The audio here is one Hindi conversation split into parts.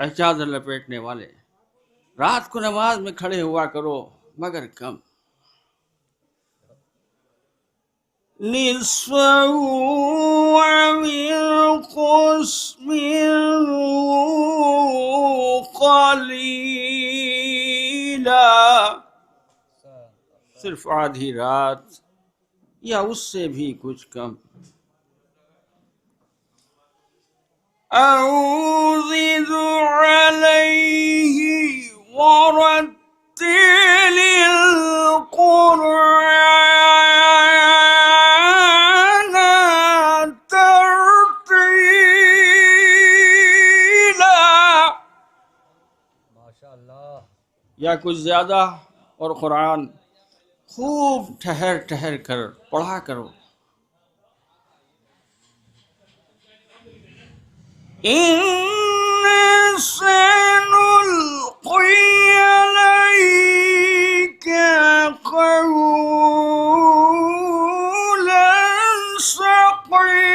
चादर लपेटने वाले, रात को नमाज में खड़े हुआ करो मगर कम। निस्फ़हु अव इंक़ुस मिन्हु क़लीला, सिर्फ आधी रात या उससे भी कुछ कम। औ ज़िद अलैहि वरत्तिलिल क़ुरआन तरतीला, माशाअल्लाह। या कुछ ज्यादा और कुरान खूब ठहर ठहर कर पढ़ा करो। इन्ना सनुल्क़ी अलैका क़ौलन सक़ीला,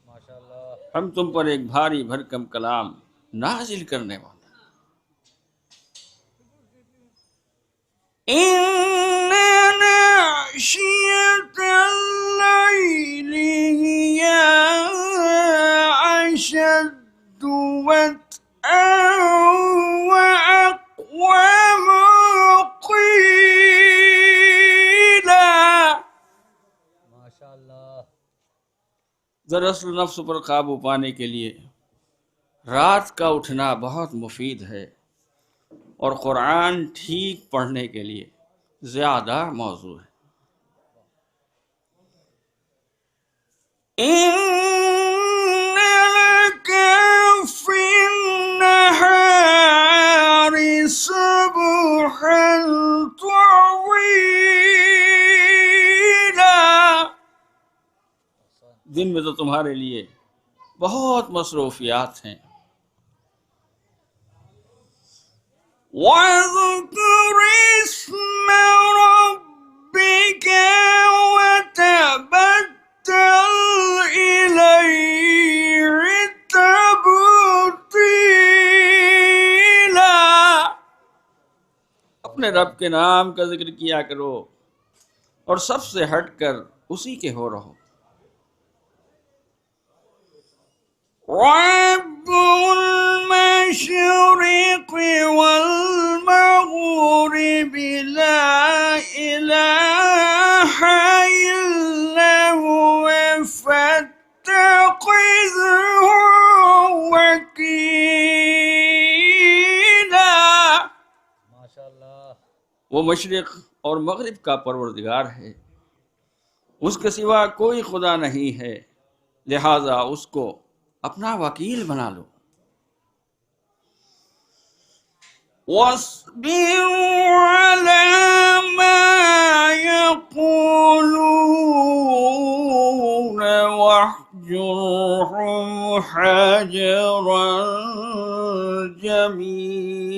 माशाअल्लाह। हम तुम पर एक भारी भरकम कलाम नाजिल करने वाले। इन्ना नाशियतल लैली हिया अशद्दु वत्अन व अक़वामु क़ीला, माशाअल्लाह। दरअसल नफ्स पर काबू पाने के लिए रात का उठना बहुत मुफीद है और कुरान ठीक पढ़ने के लिए ज्यादा मौजू है। इन्ना लका फ़िन्नहारि सबहन तवीला, दिन में तो तुम्हारे लिए बहुत मसरूफियात हैं। वज़्कुर इस्म रब्बिक वतबत्तल इलैहि तब्तीला, अपने रब के नाम का जिक्र किया करो और सबसे हटकर उसी के हो रहो। रब्बुल मशरिक़ि वल मग़रिबि ला इलाहा इल्ला हुवा फत्तख़िज़हु वकीला, माशाअल्लाह। वो मशरिक़ और मग़रिब का परवरदिगार है, उसके सिवा कोई खुदा नहीं है, लिहाजा उसको अपना वकील बना लो। वस्बिर अला मा यक़ूलून वहजुरहुम हजरन जमीला,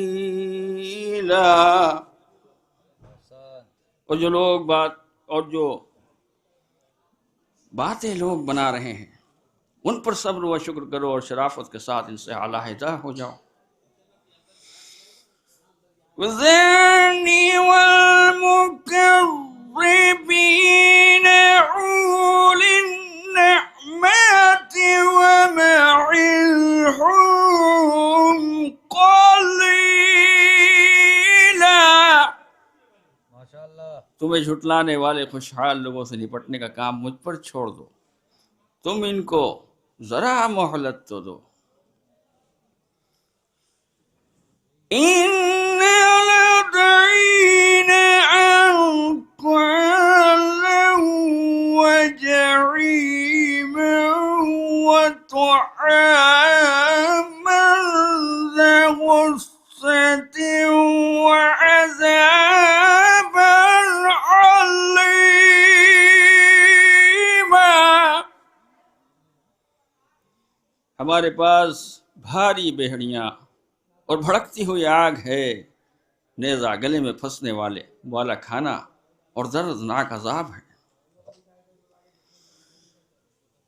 और जो बातें लोग बना रहे हैं उन पर सब्र व शुक्र करो और शराफत के साथ इनसे आलाहिदा हो जाओ। वज़रनी वल मुकज़्ज़िबीन उलिन निअमति व मइलहुम क़लीला, माशाअल्लाह। तुम्हें झुटलाने वाले खुशहाल लोगों से निपटने का काम मुझ पर छोड़ दो, तुम इनको जरा मोहलत तो दो। इन्ना लदैना अंकालन व जहीमन व तआमन ज़ा गुस्सतिन व अज़ाबन अलीमा, हमारे पास भारी बेहड़ियाँ और भड़कती हुई आग है, नेज़ा गले में फंसने वाला खाना और दर्दनाक अजाब है।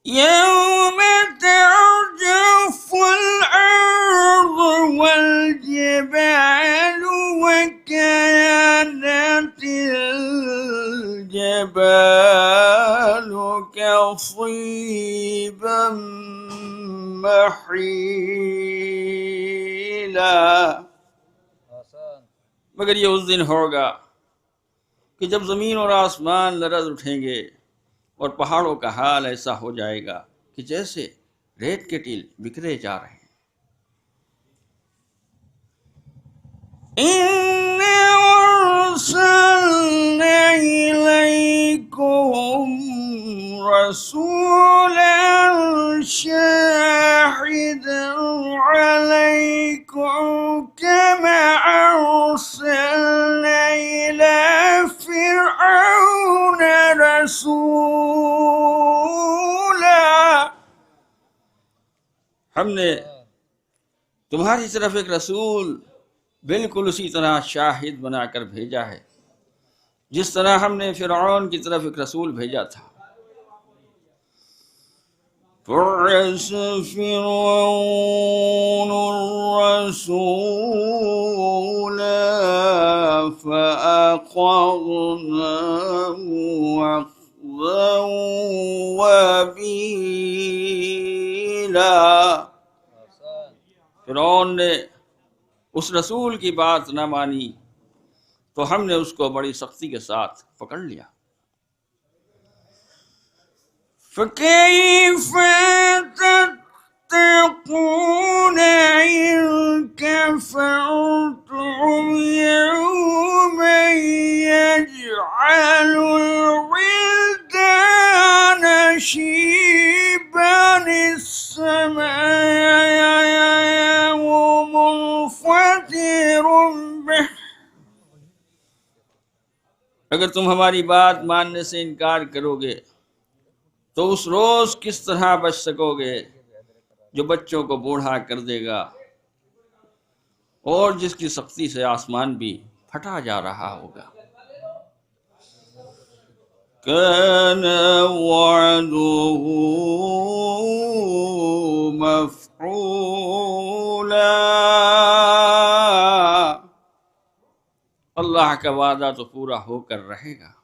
यौम तर्जुफुल अर्ज़ु वल जिबालु व कानतिल जिबालु कसीबन महीला। मगर ये उस दिन होगा कि जब ज़मीन और आसमान लरज़ उठेंगे और पहाड़ों का हाल ऐसा हो जाएगा कि जैसे रेत के टील बिखरे जा रहे हैं। इन्ना अर्सलना इलैकुम रसूलन शाहिदन अलैकुम कमा अर्सलना इला फिरऔन रसूला। हमने तुम्हारी तरफ एक रसूल बिल्कुल उसी तरह शाहिद बनाकर भेजा है जिस तरह हमने फिरऔन की तरफ एक रसूल भेजा था। फिरऔन रसूल फअख़ज़नाहु अख़ज़न वबीला। फिरऔन ने उस रसूल की बात न मानी तो हमने उसको बड़ी सख्ती के साथ पकड़ लिया। फ़कैफ़ तत्तक़ून इन कफ़रतुम यौमन यजअलुल विल्दान शीबन इस्समाउ मुन्फ़तिरुम बिह। अगर तुम हमारी बात मानने से इनकार करोगे तो उस रोज किस तरह बच सकोगे जो बच्चों को बूढ़ा कर देगा और जिसकी सख्ती से आसमान भी फटा जा रहा होगा। कान वअदुहु मफ़ऊला। अल्लाह का वादा तो पूरा होकर रहेगा।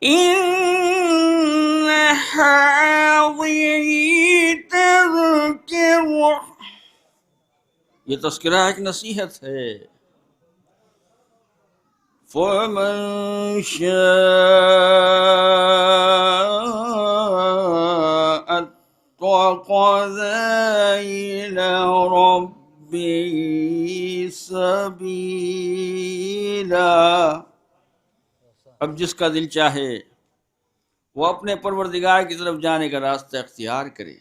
इन्ना हाज़िही तज़किरा, ये तज़किरा एक नसीहत है। फ़मन शाअ अत्तख़ज़ इला रब्बिही सबीला। अब जिसका दिल चाहे वो अपने परवरदिगार की तरफ जाने का रास्ता इख्तियार करे।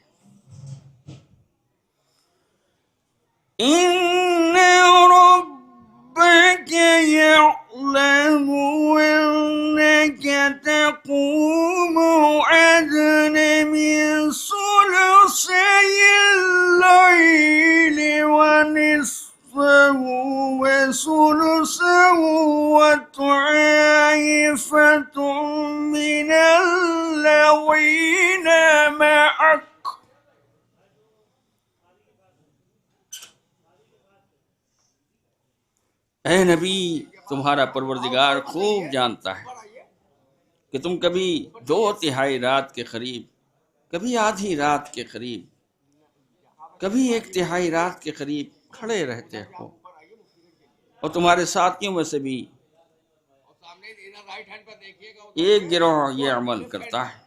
इन्ना रब्बका यअलमु अन्नका तक़ूमु अदना मिन सुलुसैल लैलि व निस्फ़हु व सुलुसहु व ताइफ़तुम मिनल्लज़ीना मअक। ऐ नबी, तुम्हारा परवरदिगार खूब जानता है कि तुम कभी 2/3 रात के करीब, कभी आधी रात के करीब, कभी 1/3 रात के करीब खड़े रहते हो और तुम्हारे साथियों में से भी एक गिरोह ये अमल करता है।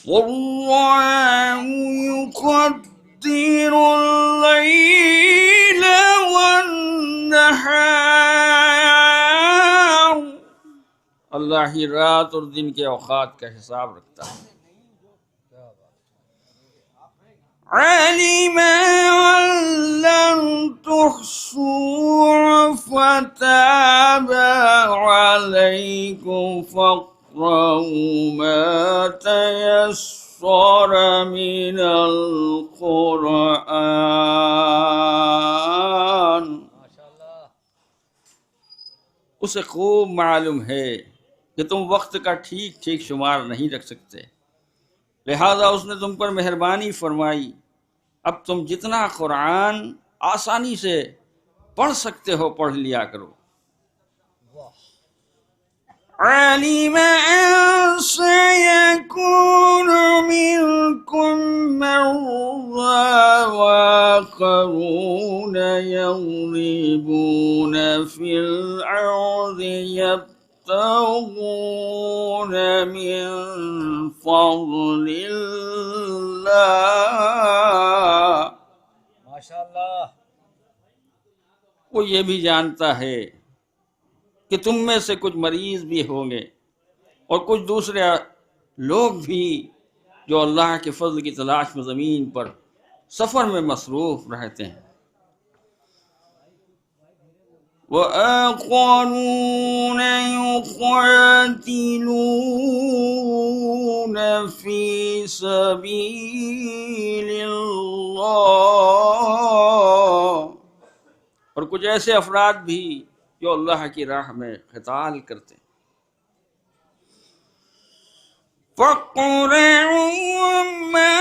वल्लाहु युक़द्दिरुल लैल वन्नहार, अल्लाह ही रात और दिन के औक़ात का हिसाब रखता है। अलिम अल्लन तुहसूह फताब अलैकुम मा तयस्सर मिनल कुरआन। उसे खूब मालूम है कि तुम वक्त का ठीक ठीक शुमार नहीं रख सकते, लिहाजा उसने तुम पर मेहरबानी फरमाई, अब तुम जितना कुरान आसानी से पढ़ सकते हो पढ़ लिया करो। अलिम अन सयकूनु मिनकुम मर्ज़ा वआखरून यज़रिबून फिल अर्ज़ि यब्तगून मिन फ़ज़लिल्लाह। माशाअल्लाह। वो ये भी जानता है कि तुम में से कुछ मरीज भी होंगे और कुछ दूसरे लोग भी जो अल्लाह के फजल की तलाश में ज़मीन पर सफ़र में मसरूफ़ रहते हैं। वआखरून युक़ातिलून फ़ी सबीलिल्लाह, और कुछ ऐसे अफराद भी जो अल्लाह की राह में क़िताल करते हैं। फ़क़रऊ मा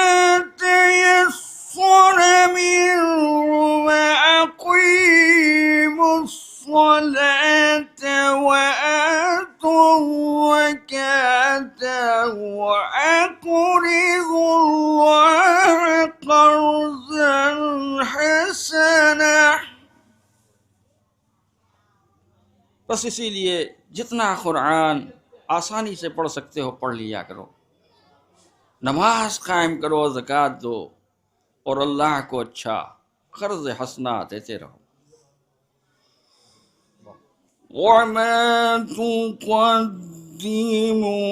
तयस्सर मिन्हु वअक़ीमुस्सलात वआतुज़्ज़कात वअक़रिज़ुल्लाह क़र्ज़न हसना। बस इसीलिए जितना कुरान आसानी से पढ़ सकते हो पढ़ लिया करो, नमाज कायम करो, ज़कात दो और अल्लाह को अच्छा कर्ज हसना देते रहो। वमा तुक़द्दिमू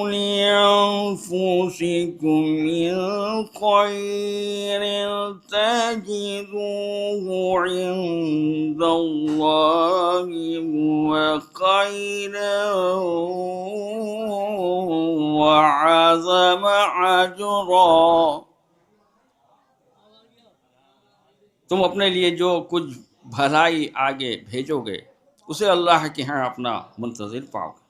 लिअन्फुसिकुम मिन खैरिन तजिदूहु इन्दल्लाहि हुवा खैरन व अज़म अजरा। तुम अपने लिए जो कुछ भलाई आगे भेजोगे उसे अल्लाह के यहाँ अपना मुंतज़िर पाओगे,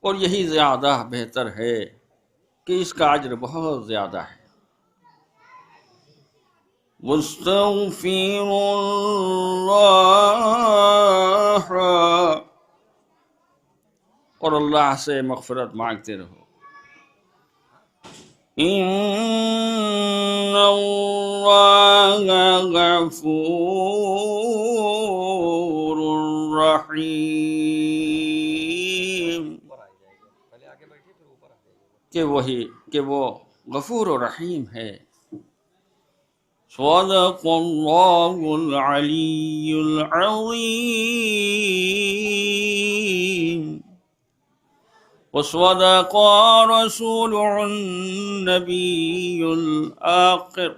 और यही ज़्यादा बेहतर है कि इसका अज्र बहुत ज़्यादा है। वस्तग़फ़िरुल्लाह, और अल्लाह से मग़फ़िरत मांगते रहो। इन्नल्लाह गफ़ूरुर रहीम, कि वो गफूर और रहीम है। सदक़ल्लाहुल अलीयुल अज़ीम व सदक़ रसूलुहुन नबियुल आखिर।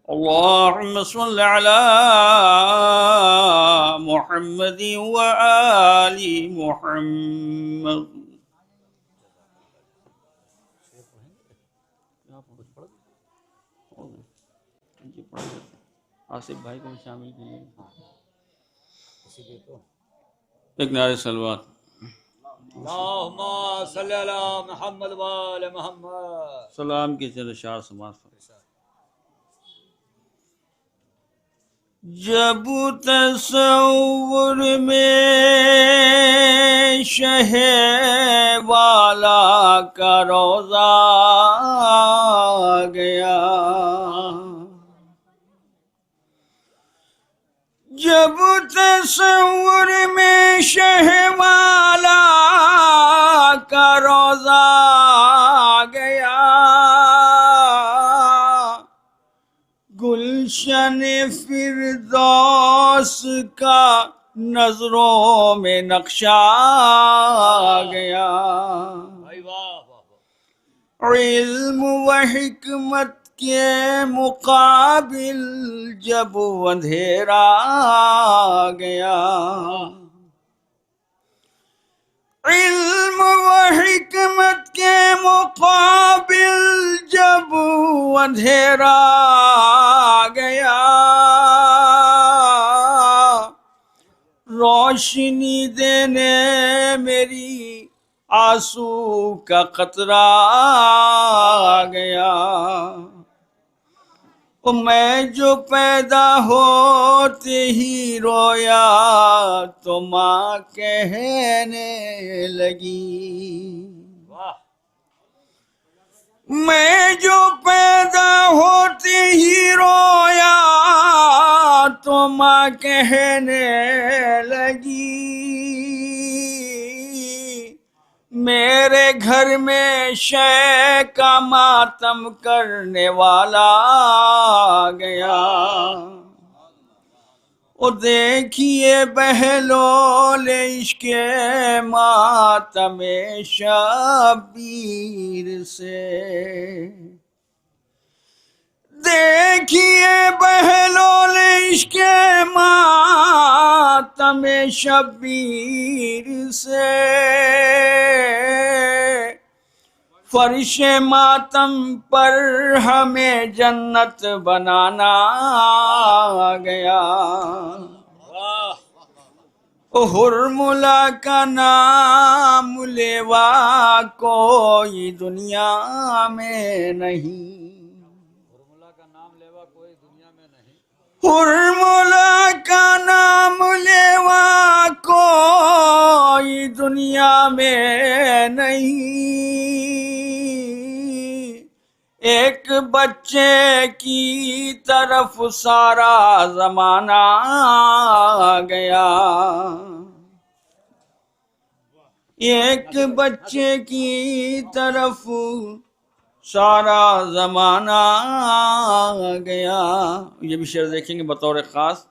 अल्लाहुम्मा सल्लि अला मुहम्मद व आलि मुहम्मद। आसिफ भाई को शामिल कीजिए। एक नारे सलवात। अल्लाहुम्मा सल्लि अला मुहम्मद व आलि मुहम्मद। सलाम के चले शार समाज। जब तसव्वुर में शहर वाला का रोज़ा गया, जब तसव्वुर में शहवाला का रोज़ा गया, गुलशन फिरदौस का नजरों में नक्शा गया। इल्म व हिकमत के मुकाबिल जब अंधेरा गया, इल्म व अंधेरा गया, रोशनी देने मेरी आंसू का कतरा आ गया। ओ मैं जो पैदा होते ही रोया तो माँ कहने लगी, वाह मैं जो पैदा होते ही रोया तो माँ कहने लगी, मेरे घर में शय का मातम करने वाला आ गया। ओ देखिए बहलोल इश्के मातमे शबीर से, देखिए बहलोल इश्के मातमे शबीर से, फर्शे मातम पर हमें जन्नत बनाना आ गया। वाह ओ हुर्मुला का नाम लेवा कोई दुनिया में नहीं, हुर्मुला का नाम लेवा कोई दुनिया में नहीं, हुर्मुला का नाम लेवा कोई दुनिया में नहीं, एक बच्चे की तरफ सारा जमाना आ गया, एक बच्चे की तरफ सारा जमाना आ गया। ये भी शेर देखेंगे बतौर खास।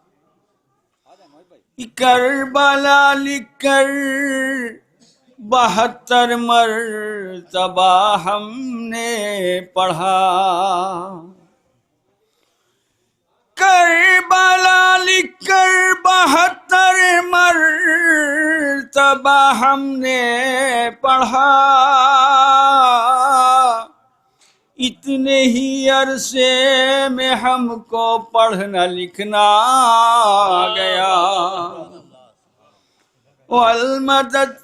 करबला लिखकर 72 मरतबा हमने पढ़ा, करबला लिखकर 72 मरतबा हमने पढ़ा, इतने ही अरसे में हमको पढ़ना लिखना आ गया। वल मदद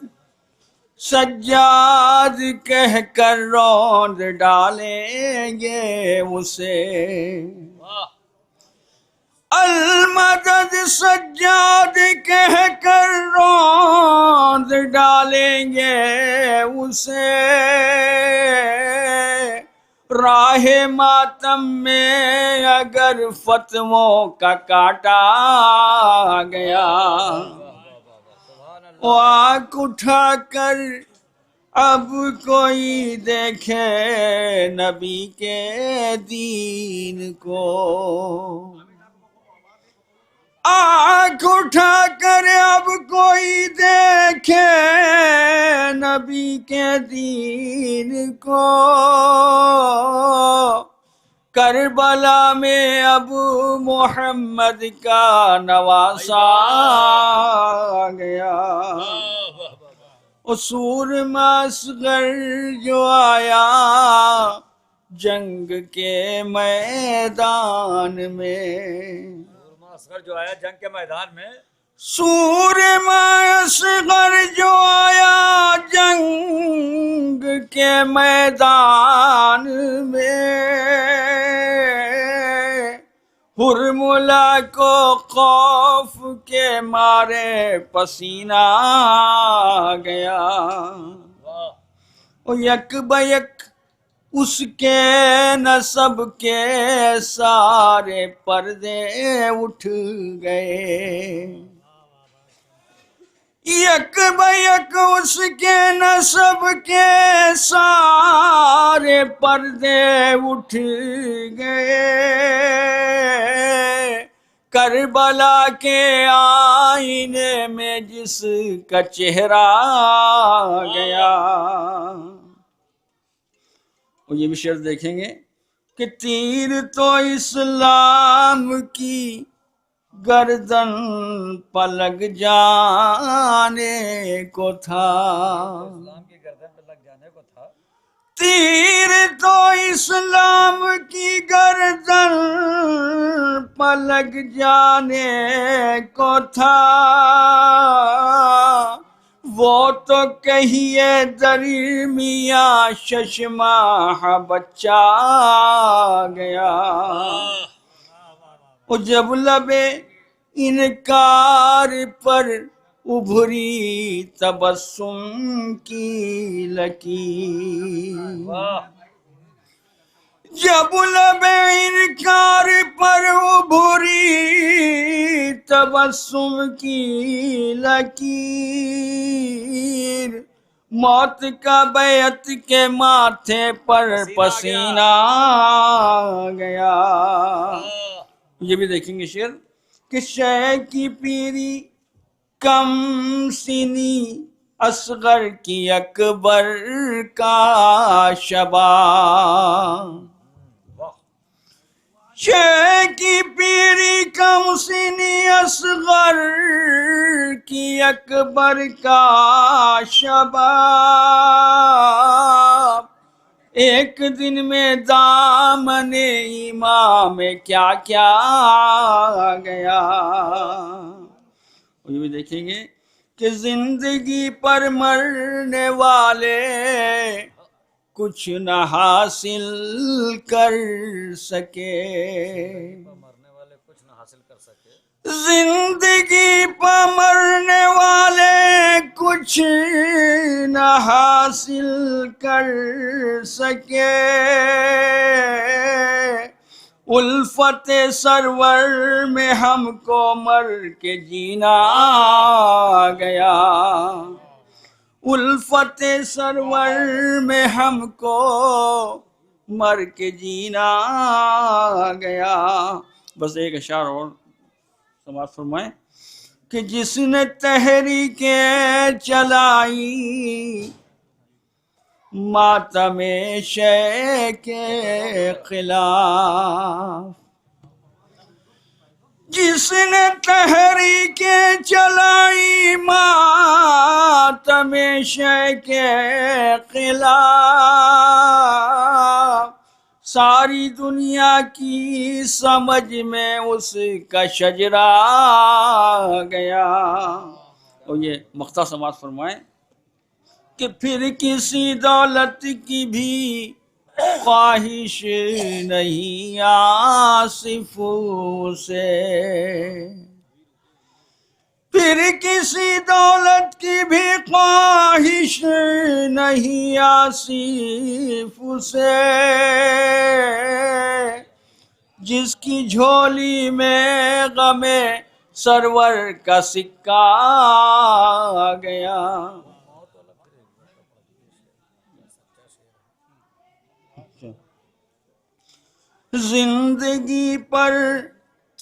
सज्जाद कह कर रौंद डालेंगे उसे, वाह अल मदद सज्जाद कह कर रौंद डालेंगे उसे, राहे मातम में अगर फतवों का काटा आ गया। वो आँख उठा कर अब कोई देखे नबी के दीन को, आँख उठा कर अब कोई देखे नबी के दीन को, करबला में अब मोहम्मद का नवासा आ गया। ओ सूरमा असगर जो आया जंग के मैदान में, असगर जो आया जंग के मैदान में, सूरमा असगर जो आया जंग के मैदान में, हुर्मुला को खौफ के मारे पसीना आ गया। वाह ओ यक बयक उसके नसब के सारे पर्दे उठ गए, यक बयक उसके नसब के सारे पर्दे उठ गए, करबला के आईने में जिसका चेहरा आ गया। और ये भी शेर देखेंगे कि तीर तो इस्लाम की गर्दन पलक जाने को था, इस्लाम की गर्दन पे लग जाने को था, तीर तो इस्लाम की गर्दन पलक जाने को था, वो तो कहिए दरमिया शशमाह बच्चा गया। और जब लबे इनकार पर उभरी तबस्सुम की लकीर, जब लबे इनकार पर उभरी तबस्सुम की लकीर, मौत का बैत के माथे पर पसीना गया। ये भी देखेंगे शेर कि शय की पीरी कम सिनी असगर की अकबर का शबा, शय की पीरी कम सिनी असगर की अकबर का शबाब, एक दिन में दामने ईमाम में क्या क्या गया। ये भी देखेंगे कि जिंदगी पर मरने वाले कुछ न हासिल कर सके, मरने वाले कुछ ना हासिल कर सके। जिंदगी पर मरने वाले कुछ न हासिल कर सके, उल्फत सरवर में हमको मर के जीना गया, उल्फत सरवर में हमको मर के जीना गया। बस एक अशार और समाज फरमाए कि जिसने तहरीके चलाई मातमे शय के खिलाफ, जिसने तहरीके चलाई मातमे शय के खिलाफ, सारी दुनिया की समझ में उसका शजरा गया। और ये मख्ता समाज फरमाए कि फिर किसी दौलत की भी ख्वाहिश नहीं आसिफू से, फिर किसी दौलत की भी ख्वाहिश नहीं आसिफ से, जिसकी झोली में गमे सरवर का सिक्का गया। जिंदगी पर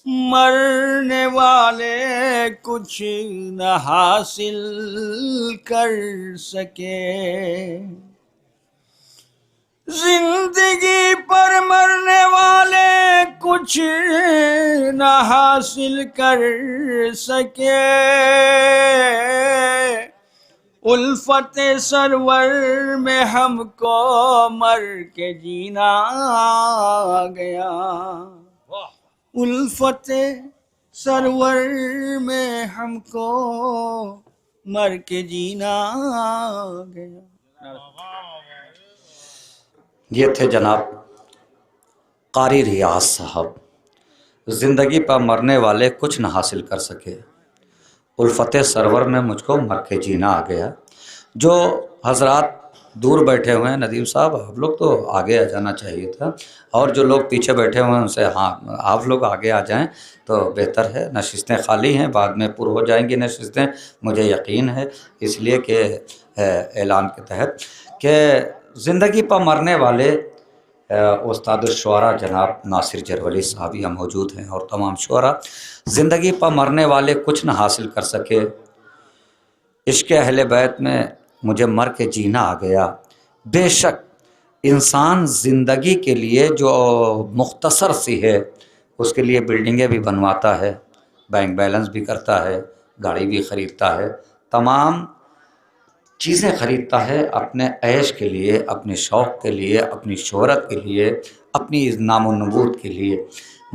मरने वाले कुछ न हासिल कर सके, जिंदगी पर मरने वाले कुछ न हासिल कर सके, उल्फत सरवर में हमको मर के जीना गया, उल्फत सरवर में हमको मर के जीना गया। ये थे जनाब कारी रियाज साहब। ज़िंदगी पर मरने वाले कुछ न हासिल कर सके, उल्फत सरवर में मुझको मर के जीना आ गया। जो हजरात दूर बैठे हुए हैं नदीम साहब, आप लोग तो आगे आ जाना चाहिए था, और जो लोग पीछे बैठे हुए हैं उनसे हाँ आप लोग आगे आ जाएं तो बेहतर है। नशिस्तें खाली हैं, बाद में पुर हो जाएंगी नशिस्तें, मुझे यकीन है। इसलिए कि ऐलान के तहत कि ज़िंदगी पर मरने वाले उस्ताद शुअरा जनाब नासिर जरवली साहब यहाँ मौजूद हैं और तमाम शुअरा। ज़िंदगी पर मरने वाले कुछ न हासिल कर सके, इश्क़ अहले बैत में मुझे मर के जीना आ गया। बेशक इंसान ज़िंदगी के लिए जो मुख्तसर सी है उसके लिए बिल्डिंगें भी बनवाता है, बैंक बैलेंस भी करता है, गाड़ी भी ख़रीदता है, तमाम चीज़ें ख़रीदता है अपने ऐश के लिए, अपने शौक़ के लिए, अपनी शोहरत के लिए, अपनी नाम व नबूद के लिए।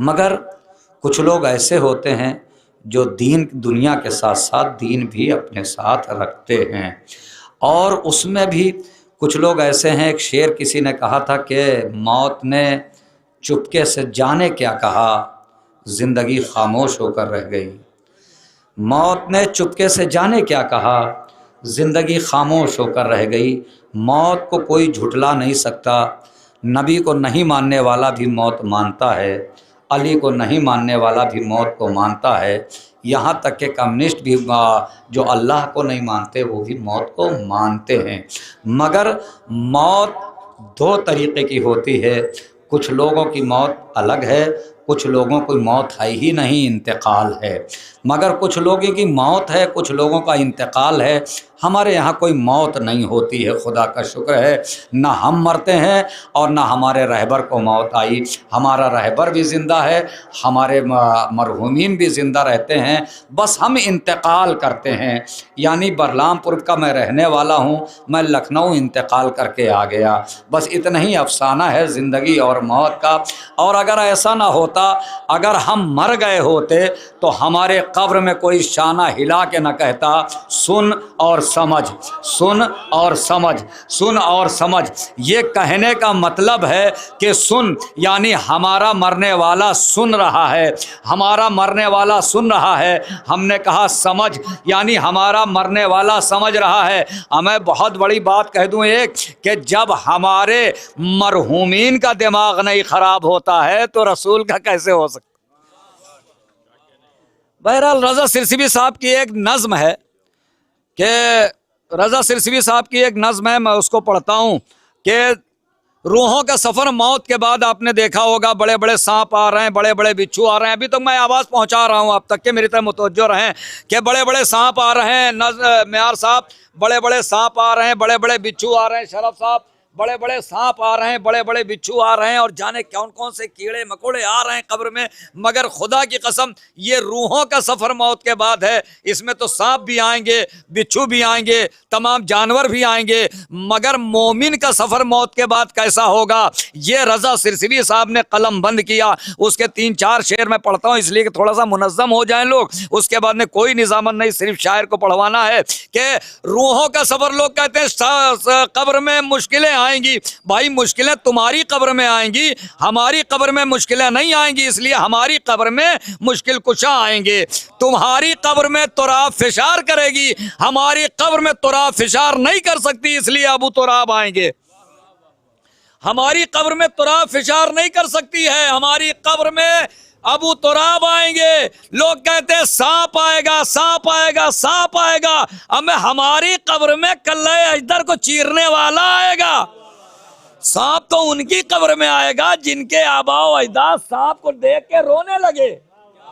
मगर कुछ लोग ऐसे होते हैं जो दीन दुनिया के साथ साथ दीन भी अपने साथ रखते हैं, और उसमें भी कुछ लोग ऐसे हैं। एक शेर किसी ने कहा था कि मौत ने चुपके से जाने क्या कहा, ज़िंदगी खामोश होकर रह गई। मौत ने चुपके से जाने क्या कहा, ज़िंदगी खामोश होकर रह गई। मौत को कोई झुठला नहीं सकता। नबी को नहीं मानने वाला भी मौत मानता है, अली को नहीं मानने वाला भी मौत को मानता है, यहाँ तक कि कम्युनिस्ट भी जो अल्लाह को नहीं मानते वो भी मौत को मानते हैं। मगर मौत दो तरीक़े की होती है। कुछ लोगों की मौत अलग है, कुछ लोगों की मौत है ही नहीं, इंतकाल है। मगर कुछ लोगों की मौत है, कुछ लोगों का इंतकाल है। हमारे यहाँ कोई मौत नहीं होती है, खुदा का शुक्र है। ना हम मरते हैं और ना हमारे रहबर को मौत आई। हमारा रहबर भी ज़िंदा है, हमारे मरहूमीन भी ज़िंदा रहते हैं, बस हम इंतकाल करते हैं। यानी बरलामपुर का मैं रहने वाला हूँ, मैं लखनऊ इंतकाल करके आ गया। बस इतना ही अफसाना है ज़िंदगी और मौत का। और अगर ऐसा ना होता, अगर हम मर गए होते तो हमारे कब्र में कोई शाना हिला के न कहता सुन और समझ, सुन और समझ, सुन और समझ। ये कहने का मतलब है कि सुन यानी हमारा मरने वाला सुन रहा है, हमारा मरने वाला सुन रहा है। हमने कहा समझ यानी हमारा मरने वाला समझ रहा है। मैं बहुत बड़ी बात कह दूं एक, कि जब हमारे मरहूमीन का दिमाग नहीं ख़राब होता है तो रसूल का कैसे हो सकता। बहरहाल रज़ा सिरसिबी साहब की एक नज़्म है कि रज़ा सिरसिबी साहब की एक नज़्म है, मैं उसको पढ़ता हूँ कि रूहों का सफ़र मौत के बाद आपने देखा होगा, बड़े बड़े सांप आ रहे हैं, बड़े बड़े बिच्छू आ रहे हैं। अभी तक मैं आवाज़ पहुँचा रहा हूँ आप तक के मेरी तरफ मुतवज्जो रहें कि बड़े बड़े सांप आ रहे हैं। मियार साहब, बड़े बड़े सांप आ रहे हैं, बड़े बड़े बिच्छू आ रहे हैं। शरफ साहब, बड़े बड़े सांप आ रहे हैं, बड़े बड़े बिच्छू आ रहे हैं, और जाने कौन कौन से कीड़े मकोड़े आ रहे हैं कब्र में। मगर खुदा की कसम ये रूहों का सफ़र मौत के बाद है। इसमें तो सांप भी आएंगे, बिच्छू भी आएंगे, तमाम जानवर भी आएंगे, मगर मोमिन का सफ़र मौत के बाद कैसा होगा ये रज़ा सिरसिबी साहब ने कलम बंद किया। उसके 3-4 शेर मैं पढ़ता हूँ इसलिए कि थोड़ा सा मुनज़्ज़म हो जाएं लोग। उसके बाद में कोई निज़ामत नहीं, सिर्फ शायर को पढ़वाना है कि रूहों का सफ़र। लोग कहते हैं कब्र में मुश्किलें आएंगी। भाई मुश्किलें तुम्हारी कब्र में आएंगी, हमारी कब्र में मुश्किलें नहीं आएंगी, इसलिए हमारी कब्र में मुश्किल कुशा आएंगे। तुम्हारी कब्र में तुराब फिशार करेगी, हमारी कब्र में तुराब फिशार नहीं कर सकती, इसलिए अबू तुराब आएंगे। हमारी कब्र में तुराब फिशार नहीं कर सकती है, हमारी कब्र में अबू तुराब आएंगे। लोग कहते हैं सांप आएगा, सांप आएगा, सांप आएगा। अब हमारी कब्र में कल्ले अजदर को चीरने वाला आएगा। सांप तो उनकी कब्र में आएगा जिनके आबाओ अजदाद सांप को देख के रोने लगे।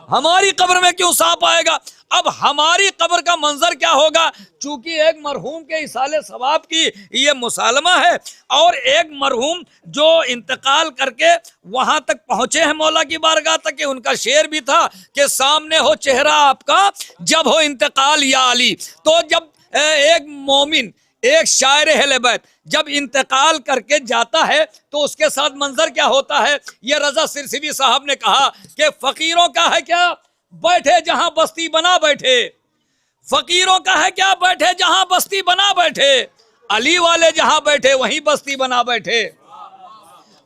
हमारी कब्र में क्यों सांप आएगा? अब हमारी कब्र का मंजर क्या होगा? चूंकि एक मरहूम के इसाले सवाब की ये मुसालमा है, और एक मरहूम जो इंतकाल करके वहां तक पहुंचे हैं मौला की बारगाह तक, कि उनका शेर भी था कि सामने हो चेहरा आपका जब हो इंतकाल या अली। तो जब एक मोमिन, एक शायर अहले बैत जब इंतकाल करके जाता है तो उसके साथ मंजर क्या होता है? ये रज़ा सिरसिबी साहब ने कहा कि फकीरों का है क्या बैठे जहां बस्ती बना बैठे, फकीरों का है क्या बैठे जहां बस्ती बना बैठे, अली वाले जहां बैठे वहीं बस्ती बना बैठे।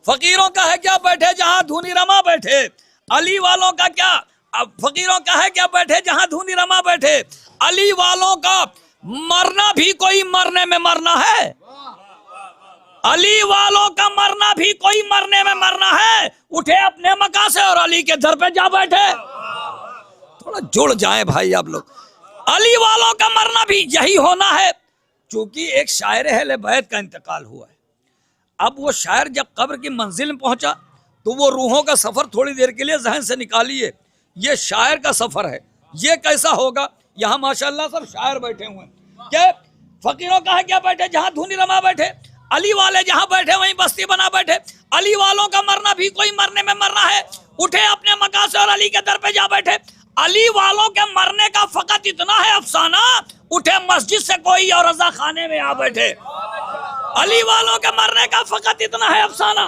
फकीरों का है क्या बैठे जहां धूनी रमा बैठे, अली वालों का क्या, फकीरों का है क्या बैठे जहां धूनी रमा बैठे, अली वालों का मरना भी कोई मरने में मरना है, अली वालों का मरना भी कोई मरने में मरना है। उठे अपने मकान से और अली के दर पे जा बैठे। थोड़ा जुड़ जाएं भाई आप लोग। अली वालों का मरना भी यही होना है। चूंकि एक शायर अहले बैत का इंतकाल हुआ है, अब वो शायर जब कब्र की मंजिल में पहुंचा तो वो रूहों का सफर थोड़ी देर के लिए जहन से निकालिए। ये शायर का सफर है, ये कैसा होगा? यहाँ माशाल्लाह सब शायर बैठे हुए हैं। क्या फकीरों का है क्या बैठे जहां धूनी रमा बैठे, अली वाले जहां बैठे वहीं बस्ती बना बैठे। अली वालों का मरना भी कोई मरने में मरना है। उठे अपने मकान से और अली के दर पे जा बैठे। अली वालों के मरने का फकत इतना है अफसाना, उठे मस्जिद से कोई और रजा खाने में आ बैठे। अली वालों के मरने का फकत इतना है अफसाना,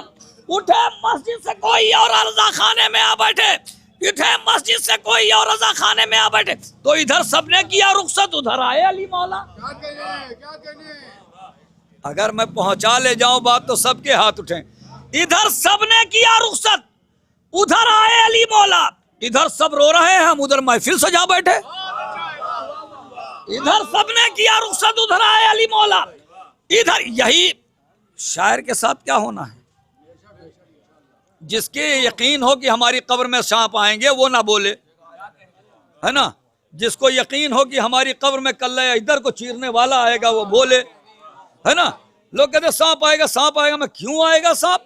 उठे मस्जिद से कोई और रजा खाने में आ बैठे, उठे मस्जिद से कोई और रजा खाने में आ बैठे। तो इधर सबने किया रुखसत, उधर आए अली मौला। अगर मैं पहुंचा ले जाऊं बात तो सबके हाथ उठे। इधर सबने किया रुखसत, उधर आए अली मौला। इधर सब रो रहे हैं, हम उधर महफिल सजा बैठे। इधर सबने किया रुखसत, उधर आए अली मौला। इधर यही शायर के साथ क्या होना है? जिसके यकीन हो कि हमारी कब्र में सांप आएंगे वो ना बोले, है ना। जिसको यकीन हो कि हमारी कब्र में कल्ला इधर को चीरने वाला आएगा वो बोले, है ना। लोग कहते सांप आएगा, सांप आएगा। मैं क्यों आएगा सांप?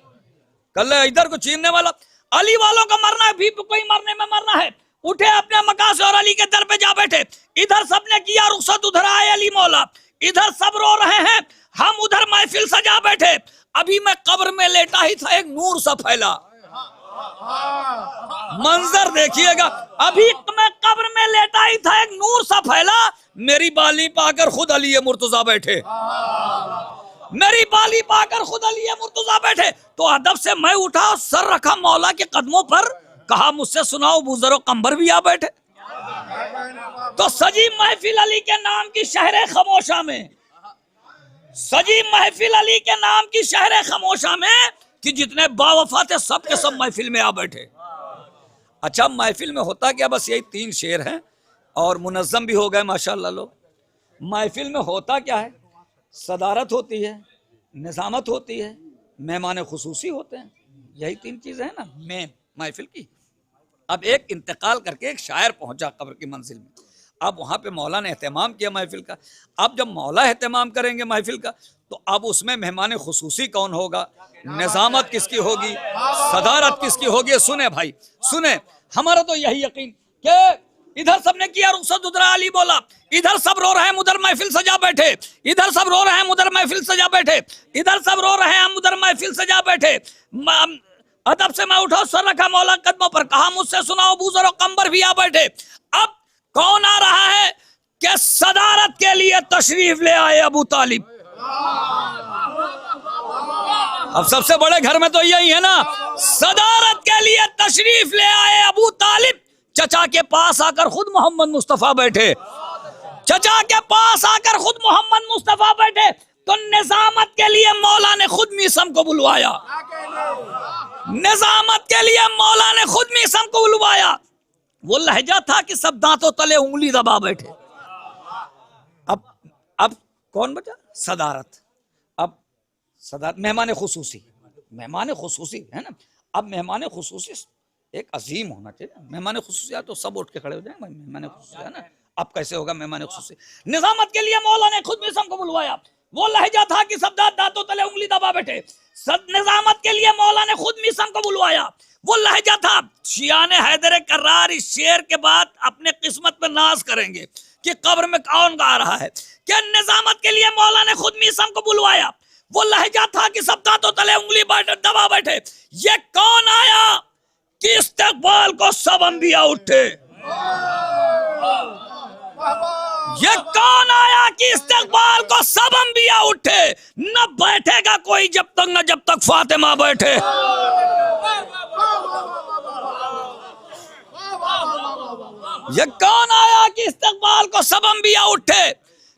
कल्ला इधर को चीरने वाला। अली वालों का मरना भी कोई मरने में मरना है। उठे अपने मकान से और अली के दर पे जा बैठे। इधर सबने किया रुखसत, उधर आए अली मौला। इधर सब रो रहे हैं, हम उधर महफिल सजा बैठे। अभी मैं कब्र में लेटा ही था, एक नूर सा फैला। मंजर देखिएगा, अभी मैं कब्र में लेटा ही था, एक नूर सा फैला। मेरी बाली पाकर खुद अली मुर्तजा बैठे। मेरी बाली पाकर खुद अली मुर्तजा बैठे। तो अदब से मैं उठा, सर रखा मौला के कदमों पर, कहा मुझसे सुनाओ बुजुर्ग कंबर भी आ बैठे। तो सजी महफिल अली के नाम की शहर खामोशा में, सजी महफिल अली के नाम की शहर खामोशा में, कि जितने बावफा थे सब के सब महफिल में आ बैठे। अच्छा, महफिल में होता क्या? बस यही 3 शेर हैं और मुनज़्ज़म भी हो गए माशाअल्लाह लोग। महफिल में होता क्या है? सदारत होती है, निज़ामत होती है, मेहमान खुसूसी होते हैं। यही 3 चीज़ें हैं ना मेन महफिल की। अब एक इंतकाल करके एक शायर पहुंचा कब्र की मंजिल में। अब वहाँ पे मौला ने एहतमाम किया महफिल का। अब जब मौला एहतमाम करेंगे महफिल का, तो अब उसमें मेहमान खुसूसी कौन होगा, निज़ामत किसकी होगी, सदारत किसकी होगी? सुने भाई सुने, हमारा तो यही यकीन कि इधर सबने किया रुखसत, उधर अली बोला। इधर सब रो रहे हैं, उधर महफिल सजा बैठे। इधर सब रो रहे हैं, उधर महफिल सजा बैठे। इधर सब रो रहे हैं, हम उधर महफिल सजा बैठे। अदब से मैं उठा, सर रखा मौला कदमों पर, कहा मुझसे सुनाओ बुजुर्ग कंबर भी आ बैठे। अब कौन आ रहा है? कि सदारत के लिए तशरीफ ले आए अबू तालिब। अब सबसे बड़े घर में तो यही है ना, सदारत के लिए तशरीफ ले आए अबू तालिब। चचा के पास आकर खुद मोहम्मद मुस्तफा बैठे। चचा के पास आकर खुद मोहम्मद मुस्तफा बैठे। तो निजामत के लिए मौला ने खुद मीसम को बुलवाया। निजामत के लिए मौला ने खुद मीसम को बुलवाया। वो लहजा था कि सब दांतों तले उंगली दबा बैठे। अब कौन बचा? सदारत। अब सदारत मेहमान खुसूसी, मेहमान खुसूसी है ना। अब मेहमान खुसूसी एक अजीम होना चाहिए। मेहमान खुसूसी तो सब उठ के खड़े हो जाएंगे, मेहमान खुसूसी है ना। अब कैसे होगा मेहमान खुसूसी? निजामत के लिए मौला ने खुद मीसम को बुलवाया। वो लहजा था कि सब दांतों तले उंगली दबा बैठे। निजामत के लिए मौला ने खुद मीसम को बुलवाया। वो लहजा था। शियाने हैदर कर्रार इस शेर के बाद अपने किस्मत पे नाज करेंगे कि कब्र में कौन गा रहा है। क्या निजामत के लिए मौला ने खुद मीसम को बुलवाया। वो लहजा था कि सब दांतों तले उंगली दबा बैठे। ये कौन आया कि इस्तकबाल को सब अंबिया उठे। ये कौन आया कि इस्तकबाल को सब अंबिया उठे। न बैठेगा कोई जब तक फातिमा बैठे। ये कौन आया कि इस्तकबाल को सब अंबिया उठे।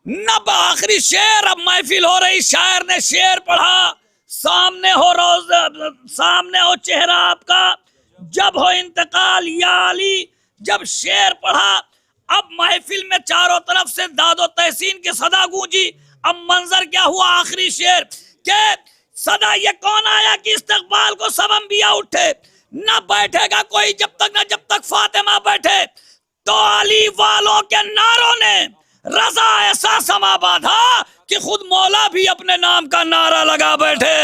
न आखिरी शेर, अब महफिल हो रही, शायर ने शेर पढ़ा। सामने हो रोज, सामने हो चेहरा आपका, जब हो इंतकाल या अली। जब शेर पढ़ा, अब महफिल में चारों तरफ से दादो तहसीन की सदा गूंजी। अब मंजर क्या हुआ? आखिरी शेर के सदा, ये कौन आया कि इस्तकबाल को सब अंबिया उठे। न बैठेगा कोई जब तक फातिमा बैठे। तो अली वालों के नारों ने रजा ऐसा समा बांधा कि खुद मौला भी अपने नाम का नारा लगा बैठे।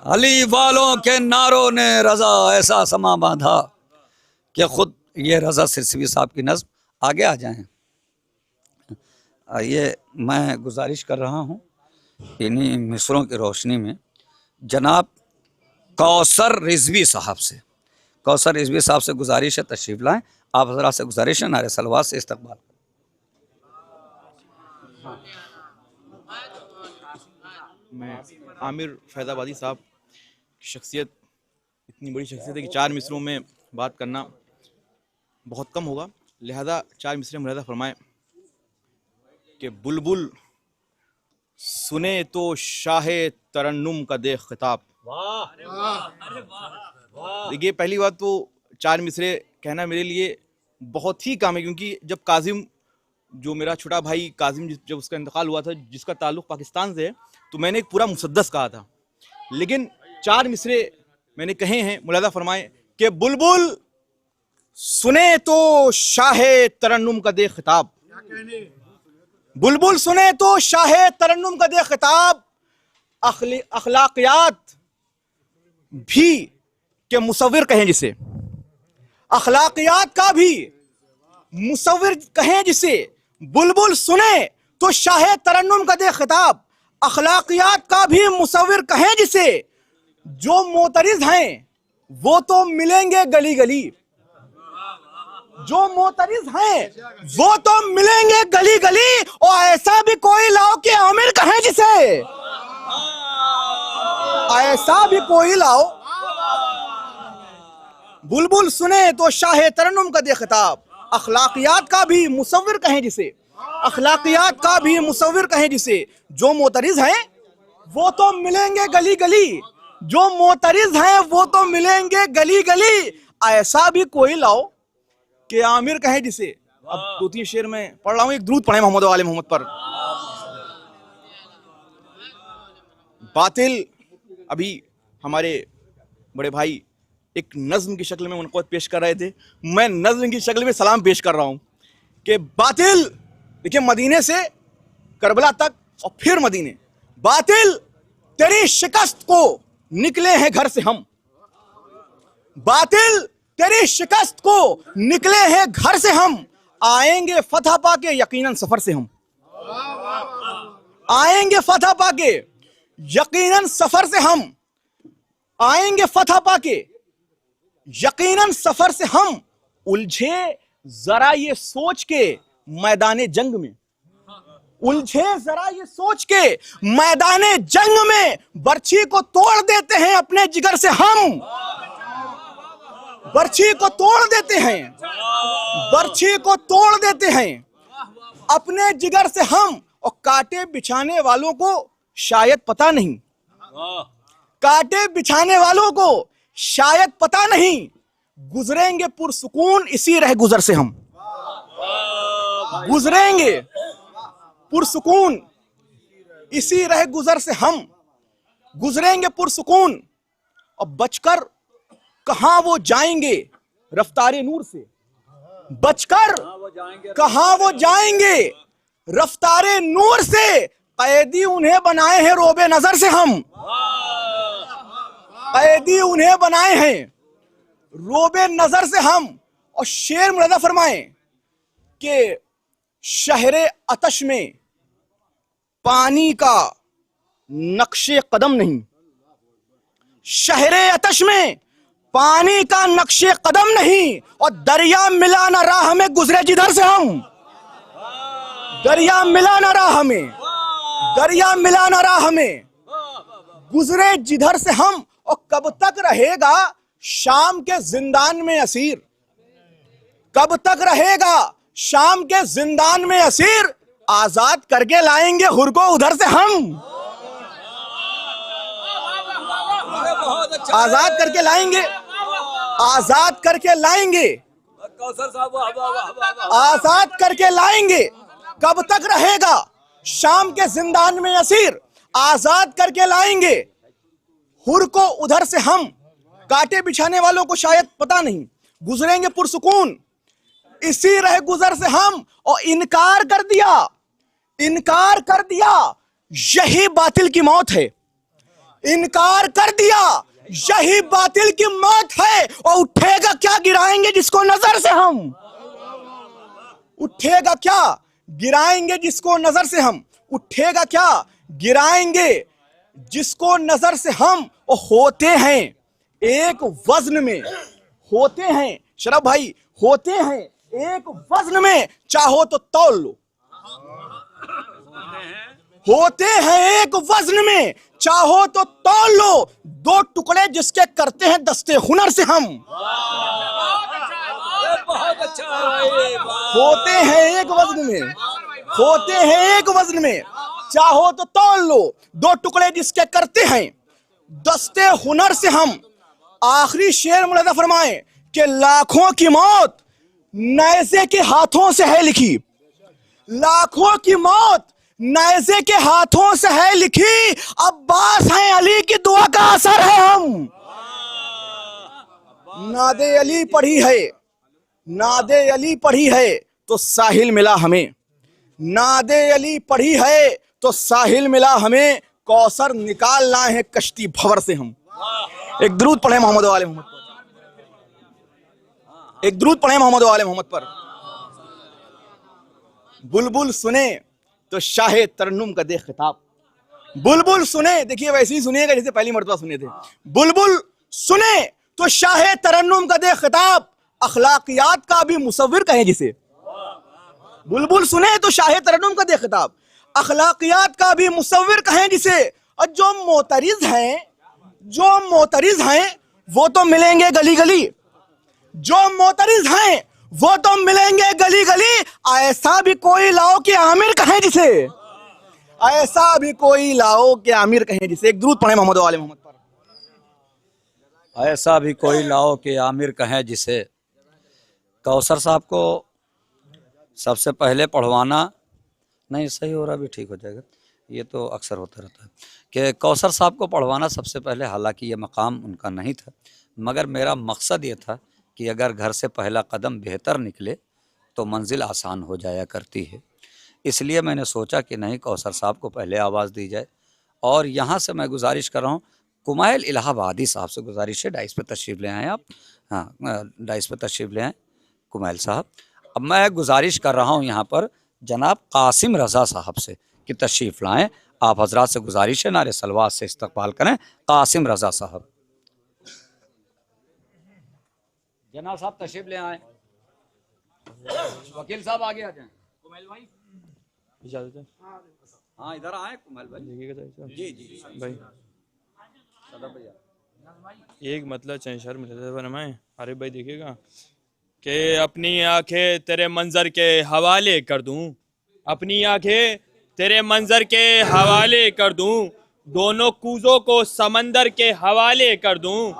अली वालों के नारों ने रजा ऐसा समा बांधा कि खुद ये रजा सिरसवी साहब की नज़्म आगे आ जाएं। ये मैं गुजारिश कर रहा हूँ इन्हीं मिसरों की रोशनी में जनाब कौसर रिजवी साहब से। कौसर रिजवी साहब से गुजारिश है तशरीफ़ लाएँ। आप हज़रात से गुजारिश है नारे सलवात से इस्तकबाल। मैं आमिर फैज़ाबादी साहब की शख्सियत इतनी बड़ी शख्सियत है कि 4 मिसरों में बात करना बहुत कम होगा, लिहाजा 4 मिसरे मुलाहिज़ा फरमाएं कि बुलबुल सुने तो शाहे तरन्नुम का दे खिताब। देखिए, पहली बात तो 4 मिसरे कहना मेरे लिए बहुत ही काम है, क्योंकि जब काजिम, जो मेरा छोटा भाई काजिम, जब उसका इंतकाल हुआ था, जिसका ताल्लुक़ पाकिस्तान से है, तो मैंने एक पूरा मुसद्दस कहा था, लेकिन 4 मिसरे मैंने कहे हैं। मुलाहिज़ा फरमाएं कि बुलबुल सुने तो शाहे तरन्नुम का दे खिताब, बुलबुल सुने तो शाहे तरन्नुम का दे खिताब, अखलाकियात भी के मुसव्विर कहें जिसे, अखलाकियात का भी मुसव्विर कहें जिसे। बुलबुल सुने तो शाहे तरन्नुम का दे खिताब, अखलाकियात का भी मुसव्विर कहें जिसे। जो मोतरिज हैं वो तो मिलेंगे गली गली, जो मोतरिज हैं वो तो मिलेंगे गली गली, और ऐसा भी कोई लाओ कि आमिर कहें जिसे, ऐसा भी कोई लाओ। बुलबुल सुने तो शाहे तरन्नुम का दे खिताब, अखलाकियात का भी मुसव्विर कहें जिसे, अखलाकियात का भी मुसव्विर कहें जिसे। जो मोतरिज हैं वो तो मिलेंगे गली गली, जो मोतरिज हैं वो तो मिलेंगे गली गली, ऐसा भी कोई लाओ कि आमिर कहें जिसे। अब 2-3 शेर में पढ़ रहा हूँ, एक दुरूद पढ़े मोहम्मद वाले मोहम्मद पर। बातिल, अभी हमारे बड़े भाई एक नज्म की शक्ल में मुनक़द पेश कर रहे थे, मैं नज्म की शक्ल में सलाम पेश कर रहा हूँ कि बातिल, देखिए, मदीने से करबला तक और फिर मदीने, बातिल तेरी शिकस्त को निकले हैं घर से हम, बातिल तेरी शिकस्त को निकले हैं घर से हम, आएंगे फतह पाके यकीनन सफर से हम, आएंगे फतह पाके यकीनन सफर से हम, आएंगे फतह पाके यकीनन सफर से हम। उलझे जरा ये सोच के मैदाने जंग में, उलझे जरा ये सोच के मैदाने जंग में, बर्छी को तोड़ देते हैं अपने जिगर से हम, बर्छी को तोड़ देते हैं, बर्छी को तोड़ देते हैं अपने जिगर से हम। और कांटे बिछाने वालों को शायद पता नहीं, कांटे बिछाने वालों को शायद पता नहीं, गुजरेंगे पुरसुकून इसी रह गुजर से हम, गुजरेंगे पुरसुकून इसी रह गुजर से हम, गुजरेंगे पुरसुकून। और बचकर कहां वो जाएंगे रफ्तारे नूर से, बचकर कहां वो जाएंगे रफ्तारे नूर से, कैदी उन्हें बनाए हैं रोबे नजर से हम, कैदी उन्हें बनाए हैं रोबे नजर से हम। और शेर मुलाहिज़ा फरमाएं कि शहरे अतश में पानी का नक्शे कदम नहीं, शहरे अतश में पानी का नक्शे कदम नहीं, और दरिया मिला ना राह में गुजरे जिधर से हम, दरिया मिला ना राह में, दरिया मिला ना राह में गुजरे जिधर से हम। और कब तक रहेगा शाम के जिंदान में असीर, कब तक रहेगा शाम के जिंदान में असीर, आजाद करके लाएंगे हुर को उधर से हम, आजाद करके लाएंगे, आजाद करके लाएंगे, आजाद करके लाएंगे। कब तक रहेगा शाम के जिंदान में असीर, आजाद करके लाएंगे हुर को उधर से हम। कांटे बिछाने वालों को शायद पता नहीं, गुजरेंगे पुरसुकून इसी रह गुजर से हम। और इनकार कर दिया, इनकार कर दिया, यही बातिल की मौत है, इनकार कर दिया, यही बातिल की मौत है। और उठेगा क्या गिराएंगे जिसको नजर से हम, उठेगा क्या गिराएंगे जिसको नजर से हम, उठेगा क्या गिराएंगे जिसको नजर से हम। और होते हैं एक वजन में, होते हैं शरफ भाई, होते हैं एक वजन में, चाहो तो तौल लो। होते हैं एक वजन में, चाहो तो तौल लो। दो टुकड़े जिसके करते हैं दस्ते हुनर से हम। होते हैं एक वजन में, होते हैं एक वजन में, चाहो तो तौल लो। दो टुकड़े जिसके करते हैं दस्ते हुनर से हम। आखिरी शेर मुलाजा फरमाए कि लाखों की मौत नैज़े के हाथों से है लिखी। लाखों की मौत नैज़े के हाथों से है लिखी। अब्बास हैं अली की दुआ का असर है हम। नादे अली पढ़ी है, नादे अली पढ़ी है तो साहिल मिला हमें। नादे अली पढ़ी है तो साहिल मिला हमें। कौसर निकाल लाए हैं कश्ती भंवर से हम। एक दुरूद पढ़े मोहम्मद वाले मोहम्मद पर, एक दुरूद पढ़े मोहम्मद वाले मोहम्मद पर। बुलबुल सुने तो शाहे तरन्नुम का दे खिताब। बुलबुल सुने, देखिए वैसे ही सुनिएगा जैसे पहली मर्तबा सुने थे। बुलबुल सुने तो शाहे तरन्नुम का दे खिताब। अखलाकियात का भी मुसव्विर कहें जिसे। बुलबुल सुने तो शाहे तरन्नुम का दे खिताब, अखलाकियात का भी मुसव्विर कहें जिसे। और जो मोतरिज हैं, जो मोतरिज हैं वो तो मिलेंगे गली गली। जो मोतरिज हैं वो तो मिलेंगे गली गली। ऐसा भी कोई लाओ कि आमिर कहें जिसे। ऐसा भी कोई लाओ कि आमिर कहें जिसे। एक दुरूद पढ़े मोहम्मद वाले मोहम्मद पर। ऐसा भी कोई लाओ कि आमिर कहें जिसे। कौसर साहब को सबसे पहले पढ़वाना, नहीं सही हो रहा भी ठीक हो जाएगा, ये तो अक्सर होता रहता है कि कौसर साहब को पढ़वाना सबसे पहले, हालांकि ये मकाम उनका नहीं था, मगर मेरा मकसद ये था कि अगर घर से पहला कदम बेहतर निकले तो मंजिल आसान हो जाया करती है। इसलिए मैंने सोचा कि नहीं, कौसर साहब को पहले आवाज़ दी जाए। और यहाँ से मैं गुजारिश कर रहा हूँ, कुमाइल इलाहाबादी साहब से गुजारिश है, डाइस पे तशरीफ़ ले आएँ आप। हाँ, डाइस पे तशरीफ़ ले आएँ कुमाइल साहब। अब मैं गुजारिश कर रहा हूँ यहाँ पर जनाब कासिम रज़ा साहब से कि तशरीफ़ लाएँ। आप हजरात से गुजारिश है, नारे सलवात से इस्तकबाल करें कासिम रज़ा साहब। जनाब साहब तशरीफ़ ले आए। वकील साहब आगे आ जाएं। कुमाइल भाई इजाज़त है? हाँ इधर आए कुमाइल भाई। जी जी भाई एक मतलब चंशर में अरे भाई देखिएगा कि अपनी आंखें तेरे मंजर के हवाले कर दूं, अपनी आंखें तेरे मंजर के हवाले कर दूं, दोनों कूजों को समंदर के हवाले कर दूं,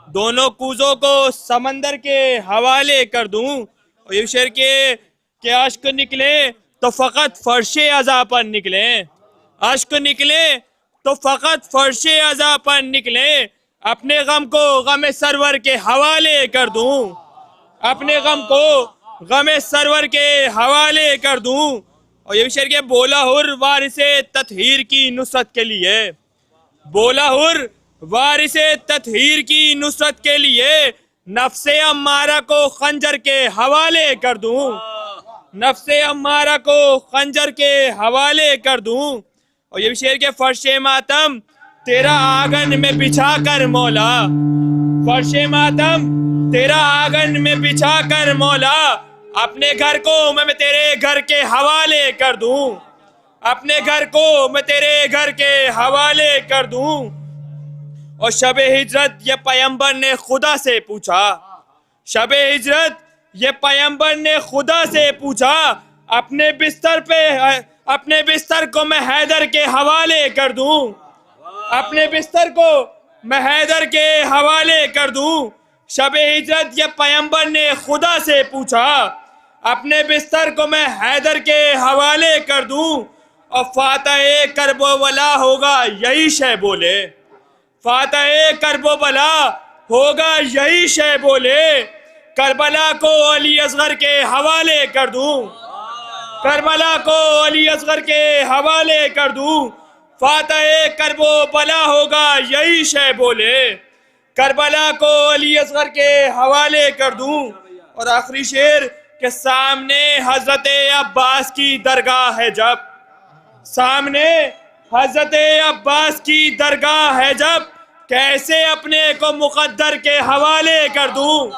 दोनों कूजों को समंदर के हवाले कर दूं। और ये शेर के अश्क निकले तो फ़कत फर्शे अज़ा पर निकले, अश्क निकले तो फ़कत फर्शे अज़ा पर निकले। अपने गम को गमे सरवर के हवाले कर दूं, अपने गम को गमे सरवर के हवाले कर दूं। और ये शेर के बोला हुर वारिसे तत्हीर की नुसरत के लिए, बोला हुर वारिसे तत्हीर की नुसरत के लिए, नफ्से अम्मारा को खंजर के हवाले कर दूं, नफ्से अम्मारा को खंजर के हवाले कर दूं। और ये शेर के फर्शे मातम तेरा आंगन में बिछा कर मौला, फर्शे मातम तेरा आंगन में बिछा कर मौला, अपने घर को मैं तेरे घर के हवाले कर दूं, अपने घर को मैं तेरे घर के हवाले कर दूं। और शबे हिजरत ये पैगंबर ने खुदा से पूछा, शबे हिजरत ये पैगंबर ने खुदा से पूछा, अपने बिस्तर पे अपने बिस्तर को मैं हैदर के हवाले कर दूं, अपने बिस्तर को मैं हैदर के हवाले कर दूं। शबे हिजरत ये पैगंबर ने खुदा से पूछा, अपने बिस्तर को मैं हैदर के हवाले कर दूं। और फातह करबो बला होगा यही शय बोले, फातह करबो बला होगा यही शय बोले, करबला को अली असगर के हवाले कर दूं, करबला को अली असगर के हवाले कर दूं। फातह करबो बला होगा यही शय बोले, करबला को अली असगर के हवाले कर दूं। और आखिरी शेर के सामने हजरत अब्बास की दरगाह है जब, सामने हजरत अब्बास की दरगाह है जब, कैसे अपने को मुकद्दर के हवाले कर दूं,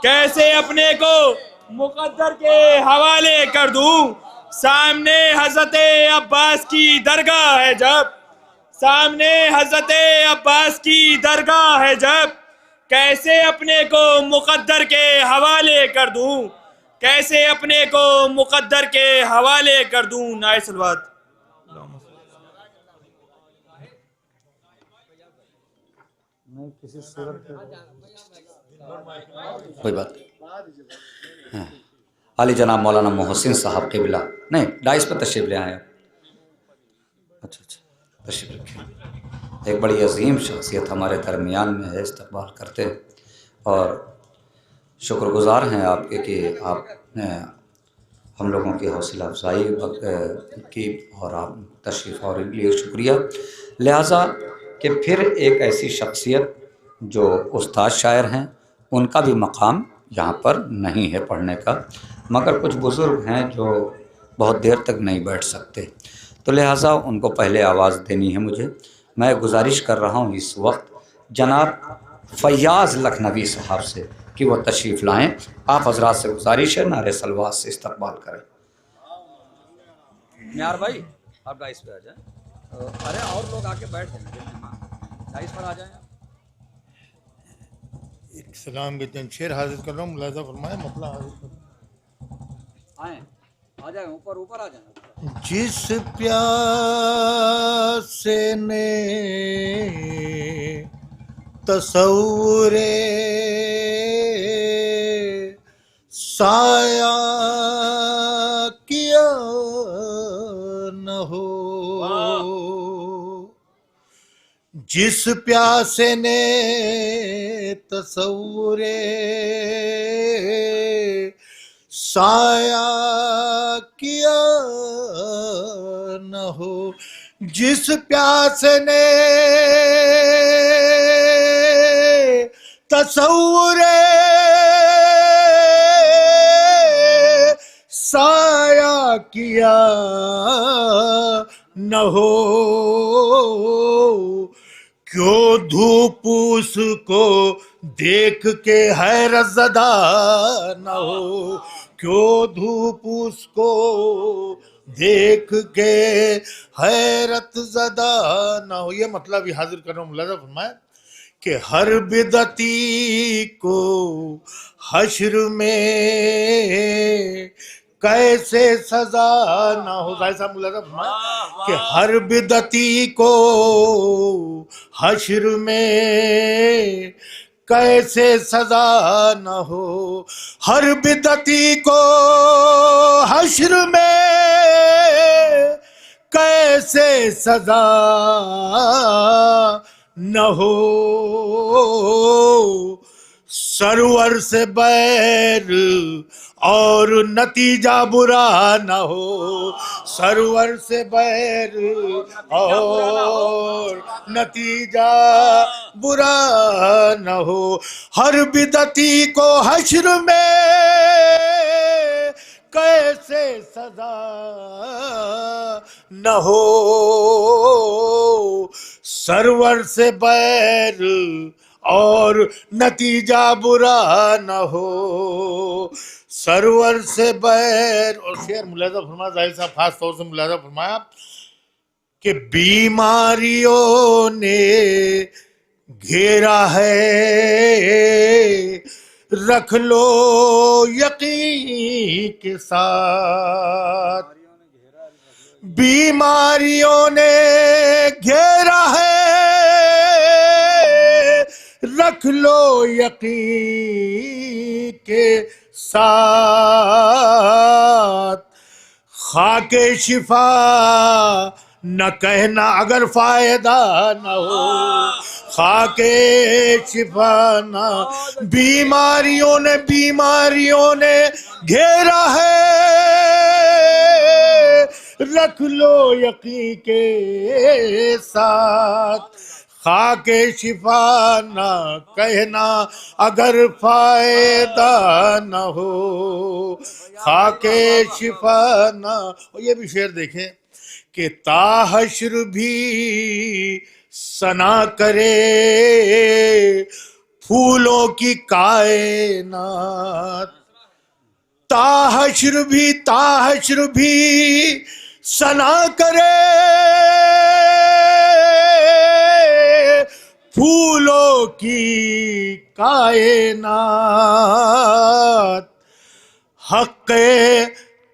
कैसे अपने को मुकद्दर के हवाले कर दूं। सामने हजरत अब्बास की दरगाह है जब, सामने हजरत अब्बास की दरगाह है जब, कैसे अपने को मुकद्दर के हवाले कर दूं, कैसे अपने को मुकद्दर के हवाले कर दूं। नाए सलवात। कोई बात नहीं। हाँ। अली जनाब मौलाना मोहसिन साहब क़िबला नहीं डाइस पर तशरीफ़ ले आए आप। अच्छा अच्छा तशरीफ़ रखें। एक बड़ी अजीम शख्सियत हमारे दरमियान में है, इस्तकबाल करते हैं और शुक्रगुज़ार हैं आपके कि आपने हम लोगों की हौसला अफजाई की और आप तशरीफ़ और लिए शुक्रिया। लिहाजा कि फिर एक ऐसी शख्सियत जो उस्ताद शायर हैं उनका भी मकाम यहाँ पर नहीं है पढ़ने का, मगर कुछ बुज़ुर्ग हैं जो बहुत देर तक नहीं बैठ सकते, तो लिहाजा उनको पहले आवाज़ देनी है मुझे। मैं गुजारिश कर रहा हूँ इस वक्त जनाब फैयाज़ लखनवी साहब से कि वो तशरीफ़ लाएँ। आप हजरात से गुजारिश है नारे सलवात से इस्तकबाल करें। यार भाई आप डाइस पे आ जाएं। अरे और लोग आके बैठ जाएंगे, डाइस पर आ जाएं। एक सलाम के चंद शेर हाजिर कर रहा हूँ, मुलाजा फरमाए मतलब हाजिर कर आए आ जाए ऊपर ऊपर आ जाए। जिस प्यासे ने तसव्वुरे साया किया न हो, जिस प्यासे ने तसव्वुरे साया किया न हो, जिस प्यासे ने तसव्वुरे साया किया न हो, क्यों धूप उसको देख के हैरत ज़दा न हो, क्यों धूप उसको देख के हैरत ज़दा न हो। ये मतलब ही हाजिर कर रहा हूँ मुलाज़ा फरमाए कि हर बिदअती को हश्र में कैसे सजा ना हो। जाहिर साहब मुलाज़ा फरमाए कि हर बिदअती को हश्र में कैसे सजा न हो, हर बिदअती को हश्र में कैसे सजा न हो, सरवर से बैर और नतीजा बुरा न हो, सरवर से बैर और नतीजा बुरा न हो, हर बिदअती को हश्र में कैसे सजा न हो, सरवर से बैर और नतीजा बुरा न हो, सरवर से बैर। और शेर मुलाज़ा फरमाया, जाहिर साहब खास तौर से मुलाज़ा फरमाया कि बीमारियों ने घेरा है, रख लो यकीन के साथ, बीमारियों ने घेरा है, रख लो यकीन के साथ, खाके शिफा न कहना अगर फायदा न हो, खाके शिफा न, बीमारियों ने घेरा है, रख लो यकीन के साथ, खाके शिफा न कहना अगर फायदा न हो, खाके शिफा न। और ये भी शेर देखें कि ताहश्र भी सना करे फूलों की कायनात, ताहश्र भी सना करे, फूलों की कायनात। हक़े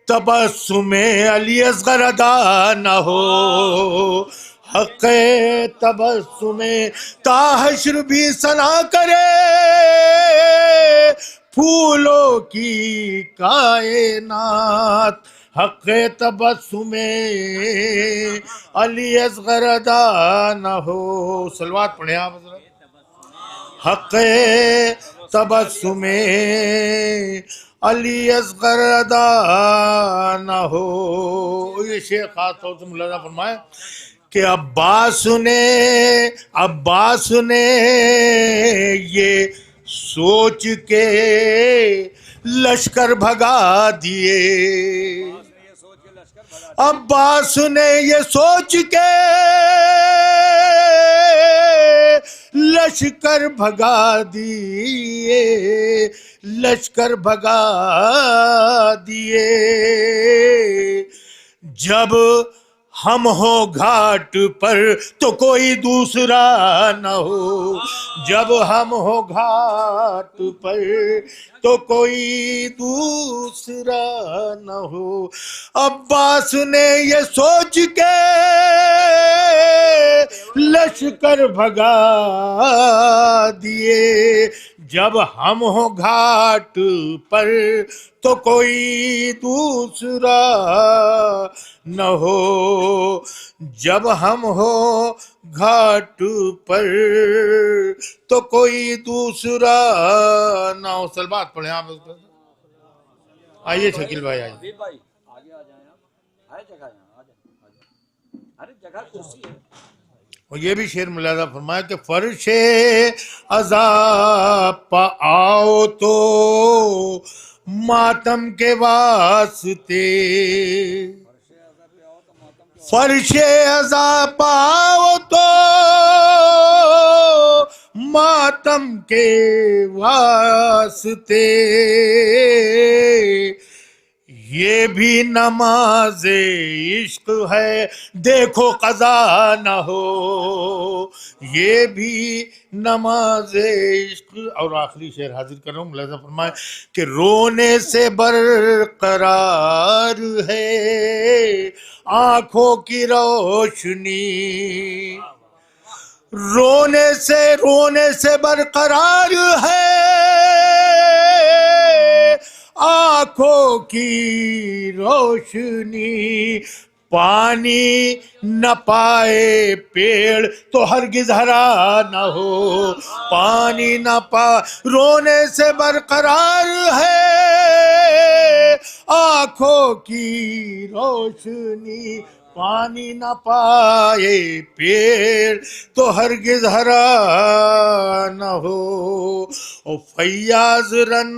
तबस्सुमे अली असगर अदा न हो, हक़े तबस्सुमे ताहश्र भी सना करे, फूलों की कायनात। हक़े तबस्सुमे अली असगर अदा न हो। सलवात पढ़े आप हज़रत। हक़े तबस्सुमे अली असगर अदा न हो। ये शेर खास तौर से मुलाजा फरमाए कि अब्बास ने ये सोच के लश्कर भगा दिए, अब्बास ने ये सोच के लश्कर भगा दिए, लश्कर भगा दिए। जब हम हो घाट पर तो कोई दूसरा न हो, जब हम हो घाट पर तो कोई दूसरा न हो। अब्बास ने ये सोच के लश्कर भगा दिए, जब हम हो घाट पर तो कोई दूसरा न हो, जब हम हो घाट पर तो कोई दूसरा न हो। सलवात पढ़े आप उस पर। आइए शकील भाई आइए। भाई आगे आ जाए आप, है जगह यहाँ, आ जाए। अरे जगह कुर्सी है। और ये भी शेर मुलाजा फरमाया कि फर्शे अज़ाब पा आओ तो मातम के वास्ते, फर्शे अज़ाब पाओ तो मातम के वास्ते, ये भी नमाज़े इश्क है देखो कज़ा न हो, ये भी नमाज़े इश्क। और आखिरी शेर हाजिर कर रहा हूँ, मुलाज़ा फरमाए कि रोने से बरकरार है आंखों की रोशनी, रोने से बरकरार है आंखों की रोशनी। पानी न पाए पेड़ तो हरगिज हरा न हो, पानी न पा रोने से बरकरार है आंखों की रोशनी। पानी न पाए पेड़ तो हरगिज हरा न हो। ओ फैयाज रन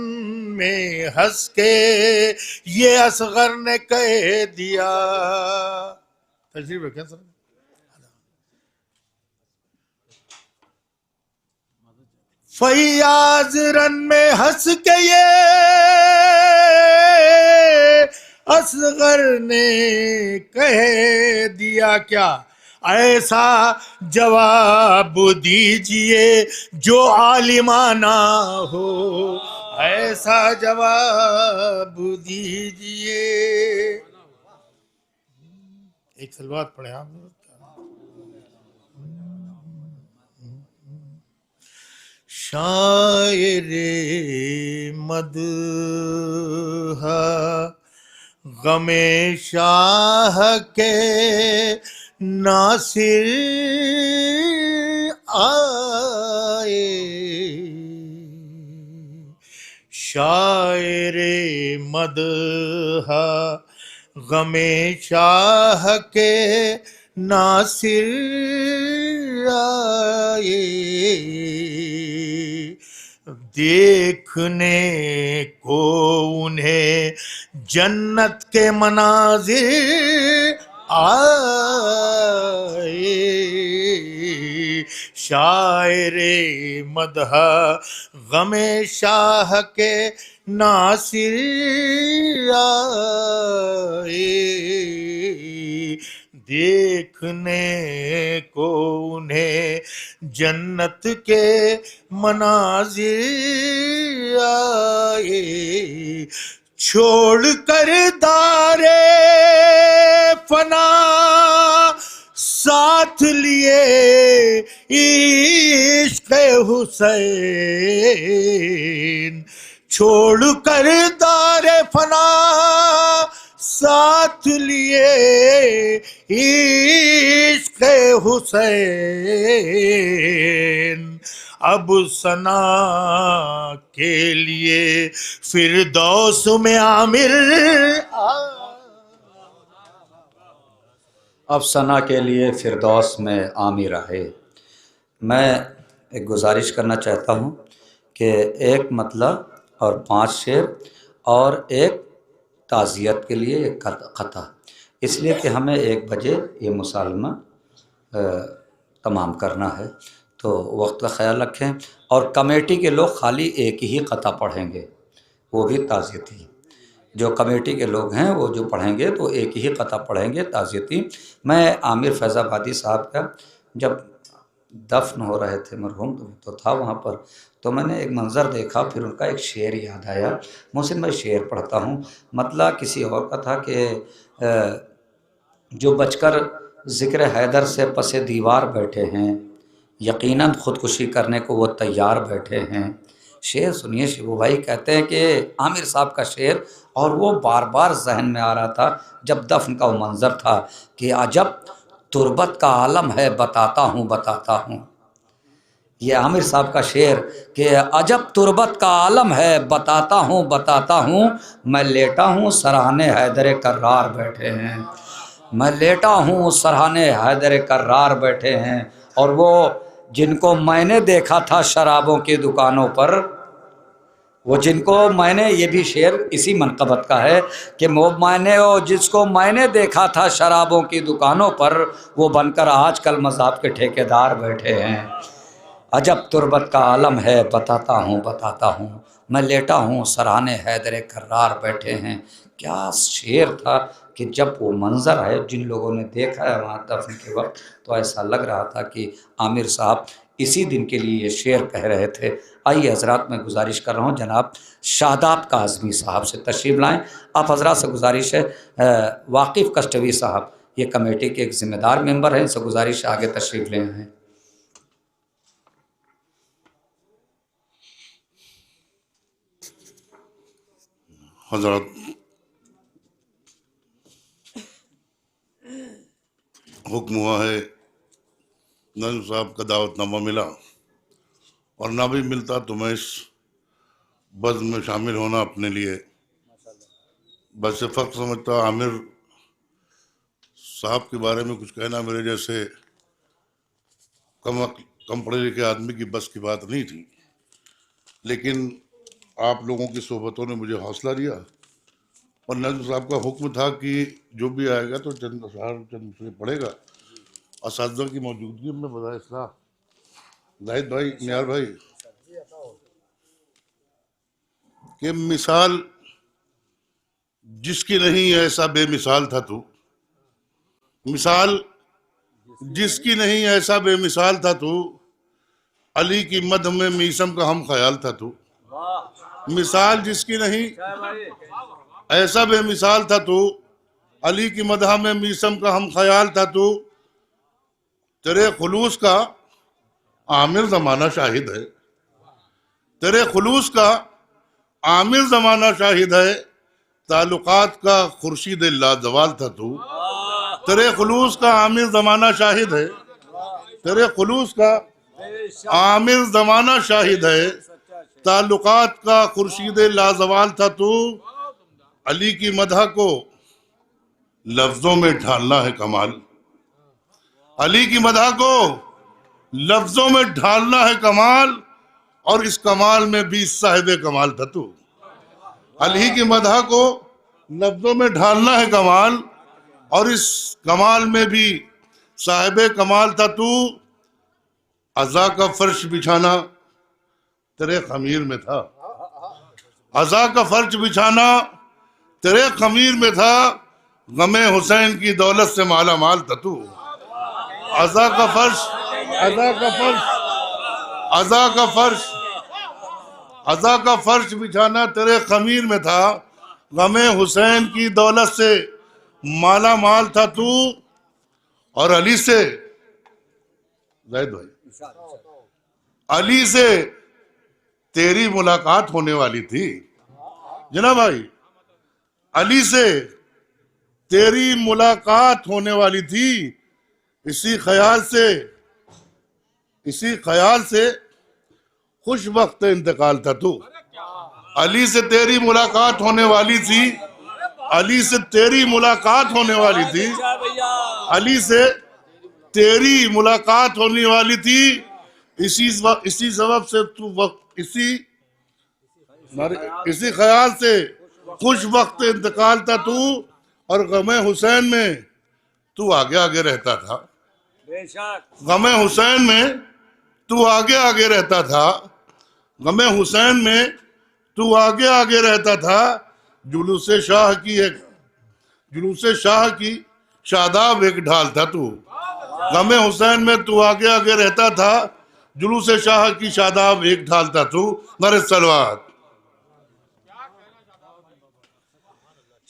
में हंस के ये असगर ने कह दिया। तशरीफ रखें सर। फैयाज रन में हंस के ये असगर ने कह दिया क्या, ऐसा जवाब दीजिए जो आलिमाना हो, ऐसा जवाब दीजिए। एक सलवात पढ़े आप। शायरे मदहा गमे शाह के नासिर आए, शायरे मदहा गमे शाह के नासिर आए, देखने को उन्हें जन्नत के मनाज़िर आए। शायरे आए रे मदह गमे शाह के नासिर आए, देखने को उन्हें जन्नत के मनाजिर आए, छोड़ कर दारे फना साथ लिए इश्क़ हुसैन, छोड़ कर दारे फना साथ लिए इश्क़ हुसैन, अब सना के लिए फिरदौस में आमिर, अब सना के लिए फिरदौस में आमिर है। मैं एक गुजारिश करना चाहता हूँ कि एक मतलब और 5 शेर और एक ताज़ियत के लिए एक ख़ता, इसलिए कि हमें 1 बजे ये मुसालमा तमाम करना है, तो वक्त का ख्याल रखें। और कमेटी के लोग खाली एक ही ख़ता पढ़ेंगे, वो भी ताज़ियती। जो कमेटी के लोग हैं वो जो पढ़ेंगे तो एक ही ख़ता पढ़ेंगे, ताज़ियती। मैं आमिर फैज़ाबादी साहब का जब दफन हो रहे थे मरहूम तो था वहाँ पर, तो मैंने एक मंज़र देखा, फिर उनका एक शेर याद आया। मोहसिन मैं शेर पढ़ता हूँ। मतलब किसी और का था कि जो बचकर ज़िक्र हैदर से पसे दीवार बैठे हैं, यकीनन ख़ुदकुशी करने को वो तैयार बैठे हैं। शेर सुनिए, शिबू भाई कहते हैं कि आमिर साहब का शेर, और वो बार बार जहन में आ रहा था जब दफन का वो मंज़र था कि अजब तुर्बत का आलम है बताता हूँ बताता हूँ। ये आमिर साहब का शेर कि अजब तुर्बत का आलम है बताता हूँ, मैं लेटा हूँ सराहने हैदर कर्रार बैठे हैं, मैं लेटा हूँ सराहने हैदर कर्रार बैठे हैं। और वो जिनको मैंने देखा था शराबों की दुकानों पर, वो जिनको मैंने, ये भी शेर इसी मनक़बत का है कि वो मैंने, वो जिसको मैंने देखा था शराबों की दुकानों पर, वो बनकर आजकल मज़हब के ठेकेदार बैठे हैं। अजब तुर्बत का आलम है बताता हूँ, मैं लेटा हूँ सराहने हैदर कर्रार बैठे हैं। क्या शेर था कि जब वो मंज़र है, जिन लोगों ने देखा है वहाँ दफन के वक्त, तो ऐसा लग रहा था कि आमिर साहब इसी दिन के लिए ये शेर कह रहे थे। आइए हज़रात, मैं गुजारिश कर रहा हूँ जनाब शादाब काज़मी साहब से तशरीफ़ लाएँ। आप हज़रात से गुजारिश है, वाकिफ़ कस्टवी साहब ये कमेटी के एक ज़िम्मेदार मेंबर हैं, इनसे गुजारिश आगे तशरीफ़ ले आएँ। हज़रत हुक्म हुआ है, नज़म साहब का दावतनामा मिला, और ना भी मिलता तो मैं इस बज़्म में शामिल होना अपने लिए बस फ़ख्र समझता। आमिर साहब के बारे में कुछ कहना मेरे जैसे कम पढ़े लिखे आदमी की बस की बात नहीं थी, लेकिन आप लोगों की सोहबतों ने मुझे हौसला दिया, और नज़म साहब का हुक्म था कि जो भी आएगा तो चंद से पढ़ेगा। असातिज़ा की मौजूदगी में बजाय इस्लाह जाहिद भाई, नियार भाई, कि मिसाल जिसकी नहीं ऐसा बेमिसाल था तू, मिसाल जिसकी नहीं ऐसा बेमिसाल था तू, अली की मद में मीसम का हम ख्याल था तू, मिसाल जिसकी नहीं ऐसा बेमिसाल था तू, अली की मदह में मीसम का हम ख्याल था तू, तेरे खुलूस का आमिर ज़माना शाहिद है, तेरे खुलूस का आमिर ज़माना शाहिद है, ताल्लुकात का खुर्शीद लाजवाल था तू, तेरे खुलूस का आमिर ज़माना शाहिद है, तेरे खुलूस का आमिर ज़माना शाहिद है, ताल्लुकात का खुर्शीद लाजवाल था तू, अली की मदह को लफ्जों में ढालना है कमाल, अली की मदह को लफ्जों में ढालना है कमाल, और इस कमाल में भी साहिब कमाल था तू, अली की मदह को लफ्जों में ढालना है कमाल, और इस कमाल में भी साहिब कमाल था तू, अज़ा का फर्श बिछाना तेरे खमीर में था, अज़ा का फर्श बिछाना तेरे खमीर में था, गमे हुसैन की दौलत से माला माल था तू। अज़ा का फर्श, अज़ा का फर्श, अज़ा का फर्श, अज़ा का फर्श बिछाना तेरे खमीर में था, गमे हुसैन की दौलत से माला माल था तू। और अली से, जाहिद भाई, अली से तेरी मुलाकात होने वाली थी। जनाब भाई, अली से तेरी मुलाकात होने वाली थी। इसी ख्याल से खुश वक्त इंतकाल था तू। अली से तेरी मुलाकात होने वाली थी, अली से तेरी मुलाकात होने वाली थी, अली से तेरी मुलाकात होने वाली थी। इसी सबब से तू वक्त इसी ख्याल से खुश वक्त इंतकाल था तू। और गमे हुसैन में तू आगे आगे रहता था, गमे हुसैन में तू आगे आगे रहता था, गमे हुसैन में तू आगे आगे रहता था। जुलूसे शाह की शादाब एक ढाल था तू। गमे हुसैन में तू आगे आगे रहता था, जुलूसे शाह की शादाब एक ढाल था तू। नारे सलवात।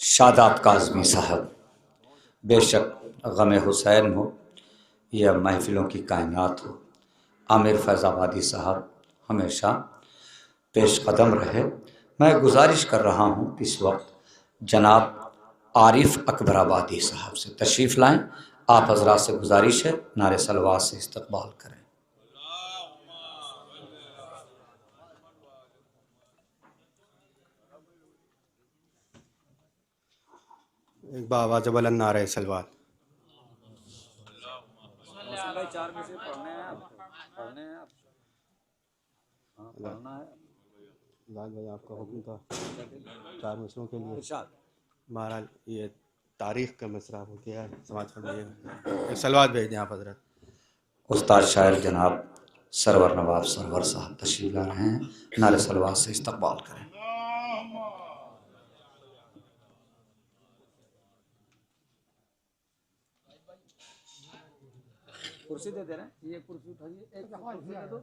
शादाब काज़मी साहब, बेशक गमे हुसैन हो या महफिलों की कायनात हो, आमिर फैज़ाबादी साहब हमेशा पेश कदम रहे। मैं गुजारिश कर रहा हूँ इस वक्त जनाब आरिफ अकबराबादी साहब से तशरीफ़ लाएं। आप हज़रात से गुजारिश है नारे सलवात से इस्तकबाल करें। एक बावाज़ बुलंद नारे सलवात। भाई 4 में से पढ़ने हैं आपको, पढ़ने हैं आप, हाँ पढ़ना है। लाल भाई आपका हुक्म था 4 मिसरों के लिए। इरशाद। महाराज ये तारीख का मिसरा हो गया है, समाज पढ़िएगा। एक सलवात भेज दें आप हजरत। उस्ताद शायर जनाब सरवर नवाब सरवर साहब तशरीफ़ ला रहे हैं, नारे सलवात से इस्तकबाल करें। कुर्सी दे दे रहे हैं, ये कुर्सी उठाइए, एक कुर्सी दे दो।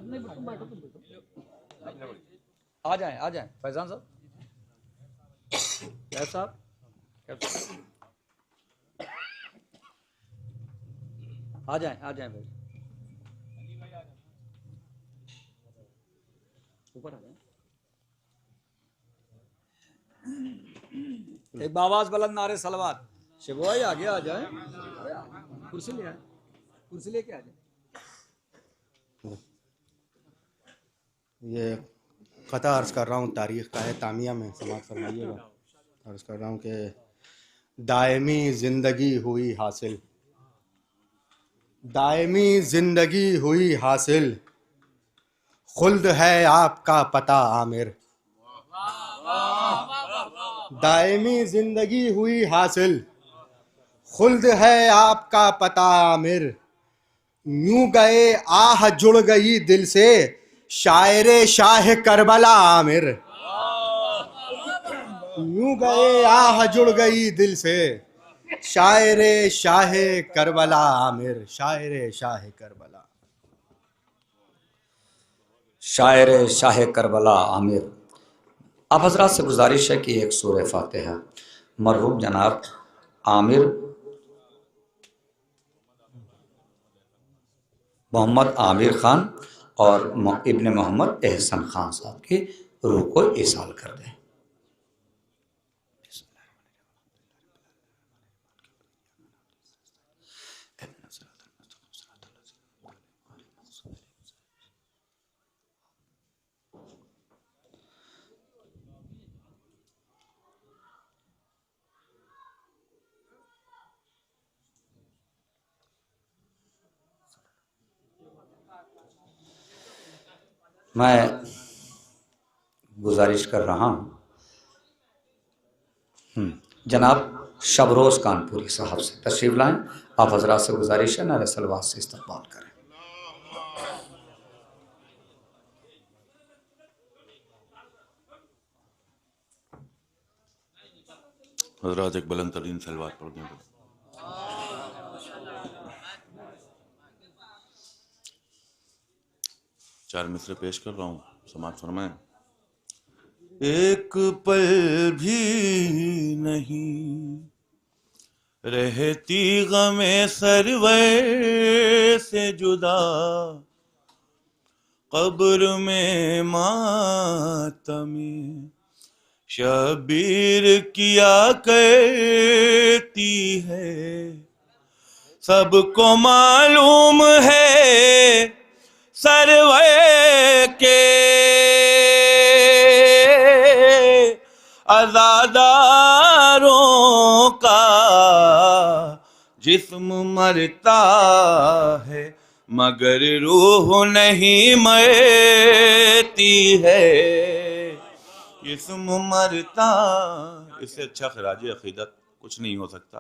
नहीं तुम बैठो, तुम बैठो। आ जाएं फैजान साहब। क्या साहब, आ जाएं भाई, ऊपर आ जाएं। एक बावाज़ बुलंद नारे सलवात। शिबू भाई आगे आ जाए, कुर्सी ले आए, कुर्सी लेके आ जाए। ये क़ता अर्ज़ कर रहा हूँ, तारीख़ का है, तामिया में समाज फरमाइएगा। अर्ज़ कर रहा हूँ कि दायमी ज़िंदगी हुई हासिल, दायमी ज़िंदगी हुई हासिल, खुल्द है आपका पता आमिर। दायमी ज़िंदगी हुई हासिल, खुल्द है आपका पता आमिर। यूं गए आह जुड़ गई दिल से, शायरे शाह करबला आमिर। यूं गए आह जुड़ गई दिल से, शायरे शाह करबला आमिर। शायरे शाह करबला, शायर शाह करबला आमिर। आप हज़रात से गुजारिश है कि एक सूरह फातिहा मरहूम जनाब आमिर मोहम्मद आमिर ख़ान और इब्ने मोहम्मद एहसन ख़ान साहब की रूह को इसाल कर दें। मैं गुजारिश कर रहा हूँ जनाब शबरोज़ कानपुरी साहब से तशरीफ़ लाएं। आप हज़रात से गुजारिश है नारे सलवात से इस्तकबाल करें। हजरात एक बुलंद तरीन सलवात पढ़ दें। चार मिसरे पेश कर रहा हूँ, समाअत फरमाएं। एक पल भी नहीं रहती गमे सरवर से जुदा, कब्र में मातमे शबीर किया करती है। सबको मालूम है सरवर के अज़ादारों का जिस्म मरता है मगर रूह नहीं मरती है। जिस्म मरता, इससे अच्छा खराज अकीदत कुछ नहीं हो सकता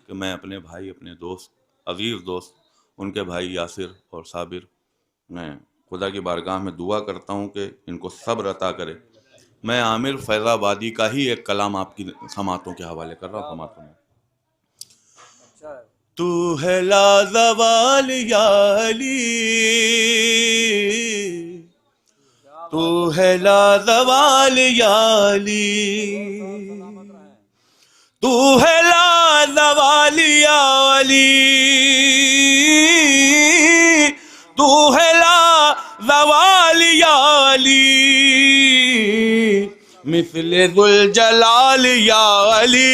कि मैं अपने भाई, अपने दोस्त, अजीज़ दोस्त, उनके भाई यासिर और साबिर, मैं खुदा की बारगाह में दुआ करता हूँ कि इनको सब्र अता करे। मैं आमिर फैज़ाबादी का ही एक कलाम आपकी समातों के हवाले कर रहा हूँ। समातों में तू है लाज़वाल या अली, तू है लाज़वाल या अली, तू है लाज़वाल या अली, तू है लाज़वाल या अली, मिस्ले ज़ुल जलाल या अली,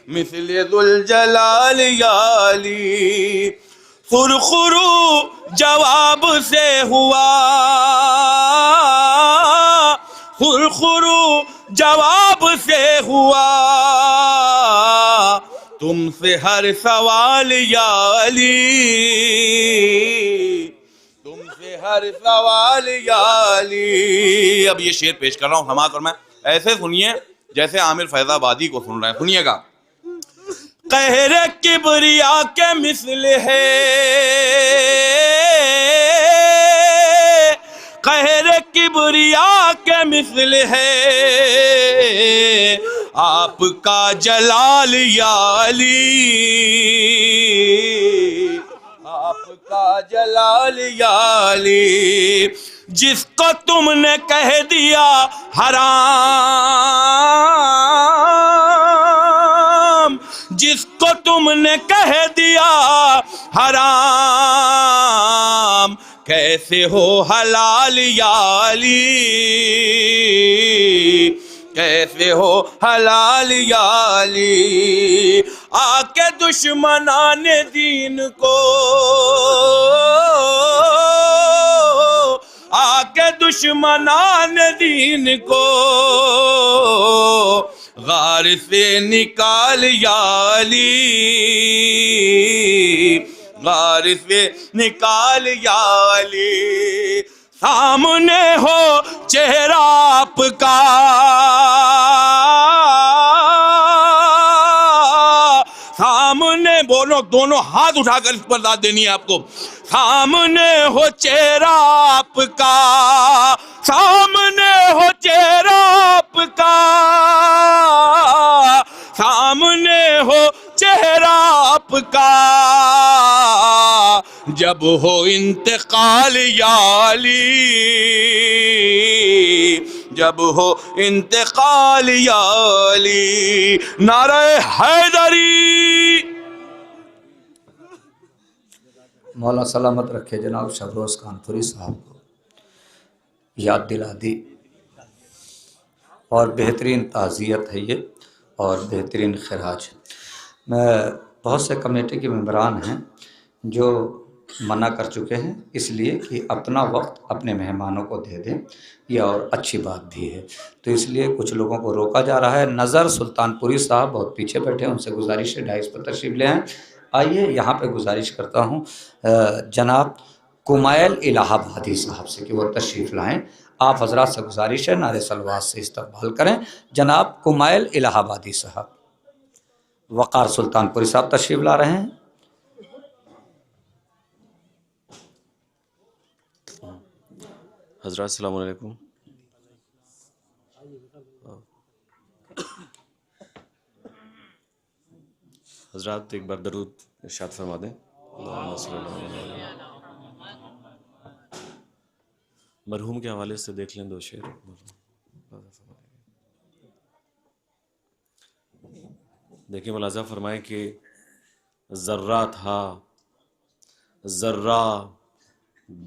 मिस्ले ज़ुल जलाल या अली। खुरखुरू जवाब से हुआ, खुरखुरू जवाब से हुआ, तुमसे हर सवाल या अली, तुमसे हर सवाल या अली। अब ये शेर पेश कर रहा हूँ समाअत, और मैं ऐसे सुनिए जैसे आमिर फैज़ाबादी को सुन रहे हैं। सुनिएगा। कहरे किबरिया के मिसल है, कहरे किबरिया के मिसल है, आपका जलाल या अली, आपका जलाल या अली। जिसको तुमने कह दिया हराम, जिसको तुमने कह दिया हराम, कैसे हो हलाल या अली, कैसे हो हलाल या अली। आके दुश्मनाने दीन को, आके दुश्मनाने दीन को गार से निकाल या अली, गार से निकाल या अली। सामने हो चेहरा आपका, सामने बोलो, दोनों हाथ उठाकर इस पर दाद देनी है आपको। सामने हो चेहरा आपका, सामने हो चेहरा आपका, सामने हो चेहरा आपका, जब हो इंतकाल या अली, जब हो इंतकाल या अली। नारे हैदरी। मौला सलामत रखे जनाब शबरोज़ कानपुरी साहब को याद दिला दी, और बेहतरीन ताज़ियत है ये और बेहतरीन खराज। मैं बहुत से कमेटी के मेंबरान हैं जो मना कर चुके हैं, इसलिए कि अपना वक्त अपने मेहमानों को दे दें, यह और अच्छी बात भी है, तो इसलिए कुछ लोगों को रोका जा रहा है। नज़र सुल्तानपुरी साहब बहुत पीछे बैठे हैं, उनसे गुजारिश है डाइस पर तशरीफ़ ले आएँ। आइए यहाँ पे गुजारिश करता हूँ जनाब कुमैल इलाहाबादी साहब से कि वो तशरीफ़ लाएँ। आप हजरात से गुजारिश है नारे सलवात से इस्तकबाल करें। जनाब कुमैल इलाहाबादी साहब। वक़ार सुल्तानपुरी साहब तशरीफ़ ला रहे हैं। हज़रात अस्सलाम वालेकुम। हजरात एक बार दरूद इरशाद फरमा दें। मरहूम के हवाले से देख लें 2 शेर। देखिए, मुलाजा फरमाएं कि ज़र्रा था, ज़र्रा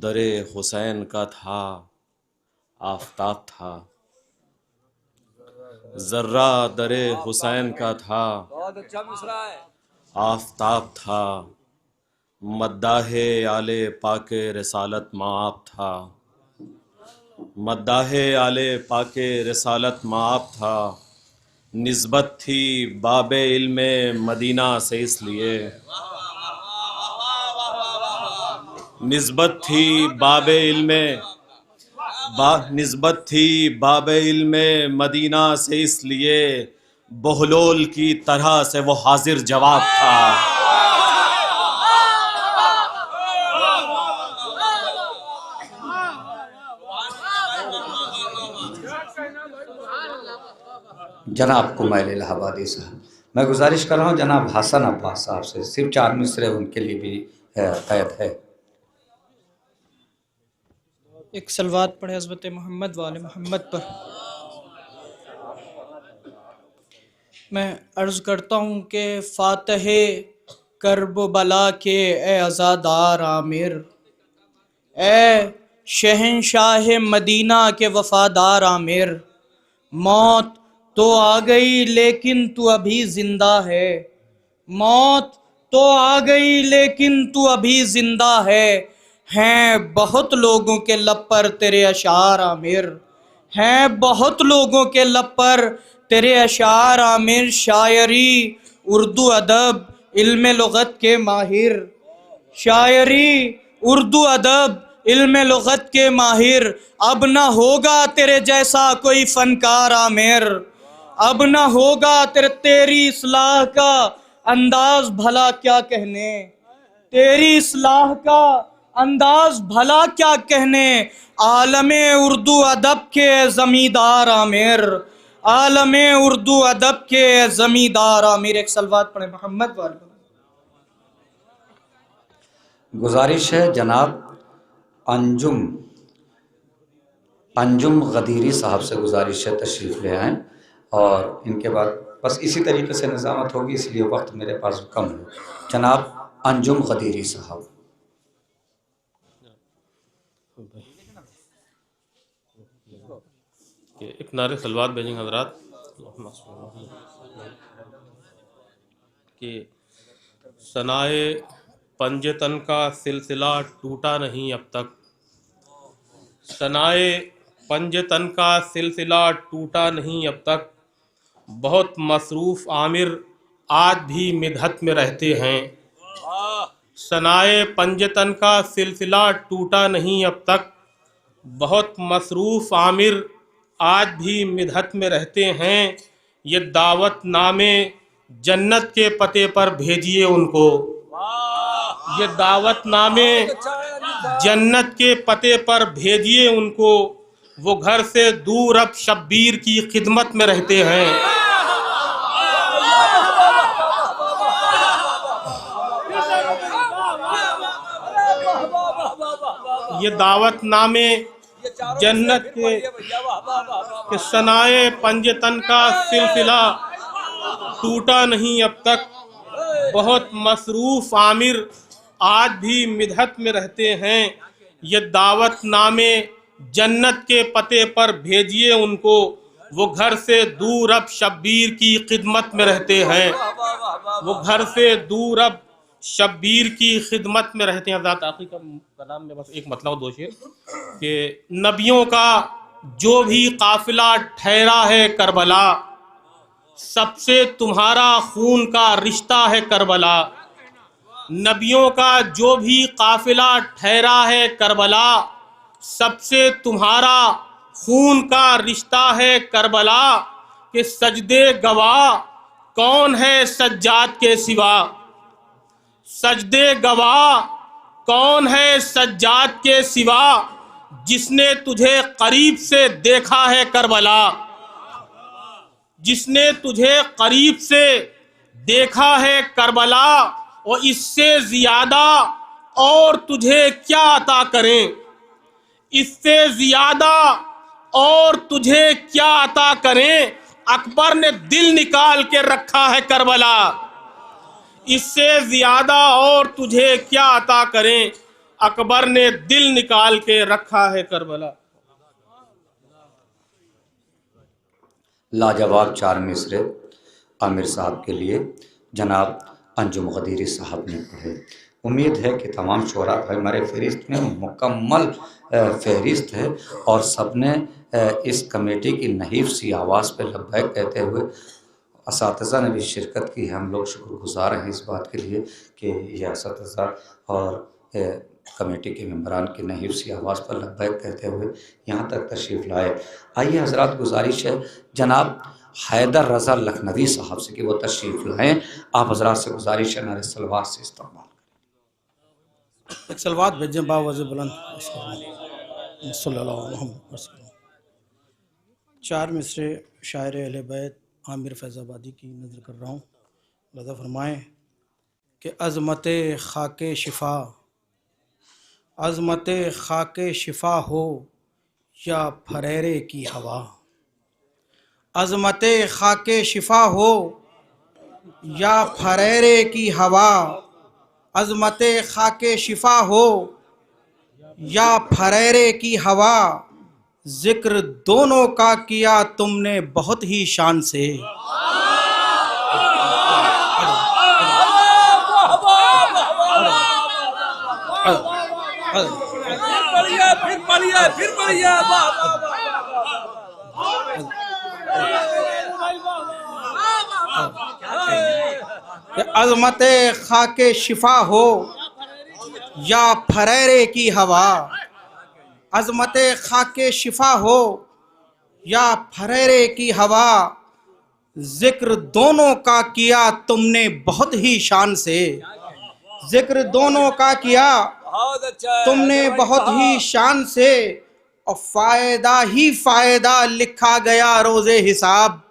दरे हुसैन का था, आफ़ताब था। ज़र्रा दरे हुसैन का था, बहुत अच्छा मिसरा है। आफ़ताब था। मद्दाहे आले पाके रिसालत माप था, मद्दाहे आले पाके रिसालत माप था। निस्बत थी बाबे इल्मे मदीना से इसलिए, निस्बत थी बाबे इल्मे निस्बत थी बाबे इल्मे मदीना से इसलिए, बहलोल की तरह से वो हाजिर जवाब था। जनाब कुमैल इलाहाबादी साहब, मैं गुजारिश कर रहा हूँ जनाब हसन अब्बास साहब से, सिर्फ 4 मिसरे उनके लिए भी कैद है। एक सलवात पढ़े हज़रत मोहम्मद वाले मोहम्मद पर। मैं अर्ज़ करता हूँ कि फ़ातहे कर्ब बला के ए अज़ादार आमिर, ए शहंशाह मदीना के वफ़ादार आमिर, मौत तो आ गई लेकिन तू अभी ज़िंदा है, मौत तो आ गई लेकिन तू अभी ज़िंदा है। हैं बहुत लोगों के लब पर तेरे अशार आमिर, हैं बहुत लोगों के लब पर तेरे अशार आमिर। शायरी उर्दू अदब इल्म लुग़त के माहिर, शायरी उर्दू अदब इल्म लुग़त के माहिर। अब ना होगा तेरे जैसा कोई फ़नकार आमिर, अब ना होगा तेरी इस्लाह का अंदाज़ भला क्या कहने, तेरी इस्लाह का अंदाज भला क्या कहने। आलमे उर्दू अदब के ज़मींदार आमिर, आलमे उर्दू अदब के ज़मींदार आमिर। एक सलवात पढ़े मोहम्मद वाले। गुजारिश है जनाब अंजुम गदीरी साहब से गुजारिश है तशरीफ़ ले आएँ, और इनके बाद बस इसी तरीके से निज़ामत होगी, इसलिए वक्त मेरे पास कम है। जनाब अंजुम गदीरी साहब। एक नारे सलवात भेजेंगे हजरात कि सनाए पंजतन का सिलसिला टूटा नहीं अब तक, सनाए पंजतन का सिलसिला टूटा नहीं अब तक। बहुत मसरूफ़ आमिर आज भी मिदहत में रहते हैं, सनाए पंजतन का सिलसिला टूटा नहीं अब तक। बहुत मसरूफ़ आमिर आज भी मिदहत में रहते हैं। ये दावत नामे जन्नत के पते पर भेजिए उनको, ये दावत नामे जन्नत के पते पर भेजिए उनको। वो घर से दूर अब शब्बीर की खिदमत में रहते हैं। ये दावत नामे जन्नत के सनाए पंजतन का सिलसिला टूटा नहीं अब तक। बहुत मसरूफ़ आमिर आज भी मिदहत में रहते हैं। ये दावत नामे जन्नत के पते पर भेजिए उनको। वो घर से दूर अब शब्बीर की खिदमत में रहते हैं। वो घर से दूर अब शब्बीर की खिदमत में रहते हैं। हज़रत आखिरी का कलाम में बस एक मतलब 2 शेर कि नबियों का जो भी काफिला ठहरा है करबला, सबसे तुम्हारा खून का रिश्ता है करबला। नबियों का जो भी काफिला ठहरा है करबला, सबसे तुम्हारा खून का रिश्ता है करबला। कि सजदे गवाह कौन है सज्जाद के सिवा, सजदे गवाह कौन है सज्जाद के सिवा। जिसने तुझे करीब से देखा है करबला, जिसने तुझे करीब से देखा है करबला और इससे ज्यादा और तुझे क्या अता करें, इससे ज्यादा और तुझे क्या अता करें, अकबर ने दिल निकाल के रखा है करबला, इससे ज्यादा और तुझे क्या अता करें, अकबर ने दिल निकाल के रखा है करबला। लाजवाब 4 मिसरे आमिर साहब के लिए जनाब अंजुम गदीरी साहब ने पढ़े। उम्मीद है कि तमाम शोरा भाई हमारे फहरिस्त में मुकम्मल फहरिस्त है और सब ने इस कमेटी की नहीफ सी आवाज़ पे लब्बैक कहते हुए असातिज़ा ने भी शिरकत की है। हम लोग शुक्रगुज़ार हैं इस बात के लिए कि ये असातिज़ा और कमेटी के मेंबरान की नहीफ सी आवाज़ पर लब्बैक कहते हुए यहाँ तक तशरीफ़ लाए। आइए हज़रात, गुजारिश है जनाब हैदर रज़ा लखनवी साहब से कि वो तशरीफ़ लाएँ। आप हज़रात से गुजारिश है नारे सलवात से इस्तेमाल एक सलवात भेजें बावज़ बुलंद सल्लल्लाहु अलैहि वसल्लम। 4 मिसरे शायर अहले बैत आमिर फैज़ाबादी की नज़र कर रहा हूँ। लज़ा फरमाएँ कि अज़मत खाके शिफा, अज़मत खाके शिफा हो या फरेरे की हवा, अज़मत खाके शिफा हो या फरेरे की हवा, अज़मत खाके शिफा हो या फरेरे की हवा, जिक्र दोनों का किया तुमने बहुत ही शान से। अज़मत खाके शिफा हो या फरेरे की हवा, अज़मत खाके शिफा हो या फरेरे की हवा, जिक्र दोनों का किया तुमने बहुत ही शान से, जिक्र दोनों का किया तुमने बहुत ही शान से, और फायदा ही फायदा लिखा गया रोज़े हिसाब,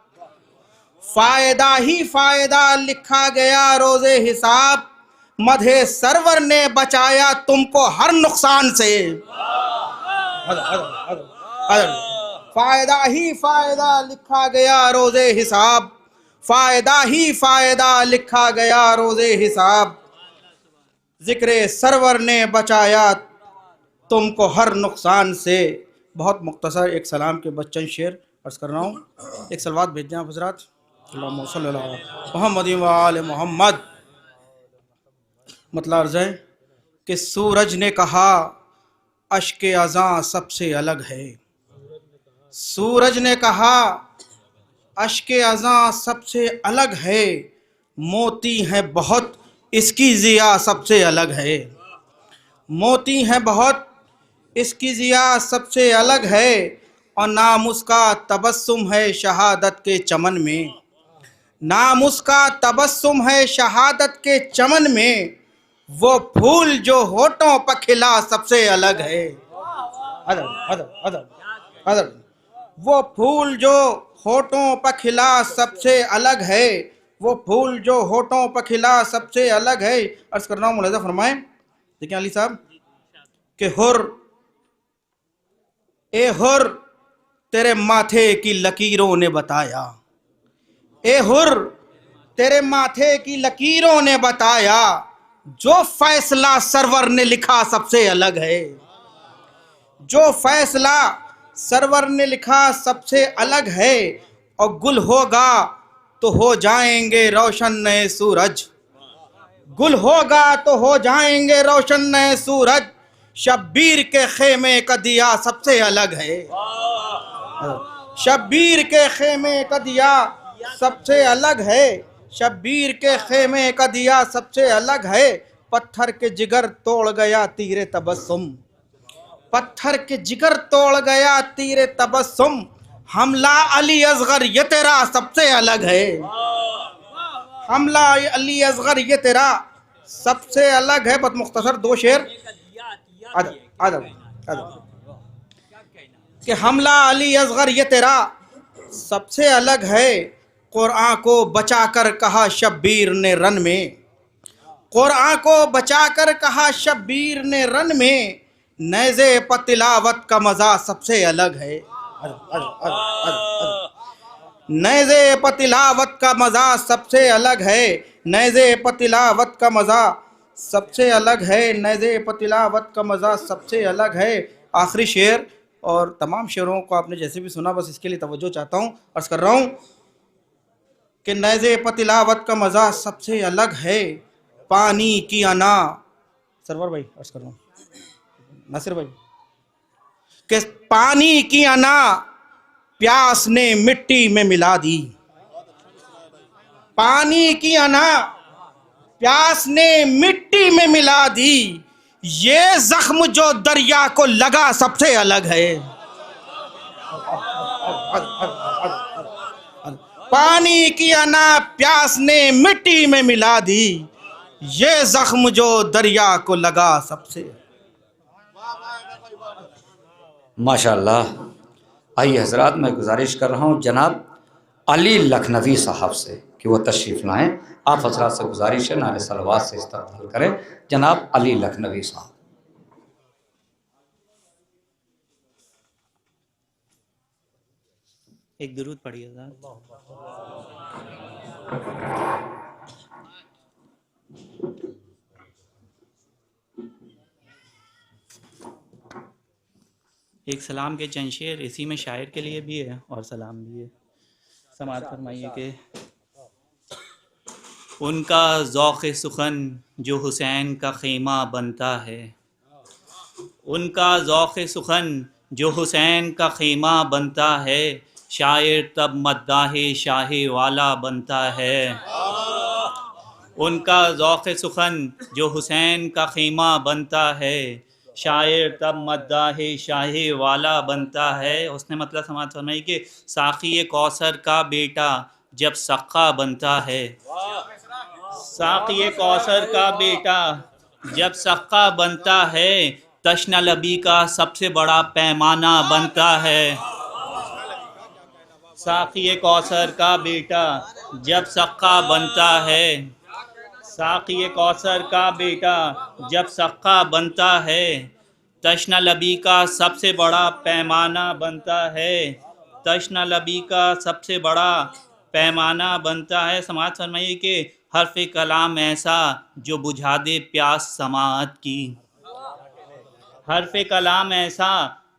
फायदा ही फायदा लिखा गया रोज़े हिसाब, मधे सरवर ने बचाया तुमको हर नुकसान से। फायदा ही फायदा लिखा गया रोज़े हिसाब, फायदा ही फायदा लिखा गया रोज़े हिसाब, जिक्र सरवर ने बचाया तुमको हर नुकसान से। बहुत मुख्तसर एक सलाम के बच्चन शेर अर्ज़ कर रहा हूँ। एक सलवात भेज दें आप हज़रात। अल्लाहुम्मा सल्ली अला मुहम्मद व आले मोहम्मद। मतलब अर्ज़ है कि सूरज ने कहा अश्क अज़ां सबसे अलग है, सूरज ने कहा अश्क अज़ां सबसे अलग है, मोती हैं बहुत इसकी ज़िया सबसे अलग है, मोती हैं बहुत इसकी ज़िया सबसे अलग है, और नाम उसका तबस्सुम है शहादत के चमन में, नाम उसका तबस्सुम है शहादत के चमन में, वो फूल जो होठों पर खिला सबसे अलग है। अदब अदब अदब अदब। वो फूल जो होठों पर खिला सबसे अलग है, वो फूल जो होठों पर खिला सबसे अलग है। अर्ज़ कर रहा हूँ, मुलाज़ा फरमाएं। देखिए अली साहब कि हुर ए हुर तेरे माथे की लकीरों ने बताया, ए हुर तेरे माथे की लकीरों ने बताया, जो फैसला सरवर ने लिखा सबसे अलग है, जो फैसला सरवर ने लिखा सबसे अलग है, और गुल होगा तो हो जाएंगे रोशन नए सूरज, गुल होगा तो हो जाएंगे रोशन नए सूरज, शब्बीर के खेमे का दिया सबसे अलग है, शब्बीर के खेमे का दिया सबसे अलग है, शब्बीर के खेमे का दिया सबसे अलग है, पत्थर के जिगर तोड़ गया तीरे तबस्सुम, पत्थर के जिगर तोड़ गया तीरे तबस्सुम, हमला अली असगर ये तेरा सबसे अलग है, हमला अली असगर ये तेरा सबसे अलग है। बहुत मुख्तसर 2 शेर अदब अदब अदब कि हमला अली असगर ये तेरा सबसे अलग है, कुरान को बचा कर कहा शब्बीर ने रन में, कुरान को बचा कर कहा शब्बीर ने रन में, नज़े पतिलावत का मज़ा सबसे अलग है। नज़े पतिलावत का मज़ा सबसे अलग है, नज़े पतिलावत का मज़ा सबसे अलग है, नज़े पतिलावत का मज़ा सबसे अलग है। आखिरी शेर, और तमाम शेरों को आपने जैसे भी सुना, बस इसके लिए तवज्जो चाहता हूँ, अर्ज़ कर रहा हूँ कि नज़े पतिलावत का मज़ा सबसे अलग है, पानी की अना, सरवर भाई अर्ज़ कर रहा हूँ, नासिर भाई, कि पानी की अना प्यास ने मिट्टी में मिला दी, पानी की अना प्यास ने मिट्टी में मिला दी, ये जख्म जो दरिया को लगा सबसे अलग है। पानी की अना प्यास ने मिट्टी में मिला दी, ये जख्म जो दरिया को लगा सबसे। माशाअल्लाह। आइए हजरात, मैं गुजारिश कर रहा हूँ जनाब अली लखनवी साहब से कि वो तशरीफ़ लाएँ। आप हजरात से गुजारिश है नारे सलवात से इस्तक़बाल करें जनाब अली लखनवी साहब। एक दुरूद पढ़िएगा। एक सलाम के चंद शेर इसी में शायर के लिए भी है और सलाम भी है। समाअत फरमाइए कि उनका ज़ौक़ सुखन जो हुसैन का ख़ीमा बनता है, उनका ज़ौक़ सुखन जो हुसैन का ख़ीमा बनता है, शायर तब मद्दाहे शाहे वाला बनता है। उनका ज़ौक़ सुखन जो हुसैन का ख़ीमा बनता है, शायर तब मद्दाहे शाहे वाला बनता है। उसने मतलब समाज फरमाई कि साक़ी कौसर का बेटा जब सक़ा बनता है, साक़ी कौसर का बेटा जब सक़ा बनता है, तश्ना लबी का सबसे बड़ा पैमाना बनता है। साक़ी कौसर का बेटा जब सक़ा बनता है, साक़ी कौसर का बेटा जब सक़ा बनता है, तश्ना लबी का सबसे बड़ा पैमाना बनता है, तश्ना लबी का सबसे बड़ा पैमाना बनता है। समाअत फरमाइए कि हर्फ कलाम ऐसा जो बुझा दे प्यास समाअत की, हर्फ कलाम ऐसा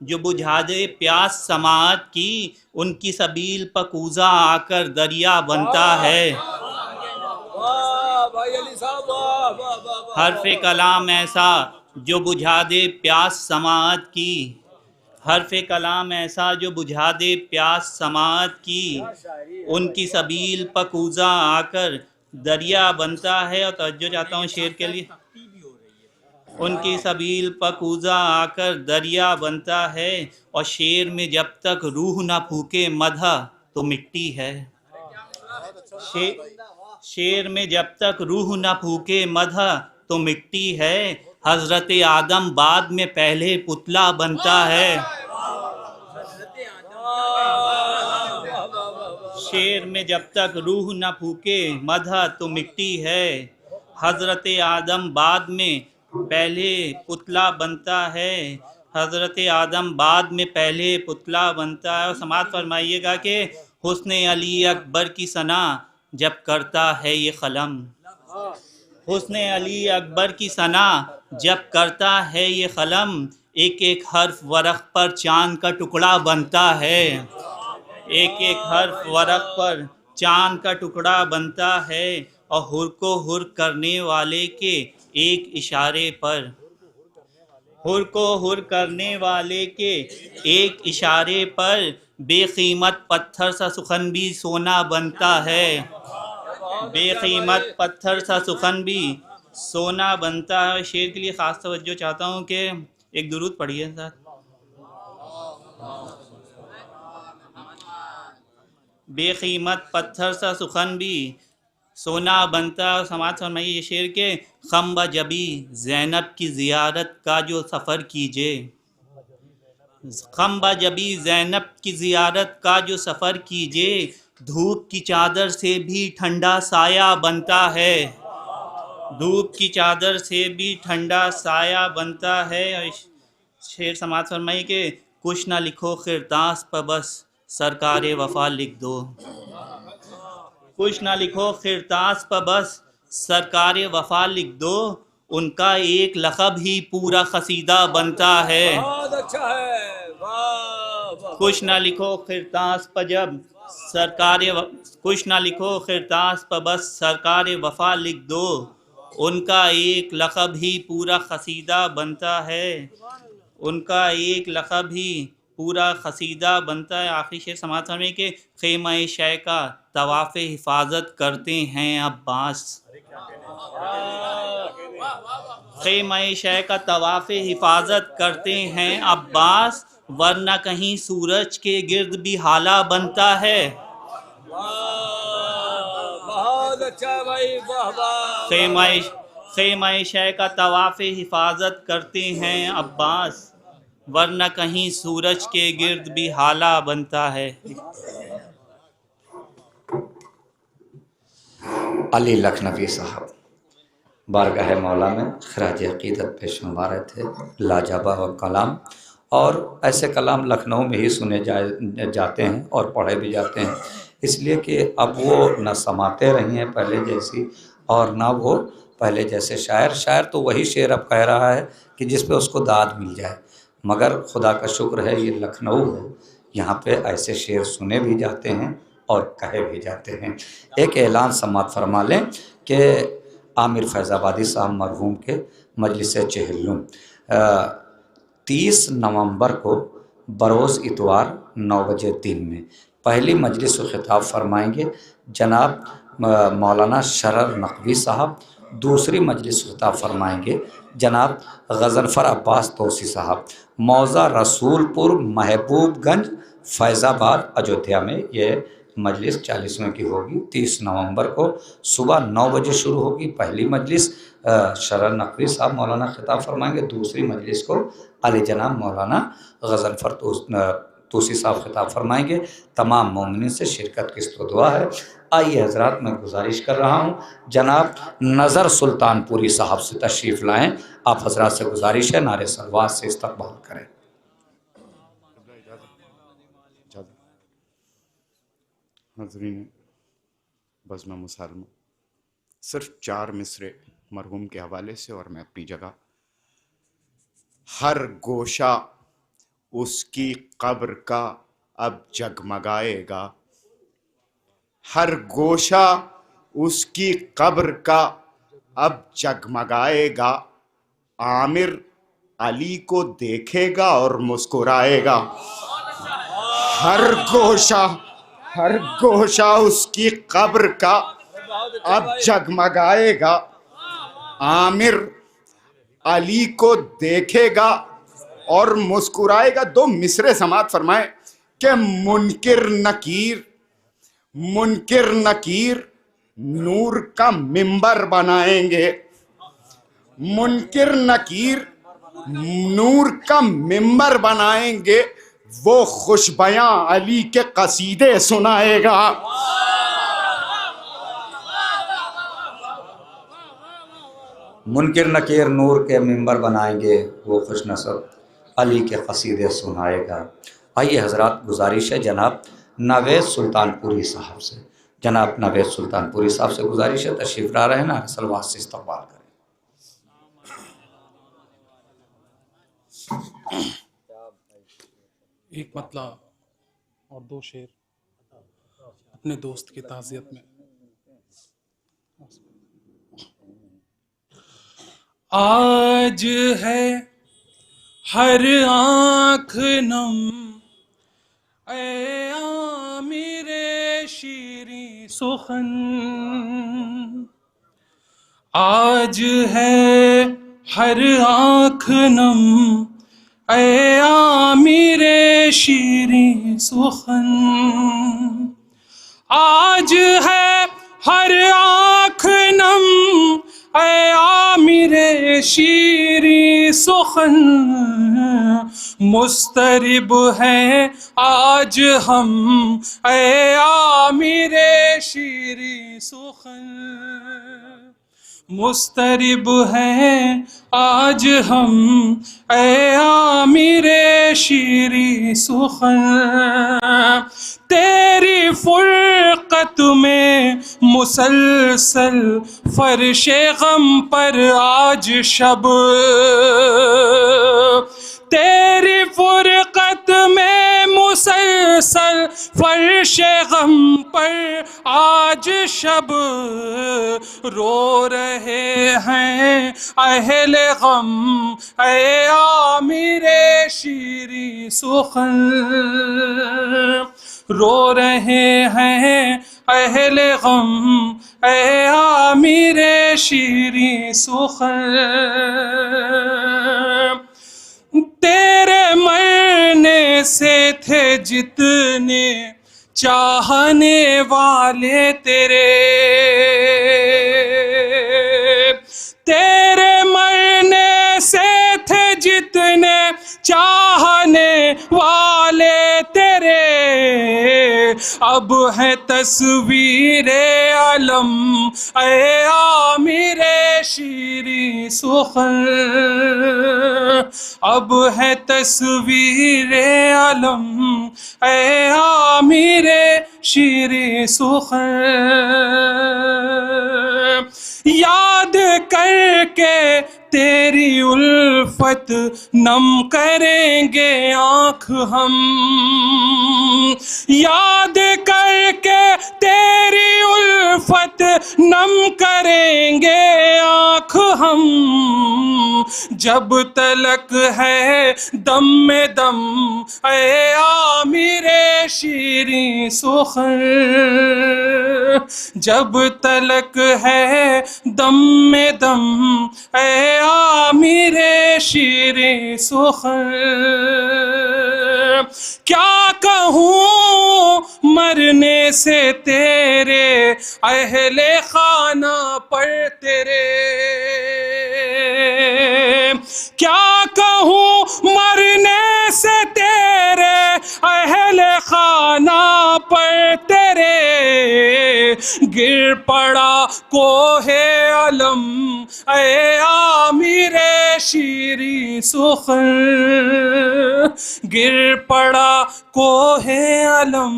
जो बुझा दे प्यास समाअत की, उनकी सबील पकूज़ा आकर दरिया बनता है। हर्फ कलाम ऐसा जो बुझा दे प्यास समाअत की, हर्फ कलाम ऐसा जो बुझा दे प्यास समाअत की, उनकी सबील पकूज़ा आकर दरिया बनता है। और तवज्जो चाहता हूँ शेर के लिए, उनकी सबील पकूज़ा आकर दरिया बनता है। और शेर में जब तक रूह ना फूके मधा तो मिट्टी है, शेर में जब तक रूह ना फूके मधा तो मिट्टी है। हज़रत आदम बाद में पहले पुतला बनता है, शेर में जब तक रूह ना फूके मधा तो मिट्टी है। हज़रत आदम बाद में पहले पुतला बनता है, हज़रत आदम बाद में पहले पुतला बनता है। और समाअत फरमाइएगा कि हुस्न अली अकबर की सना जब करता है ये कलम, हुस्न अली अकबर की सना जब करता है ये कलम, एक एक हर्फ वरक़ पर चाँद का टुकड़ा बनता है, एक एक हर्फ वरक़ पर चाँद का टुकड़ा बनता है। और हुर को हुर करने वाले के एक इशारे पर, हुर को हुर करने वाले के एक इशारे पर, बेकीमत पत्थर सा सुखन भी सोना बनता है, बेकीमत पत्थर सा सुखन भी सोना बनता है। शेर के लिए ख़ास तवज्जो चाहता हूँ कि एक दुरूद पढ़िए साथ। बेकीमत पत्थर सा सुखन भी सोना बनता है। समाअत फरमाइए ये शेर के खम्बा जबी ज़ैनब की ज़ियारत का जो सफ़र कीजिए, खम्बा जबी ज़ैनब की ज़ियारत का जो सफ़र कीजिए, धूप की चादर से भी ठंडा साया बनता है, धूप की चादर से भी ठंडा साया बनता है। और शेर समाज फरमाई के कुछ ना लिखो खिरदास पर बस सरकारे वफा लिख दो, कुछ ना लिखो खिरदास पर बस सरकारे वफा लिख दो, उनका एक लक़ब ही पूरा कसीदा बनता है। बहुत अच्छा है, वाह वाह। कुछ ना लिखो खिरदास पर जब कुछ ना लिखो खिरदास पर बस सरकारे वफा लिख दो, उनका एक लक़ब ही पूरा कसीदा बनता है, उनका एक लक़ब ही पूरा कसीदा बनता है। आखिरी शेर समाज में के ख़ेमा-ए शय का तवाफ़ हिफाजत करते हैं अब्बास, ख़ेमा-ए शय का तवाफ़ हिफाजत करते हैं अब्बास, वरना कहीं सूरज के गिर्द भी हाला बनता है। बहुत अच्छा भाई, वाह वाह। ख़ेमा-ए शय का तवाफ़ हिफाजत करते हैं अब्बास, वरना कहीं सूरज के गिर्द भी हाला बनता है। अली लखनवी साहब बारगाह मौला में खराज अक़ीदत पेश फरमा रहे थे। लाजवाब कलाम, और ऐसे कलाम लखनऊ में ही सुने जाते हैं और पढ़े भी जाते हैं, इसलिए कि अब वो न समाते रही हैं पहले जैसी, और न वो पहले जैसे शायर तो वही शेर अब कह रहा है कि जिस पे उसको दाद मिल जाए, मगर खुदा का शुक्र है ये लखनऊ है, यहाँ पे ऐसे शेर सुने भी जाते हैं और कहे भी जाते हैं। एक ऐलान समात फरमा लें कि आमिर फैज़ाबादी साहब मरहूम के मजलिस चहल्लुम 30 नवंबर को बरोज़ इतवार 9 बजे दिन में पहली मजलिस को खिताब फरमाएंगे जनाब मौलाना शरर नकवी साहब, दूसरी मजलिस को खिताब फरमाएंगे जनाब गज़नफ़र अब्बास तोसी साहब, मौज़ा रसूलपुर महबूबगंज फैज़ाबाद अयोध्या में ये मजलिस 40वें की होगी। 30 नवंबर को सुबह 9 बजे शुरू होगी पहली मजलिस, शरर नकवी साहब मौलाना खिताब फरमाएंगे, दूसरी मजलिस को अली जनाब मौलाना गज़नफ़र तूसी साहब खिताब फरमाएंगे। तमाम मोमिनीन से शिरकत की इस्तो दुआ है। आइए हजरात, मैं गुजारिश कर रहा हूँ जनाब नज़र सुल्तानपुरी साहब से तशरीफ़ लाएँ। आप हजरात से गुजारिश है नारे सलवात से इस्तकबाल करें। नाज़रीन बज़्म मुसलमा, सिर्फ 4 मिसरे मरहूम के हवाले से और मैं अपनी जगह। हर गोशा उसकी कब्र का अब जगमगाएगा, हर गोशा उसकी कब्र का अब जगमगाएगा, आमिर अली को देखेगा और मुस्कुराएगा। हर गोशा उसकी कब्र का अब जगमगाएगा, आमिर अली को देखेगा और मुस्कुराएगा। 2 मिसरे समात फरमाए कि मुनकिर नकीर नूर का मिंबर बनाएंगे, मुनकिर नकीर नूर का मिंबर बनाएंगे, वो खुशबयां अली के कसीदे सुनाएगा। मुनकिर नकीर नूर के मिंबर बनाएंगे, वो खुश नसब अली के कसीदे सुनाएगा। आइए हजरात, गुजारिश है जनाब नवेद सुल्तानपुरी साहब से, जनाब नवेद सुल्तानपुरी साहब से गुजारिश है तशरीफ़ ला रहे हैं ना, सलवात से इस्तकबाल करें। एक मतला और 2 शेर अपने दोस्त की ताज़ियत में। आज है हर आँख नम ऐ आमिरे शीरी सुखन, आज है हर आँख नम ऐ आमिरे शीरी सुखन, आज है हर आँख नम ऐ आमिरे शीरी सुखन, मुस्तरिब हैं आज हम ए आमिरे शीरी सुखन, मुस्तरिब हैं आज हम ए आमिरे शीरी सुखन। तेरी फुरकत में मुसलसल फर्शे गम पर आज शब, तेरी फुरकत में मुसलसल फर्शे गम पर आज शब, रो रहे हैं अहले गम ए आमिरे शीरी सुखन, रो रहे हैं अहले गम ए आमिरे शीरी सुखन। तेरे मरने से थे जितने चाहने वाले तेरे, तेरे मरने से थे जितने चाहने वाले तेरे, अब है तस्वीरे अलम ए आमिरे शीरी सुखन, अब है तस्वीरे अलम ए आमिरे शीरी सुखन। याद करके तेरी उल्फत नम करेंगे आँख हम, याद करके तेरी उल्फत नम करेंगे आँख हम, जब तलक है दम में दम ए आमिरे शीरी सुखन, जब तलक है दम में दम ए आमिरे शीरी सुखन। क्या कहूँ मरने से तेरे अहले खाना पर तेरे, क्या कहूँ मरने से तेरे अहले खाना पर तेरे, गिर पड़ा कोहे अलम ए आमिरे शीरी सुखन, गिर पड़ा कोहे अलम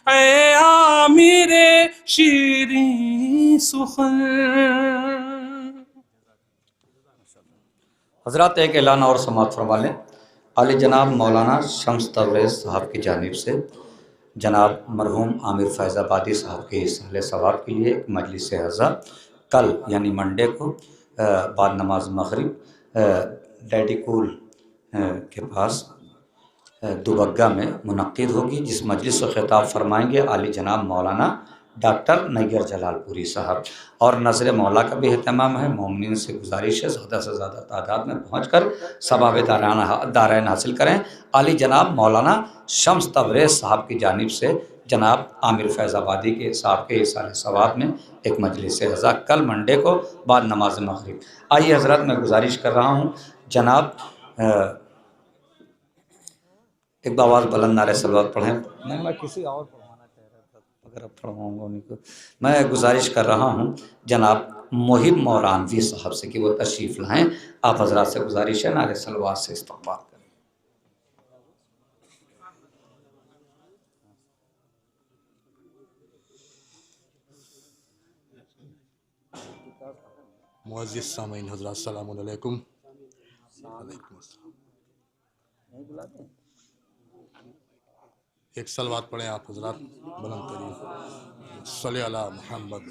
ए आमिरे शीरी सुखन। हजरात एक ऐलान और समाप्त फरमा लें। आली जनाब मौलाना शम्स तबरेज़ साहब की जानिब से जनाब मरहूम आमिर फैज़ाबादी साहब के साले सवाब के लिए एक मजलिस हज़ा कल यानी मंडे को बाद नमाज मगरिब डैडी कूल के पास दुबग्गा में मुनक्किद होगी, जिस मजलिस को खिताब फरमाएंगे आली जनाब मौलाना डॉक्टर नैयर जलालपुरी साहब। और नज़र मौला का भी एहतमाम है। मोमिनीन से गुजारिश है ज़्यादा से ज़्यादा तादाद में पहुँचकर सवाब दारैन हासिल करें। आली जनाब मौलाना शम्स तबरेज़ साहब की जानिब से जनाब आमिर फैज़ाबादी के साहब के साले सवाब में एक मजलिस हज़ा कल मंडे को बाद नमाज मगरिब। आइए हज़रत मैं गुजारिश कर रहा हूँ जनाब एक आवाज़ बुलंद नारे सलवात पढ़ें। मैं किसी और पढ़वाना चाह रहा था, अगर अब पढ़वाऊँगा उन्हीं को। मैं गुजारिश कर रहा हूँ जनाब मुहिब मौरानवी साहब से कि वो तशरीफ़ लाएँ। आप हज़रात से गुजारिश है नारे सलवात से इस्तक़बाल करें। मुअज़्ज़िज़ सामीन हज़रात अस्सलामु अलैकुम। एक सलवात पढ़ें आप हज़रात बुलंद तरीन सल्ले अला मुहम्मद।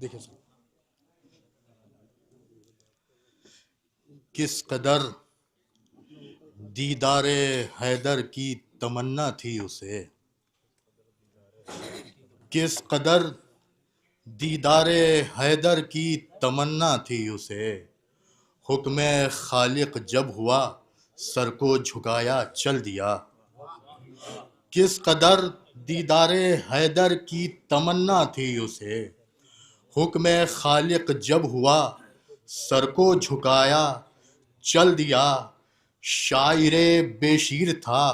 देखिए किस कदर दीदारे हैदर की तमन्ना थी उसे, किस कदर दीदारे हैदर की तमन्ना थी उसे, हुक्म खालिक जब हुआ सर को झुकाया चल दिया। किस कदर दीदारे हैदर की तमन्ना थी उसे, हुक्म खालिक जब हुआ सर को झुकाया चल दिया। शायरे बेशीर था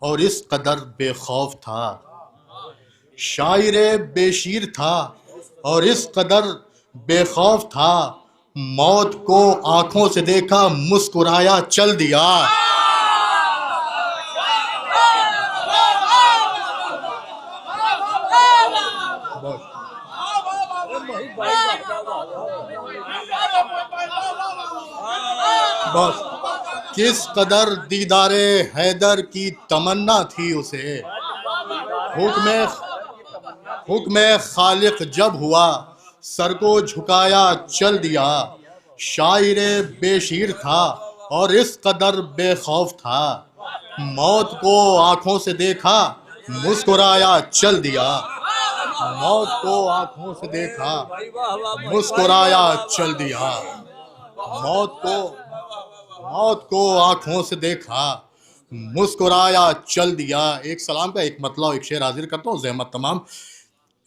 और इस कदर बेखौफ था। शायरे बेशीर था और इस कदर बेखौफ था। मौत को आंखों से देखा, मुस्कुराया चल दिया। बस किस कदर दीदारे हैदर की तमन्ना थी उसे। हुक्म खालिक जब हुआ, सर को झुकाया चल दिया। शायरे बेशीर था और इस कदर बेखौफ था। मौत को आंखों से देखा, मुस्कुराया चल दिया। मौत को आंखों से देखा, मुस्कुराया चल दिया। मौत को आंखों से देखा, मुस्कुराया चल दिया। एक सलाम का एक मतलब एक शेर हाजिर करता हूँ, ज़हमत तमाम।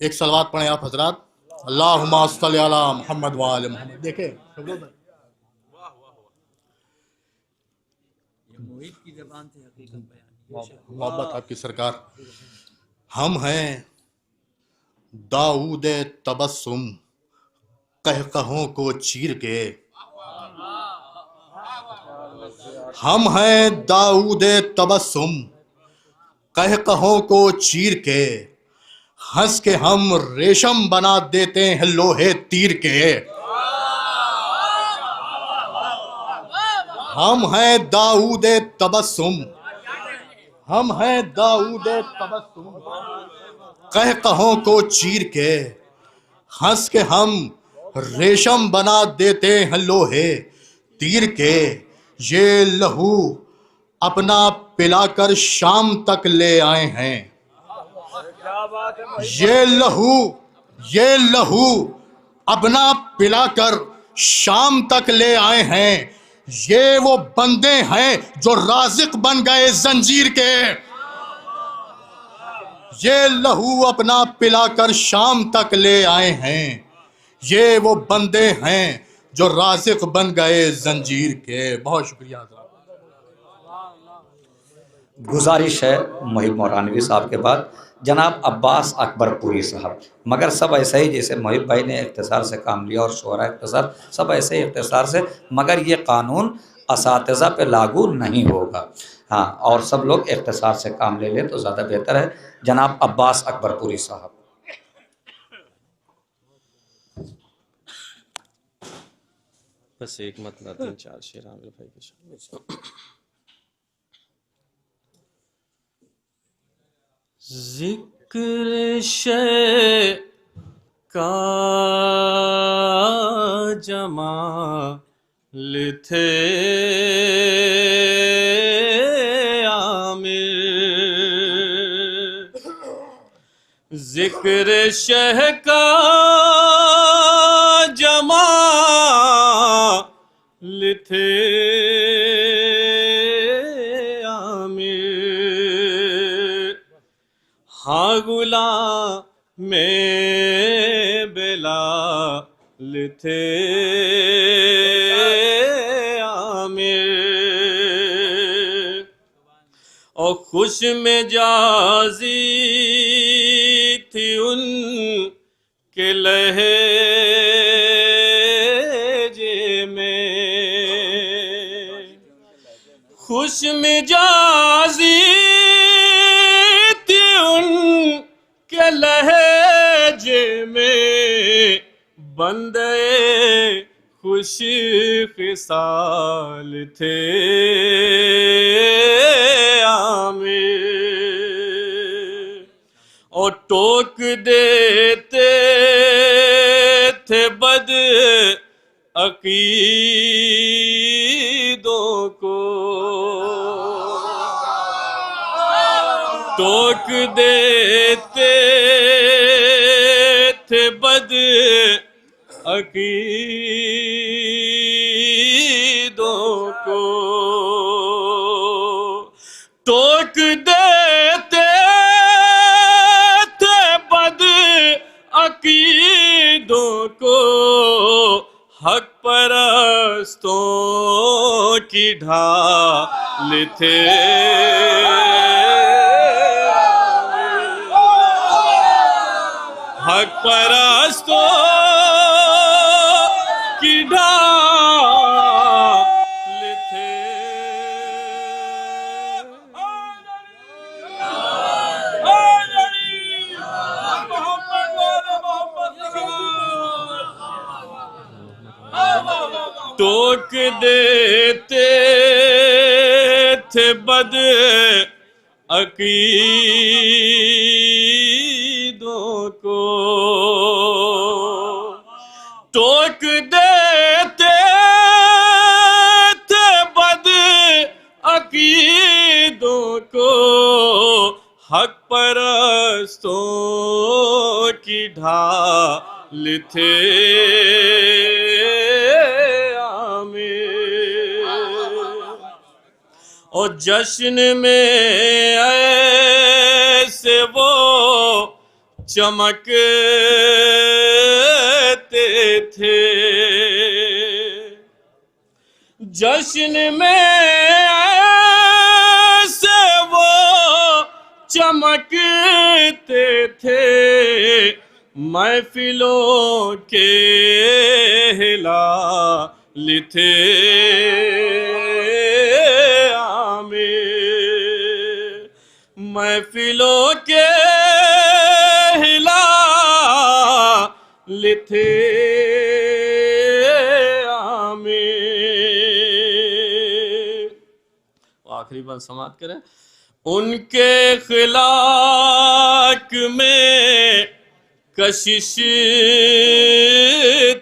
एक सलवात पढ़ें आप हजरात। अल्लाहुम्मा सल्ली अला मुहम्मद व आले मुहम्मद। देखे मोहब्बत आपकी सरकार। हम हैं दाऊद तबस्सुम, कहकहों को चीर के। हम हैं दाऊद तबस्सुम, कहकहों को चीर के। हंस के हम रेशम बना देते हैं लोहे तीर के। हम हैं दाऊद तबस्सुम, हम हैं दाऊद तबस्सुम, कहकहों को चीर के। हंस के हम रेशम बना देते हैं लोहे तीर के। ये लहू अपना पिलाकर शाम तक ले आए हैं। ये लहू अपना पिलाकर शाम तक ले आए हैं। ये वो बंदे हैं जो राज़िक बन गए जंजीर के। ये लहू अपना पिलाकर शाम तक ले आए हैं। ये वो बंदे हैं जो राज़िक बन गए जंजीर के। बहुत शुक्रिया। गुजारिश है मोहिब मौलानवी साहब के बाद जनाब अब्बास अकबरपुरी साहब, मगर सब ऐसे ही जैसे मोहिब भाई ने इख्तिसार से काम लिया और शोरा इख्तिसार सब ऐसे ही इख्तिसार से, मगर ये कानून असातिज़ा पे लागू नहीं होगा। हाँ, और सब लोग इख्तिसार से काम ले लें तो ज़्यादा बेहतर है। जनाब अब्बास अकबरपुरी साहब। बस एक मतलब 3-4 शेर आमिर भाई के सामने। जिक्र शे का जमाल थे आमिर, जिक्र शह का जमाल थे हाँ गुलाम में बेलाल थे आमिर। और खुश मिजाजी थी उनके लहजे में, खुश मिजाजी के लहजे में, बंदे खुश खिसाल थे आमिर। और टोक देते थे बद अकीदों को, टोक देते थे बद अकीदों को, टोक देते थे बद अकीदों को। हक परस्तों की ढाल थे। हक परस्तों की ढाल थे। टोक देते थे बद अकीदों को, टोक देते थे बद अकीदों को, हक परस्तों की ढाल थे। और जश्न में ऐसे वो चमकते थे, जश्न में ऐसे वो चमकते थे, महफिलों के हिलाल थे। महफिलों के हिलाल थे। आखिरी बात समाप्त करें। उनके खिलाक में कशिश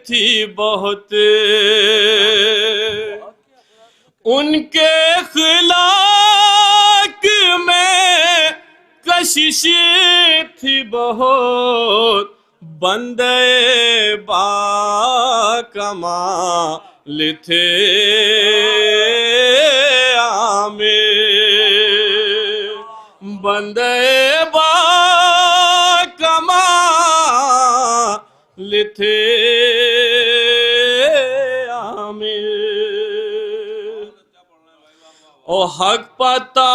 थी बहुत, उनके खिलाक में कशिश थी बहुत, बंदे बाकमाल थे। बंदे बाकमाल थे। ओ हक पता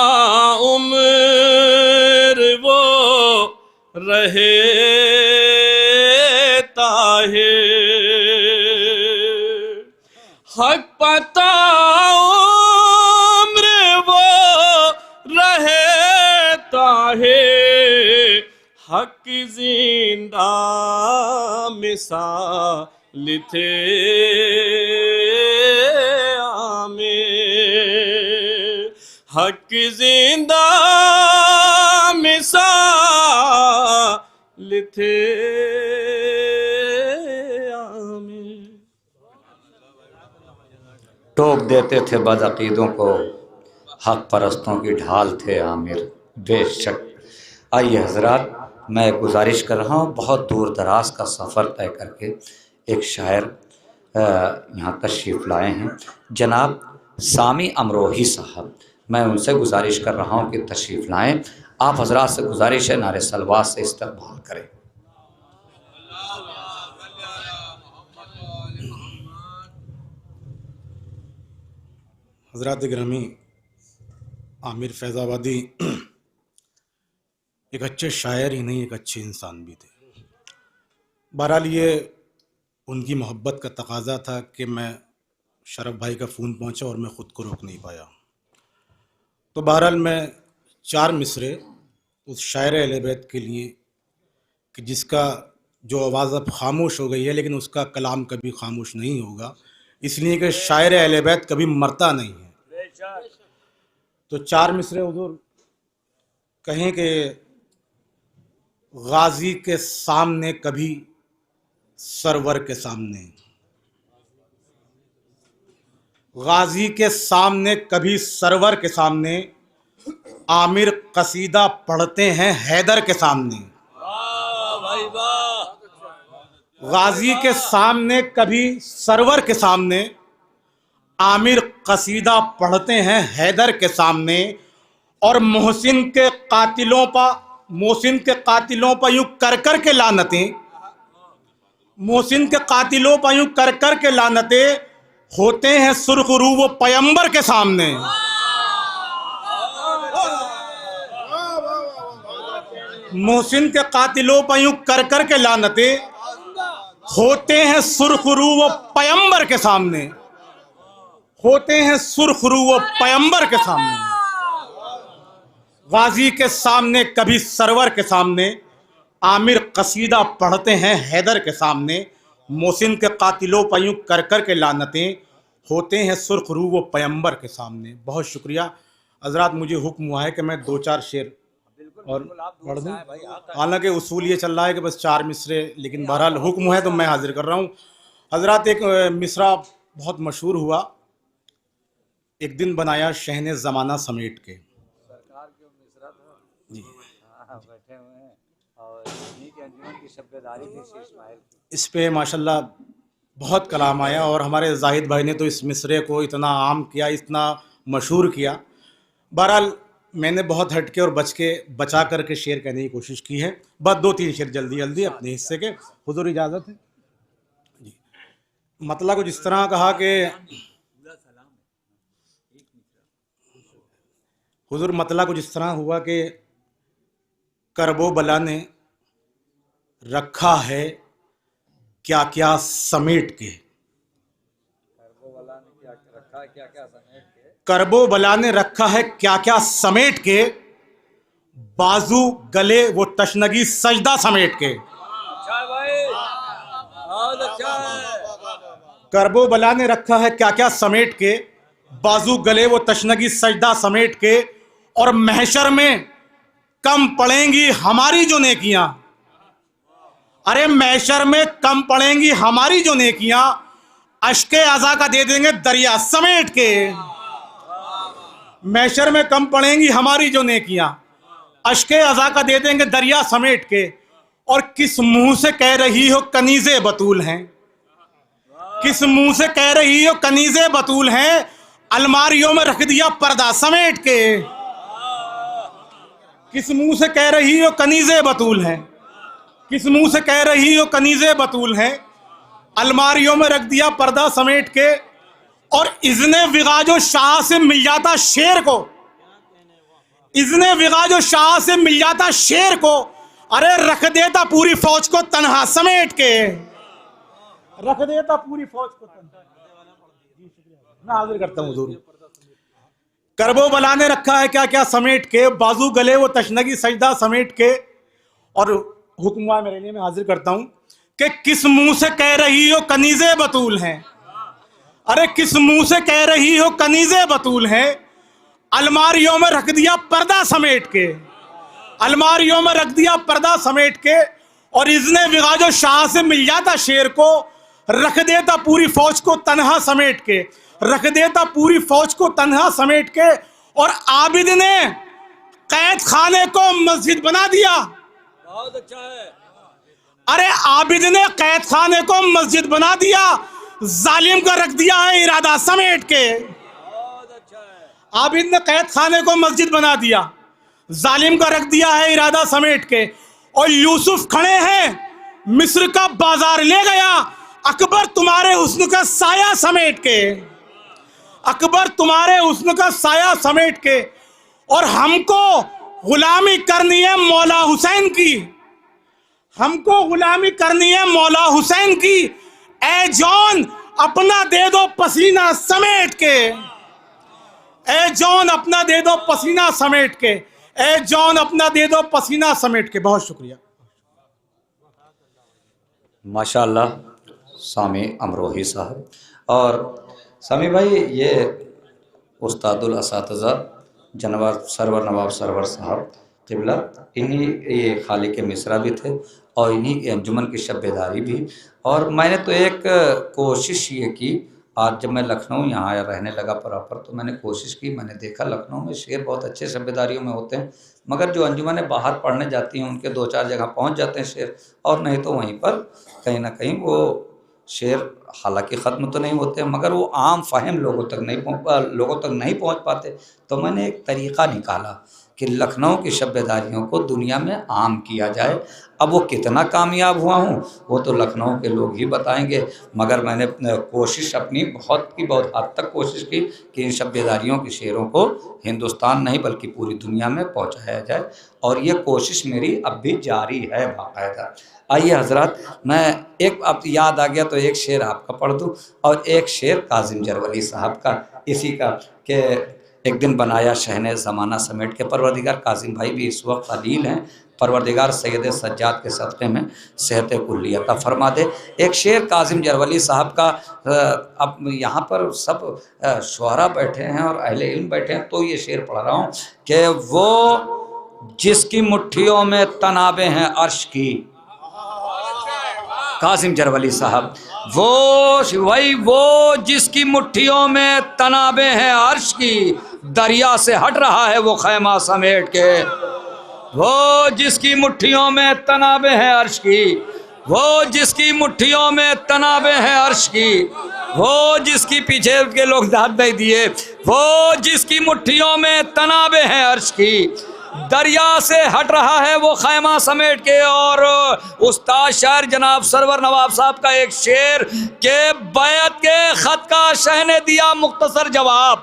उम्र वो रहे ताहे, हक पता उम्र वो रहे ताहे, हक जिंदा मिसाल थे। हक जिंदा मिसाल थे। टोक देते थे बदअकीदों को, हक परस्तों की ढाल थे आमिर। बेशक। आइए हजरात, मैं गुजारिश कर रहा हूँ, बहुत दूर दराज का सफ़र तय करके एक शायर यहाँ तशरीफ़ लाए हैं, जनाब सामी अमरोही साहब। मैं उनसे गुजारिश कर रहा हूँ कि तशरीफ़ लाएँ। आप हजरात से गुजारिश है नारे सलवात से इस्तक़बाल करें। हज़रात गिरामी, आमिर फैज़ाबादी एक अच्छे शायर ही नहीं, एक अच्छे इंसान भी थे। बहरहाल ये उनकी मोहब्बत का तकाजा था कि मैं शरफ भाई का फ़ोन पहुंचा और मैं ख़ुद को रोक नहीं पाया। तो बहरहाल मैं 4 मिसरे उस शायर अहले बैत के लिए कि जिसका जो आवाज़ अब खामोश हो गई है, लेकिन उसका कलाम कभी खामोश नहीं होगा, इसलिए कि शायर अहले बैत कभी मरता नहीं है। तो 4 मिसरे हुजूर कहें कि गाजी के सामने कभी सरवर के सामने, गाजी के सामने कभी सरवर के सामने, आमिर कसीदा पढ़ते हैं हैदर के सामने। गाजी के सामने कभी सरवर के सामने, आमिर कसीदा पढ़ते हैं हैदर के सामने। और मोहसिन के कातिलों पर यूं कर कर के लानतें, मोहसिन के कातिलों पर यूं कर कर के लानतें, होते हैं सुर्खरू वो पैगंबर के सामने। मोहसिन के कातिलों पर यूं कर कर के लानते, होते हैं सुर्खरू वो पैगंबर के सामने, होते हैं सुर्खरू वो पैगंबर के सामने। गाजी के सामने कभी सरवर के सामने, आमिर कसीदा पढ़ते हैं हैदर के सामने। मोहसिन के कातिलों पर यूं कर कर के लानतें, होते हैं सुर्खरू वो पैगंबर के सामने। बहुत शुक्रिया हजरात, मुझे हुक्म हुआ है कि मैं 2-4 शेर और पढ़ दूँ। हालांकि उसूल ये चल रहा है कि बस 4 मिसरे, लेकिन बहरहाल हुक्म है तो मैं हाजिर कर रहा हूँ। हजरात, एक मिसरा बहुत मशहूर हुआ, एक दिन बनाया शहने ज़माना समेट के। जी बैठे हुए हैं और इन्हीं की अंजुमन की शब्दारी थी शेष माहिल की। इस पे माशाल्लाह बहुत कलाम आया और हमारे जाहिद भाई ने तो इस मिसरे को इतना आम किया, इतना मशहूर किया। बहरहाल मैंने बहुत हटके और बचा करके शेर कहने की कोशिश की है। बस 2-3 शेर जल्दी जल्दी अपने हिस्से के। हुजूर इजाज़त है जी। मतलब कुछ इस तरह कहा कि हुजूर, मतलब कुछ इस तरह हुआ कि करबो बला ने रखा है क्या क्या समेट के। करबो बला ने रखा है क्या क्या समेट के, बाजू गले वो तशनगी सजदा समेट के। करबो बला ने रखा है क्या क्या समेट के, बाजू गले वो तशनगी सजदा समेट के। और महशर में कम पड़ेंगी हमारी जो नेकियां, अरे महशर में कम पड़ेंगी हमारी जो नेकियां, अश्के अज़ा का दे देंगे दरिया समेट के। महशर में कम पड़ेंगी हमारी जो नेकियां, अश्के अज़ा का दे देंगे दरिया समेट के। और किस मुंह से कह रही हो कनीज़े बतूल हैं, किस मुंह से कह रही हो कनीज़े बतूल हैं, अलमारियों में रख दिया पर्दा समेट के। किस मुंह से कह रही हो कनीज़े बतूल हैं, किस मुंह से कह रही हो कनीज़े बतूल हैं, अलमारियों में रख दिया पर्दा समेट के। और इज़्ने विगाजो शाह से मिल जाता शेर को, इज़्ने विगाजो शाह से मिल जाता शेर को, अरे रख देता पूरी फौज को तन्हा समेट के, रख देता पूरी फौज को तन्हा। मैं हाजिर करता हूँ हुजूर। करबो बला ने रखा है क्या क्या समेट के, बाजू गले वो तशनगी सजदा समेट के। और हुक्म मेरे लिए मैं हाजिर करता हूँ कि किस मुंह से कह रही हो कनीज़े बतूल हैं, अरे किस मुंह से कह रही हो कनीज़े बतूल हैं, अलमारियों में रख दिया पर्दा समेट के, अलमारियों में रख दिया पर्दा समेट के। और इज़्ने विगाजो शाह से मिल जाता शेर को, रख देता पूरी फौज को तन्हा समेट के, रख देता पूरी फौज को तन्हा समेट के। और आबिद ने कैद खाने को मस्जिद बना दिया, बहुत अच्छा है। अरे आबिद ने कैद खाने को मस्जिद बना दिया, जालिम का रख दिया है इरादा समेट के। आबिद ने कैद खाने को मस्जिद बना दिया, जालिम का रख दिया है इरादा समेट के। और यूसुफ खड़े हैं मिस्र का बाजार ले गया, अकबर तुम्हारे हुस्न का साया समेट के, अकबर तुम्हारे हुस्न का साया समेट के। और हमको गुलामी करनी है मौला हुसैन की, हमको गुलामी करनी है मौला हुसैन की। ए जॉन अपना दे दो पसीना समेट के, ए जॉन अपना दे दो पसीना समेट के, ए जॉन अपना दे दो पसीना समेट के। बहुत शुक्रिया। माशाअल्लाह सामी अमरोही साहब। और सामी भाई, ये उस्तादुल असातिज़ा जनाब सरवर नवाब सरवर साहब क़िबला, इन्हीं ये खालिक के मिसरा भी थे और इन्हीं की अंजुमन की शब्बेदारी भी। और मैंने तो एक कोशिश ये की, आज जब मैं लखनऊ यहाँ आया रहने लगा प्रॉपर, तो मैंने कोशिश की, मैंने देखा लखनऊ में शेर बहुत अच्छे शब्बेदारियों में होते हैं, मगर जो अंजुमनें बाहर पढ़ने जाती हैं उनके 2-4 जगह पहुँच जाते हैं शेर, और नहीं तो वहीं पर कहीं ना कहीं वो शेर हालांकि ख़त्म तो नहीं होते मगर वो आम फ़हम लोगों तक नहीं पहुँच पाते। तो मैंने एक तरीक़ा निकाला कि लखनऊ की शब्बेदारियों को दुनिया में आम किया जाए। अब वो कितना कामयाब हुआ हूँ वो तो लखनऊ के लोग ही बताएंगे, मगर मैंने कोशिश अपनी बहुत हद तक कोशिश की कि इन शब्बेदारियों के शेरों को हिंदुस्तान नहीं बल्कि पूरी दुनिया में पहुँचाया जाए, और ये कोशिश मेरी अब भी जारी है बाकायदा। आइए हजरत, मैं एक अब याद आ गया तो एक शेर आपका पढ़ दूँ और एक शेर काजिम जरवली साहब का, इसी का कि एक दिन बनाया शहने ज़माना समेट के। परवरदिगार काजिम भाई भी इस वक्त अलील हैं, परवरदिगार सैयद सज्जाद के सदक़े में सेहत कुल्ली अता फरमा दे। एक शेर काजिम जरवली साहब का, अब यहाँ पर सब शुअरा बैठे हैं और अहले इल्म बैठे हैं तो ये शेर पढ़ रहा हूँ कि वो जिसकी मुट्ठियों में तनाबे हैं अर्श की, काजिम जरवली साहब, वो जिसकी मुट्ठियों में तनाबे हैं अर्श की, दरिया से हट रहा है वो खैमा समेट के। वो जिसकी मुट्ठियों में तनाबे हैं अर्श की, वो जिसकी मुट्ठियों में तनाबे हैं अर्श की, वो जिसकी पीछे के लोग दाद नहीं दिए, वो जिसकी मुट्ठियों में तनाबे हैं अर्श की, दरिया से हट रहा है वो खैमा समेट के। और उस्ताद शायर जनाब सरवर नवाब साहब का एक शेर के बैत के खत का शह ने दिया मुख्तसर जवाब,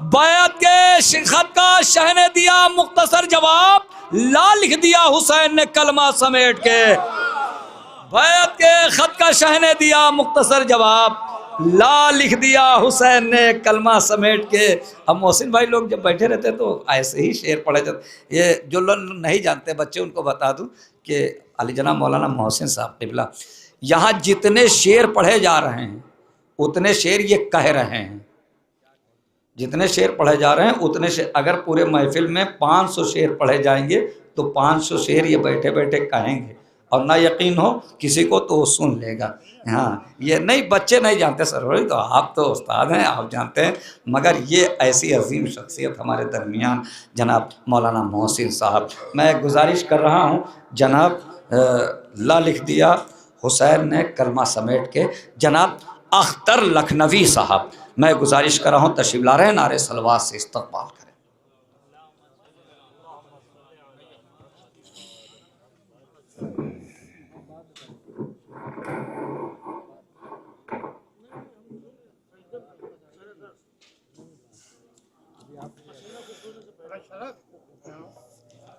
बैत के खत का शह ने दिया मुख्तसर जवाब, ला लिख दिया हुसैन ने कलमा समेट के। बैत के खत का शह ने दिया मुख्तसर जवाब, ला लिख दिया हुसैन ने कलमा समेट के। अब मोहसिन भाई लोग जब बैठे रहते तो ऐसे ही शेर पढ़े जाते। ये जो लोग नहीं जानते बच्चे उनको बता दूं कि अली जनाब मौलाना मोहसिन साहब क़िबला यहाँ जितने शेर पढ़े जा रहे हैं उतने शेर ये कह रहे हैं, जितने शेर पढ़े जा रहे हैं उतने शेर, अगर पूरे महफिल में 500 शेर पढ़े जाएंगे तो 500 शेर ये बैठे बैठे कहेंगे, और ना यकीन हो किसी को तो वो सुन लेगा। हाँ, ये नहीं, बच्चे नहीं जानते सर, तो आप तो उस्ताद हैं, आप जानते हैं, मगर ये ऐसी अजीम शख्सियत हमारे दरमियान जनाब मौलाना मोहसिन साहब। मैं गुजारिश कर रहा हूँ जनाब, ला लिख दिया हुसैन ने कलमा समेट के, जनाब अख्तर लखनवी साहब, मैं गुजारिश कर रहा हूँ तशरीफ ला रहे हैं, नारे सलवात से इस्तकबाल करें।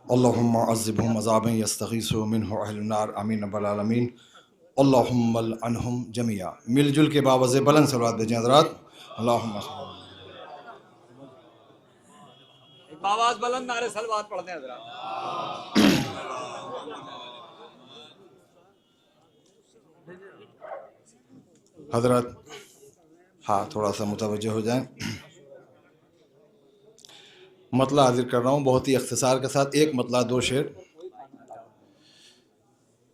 अल्लाहुम्मा अज़्ज़िबहुम अज़ाबन यस्तग़ीसु मिन्हु अहलुन नार आमीन रब्बल आलमीन अल्लाहुम्मा लअनहुम जमीआ। मिलजुल के बावज़े बुलंद सलवात भेजें हज़रात। अल्लाहुम्मा आवाज़ बुलंद नारे सलवात पढ़ते हैं हज़रात। हज़रात हाँ, थोड़ा सा मुतवज्जो हो जाएं। मतला हाजिर कर रहा हूँ बहुत ही इख्तिसार के साथ, एक मतला 2 शेर,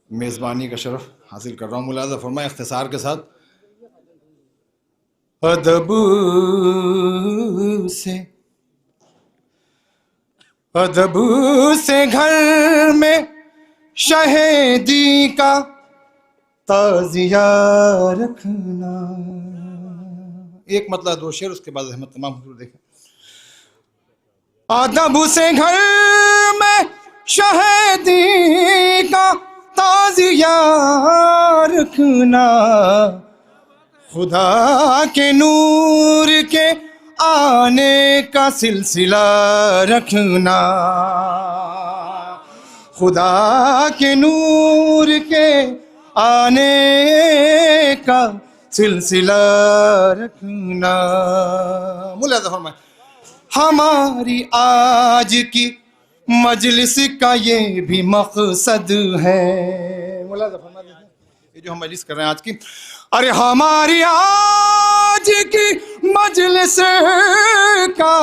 मेज़बानी का शरफ हासिल कर रहा हूँ। मुलाज़ा फरमाएं इख्तिसार के साथ। अदब से घर में शहीदी का ताज़िया रखना। एक मतला 2 शेर, उसके बाद अहमद तमाम हुजूर देखें। अदब से घर में शहीदी का ताज़िया रखना, खुदा के नूर के आने का सिलसिला रखना, खुदा के नूर के आने का सिलसिला रखना। मुलाज़ा फरमाएं। हमारी आज की मजलिस का ये भी मकसद है। मुलाज़ा फरमा दीजिए, ये जो हम मजलिस कर रहे हैं आज की, अरे हमारी आज की मजलिस का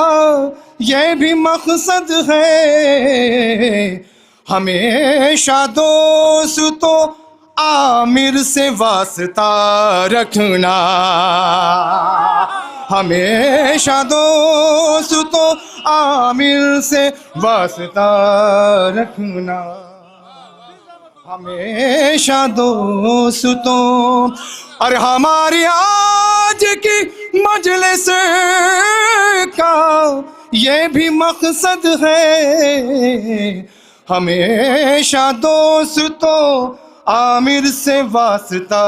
ये भी मकसद है, हमेशा दोस्तों आमिर से वास्ता रखना, हमेशा दोस्तों आमिर से वास्ता रखना, हमेशा दोस्तों। और हमारी आज की मजलिस का ये भी मकसद है। हमेशा दोस्तों आमिर से वास्ता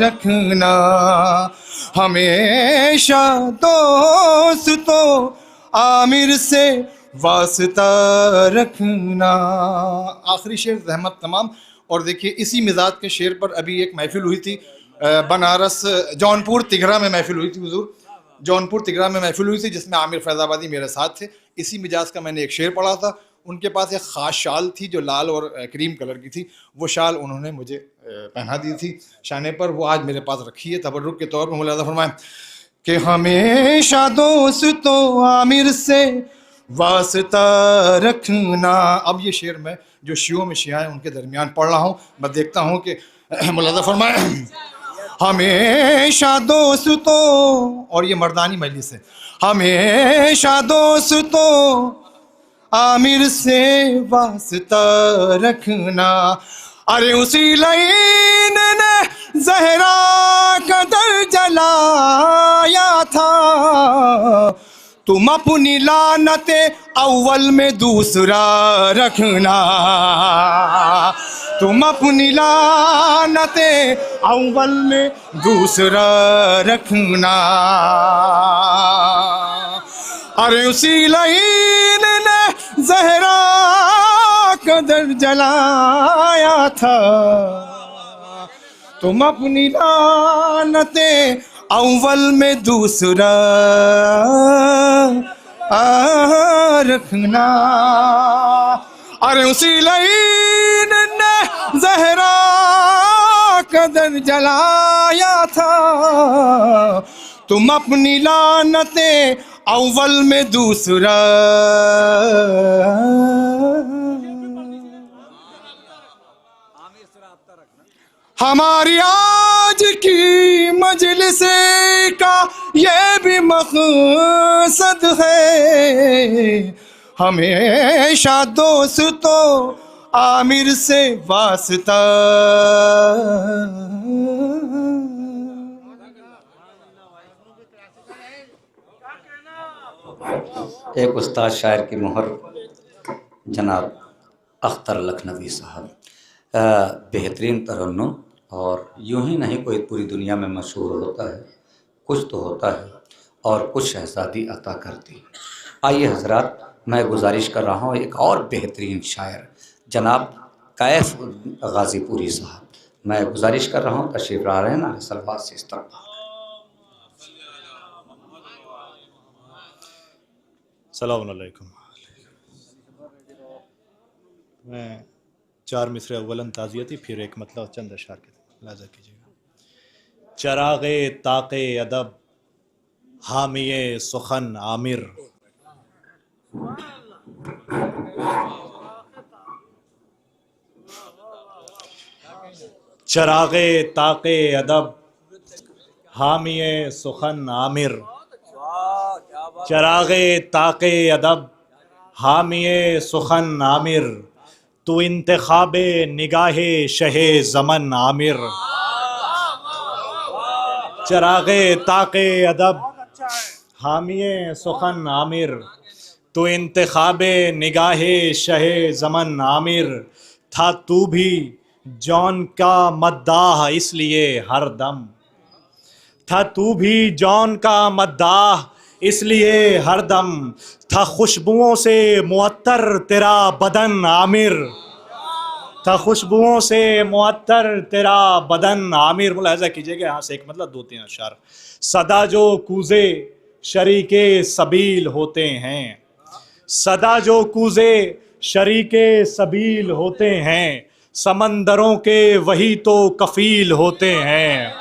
रखना, हमेशा दोस्तों आमिर से वास्ता रखना। आखिरी शेर रहमत तमाम। और देखिए इसी मिजाज के शेर पर अभी एक महफिल हुई थी बनारस, जौनपुर तिघरा में महफिल हुई थी हुजूर, जौनपुर तिघरा में महफिल हुई थी जिसमें आमिर फैज़ाबादी मेरे साथ थे। इसी मिजाज का मैंने एक शेर पढ़ा था। उनके पास एक ख़ास शाल थी जो लाल और क्रीम कलर की थी, वो शाल उन्होंने मुझे पहना दी थी शाने पर, वो आज मेरे पास रखी है तबर्रुक के तौर पर। मुलाज़ा फरमाएं कि हमेशा दोस्तों आमिर से वास्ता रखना। अब ये शेर मैं जो शियों में शिया हैं उनके दरमियान पढ़ रहा हूँ, मैं देखता हूँ कि मुलाज़ा फरमाएं हमेशा दोस्तों, और ये मर्दानी मजलिस है, हमेशा दोस्तों आमिर से वास्ता रखना। अरे उसी लाइन ने ज़हरा का दर जलाया था, तुम अपनी लानते अव्वल में दूसरा रखना, तुम अपनी लानते अव्वल में दूसरा रखना। अरे उसी लाइन ने ज़हरा का दर जलाया था, तुम अपनी लानते अव्वल में दूसरा रखना। अरे उसी लाइन ने ज़हरा का दर जलाया था, तुम अपनी लानते अव्वल में दूसरा। हमारी आज की मजलिस का ये भी मकसद है, हमेशा दोस्तों आमिर से वास्ता। एक उस्ताद शायर की मोहर जनाब अख्तर लखनवी साहब, बेहतरीन तरन्नुम, और यूं ही नहीं कोई पूरी दुनिया में मशहूर होता है, कुछ तो होता है और कुछ शहज़ादी अता करती है। आइए हजरात, मैं गुजारिश कर रहा हूँ एक और बेहतरीन शायर जनाब कैफ गाज़ीपुरी साहब, मैं गुजारिश कर रहा हूँ तशरीफ़ ला रहे हैं ना, सलवात से इस्तक़बाल। सलाम अलैकुम। मैं 4 मिसरे अव्वलन ताज़ियती, फिर एक मतलब चंद अशार के लाज़ा कीजिएगा। चराग़े ताक़े अदब हामिये सुखन आमिर, चराग़े ताक़े अदब हामिये सुखन आमिर, चराग़े ताक़े अदब हामिये सुखन आमिर, तो इंतखाबे निगाहे शहे ज़मन आमिर। चराग़े ताक़े अदब हामिये सुखन आमिर, तो इंतखाबे निगाहे शहे ज़मन आमिर। था तू भी जौन का मद्दाह इसलिए हर दम, था तू भी जौन का मद्दाह इसलिए हर दम, था खुशबुओं से मुअत्तर तेरा बदन आमिर, था खुशबुओं से मुअत्तर तेरा बदन आमिर। मुलाहिज़ा कीजिएगा यहाँ से एक मतलब 2-3 अशार। सदा जो कूज़े शरीके सबील होते हैं, सदा जो कूज़े शरीके सबील होते हैं, समंदरों के वही तो कफ़ील होते हैं,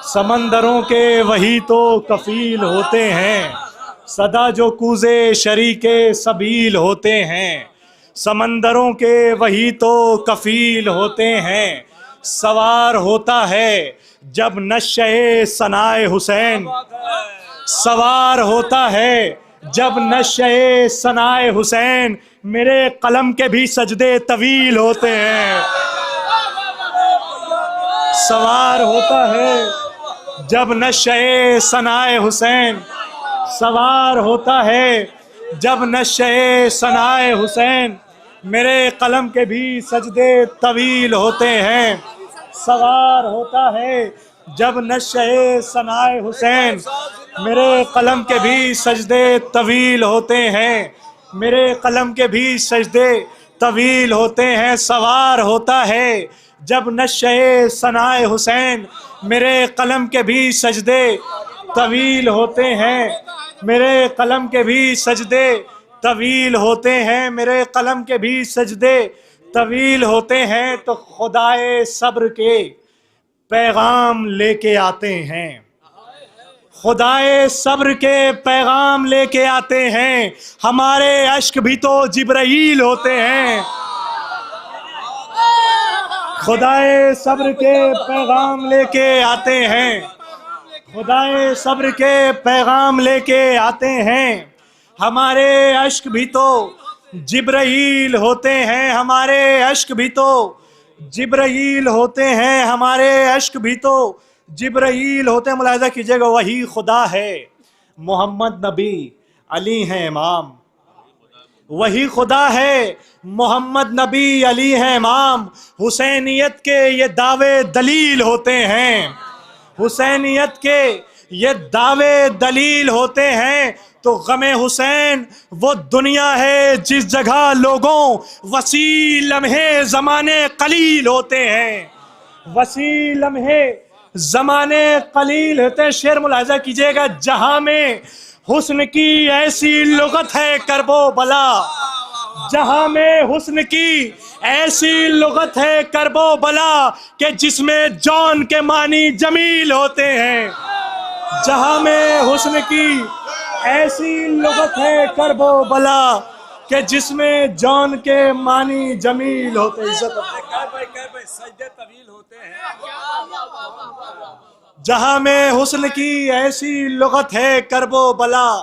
समंदरों के वही तो कफ़ील होते हैं। सदा जो कूज़े शरीके सबील होते हैं, समंदरों के वही तो कफ़ील होते हैं। सवार होता है जब नशे सनाए हुसैन, सवार होता है जब नशे सनाए हुसैन, मेरे कलम के भी सजदे तवील होते हैं। सवार होता है जब नशे सनाए हुसैन, सवार होता है जब नशे सनाए हुसैन मेरे कलम के भी सजदे तवील होते हैं। सवार होता है जब नशे सनाए हुसैन मेरे कलम के भी सजदे तवील होते हैं। मेरे कलम के भी सजदे तवील होते हैं। सवार होता है जब नशे सनाए हुसैन मेरे कलम के भी सजदे तवील होते हैं। मेरे कलम के भी सजदे तवील होते हैं। मेरे कलम के भी सजदे तवील होते हैं। तो खुदाए सब्र के पैगाम लेके आते हैं। खुदाए सब्र के पैगाम लेके आते हैं। हमारे अश्क भी तो जिब्राइल होते हैं। खुदाए सब्र के पैगाम लेके आते हैं। खुदाए सब्र के पैगाम लेके आते हैं। हमारे अश्क भी तो जिब्राइल होते हैं। हमारे अश्क भी तो जिब्राइल होते हैं। हमारे अश्क भी तो जिब्राइल होते हैं। मुलाहिज़ा कीजिएगा, वही खुदा है, मोहम्मद नबी, अली हैं इमाम। वही खुदा है, मोहम्मद नबी, अली हैं इमाम। हुसैनियत के ये दावे दलील होते हैं। हुसैनियत के ये दावे दलील होते हैं। तो गमे हुसैन वो दुनिया है जिस जगह लोगों वसी लम्हे ज़माने कलील होते हैं। वसी लम्हे ज़माने कलील होते हैं। शेर मुलाहिज़ा कीजिएगा, जहां में हुस्न की ऐसी लुगत है करबो बला। जहां में हुस्न की ऐसी लुगत है करबो बला कि जिसमें जौन के मानी जमील होते हैं। जहां में हुस्न की ऐसी लुगत है करबो बला कि जिसमें जौन के मानी जमील होते हैं। सजदे तवील होते हैं। जहां में हुस्न की ऐसी लुगत है करबो बला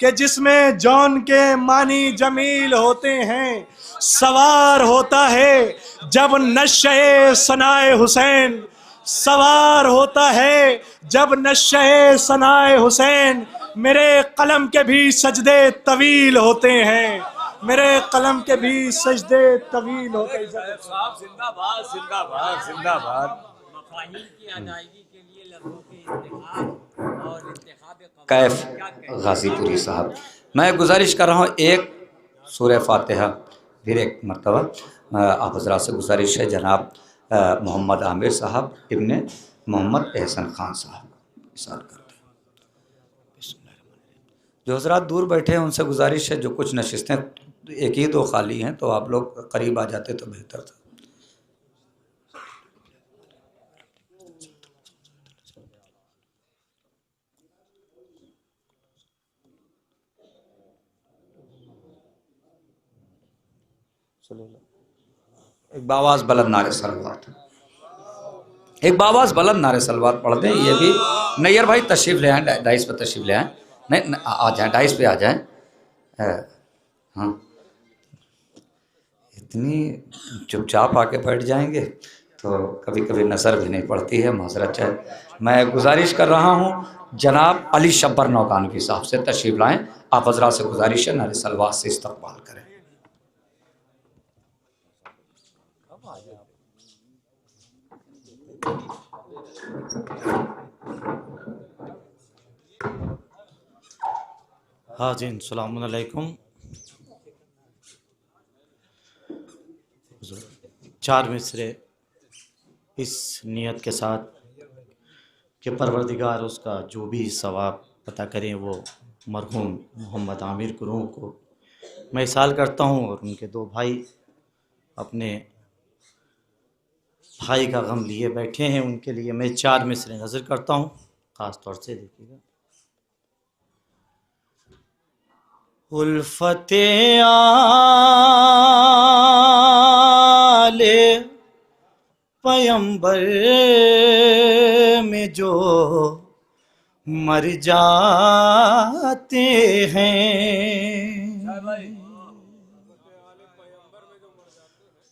कि जिसमें जौन के मानी जमील होते हैं। सवार होता है जब नशे सनाए हुसैन। सवार होता है जब नशे सनाए हुसैन मेरे कलम के भी सजदे तवील होते हैं। मेरे कलम के भी सजदे तवील होते हैं। जिंदाबाद जिंदाबाद जिंदाबाद। कैफ गाजीपुरी साहब, मैं गुजारिश कर रहा हूँ एक सूरह फातिहा फिर एक मरतबा आप हज़रात से गुजारिश है, जनाब मोहम्मद आमिर साहब इब्ने मोहम्मद एहसन खान साहब इरशाद करते हैं। जो हज़रात दूर बैठे हैं उनसे गुजारिश है, जो कुछ नशिस्तें एक ही दो खाली हैं तो आप लोग करीब आ जाते तो बेहतर था। एक बावाज बुलंद नारे सलवात, एक बावाज बुलंद नारे सलवात पढ़ दें। ये भी नैयर भाई तशरीफ़ ले आएँ, डाइस पे तशरीफ़ ले आएँ। नहीं आ जाएँ, डाइस पे आ जाएँ। हाँ, इतनी चुपचाप आके बैठ जाएंगे तो कभी कभी नज़र भी नहीं पड़ती है, माजरत चाहे। मैं गुजारिश कर रहा हूँ जनाब अली शब्बर नौकानवी साहब से तशरीफ़ लाएँ। आप हज़रात से गुजारिश है नारे सलवात से इस्तकबाल करें। हाज़िन सलामुन अलैकुम। चार मिसरे इस नियत के साथ कि परवरदिगार उसका जो भी सवाब पता करें वो मरहूम मोहम्मद आमिर गुरूह को मैं इसाल करता हूँ। और उनके दो भाई अपने भाई का गम लिए बैठे हैं, उनके लिए मैं चार मिसरे नज़र करता हूँ। ख़ास तौर से देखिएगा। उल्फते आले पैगंबर में जो मर जाते हैं,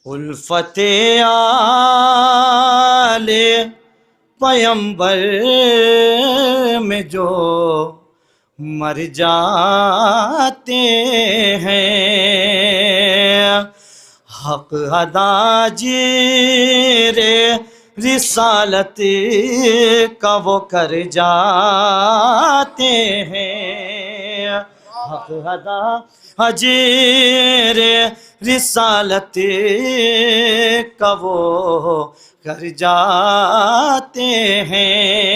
उल्फते आले पैगंबर में जो मर जाते हैं। हक अदा रे रिसालत का वो कर जाते हैं। हक अदा रे रिसालत का वो कर जाते हैं।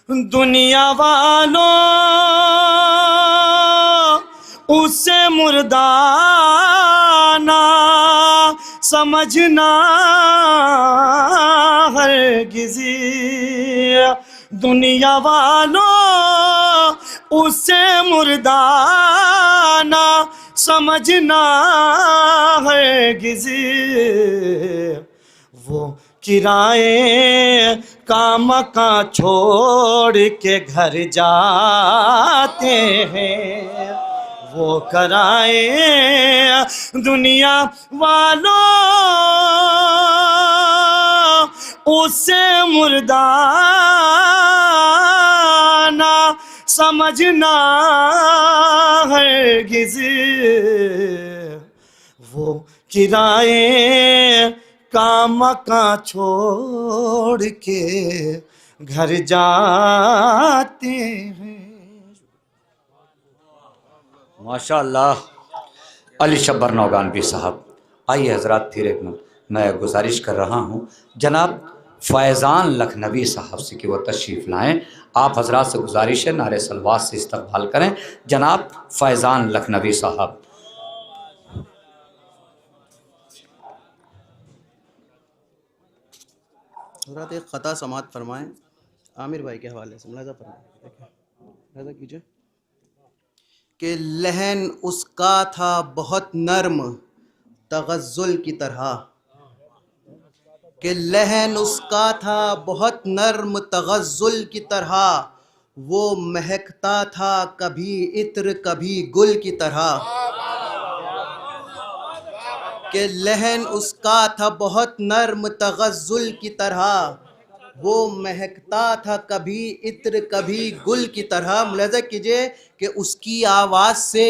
दुनिया वालों उसे मुर्दाना समझना हरगिज़। दुनिया वालों उसे मुर्दाना समझना हरगिज़। वो किराए का मकान छोड़ के घर जाते हैं। वो कराए दुनिया वालों उसे मुर्दाना समझना हरगिज़। वो किराए का मकान छोड़ के घर जाते हैं। माशाअल्लाह। अली शब्बर नौगानवी साहब, आइए हजरात, फिर एक मिनट मैं गुजारिश कर रहा हूँ जनाब फैज़ान लखनवी साहब से कि वो तशरीफ़ लाएँ। आप हजरात से गुजारिश है नारे सलवात से इस्तकबाल करें जनाब फैज़ान लखनवी साहब। हज़रत एक ख़ता समात फरमाएँ आमिर भाई के हवाले से, मुलाज़ा फरमाएँ, मुलाज़ा कीजिए कि लहन उसका था बहुत नर्म तग़ज़्ज़ुल की तरह। कि लहन उसका था बहुत नर्म तग़ज़्ज़ुल की तरह। वो महकता था कभी इत्र कभी गुल की तरह। कि लहन उसका था बहुत नर्म तग़ज़्ज़ुल की तरह। वो महकता था कभी इत्र कभी गुल की तरह। मुलाज़ा कीजिए कि उसकी आवाज़ से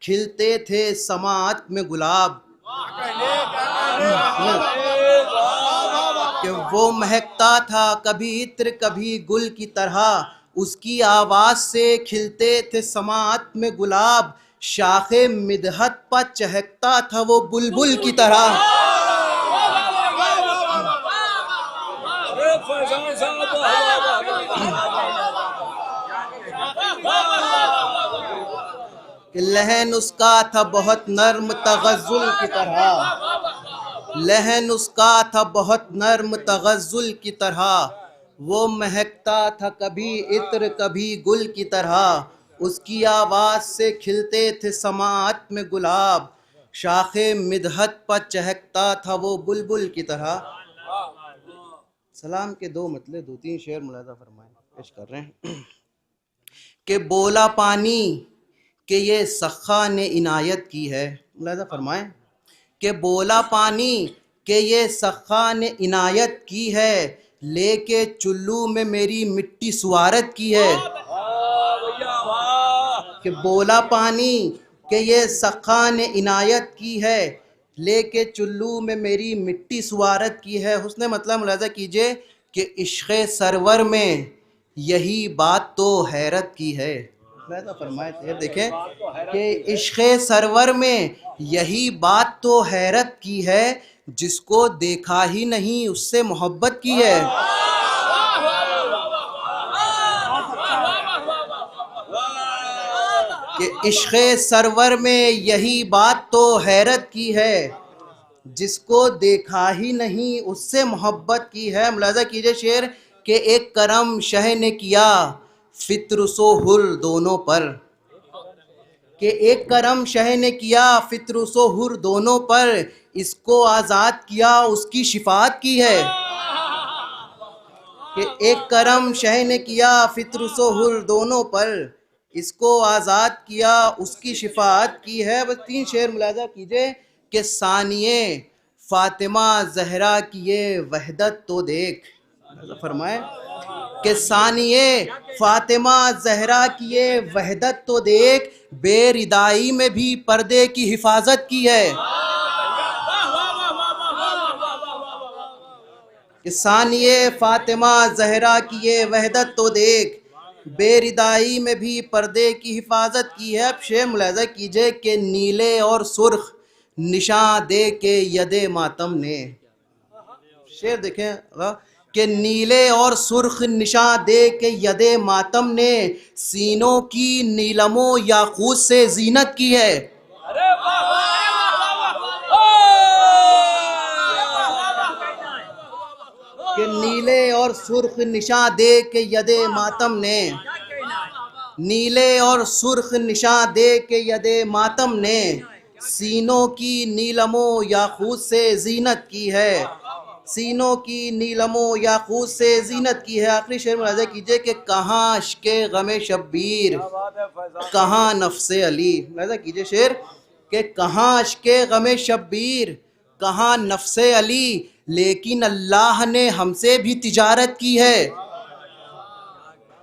खिलते थे समात में गुलाब। कि वो महकता था कभी इत्र कभी गुल की तरह। उसकी आवाज़ से खिलते थे समात में गुलाब। शाखे मिदहत पर चहकता था वो बुलबुल की तरह। लहन उसका था बहुत नर्म तग़ज़्ज़ुल की तरह। लहन उसका था बहुत नर्म तग़ज़्ज़ुल की तरह। वो महकता था कभी इत्र कभी गुल की तरह। उसकी आवाज़ से खिलते थे समात में गुलाब। शाखे मिदहत पर चहकता था वो बुलबुल की तरह। सलाम के दो मतलब दो तीन शेर मुलाज़ा फरमाएं, पेश कर रहे हैं। कि बोला पानी कि ये सखा ने इनायत की है। मुलाज़ा फरमाएं कि बोला पानी कि ये सखा ने इनायत की है। लेके चुल्लू में मेरी मिट्टी सुवारत की है। कि बोला पानी कि ये सखा ने इनायत की है। लेके चुल्लू में मेरी मिट्टी सुवारत की है। हुस्न मतलब मुलाज़ा कीजिए कि इश्क़ सरवर में यही बात तो हैरत की है। फरमाए देखें कि इश्क़ सरवर में यही बात तो हैरत की है। जिसको देखा ही नहीं उससे मोहब्बत की है। कि इश्क़ सरवर में यही बात तो हैरत की है। जिसको देखा ही नहीं उससे मोहब्बत की है। मुलाज़ा कीजिए शेर कि एक करम शह ने किया फित्र सो हुर दोनों पर। कि एक करम शह ने किया फित्र सो हुर दोनों पर। इसको आज़ाद किया उसकी शिफात की है। कि एक करम शह ने किया फित्र सो हुर दोनों पर। इसको आज़ाद किया उसकी शिफात की है। बस तीन शेर मुलाज़ा कीजिए कि सानिए फ़ातिमा ज़हरा की ये वहदत तो देख। फरमाए कि सानिए फातिमा जहरा की ये वहदत तो देख, बेरिदाई में भी पर्दे की हिफाजत की है। कि सानिए फातिमा जहरा की ये वहदत तो देख, बेरिदाई में भी पर्दे की हिफाजत की है। अब शेर मुलाजा कीजिए कि नीले और सुर्ख निशान दे के यदे मातम ने, शेर देखें कि नीले और सुर्ख निशान दे के यदे मातम ने सीनों की नीलमो याकूत से जीनत की है। कि नीले और सुर्ख निशान दे के यदे मातम ने, नीले और सुर्ख निशान दे के यदे मातम ने सीनों की नीलमो याकूत से जीनत की है। सीनों की नीलमो याकूत से जीनत की है। आखिरी शेर मुलाजा कीजिए कि कहाँ अश्के गमे शब्बीर, कहाँ नफ्से अली। मुलाजा कीजिए शेर कि कहाँ अश्के गमे शब्बीर, कहाँ नफ्से अली, लेकिन अल्लाह ने हमसे भी तिजारत की है।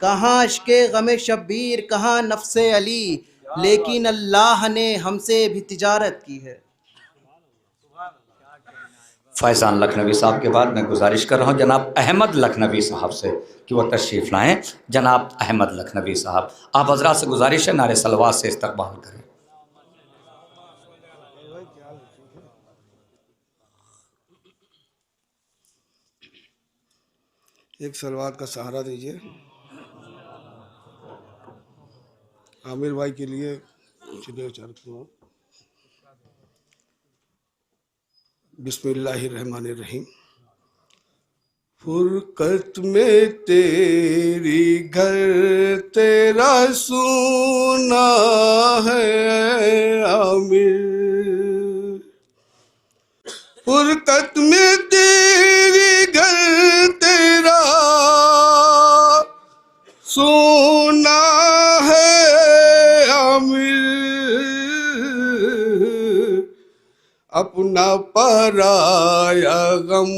कहाँ अश्के गमे शब्बीर, कहाँ नफ्से अली, लेकिन अल्लाह ने हमसे भी तिजारत की है। फैज़ान लखनवी साहब के बाद मैं गुजारिश कर रहा हूँ जनाब अहमद लखनवी साहब से कि वह तशरीफ़ लाएँ। जनाब अहमद लखनवी साहब, आप हज़रात से गुजारिश है नारे सलवात से इस्तकबाल करें। एक सलवात का सहारा दीजिए आमिर भाई के लिए। चलिए उच्चारता हूँ। बिस्मिल्लाहिर्रहमानिर्रहीम। फुरकत में तेरी घर तेरा सुना है आमिर, फुरकत में तेरी घर तेरा सुना है आमिर, अपना पराया गम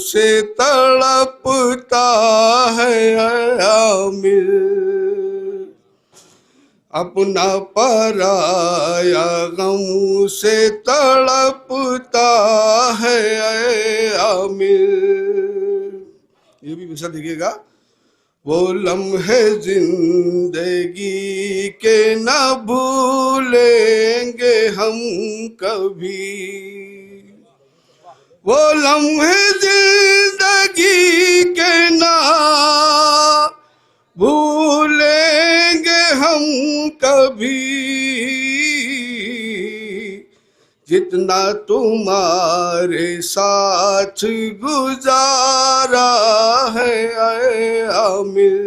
से तड़पता है आमिर, अपना पराया गम से तड़पता है आमिर। ये भी मिसाल देखिएगा। वो लम्हे जिंदगी के न भूलेंगे हम कभी, वो लम्हे जिंदगी के न भूलेंगे हम कभी, जितना तुम्हारे साथ गुजारा है आमिर,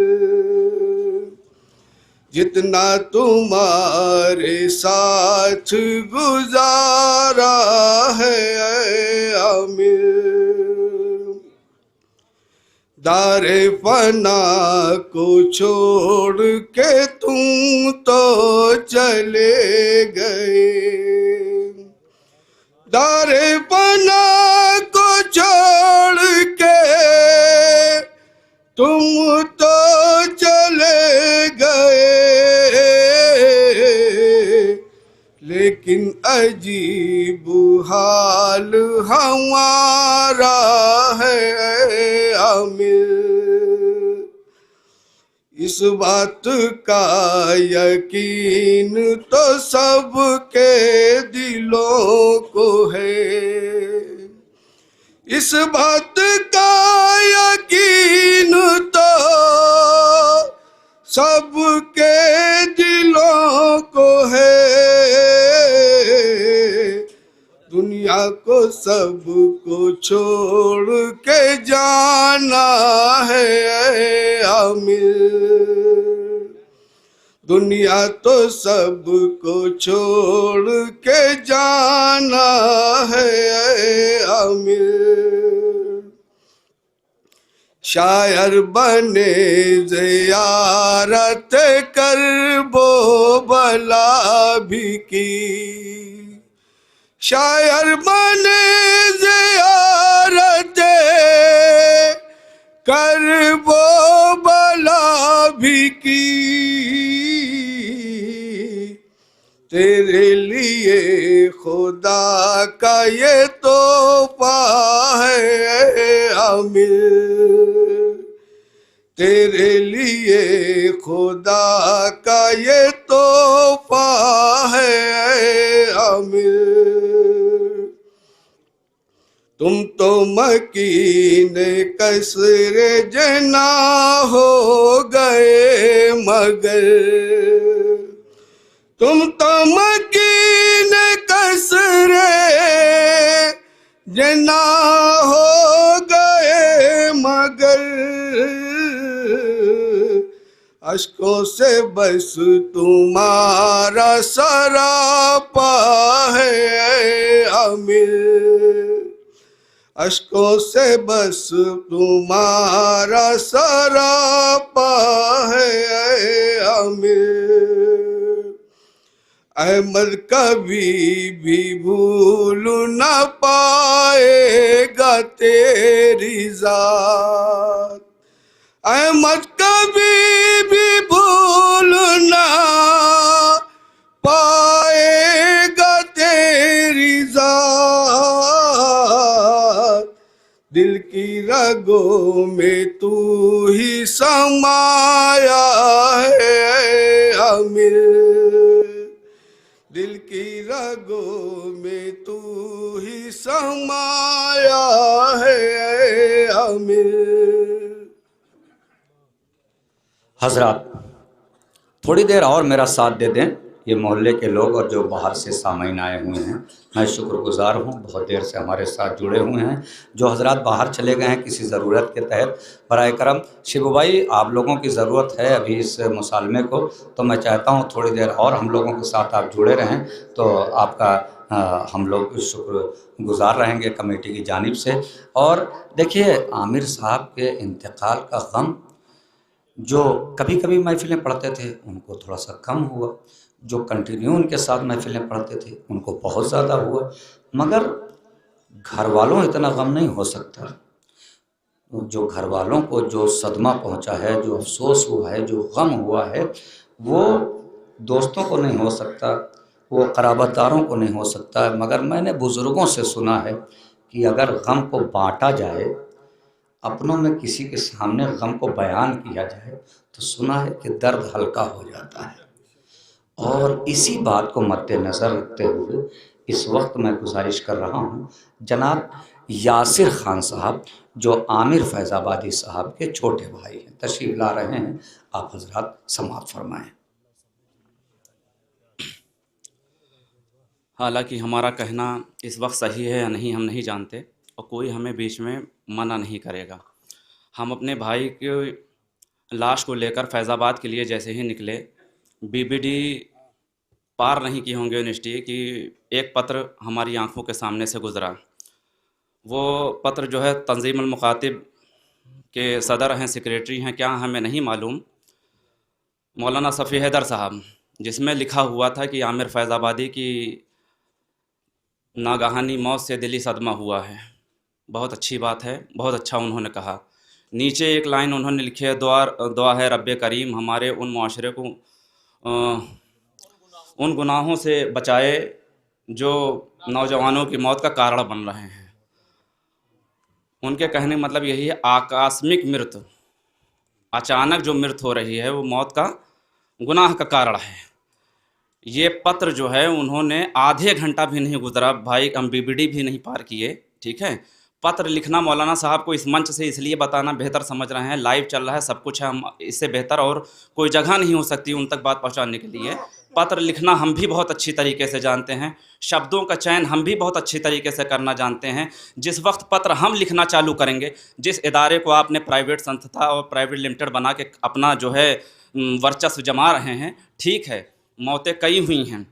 जितना तुम्हारे साथ गुजारा है आमिर। दारे फना को छोड़ के तुम तो चले गए, दारे फना को छोड़ के तुम तो चले गए, लेकिन अजीब हाल हमारा है आमिर। इस बात का यकीन तो सबके दिलों को है, इस बात का यकीन तो सबके दिलों को है, दुनिया को सबको छोड़ के जाना है आमिर, दुनिया तो सबको छोड़ के जाना है आमिर। शायर बने ज़ियारत कर बो भला भी की, शायर बने ज़ियारत कर बो भला भी की, तेरे लिए खुदा का ये तोहफा है आमिर, तेरे लिए खुदा का ये तोहफा है आमिर। तुम तो मकीन कसरे जना हो गए मगर, तुम तो मकीन कसरे जना हो गए मगर, अश्कों से बस तुम्हारा सरापा है आमिर, अश्कों से बस तुम्हारा सरापा है आमिर। अहमद कभी भी भूल न पाएगा तेरी जात, अहमद कभी भी भूल न पाएगा तेरी जात, दिल की रगों में तू ही समाया है आमिर, दिल की रगों में तू ही समाया है आमिर। हजरात, थोड़ी देर और मेरा साथ दे दें ये मोहल्ले के लोग और जो बाहर से सामीन आए हुए हैं। मैं शुक्रगुजार हूँ, बहुत देर से हमारे साथ जुड़े हुए हैं। जो हजरात बाहर चले गए हैं किसी ज़रूरत के तहत, बराए करम शिबू भाई आप लोगों की ज़रूरत है अभी इस मुसालमे को, तो मैं चाहता हूँ थोड़ी देर और हम लोगों के साथ आप जुड़े रहें तो आपका हम लोग शुक्रगुजार रहेंगे कमेटी की जानिब से। और देखिए आमिर साहब के इंतकाल का गम जो कभी कभी महफिलें पढ़ते थे उनको थोड़ा सा कम हुआ, जो कंटिन्यू उनके साथ महफिलें पढ़ते थे उनको बहुत ज़्यादा हुआ, मगर घर वालों इतना गम नहीं हो सकता। जो घर वालों को जो सदमा पहुंचा है, जो अफसोस हुआ है, जो गम हुआ है, वो दोस्तों को नहीं हो सकता, वो क़राबतदारों को नहीं हो सकता। मगर मैंने बुज़ुर्गों से सुना है कि अगर गम को बांटा जाए, अपनों में किसी के सामने गम को बयान किया जाए तो सुना है कि दर्द हल्का हो जाता है। और इसी बात को मद्देनज़र रखते हुए इस वक्त मैं गुजारिश कर रहा हूँ जनाब यासिर खान साहब जो आमिर फैज़ाबादी साहब के छोटे भाई हैं, तशरीफ़ ला रहे हैं, आप हजरात समाअत फरमाएँ। हालांकि हमारा कहना इस वक्त सही है या नहीं हम नहीं जानते और कोई हमें बीच में मना नहीं करेगा। हम अपने भाई के लाश को लेकर फैज़ाबाद के लिए जैसे ही निकले, बीबीडी पार नहीं की होंगे यूनिवर्सिटी कि एक पत्र हमारी आंखों के सामने से गुज़रा। वो पत्र जो है तंजीम अल मुखातिब के सदर हैं, सेक्रेटरी हैं, क्या हमें नहीं मालूम, मौलाना सफ़ी हैदर साहब, जिसमें लिखा हुआ था कि आमिर फैज़ाबादी की नागहानी मौत से दिली सदमा हुआ है। बहुत अच्छी बात है, बहुत अच्छा उन्होंने कहा। नीचे एक लाइन उन्होंने लिखी है, दुआ है रब्बे करीम हमारे उन मुआशरे को उन गुनाहों से बचाए जो नौजवानों की मौत का कारण बन रहे हैं। उनके कहने का मतलब यही है, आकस्मिक मृत्यु, अचानक जो मृत्यु हो रही है वो मौत का गुनाह का कारण है। ये पत्र जो है उन्होंने आधे घंटा भी नहीं गुजरा भाई, हम बीबीडी भी नहीं पार किए, ठीक है। पत्र लिखना मौलाना साहब को इस मंच से इसलिए बताना बेहतर समझ रहे हैं, लाइव चल रहा है, सब कुछ है, हम इससे बेहतर और कोई जगह नहीं हो सकती उन तक बात पहुंचाने के लिए। पत्र लिखना हम भी बहुत अच्छी तरीके से जानते हैं, शब्दों का चयन हम भी बहुत अच्छी तरीके से करना जानते हैं। जिस वक्त पत्र हम लिखना चालू करेंगे, जिस इदारे को आपने प्राइवेट संस्था और प्राइवेट लिमिटेड बना के अपना जो है वर्चस्व जमा रहे हैं, ठीक है, मौतें कई हुई हैं।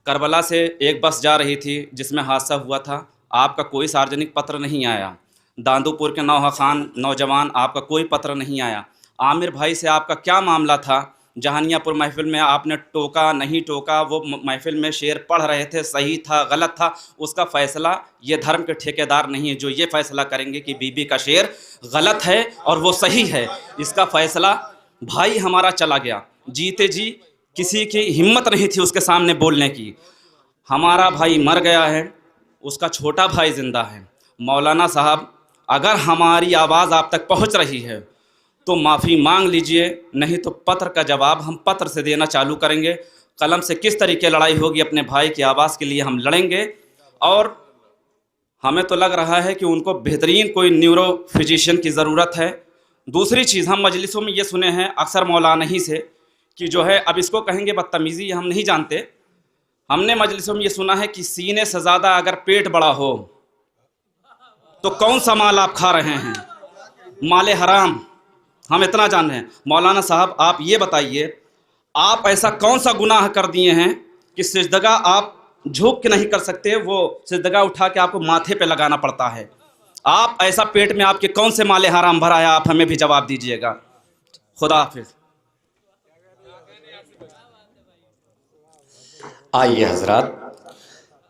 करबला से एक बस जा रही थी जिसमें हादसा हुआ था, आपका कोई सार्वजनिक पत्र नहीं आया। दांदूपुर के नौहा खान नौजवान, आपका कोई पत्र नहीं आया। आमिर भाई से आपका क्या मामला था? जहानियापुर महफिल में आपने टोका नहीं टोका, वो महफिल में शेर पढ़ रहे थे, सही था गलत था, उसका फ़ैसला ये धर्म के ठेकेदार नहीं है जो ये फ़ैसला करेंगे कि बीबी का शेर गलत है और वो सही है। इसका फ़ैसला भाई हमारा चला गया, जीते जी किसी की हिम्मत नहीं थी उसके सामने बोलने की। हमारा भाई मर गया है, उसका छोटा भाई जिंदा है। मौलाना साहब, अगर हमारी आवाज़ आप तक पहुंच रही है तो माफ़ी मांग लीजिए, नहीं तो पत्र का जवाब हम पत्र से देना चालू करेंगे। कलम से किस तरीके लड़ाई होगी, अपने भाई की आवाज़ के लिए हम लड़ेंगे। और हमें तो लग रहा है कि उनको बेहतरीन कोई न्यूरो फिजिशियन की ज़रूरत है। दूसरी चीज़, हम मजलिसों में ये सुने हैं अक्सर मौलाना ही से कि जो है, अब इसको कहेंगे बदतमीज़ी, हम नहीं जानते। हमने मजलिसों में ये सुना है कि सीने से ज़्यादा अगर पेट बड़ा हो तो कौन सा माल आप खा रहे हैं, माले हराम। हम इतना जान रहे हैं। मौलाना साहब, आप ये बताइए, आप ऐसा कौन सा गुनाह कर दिए हैं कि सिजदगा आप झुक के नहीं कर सकते, वो सिजदगा उठा के आपको माथे पे लगाना पड़ता है? आप ऐसा पेट में आपके कौन से माले हराम भरा है, आप हमें भी जवाब दीजिएगा। खुदा हाफिज। आइए हजरात,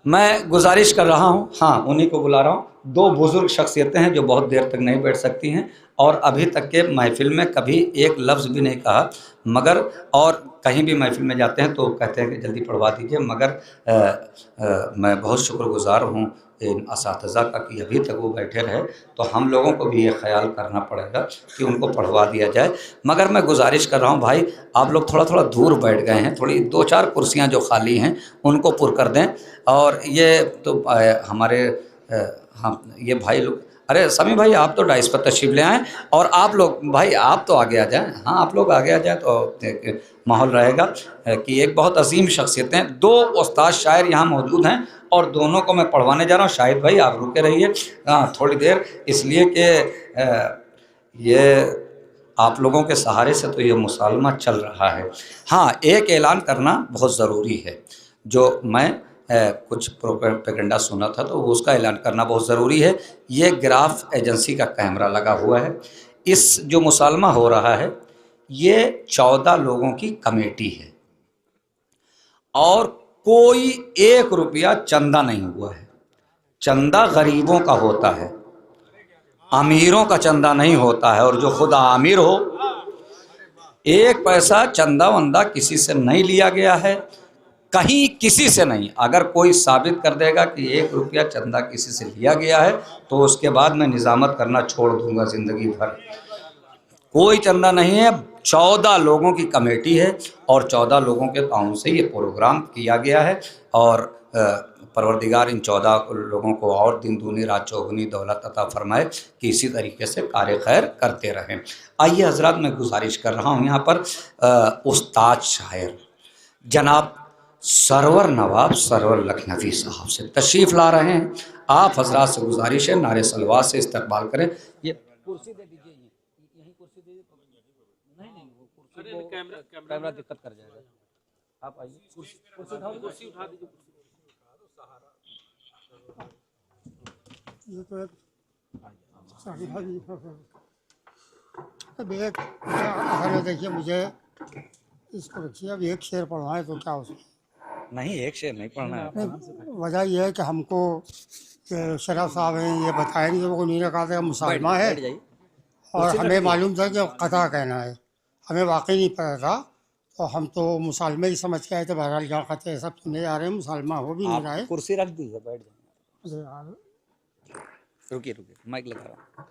मैं गुजारिश कर रहा हूँ, हाँ उन्हीं को बुला रहा हूँ। दो बुजुर्ग शख्सियतें हैं जो बहुत देर तक नहीं बैठ सकती हैं और अभी तक के महफिल में कभी एक लफ्ज़ भी नहीं कहा, मगर और कहीं भी महफिल में जाते हैं तो कहते हैं कि जल्दी पढ़वा दीजिए, मगर मैं बहुत शुक्रगुजार हूँ इन असातिज़ा का कि अभी तक वो बैठे रहे। तो हम लोगों को भी ये ख्याल करना पड़ेगा कि उनको पढ़वा दिया जाए। मगर मैं गुजारिश कर रहा हूँ भाई, आप लोग थोड़ा थोड़ा दूर बैठ गए हैं, थोड़ी 2-4 कुर्सियाँ जो खाली हैं उनको पुर कर दें। और ये तो हमारे हम ये भाई लोग, अरे समी भाई आप तो डाइस पर तशरीफ़ ले आएँ, और आप लोग भाई आप तो आगे आ जाएँ। हाँ आप लोग आगे आ जाएँ तो माहौल रहेगा कि एक बहुत अजीम शख्सियतें हैं। 2 उस्ताद शायर यहाँ मौजूद हैं और दोनों को मैं पढ़वाने जा रहा हूँ। शाहिद भाई आप रुके रहिए थोड़ी देर, इसलिए कि ये आप लोगों के सहारे से तो ये मुसालमा चल रहा है। हाँ, एक ऐलान करना बहुत ज़रूरी है, जो मैं कुछ प्रोपेगेंडा सुना था तो उसका ऐलान करना बहुत ज़रूरी है। ये ग्राफ एजेंसी का कैमरा लगा हुआ है। इस जो मुसालमा हो रहा है ये 14 लोगों की कमेटी है और कोई 1 रुपया चंदा नहीं हुआ है। चंदा गरीबों का होता है, अमीरों का चंदा नहीं होता है। और जो खुदा अमीर हो, 1 पैसा चंदा वंदा किसी से नहीं लिया गया है, कहीं किसी से नहीं। अगर कोई साबित कर देगा कि 1 रुपया चंदा किसी से लिया गया है तो उसके बाद मैं निज़ामत करना छोड़ दूंगा ज़िंदगी भर। कोई चंदा नहीं है। 14 लोगों की कमेटी है और 14 लोगों के ताउन से ये प्रोग्राम किया गया है। और परवरदिगार इन 14 लोगों को और दिन दूनी रात चौगुनी दौलत अता फरमाए कि इसी तरीके से कार्य खैर करते रहें। आइए हजरात, मैं गुजारिश कर रहा हूँ यहाँ पर उस्ताद शायर जनाब सरवर नवाब सरवर लखनवी साहब से तशरीफ़ ला रहे हैं। आप हजरात से गुजारिश है नारे सलवात से इस्तकबाल करें। ये कुर्सी दे दीजिए, यहीं कुर्सी दे दीजिए। नहीं वो कुर्सी कैमरा दिक्कत कर जाएगा। आप आइए, कुर्सी उठा दीजिए। ये तो अब एक अगर देखिए मुझे इसको रखिए, अब एक शेर पढ़वाएं तो क्या उसमें नहीं, एक शेर नहीं पढ़ना है। वजह यह है कि हमको शरफ साहब हैं ये बताया नहीं, वो उन्होंने कहा था मुसालमा है और हमें मालूम था कि कथा कहना है, हमें वाकई नहीं पता था। तो हम तो मुसालमे ही समझ के आए थे। बहरहाल जहाँ खते सब सुने जा रहे हैं, मुसालमा हो भी नहीं रहा है। कुर्सी रख दीजिए, बैठ जाए। रुकिए माइक लगा रहा हूँ।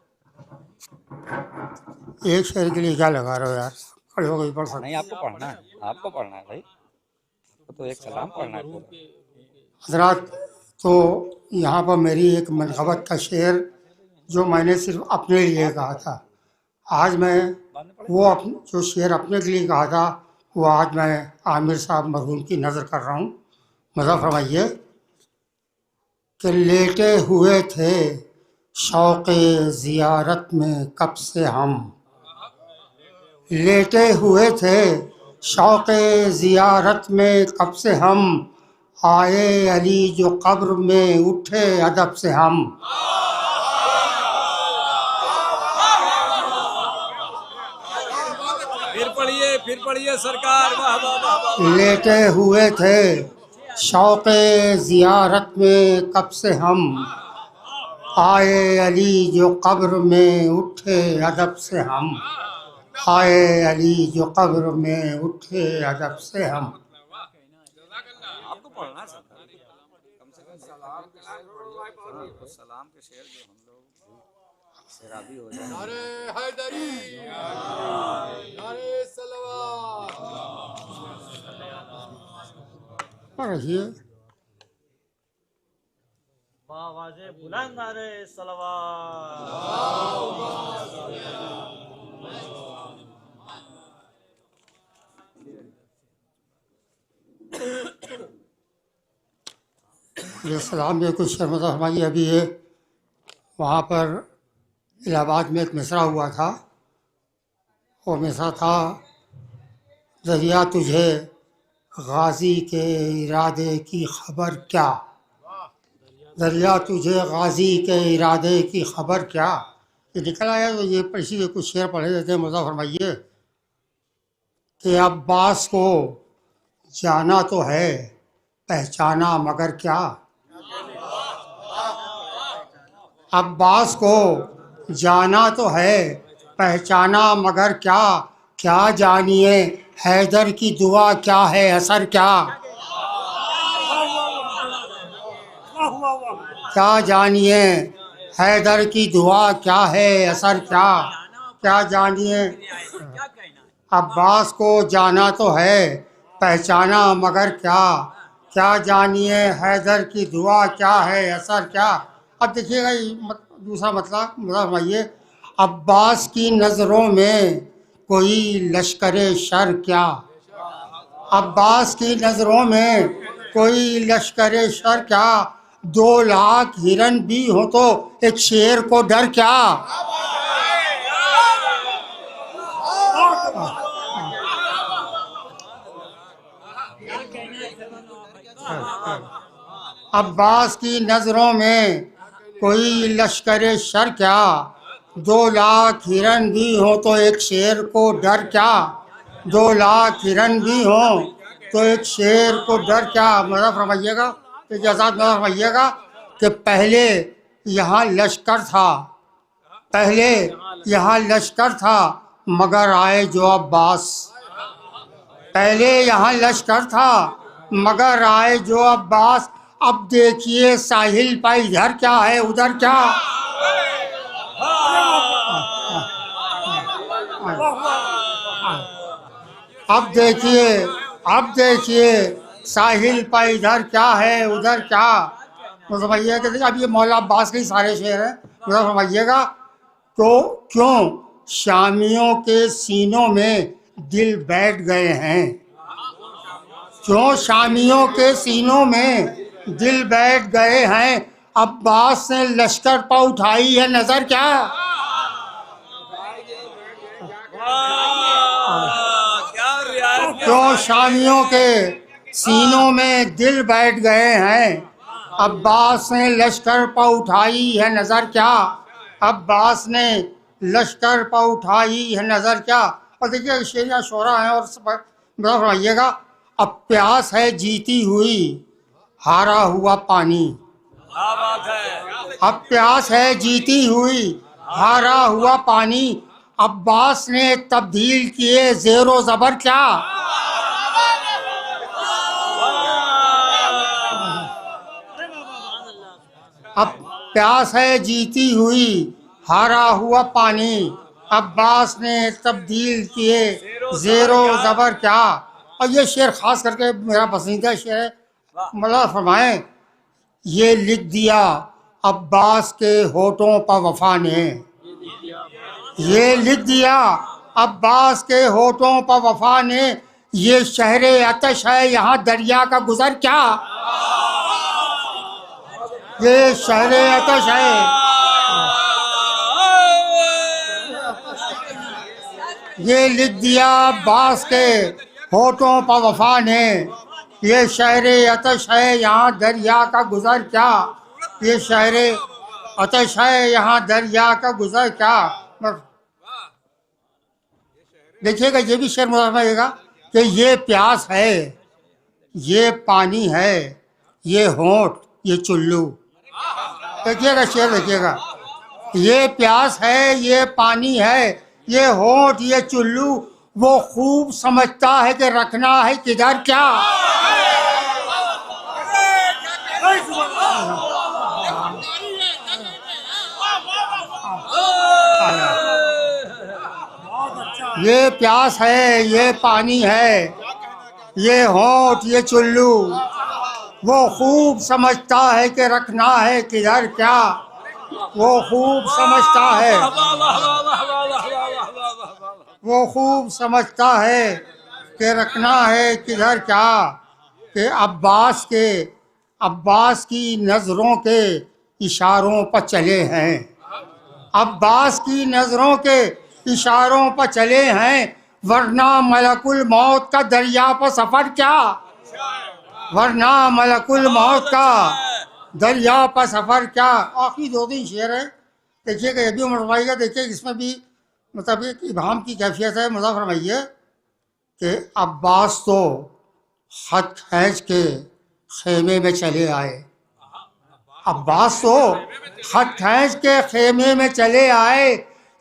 एक शेर के लिए क्या लगा रहे हो यार, खड़े हो गए पढ़ सकते। नहीं, आपको पढ़ना है, आपको पढ़ना है भाई, तो एक सलाम पढ़ना है। हजरात, तो यहाँ पर मेरी एक मनक़बत का शेर जो मैंने सिर्फ अपने लिए कहा था, आज मैं वो जो शेर अपने के लिए कहा था वो आज मैं आमिर साहब मरहूम की नज़र कर रहा हूँ। मज़ा फरमाइए कि लेटे हुए थे शौक़े ज़ियारत में कब से हम, लेटे हुए थे शौक़े ज़ियारत में कब से हम, आए अली जो कब्र में उठे अदब से हम। फिर पढ़िए सरकार, वाह वाह वाह। लेटे हुए थे शौक़े ज़ियारत में कब से हम, आए अली जो कब्र में उठे अदब से हम। हाय अली जो कब्र में उठे अदब से हम। आपको पढ़ना है कम से कम सलाम के शेर सलाम के शेर जो हम लोग शराबी हो जाए। नारे हैदरी, नारे सलवात। पढ़िए। आवाज़े बुलंद नारे सलवात। सलाम में कुछ शर्मत फरमाइए। अभी ये वहाँ पर इलाहाबाद में एक मिसरा हुआ था। वो मिसरा था, दरिया तुझे गाजी के इरादे की खबर क्या, दरिया तुझे गाजी के इरादे की खबर क्या। ये निकल आया तो ये इसी के कुछ शेर पढ़े देते हैं। मज़ा फरमाइए कि अब्बास को जाना तो है पहचाना मगर क्या, अब्बास को जाना तो है पहचाना मगर क्या, क्या जानिए हैदर की दुआ क्या है असर क्या, क्या जानिए हैदर की दुआ क्या है असर क्या, क्या जानिए अब्बास को जाना तो है पहचाना मगर क्या, क्या जानिए हैदर की दुआ क्या है असर क्या। अब देखिएगा दूसरा मतलब फरमाइए, अब्बास की नज़रों में कोई लश्करे शर क्या, अब्बास की नज़रों में कोई लश्करे शर क्या, 2 लाख हिरन भी हो तो एक शेर को डर क्या। अब्बास की नज़रों में कोई लश्करे शर क्या, 2 लाख हिरन भी हो तो एक शेर को डर क्या, 2 लाख हिरन भी हो तो एक शेर को डर क्या। मज़ा फरमाइएगा, इजाज़त मज़ा फरमाइएगा कि पहले यहाँ लश्कर था, पहले यहाँ लश्कर था मगर आए जो अब्बास, पहले यहाँ लश्कर था मगर आए जो अब्बास, अब देखिए साहिल पर इधर क्या है उधर क्या। अब देखिए साहिल पर इधर क्या है उधर क्या। तो समझिए कि अब ये मौला अब्बास के सारे शेर हैं, तो समझिएगा। तो क्यों शामियों के सीनों में दिल बैठ गए हैं, क्यों शामियों के सीनों में दिल बैठ गए हैं, अब्बास ने लश्कर पर उठाई है नजर क्या। क्यों शामियों के सीनों में दिल बैठ गए हैं, अब्बास ने लश्कर पर उठाई है नजर क्या, अब्बास ने लश्कर पर उठाई है नजर क्या। और देखिए शेरिया शोरा है और फरमाइएगा, अब प्यास है जीती हुई हारा हुआ पानी, अब प्यास है जीती हुई हारा हुआ पानी, अब्बास ने तब्दील किए ज़ेरो ज़बर क्या। अब प्यास है जीती हुई हारा हुआ पानी, अब्बास ने तब्दील किए ज़ेरो ज़बर क्या। और ये शेर खास करके मेरा पसंदीदा शेर है। मौला फरमाएं, ये लिख दिया अब्बास के होठों पर वफा ने, ये लिख दिया अब्बास के होठों पर वफा ने, ये शहरे आतश है यहाँ दरिया का गुजर क्या, ये शहरे आतश है, ये लिख दिया अब्बास के होठों पर वफा ने, ये शहरे आतश है यहाँ दरिया का गुजर क्या, ये शहरे आतश है यहाँ दरिया का गुजर क्या। देखिएगा ये भी शेर मुझेगा कि ये प्यास है, ये पानी है, ये होंठ, ये चुल्लू। देखिएगा शेर देखिएगा, ये प्यास है, ये पानी है, ये होठ ये चुल्लू वो खूब समझता है कि रखना है किधर क्या। ये प्यास है ये पानी है, ये होठ ये चुल्लू वो खूब समझता है कि रखना है किधर क्या। वो खूब समझता है, वो खूब समझता है कि रखना है किधर क्या। कि अब्बास की नज़रों के इशारों पर चले हैं, अब्बास की नज़रों के इशारों पर चले हैं, वरना मलकुल मौत का दरिया पर सफ़र क्या। वरना मलकुल मौत का दरिया पर सफ़र क्या। आखिरी 2 दिन शेर है, देखिएगा ये भी उमर भाई का, देखिए इसमें भी मतलब एक इबाम की कैफियत है। मज़ा फरमाइए कि अब्बास तो खत खींच के खेमे में चले आए, अब्बास तो खत खींच के खेमे में चले आए,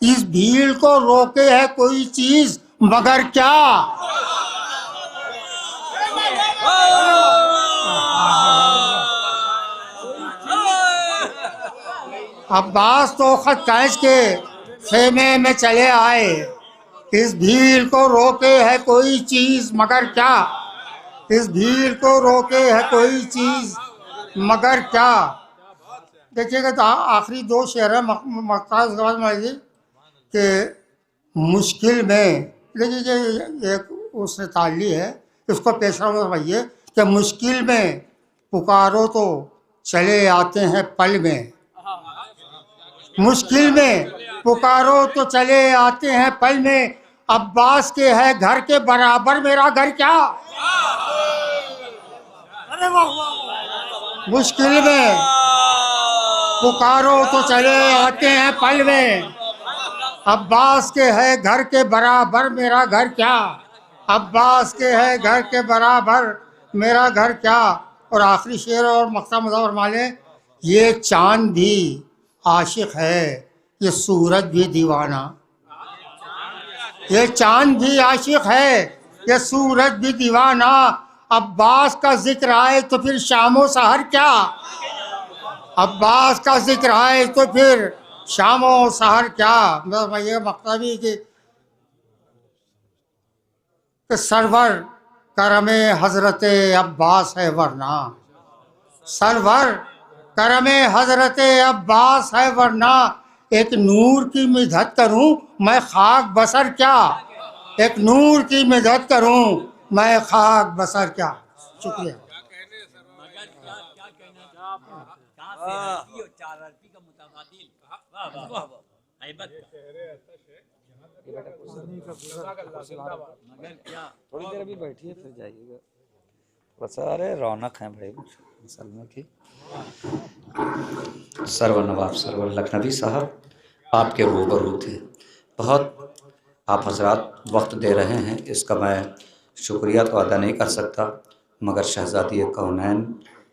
इस भीड़ को रोके है कोई चीज मगर क्या। अब्बास तो खत खींच के खेमे में चले आए, इस भीड़ को रोके है कोई चीज मगर क्या। इस भीड़ को रोके है कोई चीज मगर क्या। देखिएगा तो आखिरी 2 शेर है मक्ताज कि मुश्किल में, देखिए एक उससे ताल्ली है, इसको पेशा भैया कि मुश्किल में पुकारो तो चले आते हैं पल में, मुश्किल में पुकारो तो चले आते हैं पल में, अब्बास के है घर के बराबर मेरा घर क्या। मुश्किल में पुकारो तो चले आते हैं पल में, अब्बास के है घर के बराबर मेरा घर क्या। अब्बास के है घर के बराबर मेरा घर क्या। और आखिरी शेर और मक्ता मुज़ावर माले, ये चांद भी आशिक है ये सूरज भी दीवाना, ये चांद भी आशिक है ये सूरज भी दीवाना, अब्बास का जिक्र आए तो फिर शामो सहर क्या। अब्बास का जिक्र आए तो फिर शामो सहर क्या। मैं ये मकसद भी कि सरवर करमे हजरत अब्बास है वरना, सरवर करमे हजरत अब्बास है वरना, एक नूर की मिदहत करूं मैं खाक बसर क्या। एक नूर की मिदहत करूं मैं खाक बसर क्या। शुक्रिया। थोड़ी देर अभी बैठिए फिर जाइएगा। बस अरे रौनक है भाई मुसलमान की। सरवर नवाब सरवर लखनवी साहब आपके रूबरू थे, बहुत आप हजरात वक्त दे रहे हैं, इसका मैं शुक्रिया तो अदा नहीं कर सकता, मगर शहज़ादी कौनैन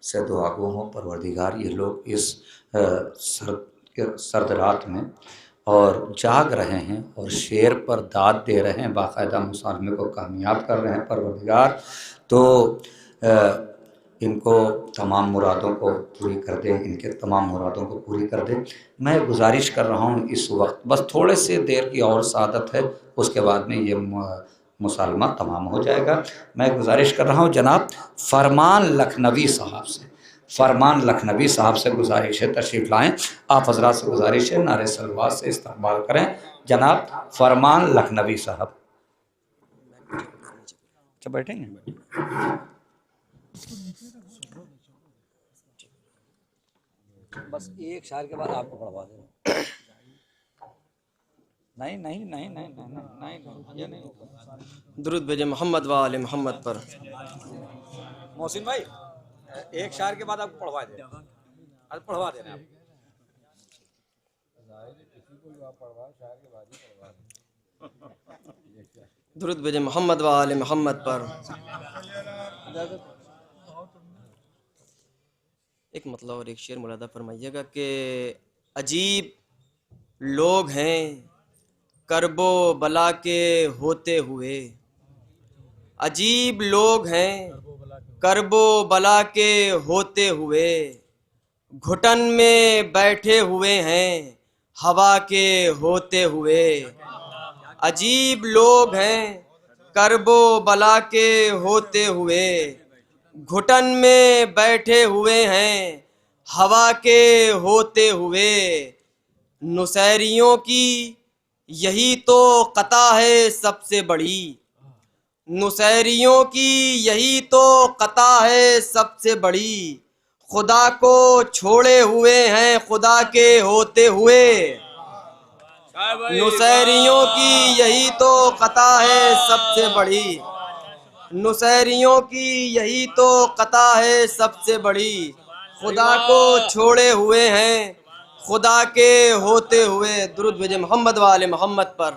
से दुआ गो हो परवरदिगार ये लोग इस सर्द रात में और जाग रहे हैं और शेर पर दाद दे रहे हैं, बाकायदा मुसालमे को कामयाब कर रहे हैं परवरदिगार, तो इनको तमाम मुरादों को पूरी कर दे, इनके तमाम मुरादों को पूरी कर दे। मैं गुजारिश कर रहा हूँ इस वक्त बस थोड़े से देर की और सादत है, उसके बाद में ये मुसालमा तमाम हो जाएगा। मैं गुजारिश कर रहा हूँ जनाब फरमान लखनवी साहब से, फरमान लखनवी साहब से गुजारिश है तशरीफ़ लाएँ। आप हजरात से गुजारिश है नारे सलवात से इस्तकबाल करें जनाब फरमान लखनवी साहब। अच्छा बैठेंगे। बस एक शायर के बाद आपको पढ़वा दे रहा हूँ। नहीं नहीं नहीं नहीं नहीं नहीं नहीं ये नहीं होगा। दुरूद भेजे मोहम्मद व आले मोहम्मद पर। मोहसिन भाई एक शायर के बाद आपको पढ़वा दे, आज पढ़वा देना आप। दुरूद भेजे मोहम्मद व आले मोहम्मद पर। एक मतलब और एक शेर मुरादा फरमाइएगा कि अजीब लोग हैं करबो बला के होते हुए। अजीब लोग हैं करबो बला के होते हुए, घुटन में बैठे हुए हैं हवा के होते हुए। अजीब लोग हैं करबो बला के होते हुए, घुटन में बैठे हुए हैं हवा के होते हुए। नुसैरियों की यही तो कता है सबसे बड़ी, नुसैरियों की यही तो कता है सबसे बड़ी। खुदा को छोड़े हुए हैं खुदा के होते हुए। नुसैरियों की यही तो कता है सबसे बड़ी, नुसैरियों की यही तो कता है सबसे बड़ी। खुदा को छोड़े हुए हैं खुदा के होते हुए। दुरूद भेजे मोहम्मद वाले मोहम्मद पर।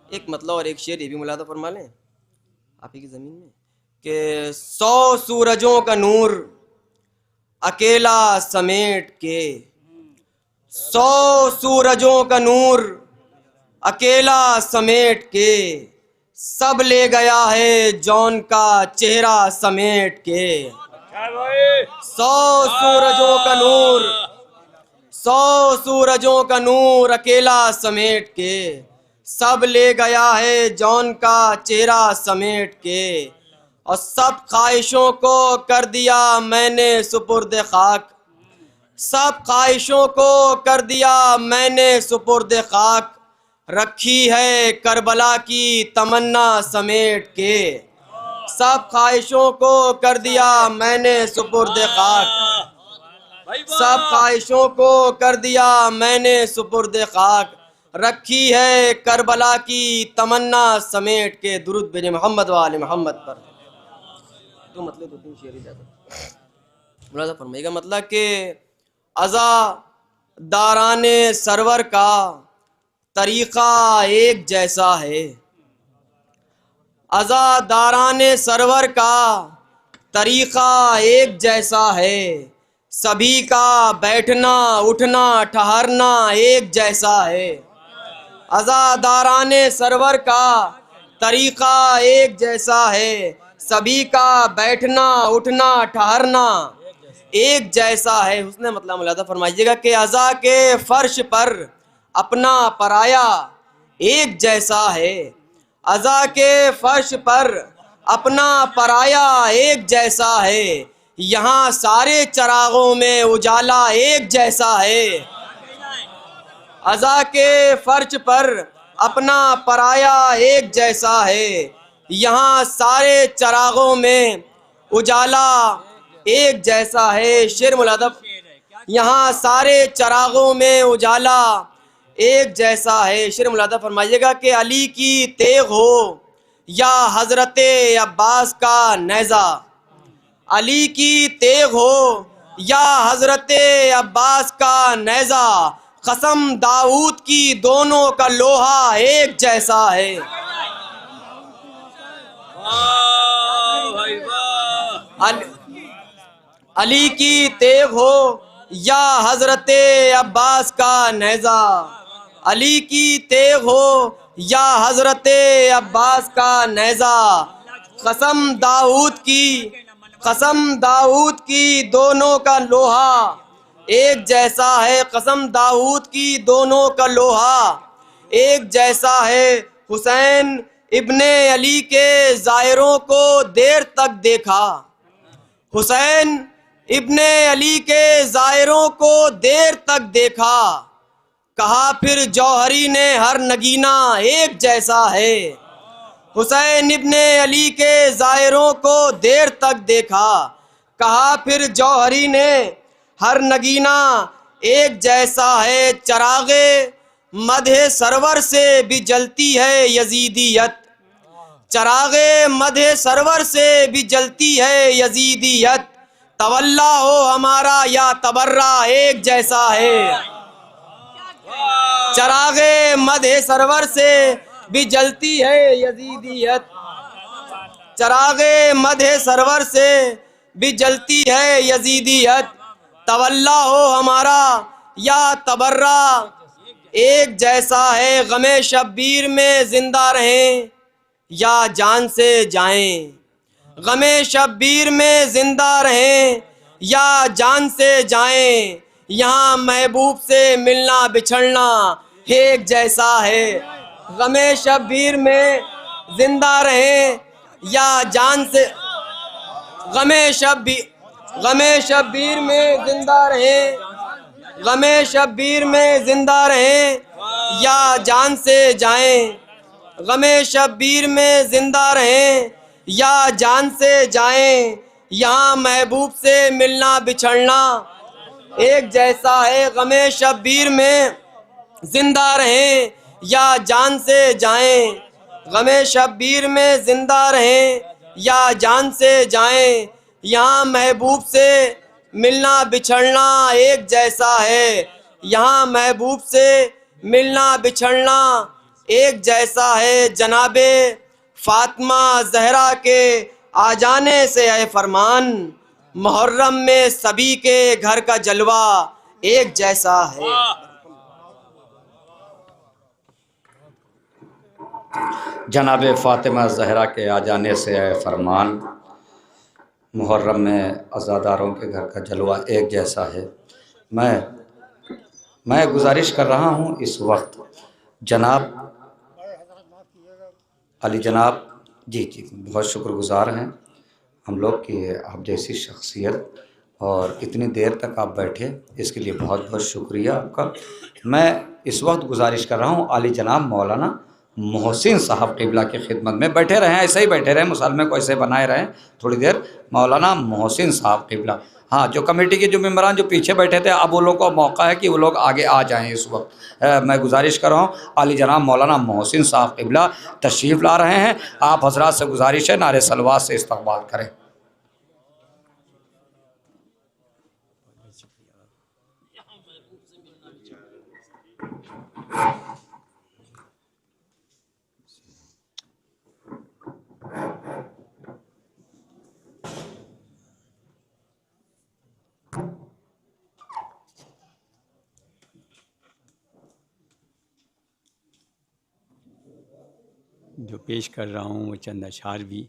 एक मतलब और एक शेर ये भी मुलादा फरमा लें आप ही की ज़मीन में कि 100 सूरजों का नूर अकेला समेट के, 100 सूरजों का नूर अकेला समेट के, सब ले गया है जौन का चेहरा समेट के। 100 सूरजों का नूर, 100 सूरजों का नूर अकेला समेट के, सब ले गया है जौन का चेहरा समेट के। और सब ख्वाहिशों को कर दिया मैंने सुपुर्द खाक, सब ख्वाहिशों को कर दिया मैंने सुपुर्द खाक। रखी है करबला की तमन्ना समेट के, सब ख्वाहिशों को कर दिया मैंने सुपुर्द खाक, सब ख्वाहिशों को कर दिया मैंने सुपुर्द खाक। रखी है करबला की तमन्ना समेट के। दुरूद भेजे मोहम्मद वाले मोहम्मद पर। तो मतलब 2-3 शेर ही ज़्यादा मुलादा फरमाइएगा। मतलब कि अज़ा दाराने सरवर का तरीक़ा एक जैसा है, अज़ा दाराने सरवर का तरीक़ा एक जैसा है। सभी का बैठना उठना ठहरना एक जैसा है। अज़ादाराने सरवर का तरीक़ा एक जैसा है, सभी का बैठना उठना ठहरना एक जैसा है। उसने मतलब मुलादा फरमाइएगा कि अज़ा के फ़र्श पर अपना पराया एक जैसा है, अज़ा के फ़र्श पर अपना पराया एक जैसा है। यहाँ सारे चरागों में उजाला एक जैसा है। अज़ा के फ़र्श पर अपना पराया एक जैसा है, यहाँ सारे चरागों में उजाला एक जैसा है। शेर मुलादफ, यहाँ सारे चरागों में उजाला एक जैसा है। शेर मुलादफ फरमाइएगा कि अली की तेग हो या हज़रत अब्बास का नेज़ा, अली की तेग हो या हज़रत अब्बास का नेज़ा। कसम दाऊद की दोनों का लोहा एक जैसा है। अली की तेग हो या हज़रत अब्बास का नेज़ा, अली की तेग हो या हज़रत अब्बास का नेज़ा। कसम दाऊद की दोनों का लोहा एक जैसा है, कसम दाऊद की दोनों का लोहा एक जैसा है। हुसैन इब्ने अली के ज़ायरों को देर तक देखा, हुसैन इब्ने अली के ज़ायरों को देर तक देखा। कहा फिर जौहरी ने हर नगीना एक जैसा है, हुसैन इब्ने अली के ज़ायरों को देर तक देखा। कहा फिर जौहरी ने हर नगीना एक जैसा है। चरागे मदहे सरवर से भी जलती है यजीदियत, चरागे मदहे सरवर से भी जलती है यजीदियत। तवल्ला हो हमारा या तबर्रा एक जैसा है। चरागे मदहे सरवर से भी जलती है यजीदियत, चरागे मदहे सरवर से भी जलती है यजीदियत। तवल्ला हो हमारा या तबर्रा एक जैसा है, गमे शब्बीर में जिंदा रहें या जान से जाएं। गमे शब्बीर में जिंदा रहें या जान से जाएं। यहाँ महबूब से मिलना बिछड़ना एक जैसा है। गमे शब्बीर में जिंदा रहें या जान से, गमे शब्बीर में जिंदा रहें, गमे शब्बीर में जिंदा रहें या जान से जाएं। गमे शब्बीर में जिंदा रहें या जान से जाएं। यहाँ महबूब से मिलना बिछड़ना एक जैसा है। गमे शब्बीर में जिंदा रहें या जान से जाएं। गमे शब्बीर में जिंदा रहें या जान से जाएं। यहाँ महबूब से मिलना बिछड़ना एक जैसा है। यहाँ महबूब से मिलना बिछड़ना एक जैसा है। जनाबे फातिमा जहरा के आ जाने से है फरमान, मुहर्रम में सभी के घर का जलवा एक जैसा है। जनाब फ़ातिमा ज़हरा के आ जाने से है फरमान, मुहर्रम में अज़ादारों के घर का जलवा एक जैसा है। मैं गुजारिश कर रहा हूँ इस वक्त जनाब अली जनाब जी बहुत शुक्रगुज़ार हैं हम लोग कि आप जैसी शख्सियत और इतनी देर तक आप बैठे, इसके लिए बहुत बहुत शुक्रिया आपका। मैं इस वक्त गुजारिश कर रहा हूँ अली जनाब मौलाना मोहसिन साहब क़िबला की खिदमत में बैठे रहें, ऐसे ही बैठे रहें, मुसलमे को ऐसे बनाए रहें थोड़ी देर। मौलाना मोहसिन साहब क़िबला, हाँ, जो कमेटी के जो मेम्बरान जो पीछे बैठे थे, अब वो लोग को मौका है कि वो लोग आगे आ जाएं। इस वक्त मैं गुजारिश कर रहा हूँ अली जनाब मौलाना मोहसिन साहब क़िबला तशरीफ़ ला रहे हैं। आप हजरात से गुजारिश है नारे सलवात से इस्तक़बाल करें। जो पेश कर रहा हूँ वो चंद अशार भी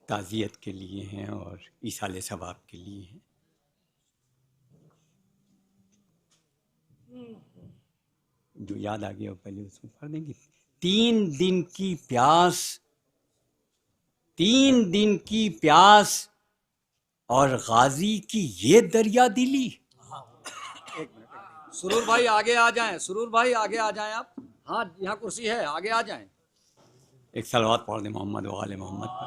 ताज़ियत के लिए हैं और ईसाले सवाब के लिए हैं। जो याद आ गया पहले उसमें पढ़ देंगे। 3 दिन की प्यास और गाजी की ये दरिया दिली। सुरूर भाई आगे आ जाएं, सुरूर भाई आगे आ जाएं आप। हाँ, यहाँ कुर्सी है, आगे आ जाएं। एक सलवात पढ़ दे मोहम्मद वाले मोहम्मद पर।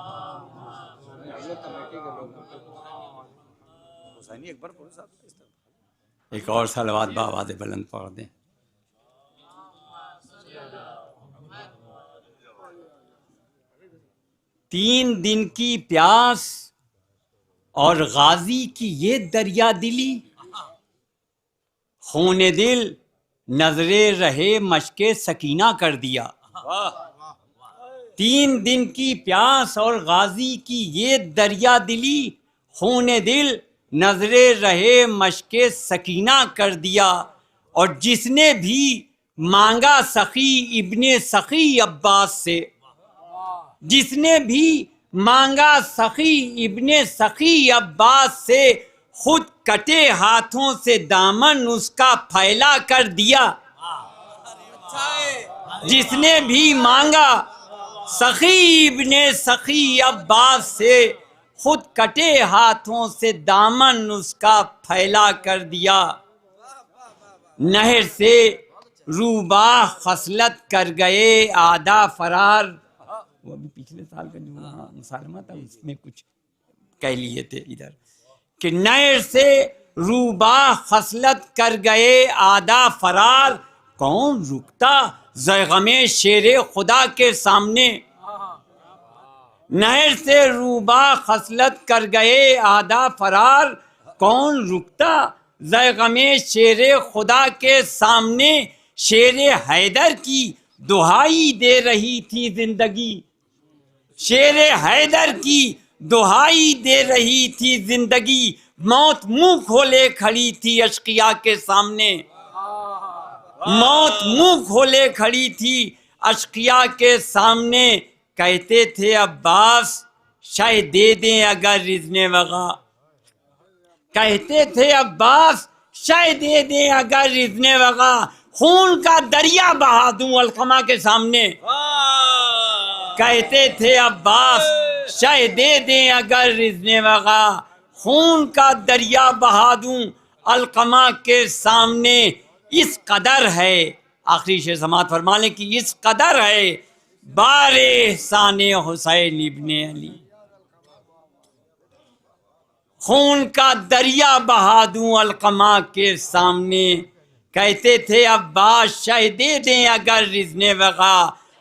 एक और सलवात बावाज़ बुलंद पढ़ दें। तीन दिन की प्यास और गाजी की ये दरिया दिली, खूने दिल नजरे रहे मशके सकीना कर दिया। 3 दिन की प्यास और गाजी की ये दरिया दिली, खूने दिल नजरे रहे मशके सकीना कर दिया। और जिसने भी मांगा सखी इब्ने सखी अब्बास से, जिसने भी मांगा सखी इब्ने सखी अब्बास से, खुद कटे हाथों से दामन उसका फैला कर दिया। जिसने भी मांगा सखी इब्ने सखी अब्बास से, खुद कटे हाथों से दामन उसका फैला कर दिया। नहर से रूबा खसलत कर गए आधा फरार। वो अभी पिछले साल का जो मुसालमा था उसमें कुछ कह लिए थे इधर कि नहर से रूबा खसलत कर गए आधा फरार, कौन रुकता ज़ैग़मे शेरे खुदा के सामने। नहर से रूबा खसलत कर गए आधा फरार, कौन रुकता ज़ैग़मे शेरे खुदा के सामने। शेरे हैदर की दुहाई दे रही थी जिंदगी, शेरे हैदर की दुहाई दे रही थी जिंदगी। मौत मुंह खोले खड़ी थी अश्किया के सामने। मौत मुंह खोले खड़ी थी अशकिया के सामने, कहते थे अब्बास शायद दे दें अगर रिज़्ने वगा, कहते थे अब्बास शायद दे दें अगर रिज़्ने वगा, खून का दरिया बहा दूं अलकमा के सामने, कहते थे अब्बास शायद दे दें अगर रिज़्ने वगा, खून का दरिया बहा दूं अलकमा के सामने। इस कदर है, आखिरी शेर समात फरमा लें कि इस कदर है बारे साने हुसैन इब्ने अली, खून का दरिया बहा दूं अलकमा के सामने, कहते थे अब्बास शायद दे दें अगर रिज़्ने वगा,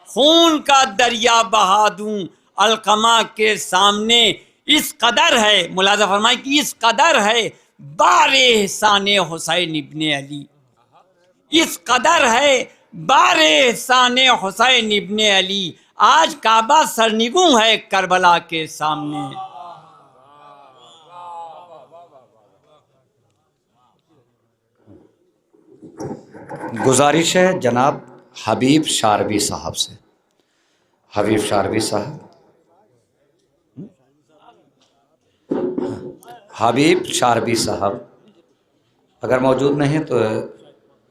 खून का दरिया बहा दूं अलकमा के सामने। इस कदर है, मुलाज़ा फरमाए कि इस कदर है बारे साने हुसैन इब्ने अली, इस कदर है बारे साने हुसैन इब्ने अली। आज काबा सरनिगू है करबला के सामने। गुजारिश है जनाब हबीब शारवी साहब से। हबीब शारवी साहब, हबीब शारवी साहब अगर मौजूद नहीं तो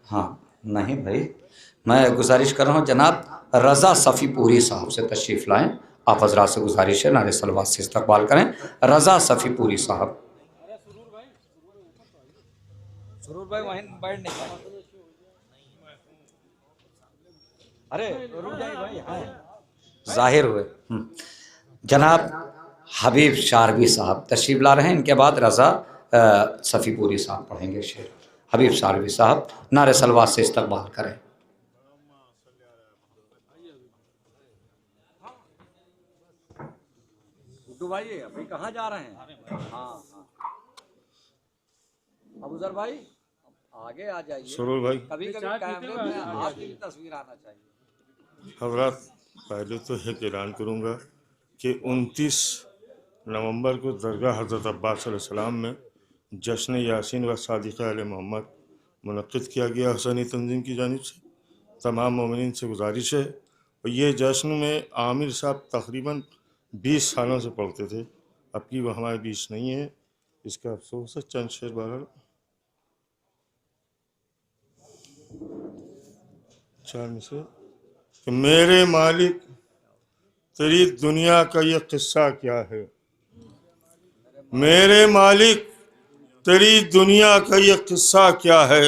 हाँ, नहीं भाई, मैं गुजारिश कर रहा हूँ जनाब रज़ा सफ़ीपुरी साहब से तशरीफ़ लाएं। आप हज़रात से गुजारिश है नारे सलवात से इस्तकबाल करें। रज़ा सफ़ीपुरी साहब। सुरूर भाई वहीं बैठ नहीं पाए। अरे रुक जाइए भाई, हाँ ज़ाहिर हुए। जनाब हबीब शारवी साहब तशरीफ़ ला रहे हैं। इनके बाद रज़ा सफ़ीपुरी साहब पढ़ेंगे शेर। हबीब शारवी साहब नारे सलवात से इस्तकबाल करें। गुड्डू भाई अभी कहाँ जा रहे हैं? हाँ अबूजर भाई आगे आ जाइए। सुरूर भाई, कभी कभी कैमरे में आपकी भी तस्वीर आना चाहिए। हज़रात, पहले तो एक ऐलान करूँगा कि 29 नवंबर को दरगाह हज़रत अब्बास अलैहिस्सलाम में जश्न यासीन व सादिक़ा आले मोहम्मद मुनक़्क़िद किया गया हुसैनी तंजीम की जानिब से। तमाम मोमिनीन से गुजारिश है, और ये जश्न में आमिर साहब तकरीबन 20 सालों से पढ़ते थे, अब की वो हमारे बीच नहीं है, इसका अफसोस है। चंद शेर बहरहाल चार में से कि मेरे मालिक तेरी दुनिया का ये किस्सा क्या है, मेरे मालिक तेरी दुनिया का ये किस्सा क्या है,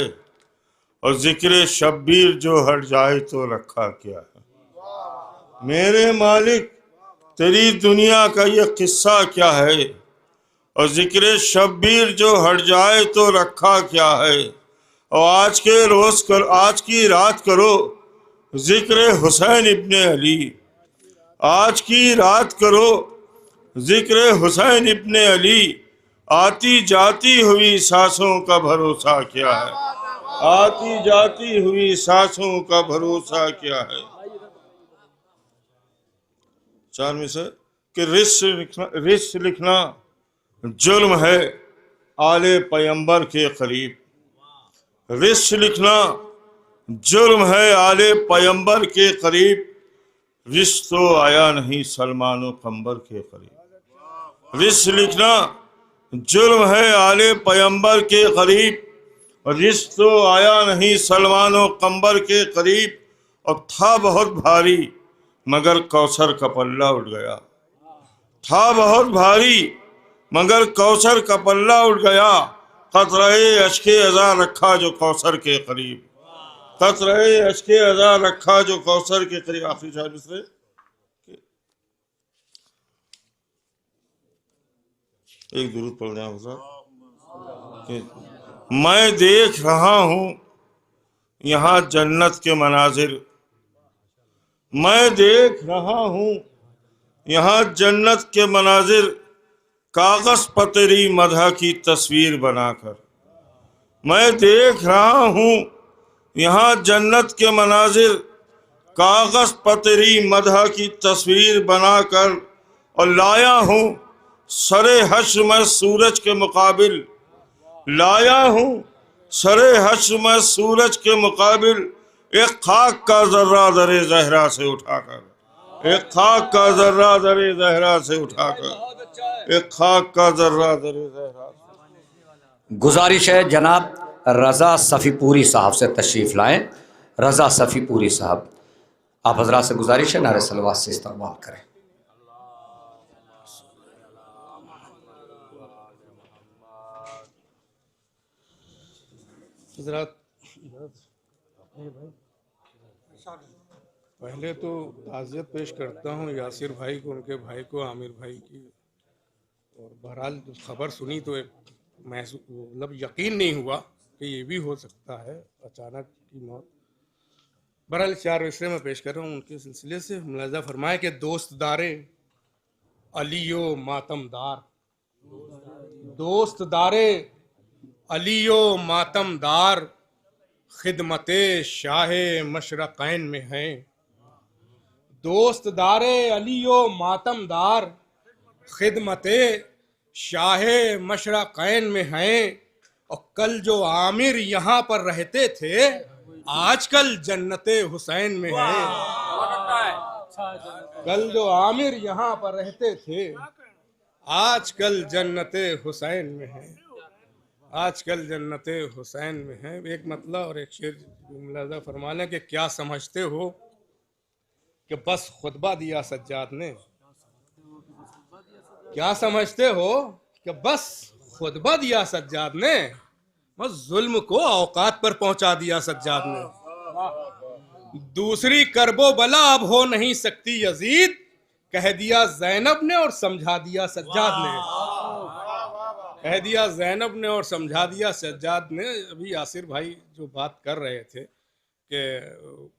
और जिक्र शब्बीर जो हट जाए तो रखा क्या है। मेरे मालिक तेरी दुनिया का ये किस्सा क्या है, और जिक्र शब्बीर जो हट जाए तो रखा क्या है। और आज के रोज कर, आज की रात करो जिक्र हुसैन इब्ने अली, आज की रात करो जिक्र हुसैन इब्ने अली, आती जाती हुई सांसों का भरोसा क्या है, आती जाती हुई सांसों का भरोसा क्या है। चार में से कि रिश्त लिखना जुर्म है आले पैगंबर के करीब, रिश्त लिखना जुर्म है आले पैगंबर के करीब, रिश्त तो आया नहीं सलमान व कंबर के करीब। रिश्त लिखना जुर्म है आले पैगंबर के करीब, और रिश्त तो आया नहीं सलमान व कंबर के करीब। और था बहुत भारी मगर कौसर का पल्ला उठ गया, था बहुत भारी मगर कौसर का पल्ला उठ गया। कतरे अश्के अज़ा रखा जो कौसर के करीब, कतरे अश्के अज़ा रखा जो कौसर के करीब। आखिरी शायर मिसरे, एक दुरूद पढ़ दें कि मैं देख रहा हूँ यहाँ जन्नत के मनाजिर, मैं देख रहा हूँ यहाँ जन्नत के मनाजिर, कागज पर तेरी मदह की तस्वीर बनाकर। मैं देख रहा हूँ यहाँ जन्नत के मनाजिर, कागज पर तेरी मदह की तस्वीर बनाकर। और लाया हूँ सरे हश्र में सूरज के मुकाबिल, लाया हूँ सरे हश्र में सूरज के मुकाबिल एक खाक का जर्रा दरे जहरा से उठाकर, एक खाक का जर्रा दरे जहरा से उठाकर, एक खाक का जर्रा दरे जहरा। गुजारिश है जनाब रज़ा सफ़ीपुरी साहब से तशरीफ़ लाएं। रज़ा सफ़ीपुरी साहब, आप हजरात से गुजारिश है नारे सलवात से इस्तकबाल करें। हजरत, पहले तो ताज़ियत पेश करता हूँ यासिर भाई को, उनके भाई को, आमिर भाई की। और बहरहाल खबर सुनी तो एक मतलब यकीन नहीं हुआ कि ये भी हो सकता है, अचानक की मौत। बहरहाल 4 विषय में पेश कर रहा हूँ उनके सिलसिले से। मुलाजा फरमाए कि दोस्त दारे अलियो मातमदार, दोस्त दारे अलियो मातमदार खिदमते शाहे मशरक़ैन में हैं। दोस्त दारे अलियो मातमदार खिदमते शाहे मशरक़ैन में हैं। और कल जो आमिर यहाँ पर रहते थे आजकल जन्नते हुसैन में हैं। कल जो आमिर यहाँ पर रहते थे आजकल जन्नते हुसैन में हैं, आजकल जन्नते हुसैन में हैं। एक मतलब और एक शेर मुलाजा फरमा लें कि क्या समझते हो कि बस खुतबा दिया सज्जाद ने, क्या समझते हो कि बस खुतबा दिया सज्जाद ने, बस जुल्म को औकात पर पहुंचा दिया सज्जाद ने। दूसरी करबो बला अब हो नहीं सकती यजीद, कह दिया ज़ैनब ने और समझा दिया सज्जाद ने, कह दिया ज़ैनब ने और समझा दिया सज्जाद ने। अभी यासिर भाई जो बात कर रहे थे कि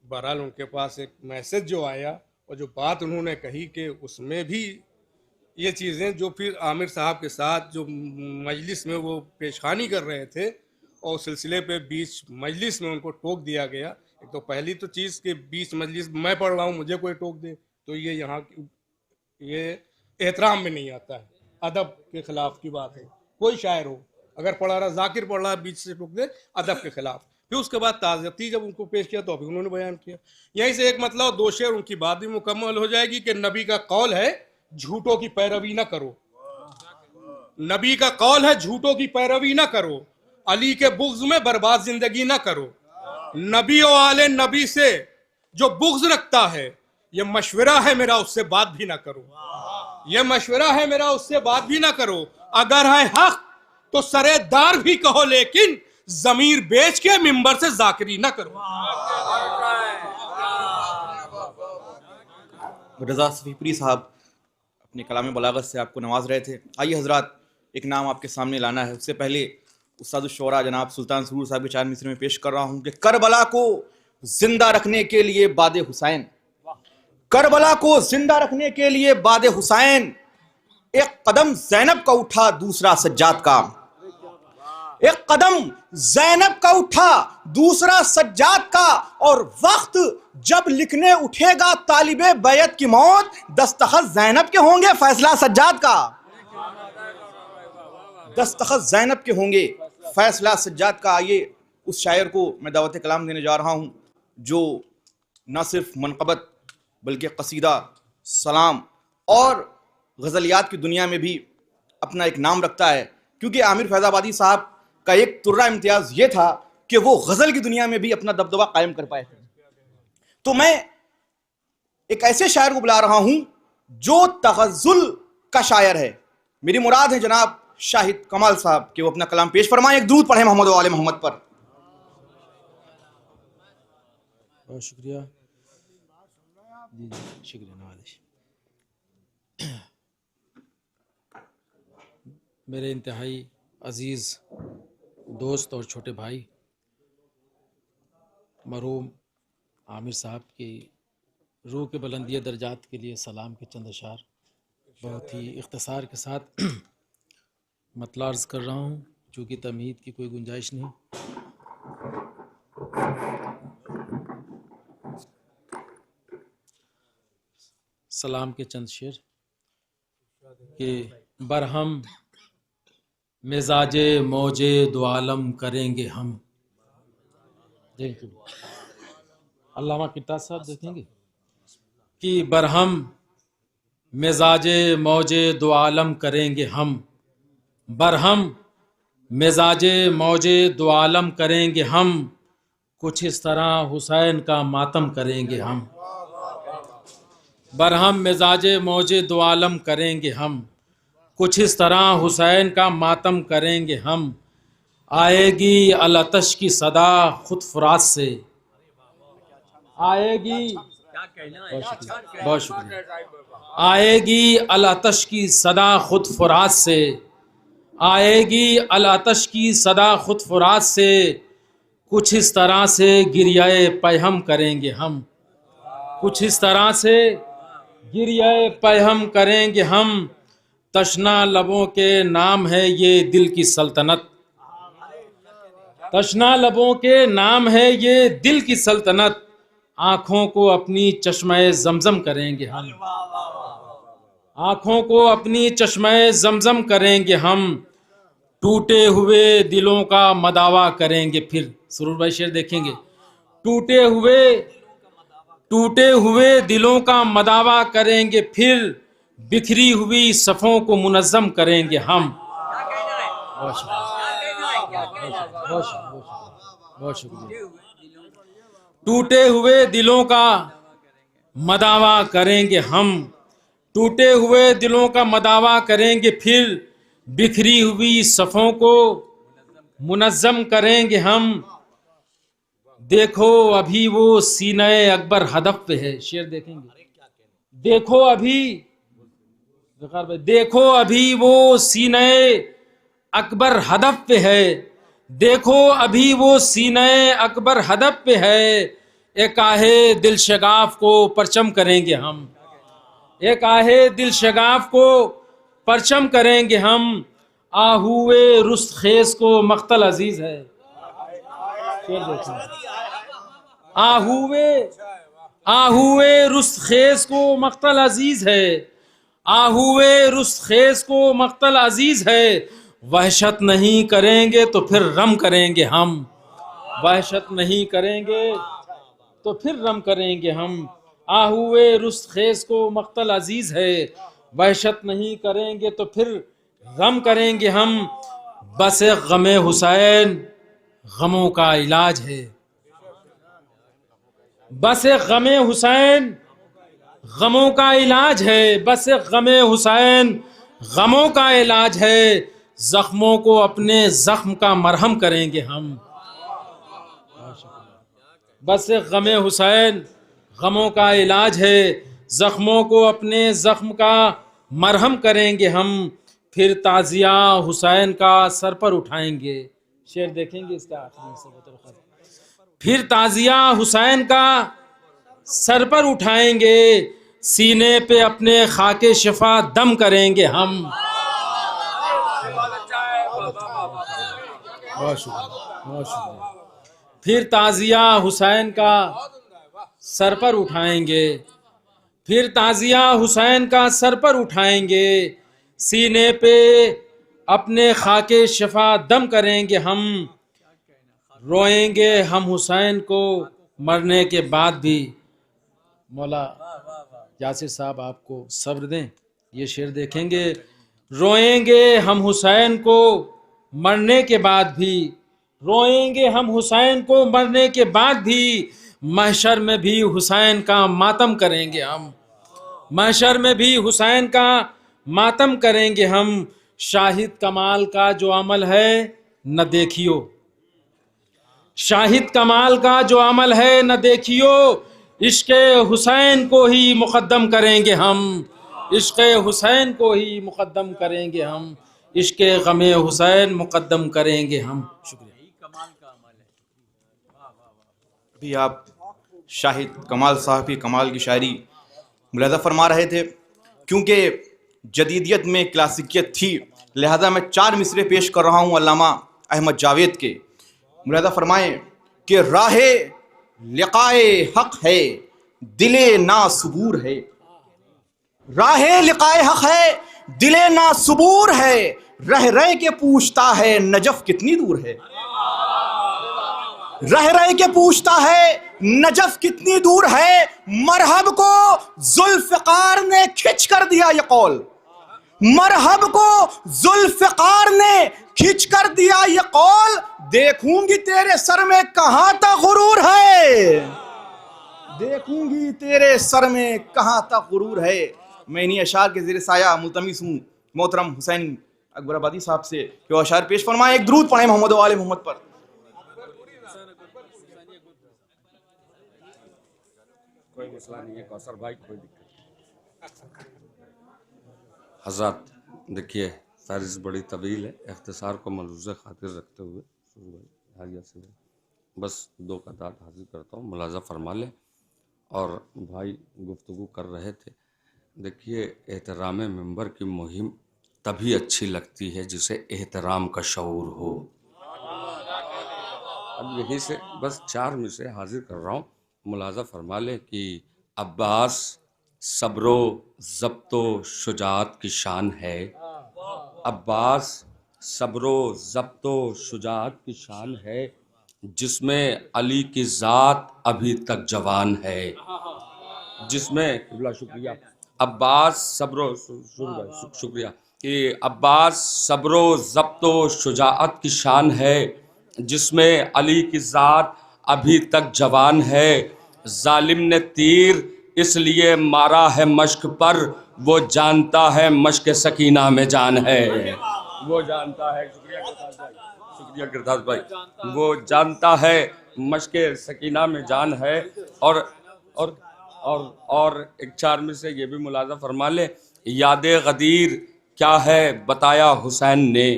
बहरहाल उनके पास एक मैसेज जो आया और जो बात उन्होंने कही कि उसमें भी ये चीज़ें जो फिर आमिर साहब के साथ जो मजलिस में वो पेशखानी कर रहे थे और सिलसिले पे बीच मजलिस में उनको टोक दिया गया। एक तो पहली तो चीज़ कि बीच मजलिस मैं पढ़ रहा हूँ मुझे कोई टोक दे तो ये यहाँ ये एहतराम में नहीं आता है, अदब के खिलाफ की बात है। कोई शायर हो अगर पढ़ा रहा, जाकिर पढ़ रहा, बीच से टोक दे, अदब के खिलाफ। फिर उसके बाद ताज़ियती जब उनको पेश किया तो अभी उन्होंने बयान किया। यहीं से एक मतलब 2 शेर उनकी बात भी मुकम्मल हो जाएगी कि नबी का कौल है झूठों की पैरवी ना करो, नबी का कौल है झूठों की पैरवी ना करो, अली के बुग़्ज़ में बर्बाद जिंदगी ना करो। नबी और आले नबी से जो बुग़्ज़ रखता है ये मशवरा है मेरा उससे बात भी ना करो, ये मशवरा है मेरा उससे बात भी ना करो। अगर है हक तो सरेदार भी कहो लेकिन जमीर बेच के मिंबर से जाकिरी ना करो। रज़ा सफ़ीपुरी साहब अपने कलाम बलागत से आपको नवाज रहे थे। आइए हजरात, एक नाम आपके सामने लाना है। उससे पहले उस्ताद शुरा जनाब सुल्तान सुरूर साहब के 4 मिसरे में पेश कर रहा हूँ कि करबला को जिंदा रखने के लिए बादे हुसैन, करबला को जिंदा रखने के लिए बादे हुसैन, एक कदम ज़ैनब का उठा दूसरा सज्जाद का, एक कदम ज़ैनब का उठा दूसरा सज्जाद का। और वक्त जब लिखने उठेगा तालिबे बैत की मौत, दस्तखत ज़ैनब के होंगे फैसला सज्जाद का, दस्तखत ज़ैनब के होंगे फैसला सज्जाद का। आइए उस शायर को मैं दावत कलाम देने जा रहा हूँ जो न सिर्फ मनक़बत बल्कि कसीदा, सलाम और गज़लियात की दुनिया में भी अपना एक नाम रखता है। क्योंकि आमिर फैज़ाबादी साहब का एक तुर्रा इम्तियाज़ ये था कि वो गज़ल की दुनिया में भी अपना दबदबा कायम कर पाए थे। तो मैं एक ऐसे शायर को बुला रहा हूँ जो तग़ज़्ज़ुल का शायर है। मेरी मुराद है जनाब शाहिद कमाल साहब कि वो अपना कलाम पेश फरमाएं। एक दूध पढ़े मोहम्मद वाले मोहम्मद पर। बहुत शुक्रिया जी, शुक्रिया नवाज़िश। मेरे इंतहाई अज़ीज़ दोस्त और छोटे भाई मरहूम आमिर साहब की रूह के बुलंदी दर्जात के लिए सलाम के चंद अशार बहुत ही इख्तिसार के साथ मतला अर्ज़ कर रहा हूँ, चूँकि तमहीद की कोई गुंजाइश नहीं। सलाम के चंद शेर के बरहम मिजाजे मौजे दो आलम करेंगे हम। देखिए अल्लामा किताब साहब देखेंगे कि बरहम मिजाजे मौजे दो आलम करेंगे हम, बरहम मिजाजे मौजे दो आलम करेंगे हम, कुछ इस तरह हुसैन का मातम करेंगे हम। बरहम मिजाजे मौजे दो आलम करेंगे हम, कुछ इस तरह हुसैन का मातम करेंगे हम। आएगी अलअतश की सदा खुद फुरात से, आएगी, बहुत शुक्रिया, आएगी अलअतश की सदा खुद फुरात से, आएगी अलअतश की सदा खुद फुरात से, कुछ इस तरह से गिरियाए पैहम करेंगे हम, कुछ इस तरह से गिरियाए पैहम करेंगे हम। तशना लबों के नाम है ये दिल की सल्तनत, तशना लबों के नाम है ये दिल की सल्तनत, आँखों को अपनी चश्मे जमजम करेंगे हम, आँखों को अपनी चश्मे जमजम करेंगे हम। टूटे हुए दिलों का मदावा करेंगे फिर, सुरूर भाई शेर देखेंगे, टूटे हुए दिलों का मदावा करेंगे फिर, बिखरी हुई सफ़ों को मुनज़्ज़म करेंगे हम। बहुत शुक्रिया। टूटे हुए दिलों का मदावा करेंगे हम, टूटे हुए दिलों का मदावा करेंगे फिर, बिखरी हुई सफ़ों को मुनज़्ज़म करेंगे हम। देखो अभी वो सीने अकबर हदफ पे है, शेर देखेंगे, देखो अभी, देखो अभी वो सीने अकबर हदफ पे है, देखो अभी वो सीने अकबर हदफ पे है। एक आहे दिल शगाफ को परचम करेंगे हम, एक आहे दिल शगाफ को परचम करेंगे हम। आहूए रुस्त खेस को मख्तल अजीज है, आहूए रुस्त खेस को मख्तल अजीज है, आहूए रुस्त खेस को मख्तल अजीज है। वहशत नहीं करेंगे तो फिर रम करेंगे हम, वहशत नहीं करेंगे तो फिर रम करेंगे हम। आहूए रुस्त खेस को मख्तल अजीज है, वहशत नहीं करेंगे तो फिर गम करेंगे हम। बस गमे हुसैन गमों का इलाज है, बस गमे हुसैन गमों का इलाज है, बस गमे हुसैन गमों का इलाज है। जख्मों को अपने जख्म का मरहम करेंगे हम, बस गमे हुसैन गमों का इलाज है। जख्मों को अपने जख्म का मरहम करेंगे हम, फिर ताज़िया हुसैन का सर पर उठाएंगे। शेर देखेंगे इसका आखिरी, फिर ताज़िया हुसैन का सर पर उठाएंगे, सीने पे अपने खाके शिफा दम करेंगे हम। फिर ताज़िया हुसैन का सर पर उठाएंगे, फिर ताज़िया हुसैन का सर पर उठाएंगे, सीने पे अपने खाके शिफा दम करेंगे हम। रोएंगे हम हुसैन को मरने के बाद भी। मौला यासिर साहब आपको सब्र दें, ये शेर देखेंगे। रोएंगे हम हुसैन को मरने के बाद भी, रोएंगे हम हुसैन को मरने के बाद भी। महशर में भी हुसैन का मातम करेंगे हम, महशर में भी हुसैन का मातम करेंगे हम। शाहिद कमाल का जो अमल है न देखियो, शाहिद कमाल का जो अमल है न देखियो। इश्क़ हुसैन को ही मुक़द्दम करेंगे हम, इश्क़ हुसैन को ही मुक़द्दम करेंगे हम, इश्क़ गमे हुसैन मुक़द्दम करेंगे हम। शुक्रिया। अभी आप शाहिद कमाल साहब की कमाल की शायरी मुलाज़ा फरमा रहे थे। क्योंकि जदीदियत में क्लासिकियत थी, लिहाजा मैं 4 मिसरे पेश कर रहा हूँ अल्लामा अहमद जावेद के। मुलाज़ा फरमाएँ कि राहे लिक़ाए हक़ है, दिले नासबूर है। राहे लिक़ाए हक़ है, दिले नासबूर है। रह रह के पूछता है नजफ कितनी दूर है, रह रह के पूछता है नजफ कितनी दूर है। मरहब को जुल्फ़िकार ने खिंच कर दिया ये कौल, मरहब को जुल्फ़िकार ने खिंच कर दिया ये कौल। देखूंगी तेरे सर में कहां तक गुरूर है, देखूंगी तेरे सर में कहां तक गुरूर है। मैं इन्हीं अशार के ज़ेर साया मुल्तमिस हूँ मोहतरम हुसैन अकबराबादी साहब से कि वो अशार पेश फरमाएं। एक दुरूद पढ़ें मोहम्मद वाले मोहम्मद पर। कोई मसला नहीं है कौसर भाई, कोई दिक्कत। हज़रात देखिए फहरिस्त बड़ी तवील है, इख्तिसार को मलूज़ खातिर रखते हुए बस 2 कतार हाजिर करता हूँ, मुलाज़ा फरमा लें। और भाई गुफ्तगू कर रहे थे, देखिए एहतराम मिंबर की मुहिम तभी अच्छी लगती है जिसे एहतराम का शऊर हो। अब यहीं से बस 4 मिसरे हाजिर कर रहा हूँ, मुलाज़ा फरमा लें कि अब्बास सब्रो ज़ब्तो शुजात की शान है, अब्बास सब्रो ज़ब्तो शुजात की शान है, जिसमें अली की ज़ात अभी तक जवान है, जिसमें किबला शुक्रिया अब्बास सब्रो शुक्रिया कि अब्बास सब्रो ज़ब्तो शुजात की शान है, जिसमें अली की ज़ात अभी तक जवान है। जालिम ने तीर इसलिए मारा है मश्क पर, वो जानता है मश्क सकीना में जान है, वो जानता है शुक्रिया गिरदास भाई, वो जानता है मश्क सकीना में जान है। और एक 4 में से ये भी मुलाज़ा फरमा ले, यादे गदीर क्या है बताया हुसैन ने,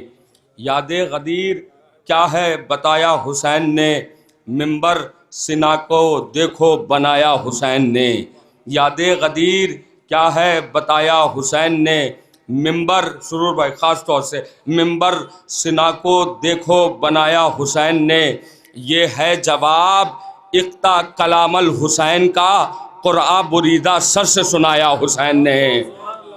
यादे गदीर क्या है बताया हुसैन ने, मिंबर सिना को देखो बनाया हुसैन ने, यादे गदीर क्या है बताया हुसैन ने, मिंबर सुरूर भाई ख़ास तौर से मिंबर सिना को देखो बनाया हुसैन ने। ये है जवाब इक्ता कलामल हुसैन का, क़ुरआ बुरीदा सर से सुनाया हुसैन ने,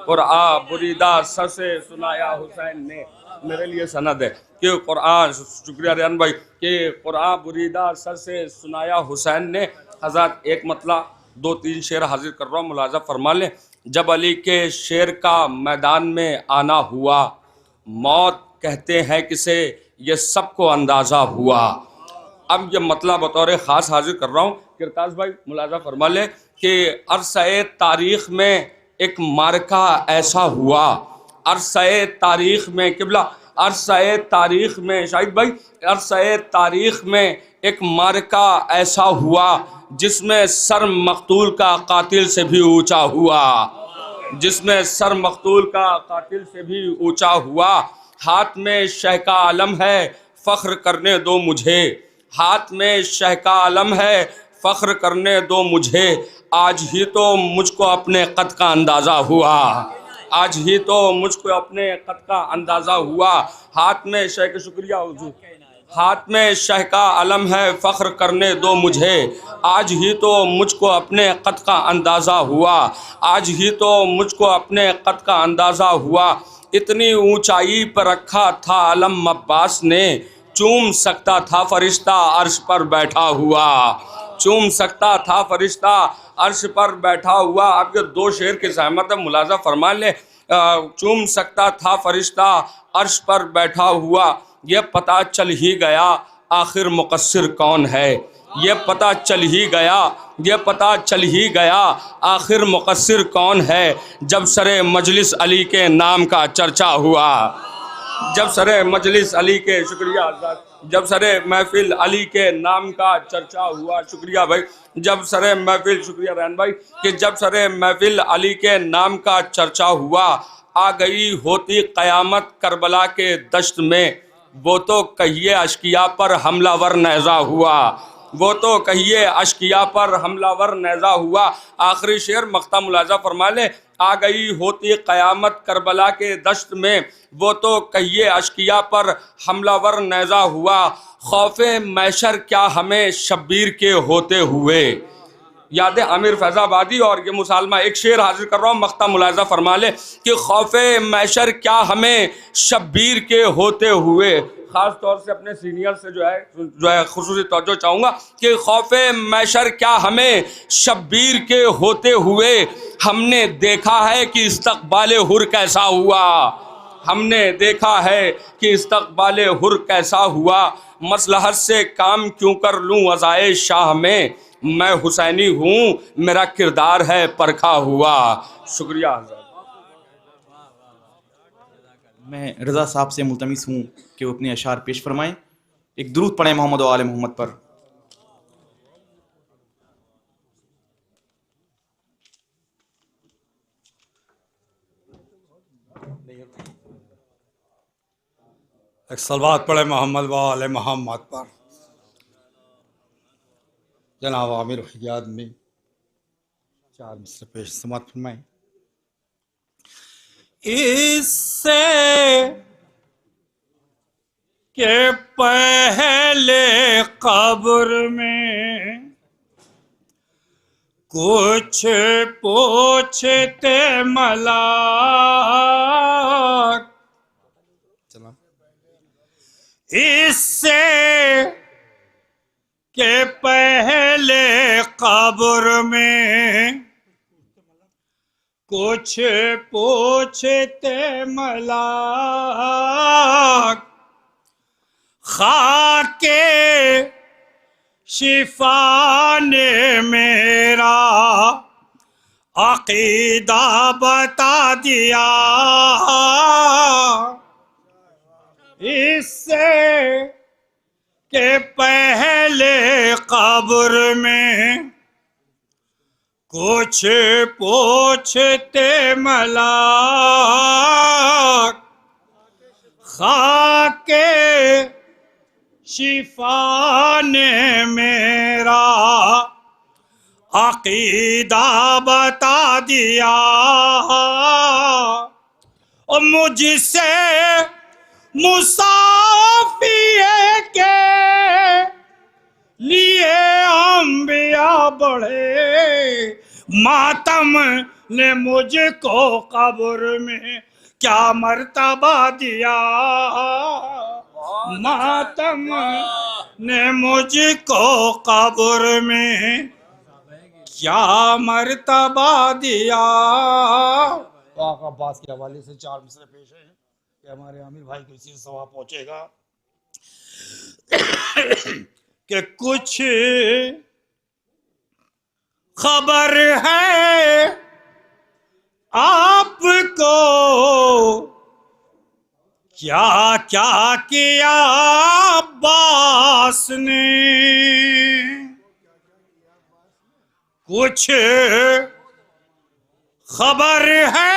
क़ुरआ बुरीदा सर से सुनाया हुसैन ने। मेरे लिए सनद है कि क़ुरआन, शुक्रिया रियान भाई, कि क़ुरआ बुरीदा सर से सुनाया हुसैन ने। हज़रत एक मतला 2-3 शेर हाजिर कर रहा हूँ, मुलाज़ा फरमा लें। जब अली के शेर का मैदान में आना हुआ, मौत कहते हैं किसे ये सबको अंदाज़ा हुआ। अब ये मतलब बतौर ख़ास हाजिर कर रहा हूँ, किरताज भाई मुलाज़ा फरमा लें कि अरसे तारीख़ में एक मार्का ऐसा हुआ, अरसे तारीख़ में किबला अरसे तारीख़ में शाहिद भाई, अरसे तारीख़ में एक मार्का ऐसा हुआ जिसमें सर मकतूल का कातिल से भी ऊंचा हुआ, जिसमें सर मकतूल का कातिल से भी ऊंचा हुआ। हाथ में शह का आलम है फ़ख्र करने दो मुझे, हाथ में शह का आलम है फ़ख्र करने दो मुझे, आज ही तो मुझको अपने कद का अंदाज़ा हुआ, आज ही तो मुझको अपने कद का अंदाज़ा हुआ। हाथ में शह के शुक्रिया हुजूर, हाथ में शह का अलम है फ़ख्र करने दो मुझे, आज ही तो मुझको अपने कद का अंदाज़ा हुआ, आज ही तो मुझको अपने कद का अंदाज़ा हुआ। इतनी ऊंचाई पर रखा था अलम अब्बास ने, चूम सकता था फरिश्ता अर्श पर बैठा हुआ, चूम सकता था फरिश्ता अर्श पर बैठा हुआ। आपके 2 शेर की सहमत है, मुलाज़ा फरमा ले। चूम सकता था फरिश्ता अर्श पर बैठा हुआ, ये पता चल ही गया आखिर मुक़स्सिर कौन है, ये पता चल ही गया, ये पता चल ही गया आखिर मुक़स्सिर कौन है। जब सरे मजलिस अली के नाम का चर्चा हुआ, जब सरे मजलिस अली के शुक्रिया, जब सरे महफिल अली के नाम का चर्चा हुआ, शुक्रिया भाई, जब सरे महफिल, शुक्रिया रहन भाई, कि जब सरे महफिल अली के नाम का चर्चा हुआ, आ गई होती क़यामत करबला के दश्त में, वो तो कहिए अशकिया पर हमलावर नेज़ा हुआ, वो तो कहिए अशकिया पर हमलावर नेज़ा हुआ। आखिरी शेर मख्ता मुलाज़ा फरमा ले, आ गई होती क़यामत करबला के दश्त में, वो तो कहिए अशकिया पर हमलावर नेज़ा हुआ। खौफ़े मैशर क्या हमें शब्बीर के होते हुए, याद आमिर फैज़ाबादी। और ये मुसालमा एक शेर हाजिर कर रहा हूँ, मख्ता मुलाज़ा फरमा ले कि खौफे मैशर क्या हमें शब्बीर के होते हुए, ख़ास तौर से अपने सीनियर से जो है खुसूसी तवज्जो चाहूँगा कि खौफे मैशर क्या हमें शब्बीर के होते हुए, हमने देखा है कि इस्तक़बाले हुर कैसा हुआ, हमने देखा है कि इस्तक़बाले हुर कैसा हुआ, मसलहत से काम क्यों कर लूँ अज़ाए शाह में, मैं हुसैनी हूँ मेरा किरदार है परखा हुआ। शुक्रिया हज़रत। मैं रज़ा साहब से मुल्तमिस हूँ कि वो अपने अशार पेश फरमाएं। एक दुरूद पढ़ें मोहम्मद व आले मोहम्मद पर। एक सलवात पढ़े मोहम्मद व आले मोहम्मद पर। जनाब आमिर हिजाज में 4 मिसरे पेश समात फरमाएं। इससे के पहले कब्र में कुछ पूछते मलाक, इससे के पहले कब्र में कुछ पूछते मलाक, खाके शिफा ने मेरा अकीदा बता दिया, इससे के पहले कब्र में कुछ पूछते मलाक, खाके शिफा ने मेरा अकीदा बता दिया, और मुझसे मुसाफिए के लिए अंबिया बढ़े, मातम ने मुझको कब्र में क्या मर्तबा दिया, मातम ने मुझको कब्र में क्या मर्तबा दिया। आका अब्बास के हवाले से 4 मिसरे पेश हैं कि हमारे आमिर भाई को इसी से सवाब पहुंचेगा कि कुछ खबर है आपको क्या क्या किया अब्बास ने, कुछ खबर है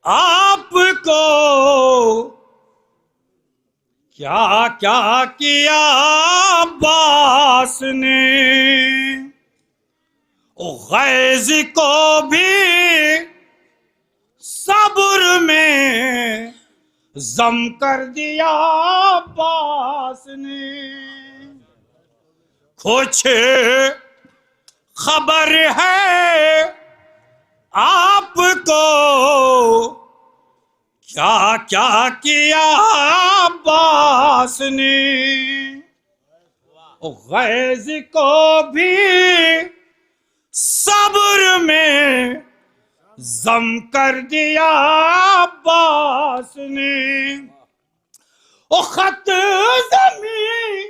आपको क्या क्या किया अब्बास ने, ओ गैज़ को भी सब्र में जम कर दिया अब्बास ने, कुछ खबर है आपको क्या क्या किया अब्बास ने, ओ गैज़ को भी सब्र में जम कर दिया अब्बास ने, ओ खत ज़मीं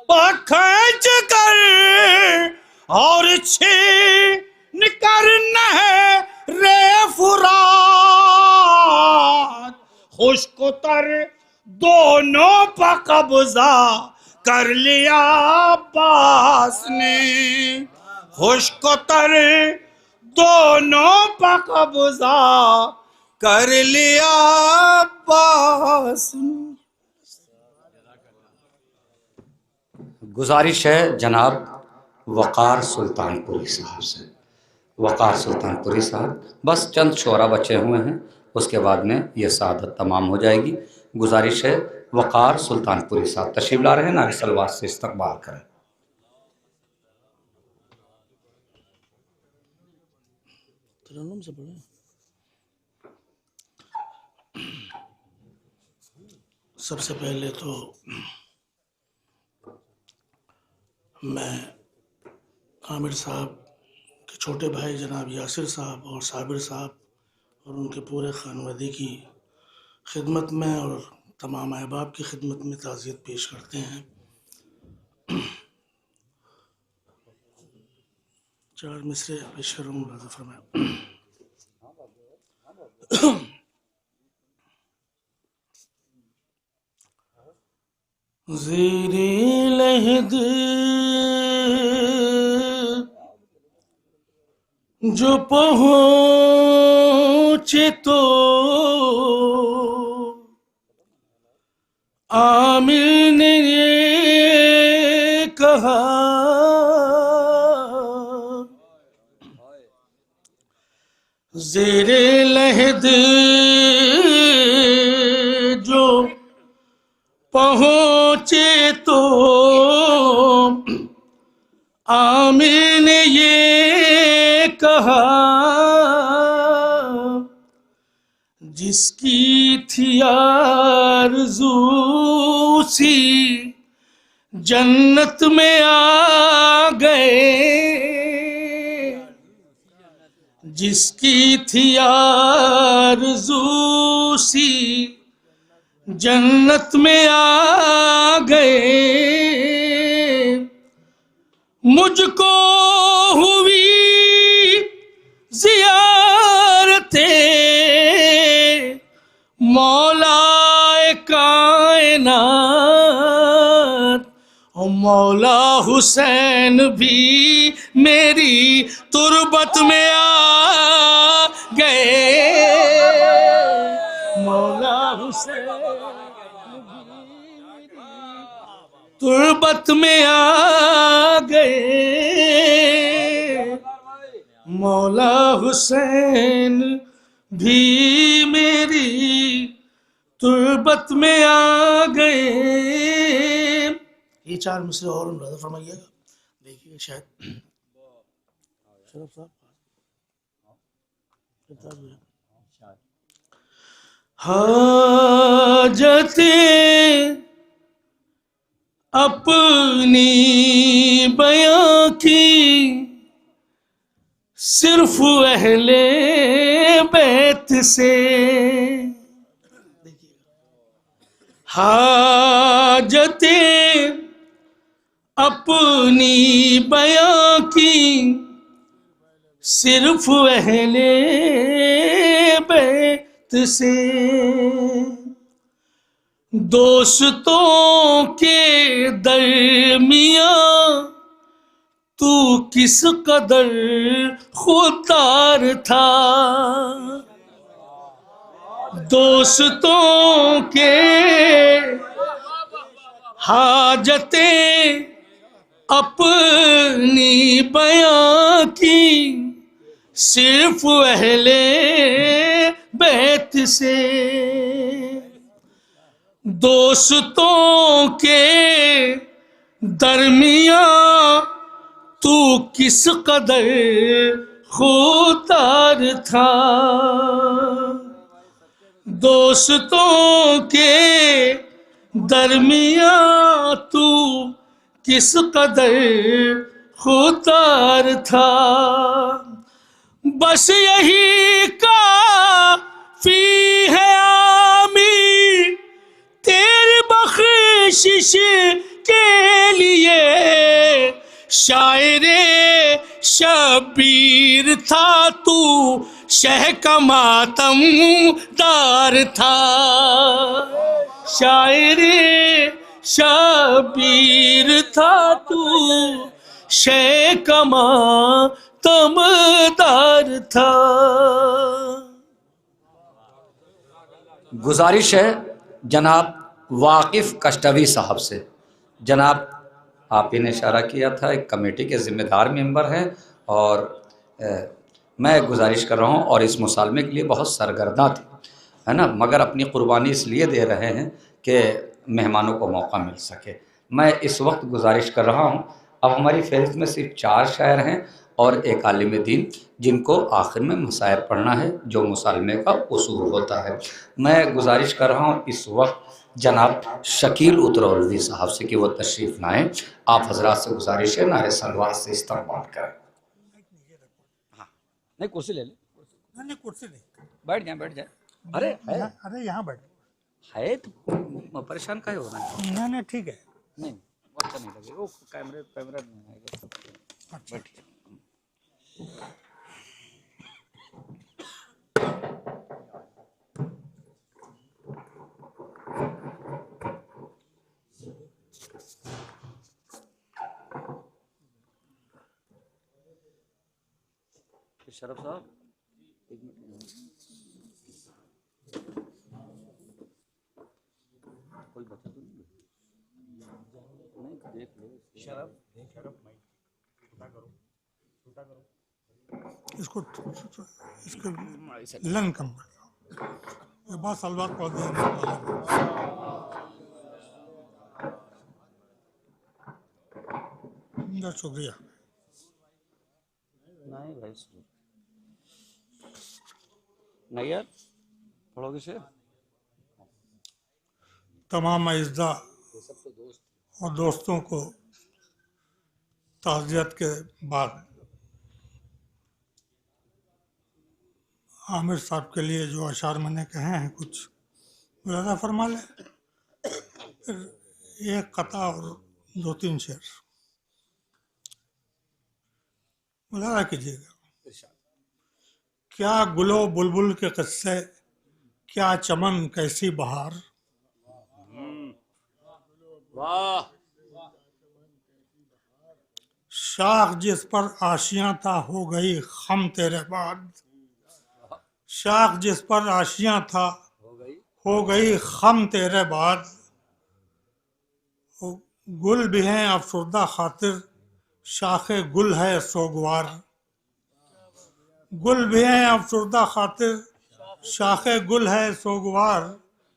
पर खींच कर और छीन कर नहरे फुरात, खुश्क तर दोनों पर कब्जा कर लिया अब्बास ने, खुश्क तर दोनों पर कब्जा कर लिया अब्बास ने। गुजारिश है जनाब वक़ार सुल्तानपुरी साहब से। वक़ार सुल्तानपुरी साहब, बस चंद शोरा बचे हुए हैं, उसके बाद में ये सादत तमाम हो जाएगी। गुजारिश है वक़ार सुल्तानपुरी साहब तशरीफ़ ला रहे हैं, नारी सलवात से इस्तकबाल करें। तरन्नुम से पढ़े। सबसे पहले तो मैं आमिर साहब के छोटे भाई जनाब यासिर साहब और साबिर साहब और उनके पूरे खानवादे की खिदमत में और तमाम अहबाब की खिदमत में ताज़ियत पेश करते हैं। 4 मिसरे पेश कर रहा हूँ। मुलाज़ा फरमाया। ज़ेरे लहद जो पहुँचे तो आमिर ने ये कहा, ज़ेरे लहद जो पहुँचे तो आमिर ने ये कहा, जिसकी थी आरज़ू सी जन्नत में आ गए, जिसकी थी आरज़ू सी जन्नत में आ गए। मुझको हुई ज़ियारते मौलाए कायनात, और मौला हुसैन भी मेरी तुरबत में आ गए। मौला हुसैन तुरबत में आ गए, मौला हुसैन भी मेरी तुरबत में आ गए। ये 4 मिसरे और मुलाज़ा फरमाइएगा। देखिए शायद शरफ साहब हाजते अपनी बयां की सिर्फ अहले बैत से, हाजते अपनी बयां की सिर्फ अहले बैत से, दोस्तों के दरमियां तू किस कदर खुददार था, दोस्तों के हाजतें अपनी बयां की सिर्फ अहले बैत से, दोस्तों के दरमियां तू किस कदर खुददार था, दोस्तों के दरमियां तू किस कदर खुददार था। बस यही काफी है आमीर तेरी बख्शिश के लिए, शायरे शबीर था तू शह का मातमदार था, शायरे शबीर था तू शह का मातमदार था। गुजारिश है जनाब वाकिफ़ कश्तवी साहब से। जनाब आप ही ने इशारा किया था, एक कमेटी के ज़िम्मेदार मेंबर हैं और मैं गुजारिश कर रहा हूं, और इस मुसालमे के लिए बहुत सरगर्दा थे, है ना, मगर अपनी कुर्बानी इसलिए दे रहे हैं कि मेहमानों को मौका मिल सके। मैं इस वक्त गुजारिश कर रहा हूं, अब हमारी फहरिस्त में सिर्फ 4 शायर हैं और एक आलिम दीन जिनको आखिर में मसाइल पढ़ना है जो मुसालमे का उसूल होता है। मैं गुजारिश कर रहा हूँ इस वक्त जनाब शकील उतरौलवी साहब से कि वो तशरीफ़ लाएँ। आप हजरात से गुजारिश है नारे सलवात से इस्तकबाल करें। नहीं कुर्सी ले ले, नहीं कुर्सी नहीं, बैठ जाए बैठ जाए। अरे है, अरे यहाँ बैठ है तो परेशान काहे हो रहा है? नहीं नहीं ठीक है, नहीं अच्छा नहीं लगेगा, वो कैमरे कैमरा नहीं आएगा। बैठिए। शरफ साहब एक मिनट, कोई बचा तो नहीं? नहीं देख लो शरफ इसको लन कम कर दो, ये बात सलवार पढ़ दिया। शुक्रिया। नहीं भाई नहीं यार, पढ़ोगे शेर? तमाम अज़्ज़ा और दोस्तों को ताज़ियत के बाद आमिर साहब के लिए जो अशार मैंने कहे हैं कुछ मुलाज़ा फरमा लें, फिर एक कता और 2-3 शेर मुलाज़ा कीजिएगा। क्या गुलो बुलबुल के किस्से, क्या चमन कैसी बहार, वाह। शाख जिस पर आशियां था हो गई खम तेरे बाद, शाख जिस पर आशियां था हो गई खम तेरे बाद, गुल भी हैं अफसरदा खातिर शाखे गुल है सोगवार, गुल भी हैं अफसरदा खातिर शाखे गुल है सोगवार,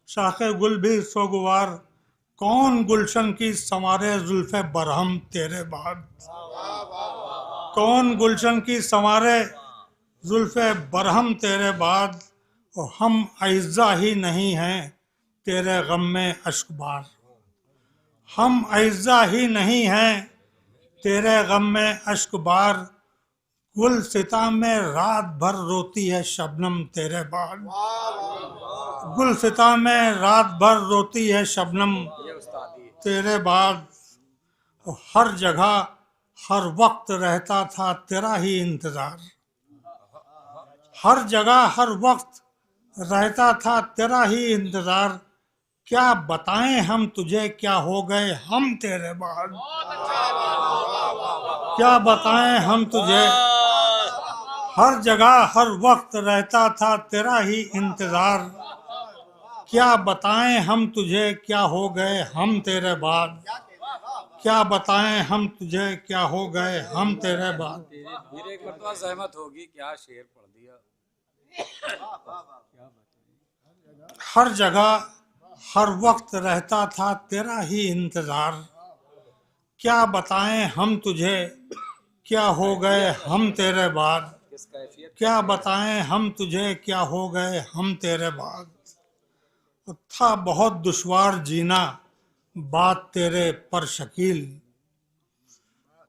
शाखे गुल भी सोगवार, कौन गुलशन की संवारे जुल्फे बरहम तेरे बाद, कौन गुलशन की संवारे जुल्फे बरहम तेरे बाद, और हम अइज़्ज़ा ही नहीं हैं तेरे गम में अश्कबार, हम अइज़्ज़ा ही नहीं हैं तेरे गम में अश्कबार, गुल सिता में रात भर रोती है शबनम तेरे बाद, गुल सिता में रात भर रोती है शबनम तेरे बाद, हर जगह हर वक्त रहता था तेरा ही इंतज़ार, हर जगह हर वक्त रहता था तेरा ही इंतज़ार, क्या बताएं हम तुझे क्या हो गए हम तेरे बाद, क्या बताएं हम तुझे, हर जगह हर वक्त रहता था तेरा ही इंतज़ार, क्या बताएं हम तुझे क्या हो गए हम तेरे बाद, क्या बताएं हम तुझे क्या हो गए हम तेरे बाद। फिर एक मरतबा सहमत होगी, क्या शेर पढ़ दिया। हर जगह हर वक्त रहता था तेरा ही इंतज़ार, क्या बताएं हम तुझे क्या हो गए हम तेरे बाद, क्या बताएं हम तुझे क्या हो गए हम तेरे बाद, था बहुत दुश्वार जीना बात तेरे पर शकील,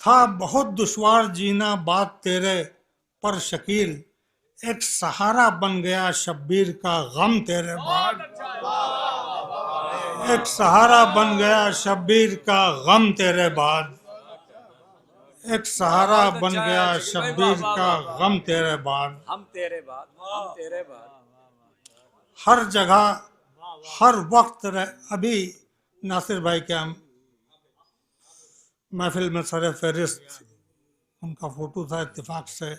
था बहुत दुश्वार जीना बात तेरे पर शकील, एक सहारा बन गया शब्बीर का गम तेरे बाद, एक सहारा बन गया शब्बीर का गम तेरे बाद, एक सहारा बन गया शब्बीर का गम तेरे बाद, हम तेरे बाद, हम तेरे बाद, हर जगह हर वक्त अभी नासिर भाई क्या महफिल में सर फहरिस्त उनका फोटो था, इत्तेफाक से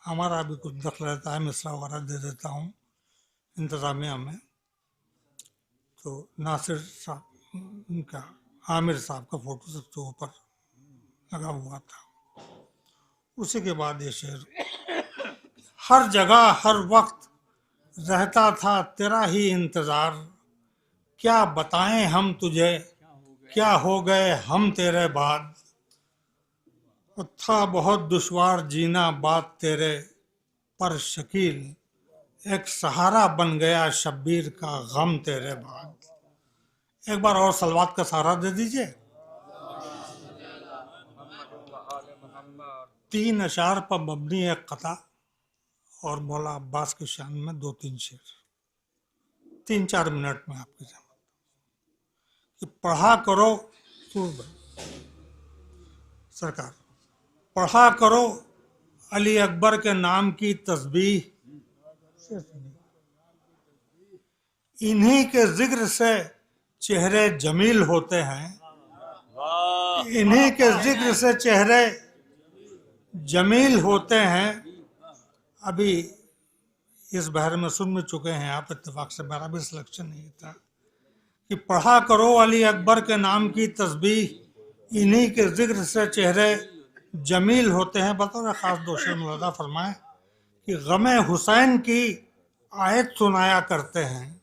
हमारा भी कुछ दखल रहता है, मिसरा वगैरह दे देता हूँ इंतज़ामिया में, तो नासिर साहब उनका आमिर साहब का फोटो सबसे ऊपर लगा हुआ था। उसी के बाद ये शेर, हर जगह हर वक्त रहता था तेरा ही इंतज़ार, क्या बताएं हम तुझे क्या हो गए हम तेरे बाद, था बहुत दुश्वार जीना बात तेरे पर शकील, एक सहारा बन गया शब्बीर का गम तेरे बाद। एक बार और सलवात का सहारा दे दीजिए। 3 अशार पर मबनी एक कता और मौला अब्बास के शान में 2-3 शेर, 3-4 मिनट में आपकी जमात कि पढ़ा करो सरकार, पढ़ा करो अली अकबर के नाम की तस्बीह, इन्हीं के जिक्र से चेहरे जमील होते हैं, इन्हीं के जिक्र से चेहरे जमील होते हैं। अभी इस बहर में सुन भी चुके हैं आप, इत्तेफाक से मेरा भी सिलेक्शन नहीं था कि पढ़ा करो अली अकबर के नाम की तस्बीह, इन्हीं के जिक्र से चेहरे जमील होते हैं। बतौर ख़ास दो शेर मुलादा फरमाएं कि गमे हुसैन की आयत सुनाया करते हैं,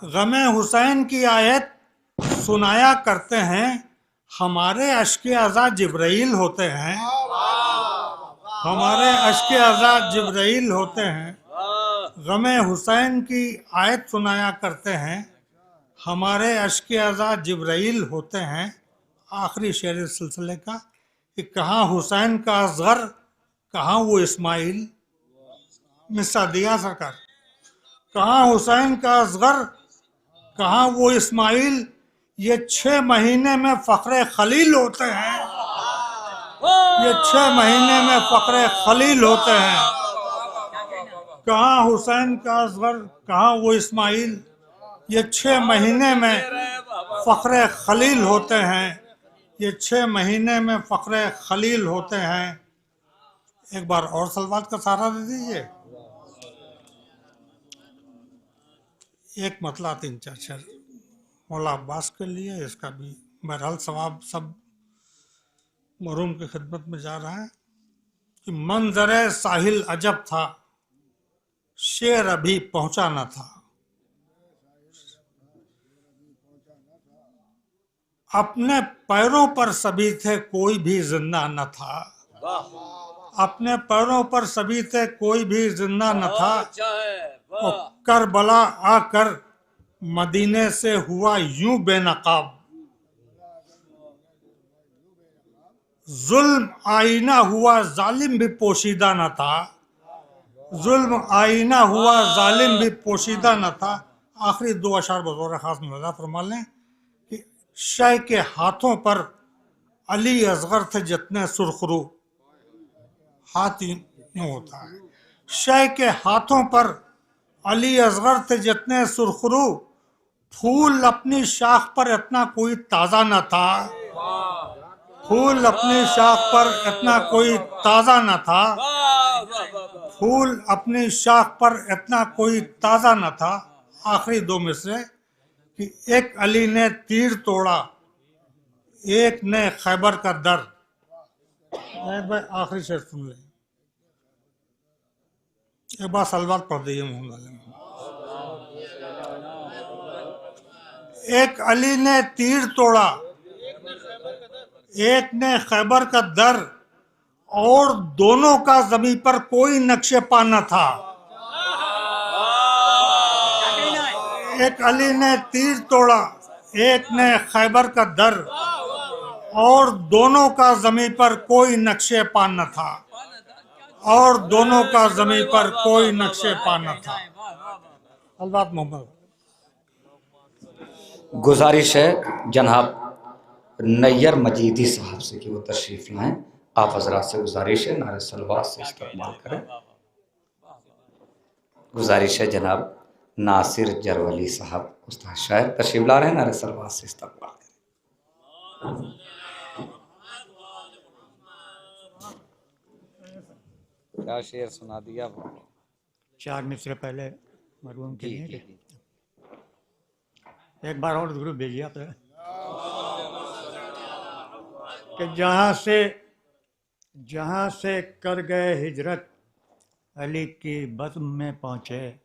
गमे हुसैन की आयत सुनाया करते हैं, हमारे अश्के अज़ा जिब्राइल होते हैं, हमारे अश्के अज़ा जिब्राइल होते हैं। गमे हुसैन की आयत सुनाया करते हैं, हमारे अश्के अज़ा जिब्राइल होते हैं। आखिरी शेर इस सिलसिले का कि कहाँ हुसैन का असगर, कहाँ वो इस्माइल। मिस्सा दिया सरकार, कहाँ हुसैन का असगर, कहाँ वो इस्माइल, ये 6 महीने में फ़ख्रे खलील होते हैं, ये 6 महीने में फ़ख्रे खलील होते हैं। कहाँ हुसैन का असगर, कहाँ वो इस्माइल, ये 6 महीने में फ़ख्रे खलील होते हैं, ये 6 महीने में फ़ख्रे खलील होते हैं। एक बार और सलवात का सहारा दे दीजिए। एक मतला 3-4 शेर मौला अब्बास के लिए, इसका भी बहरहाल सवाब सब मरहूम की खिदमत में जा रहा है कि मंजरे साहिल अजब था, शेर अभी पहुंचा न था, अपने पैरों पर सभी थे कोई भी जिंदा न था, अपने पैरों पर सभी थे कोई भी जिंदा न था। और करबला आकर मदीने से हुआ यूं बेनकाब, जुल्म आईना हुआ जालिम भी पोशीदा न था, जुल्म आईना हुआ जालिम भी पोशीदा न था। आखिरी 2 अशार बतौर खास मुलादा फरमा लें कि शाह के हाथों पर अली असगर थे जितने सुरखरू, हाथ यूं होता है, शाह के हाथों पर अली असगर थे जितने सुरखरू, फूल अपनी शाख पर इतना कोई ताज़ा न था, फूल अपनी शाख पर इतना कोई ताज़ा न था, फूल अपनी शाख पर इतना कोई ताज़ा न था। आखिरी 2 में से कि एक अली ने तीर तोड़ा, एक ने खैबर का दर। भाई आखिरी शेर सुन लें, एक बार सलवात पढ़ दीजिए मोहम्मद अली। एक अली ने तीर तोड़ा, एक ने खैबर का दर, और दोनों का जमीन पर कोई नक्शे पा न था। एक अली ने तीर तोड़ा, एक ने खैबर का दर, और दोनों का जमीन पर कोई नक्शे पा न था, और दोनों का जमीन पर कोई नक्शे पा न था। अलबात मोहम्मद। गुजारिश है जनाब नैयर मजीदी साहब से कि वो तशरीफ़ लाएं। आप हजरात से गुजारिश है नारे सलवात से इस्तेमाल करें। गुजारिश है जनाब नासिर जरवली साहब उस्ताद शायर तशरीफ़ ला रहे हैं, नारे सलवात से इस्तेमाल करें। क्या शेर सुना दिया। 4 मिसरे पहले मरहूम के लिए एक बार और गुरु भेजिए आप कि जहाँ से कर गए हिजरत अली की बज़्म में पहुँचे,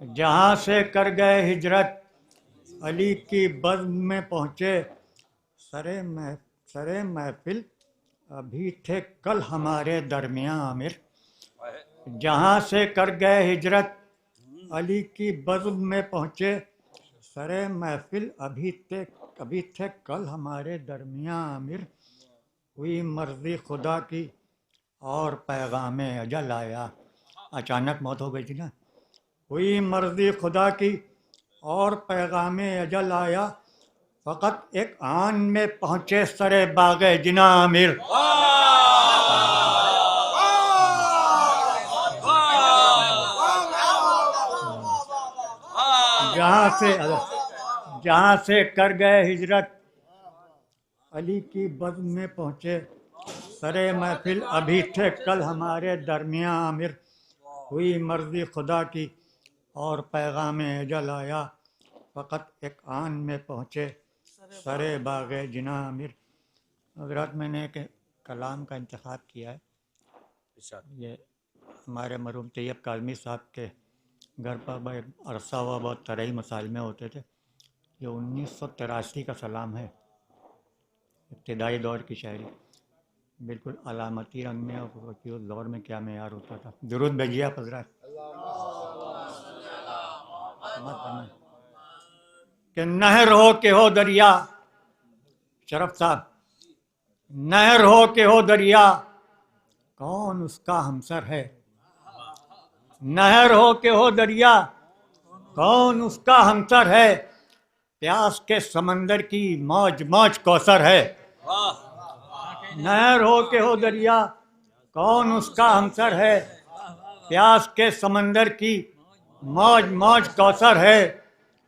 जहाँ से कर गए हिजरत अली की बज़्म में पहुँचे, सरे सरे महफिल अभी थे कल हमारे दरमियां आमिर, जहाँ से कर गए हिजरत अली की बज़्म में पहुँचे। सरे महफिल अभी थे कल हमारे दरमियां आमिर, हुई मर्जी खुदा की और पैगाम अजल आया। अचानक मौत हो गई थी ना। हुई मर्जी खुदा की और पैगाम अजल आया, फ़कत एक आन में पहुँचे सरे बाग़े जिना आमिर। जहाँ से कर गए हिजरत अली की बज़्म में पहुँचे। सरे महफिल अभी थे कल हमारे दरमियां आमिर, हुई मर्जी खुदा की और पैगाम अजल आया, फ़कत एक आन में पहुँचे सरे बाग़े जिना आमिर। हज़रात, मैंने एक कलाम का इंतखाब किया है। ये हमारे मरहूम तैयब काज़मी साहब के घर पर भाई अरसा हुआ बहुत तरही मसाइल में होते थे। ये 1983 का सलाम है, इब्तिदाई दौर की शायरी, बिल्कुल अलामती रंग में, और कि उस दौर में क्या मेयार होता था। दुरूद भेजिए आप हज़रात। कि नहर हो के हो दरिया, शरफ साहब, नहर हो के हो दरिया, कौन उसका हमसर है। नहर हो के हो दरिया, कौन उसका हमसर है, प्यास के समंदर की मौज मौज कौसर है। नहर हो के हो दरिया, कौन उसका हमसर है, प्यास के समंदर की मौज मौज कौसर है।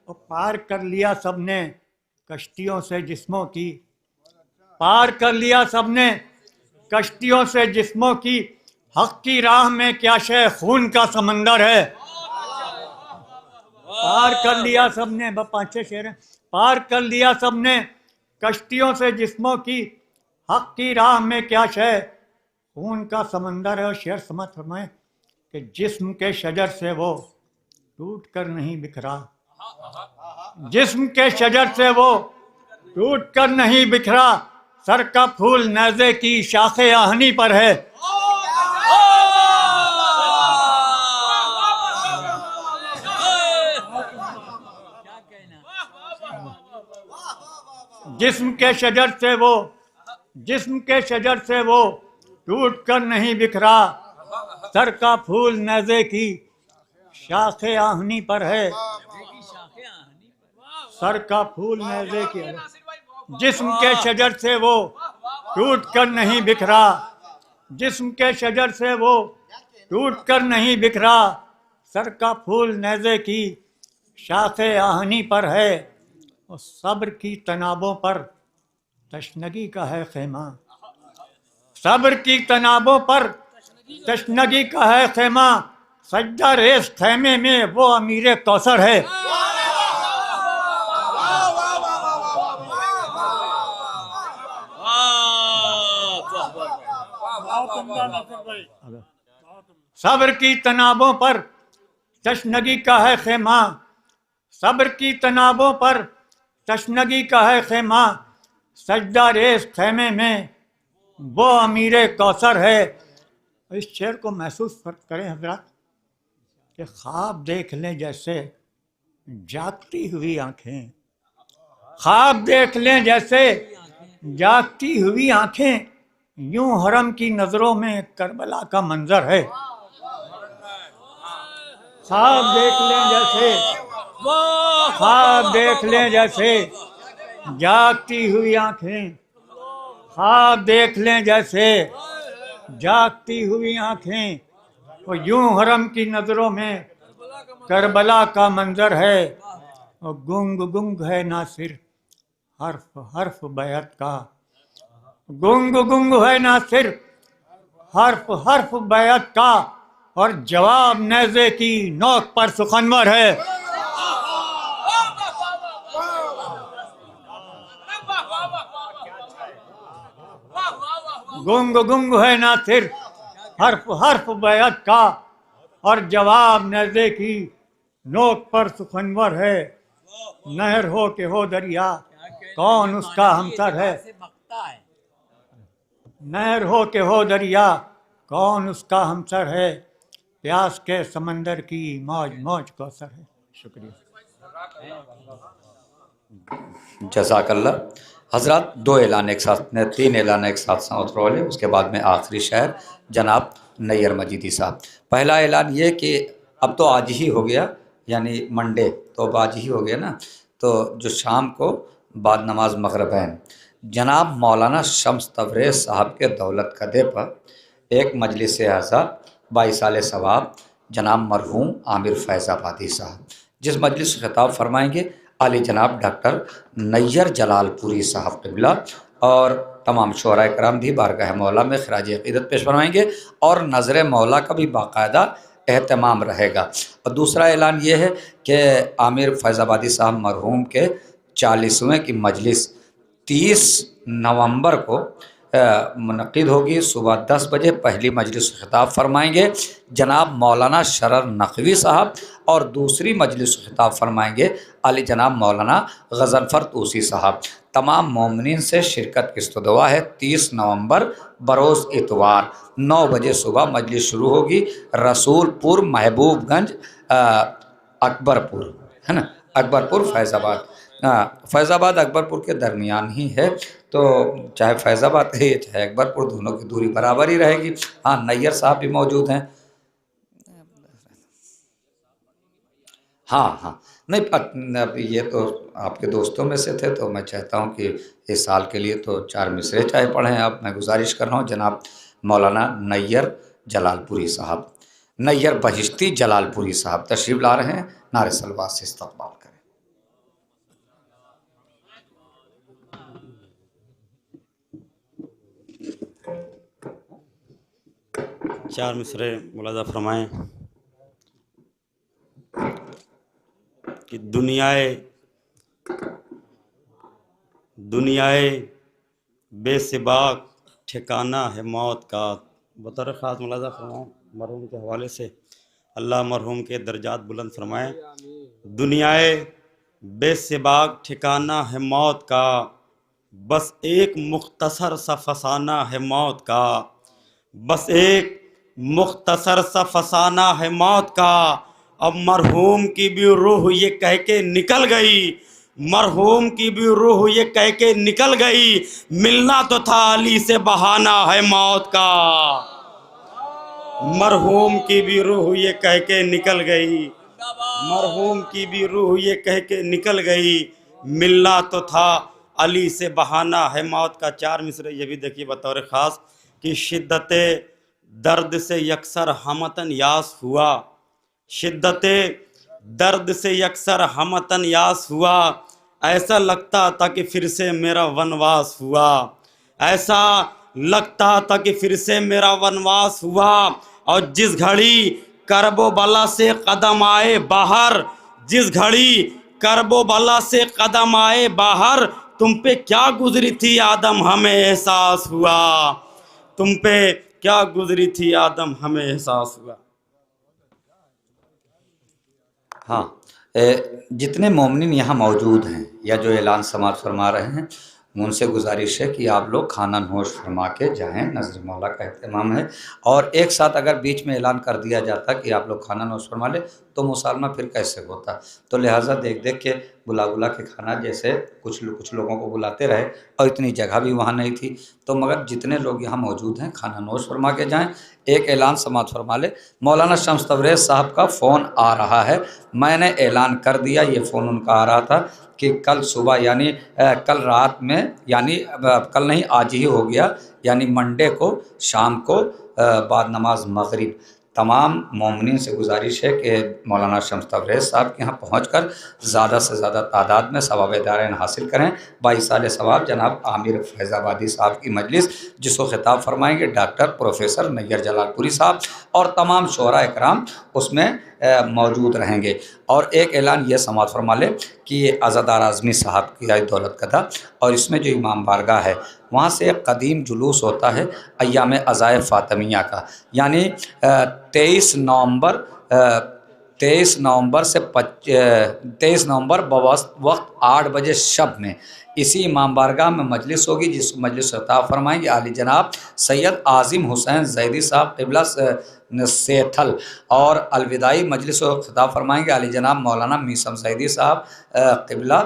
वो पार कर लिया सबने कश्तियों से जिस्मों की, पार कर लिया सबने कश्तियों से जिस्मों की, हक की राह में क्या शे खून का समंदर है। पार कर लिया सबने, 5-6 शेर हैं। पार कर लिया सबने कश्तियों से जिस्मों की, हक की राह में क्या शे खून का समंदर है। और शेर समझ फरमाए कि जिस्म के शजर से वो टूट कर नहीं बिखरा, जिस्म के शजर से वो टूट कर नहीं बिखरा, सर का फूल नेज़े की शाखे आहनी पर है। जिस्म के शजर से वो, जिस्म के शजर से वो टूट कर नहीं बिखरा, सर का फूल नेज़े की शाखे आहनी पर है। सर का फूल नेज़े की, जिस्म के शजर से वो टूट कर नहीं बिखरा, जिस्म के शजर से वो टूट कर नहीं बिखरा, सर का फूल नेज़े की शाखे आहनी पर है। और सब्र की तनाबों पर तशनगी का है खेमा, सब्र की तनाबों पर तशनगी का है खेमा, सज्जा रेस खेमे में वो अमीर कौसर है। सब्र की तनाबों पर तशनगी का है खेमा, सब्र की तनाबों पर तशनगी का है खेमा, सजदा रेस खेमे में वो अमीर कौसर है। इस शेर को महसूस करें हजरात कि ख्वाब देख लें जैसे जागती हुई आंखें, ख्वाब देख लें जैसे जागती हुई आंखें, यूं हरम की नजरों में करबला का मंजर है। ख्वाब देख लें जैसे, ख्वाब देख लें जैसे जागती हुई आंखें, ख्वाब देख लें जैसे जागती हुई आंखें, और यूं हरम की नजरों में करबला का मंजर है। और गुंग गुंग है नासिर हर्फ हर्फ बैत का, गुंग गुंग है नासिर हर्फ हर्फ बैत का, और जवाब नेज़े की नोक पर सुखनवर है। गुंग गुंग है नासिर हर्फ हर्फ बैत का, और जवाब नेज़े की नोक पर सुखनवर है। नहर हो के हो दरिया, कौन उसका हमसर है। नहर हो के हो दरिया, कौन उसका हमसर है, प्यास के समंदर की मौज मौज को असर है। शुक्रिया। जज़ाकल्ला। हजरत दो ऐलान एक साथ, तीन ऐलान एक साथ समाप्त रोले, उसके बाद में आखिरी शायर जनाब नैयर मजीदी साहब। पहला ऐलान ये कि अब तो आज ही हो गया, यानी मंडे तो अब आज ही हो गया ना, तो जो शाम को बाद नमाज मगरिबैन जनाब मौलाना शम्स तबरेज़ साहब के दौलत कदे पर एक मजलिस आज़ा 22 साल सवाब जनाब मरहूम आमिर फैज़ाबादी साहब, जिस मजलिस से खिताब फरमाएंगे आली जनाब डॉक्टर नैयर जलालपुरी साहब क़िबला, और तमाम शुअरा कराम भी बारगाह मौला में खराज अक़ीदत पेश फरमाएंगे और नज़र मौला का भी बाकायदा एहतमाम रहेगा। और दूसरा ऐलान ये है कि आमिर फैज़ाबादी साहब मरहूम के 40वें की मजलिस 30 नवंबर को मुनक़िद होगी। सुबह 10 बजे पहली मजलिस खिताब फरमाएंगे जनाब मौलाना शरर नकवी साहब, और दूसरी मजलिस खिताब फरमाएंगे अली जनाब मौलाना गज़नफ़र तूसी साहब। तमाम मोमिनीन से शिरकत की इस्तदवा है। 30 नवंबर बरोज़ इतवार 9 बजे सुबह मजलिस शुरू होगी। रसूलपुर महबूबगंज अकबरपुर, है ना, अकबरपुर फैज़ाबाद, फैज़ाबाद अकबरपुर के दरमियान ही है, तो चाहे फैज़ाबाद है चाहे अकबरपुर, दोनों की दूरी बराबर ही रहेगी। हाँ, नैयर साहब भी मौजूद हैं। हाँ, नहीं अब ये तो आपके दोस्तों में से थे, तो मैं चाहता हूँ कि इस साल के लिए तो 4 मिसरे चाहे पढ़ें। अब मैं गुजारिश कर रहा हूँ जनाब मौलाना नैयर जलालपुरी साहब, नैयर बहिश्ती जलालपुरी साहब तशरीफ़ ला रहे हैं, नारे सलवात से इस्तक़बाल करें। चार मिसरे मुलाज़ा फरमाएँ कि दुनियाए बेसिबाक ठिकाना है मौत का। बतौर ख़ास मुलाज़ा फरमाएँ मरहूम के हवाले से, अल्लाह मरहूम के दर्जात बुलंद फरमाएँ। दुनियाए बेसिबाक ठिकाना है मौत का, बस एक मुख्तसर सा फसाना है मौत का, बस एक मुख्तसर सा फसाना है मौत का। अब मरहूम की भी रूह ये कह के निकल गई, मरहूम की भी रूह ये कह के निकल गई, मिलना तो था अली से बहाना है मौत का। मरहूम की भी रूह ये कह के निकल गई, मरहूम की भी रूह ये कह के निकल गई, मिलना तो था अली से बहाना है मौत का। 4 मिसरे ये भी देखिए बतौर ख़ास कि शिद्दत दर्द से यकसर हमतन यास हुआ, शिद्दत दर्द से यकसर हमतन यास हुआ, ऐसा लगता था कि फिर से मेरा वनवास हुआ, ऐसा लगता था कि फिर से मेरा वनवास हुआ। और जिस घड़ी करबो बला से कदम आए बाहर, जिस घड़ी करबो बला से कदम आए बाहर, तुम पे क्या गुजरी थी आदम हमें एहसास हुआ, तुम पे क्या गुजरी थी आदम हमें एहसास हुआ। हाँ, जितने मोमिनीन यहाँ मौजूद हैं या जो ऐलान समाप्त फरमा रहे हैं, उनसे गुजारिश है कि आप लोग खाना नोश फरमा के जाएँ, नज़र मौला का एहतमाम है। और एक साथ अगर बीच में ऐलान कर दिया जाता कि आप लोग खाना नोश फरमा ले तो मुसालमा फिर कैसे होता, तो लिहाजा देख देख के बुला के खाना, जैसे कुछ लोगों को बुलाते रहे और इतनी जगह भी वहाँ नहीं थी, तो मगर जितने लोग यहाँ मौजूद हैं खाना नोश फरमा के जाएँ। एक ऐलान समाप्त फरमा ले, मौलाना शम्स तबरेज़ साहब का फ़ोन आ रहा है, मैंने ऐलान कर दिया, ये फ़ोन उनका आ रहा था कि कल सुबह यानी कल रात में, यानी कल नहीं आज ही हो गया, यानी मंडे को शाम को बाद नमाज मगरिब तमाम मोमिनीन से गुजारिश है कि मौलाना शम्स तबरेज़ साहब के यहाँ पहुँचकर ज़्यादा से ज़्यादा तादाद में सवाब दारैन हासिल करें। 22 साल सवाब जनाब आमिर फैज़ाबादी साहब की मजलिस, जिसको खिताब फरमाएंगे डॉक्टर प्रोफेसर नैयर जलालपुरी साहब, और तमाम शुअरा इकराम उसमें मौजूद रहेंगे। और एक ऐलान ये समाअत फरमा ले कि ये आज़ादार आज़मी साहब की आज दौलत कदा, और इसमें जो इमाम बारगाह है वहाँ से एक कदीम जुलूस होता है अय्याम अज़ाए फ़ातिमिया का, यानी 23 नवंबर से 23 नवंबर वक्त 8 बजे शब में इसी इमाम बारगाह में मजलिस होगी, जिस मजलिस अता फरमाएंगे आली जनाब सैयद आज़िम हुसैन जैदी साहब क़िबला सेठल, और अलविदाई मजलिस खिताब फरमाएंगे आली जनाब मौलाना मीसम जैदी साहब क़िबला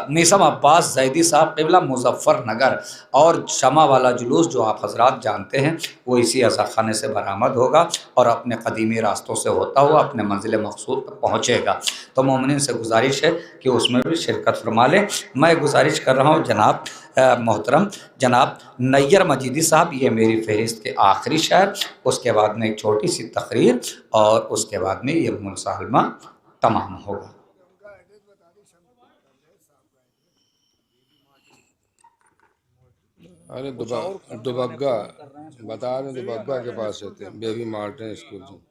मीसम अब्बास जैदी साहब क़िबला मुजफ्फरनगर। और शमा वाला जुलूस जो आप हजरात जानते हैं वो इसी अज़ाखाने से बरामद होगा और अपने कदीमी रास्तों से होता हुआ अपने मंजिल मकसूद पर पहुँचेगा। तो मोमिनीन से गुजारिश है कि उसमें भी शिरकत फरमा लें। मैं गुजारिश कर रहा हूँ जनाब मोहतरम जनाब नैयर मजीदी साहब, ये मेरी फहरिस्त के आखिरी शायर, उसके बाद में एक छोटी सी तकरीर और उसके बाद में ये मुसालमा तमाम होगा। अरे दुबग्गा बता रहे, दुबग्गा के पास रहते हैं, बेबी मार्टिन स्कूल से।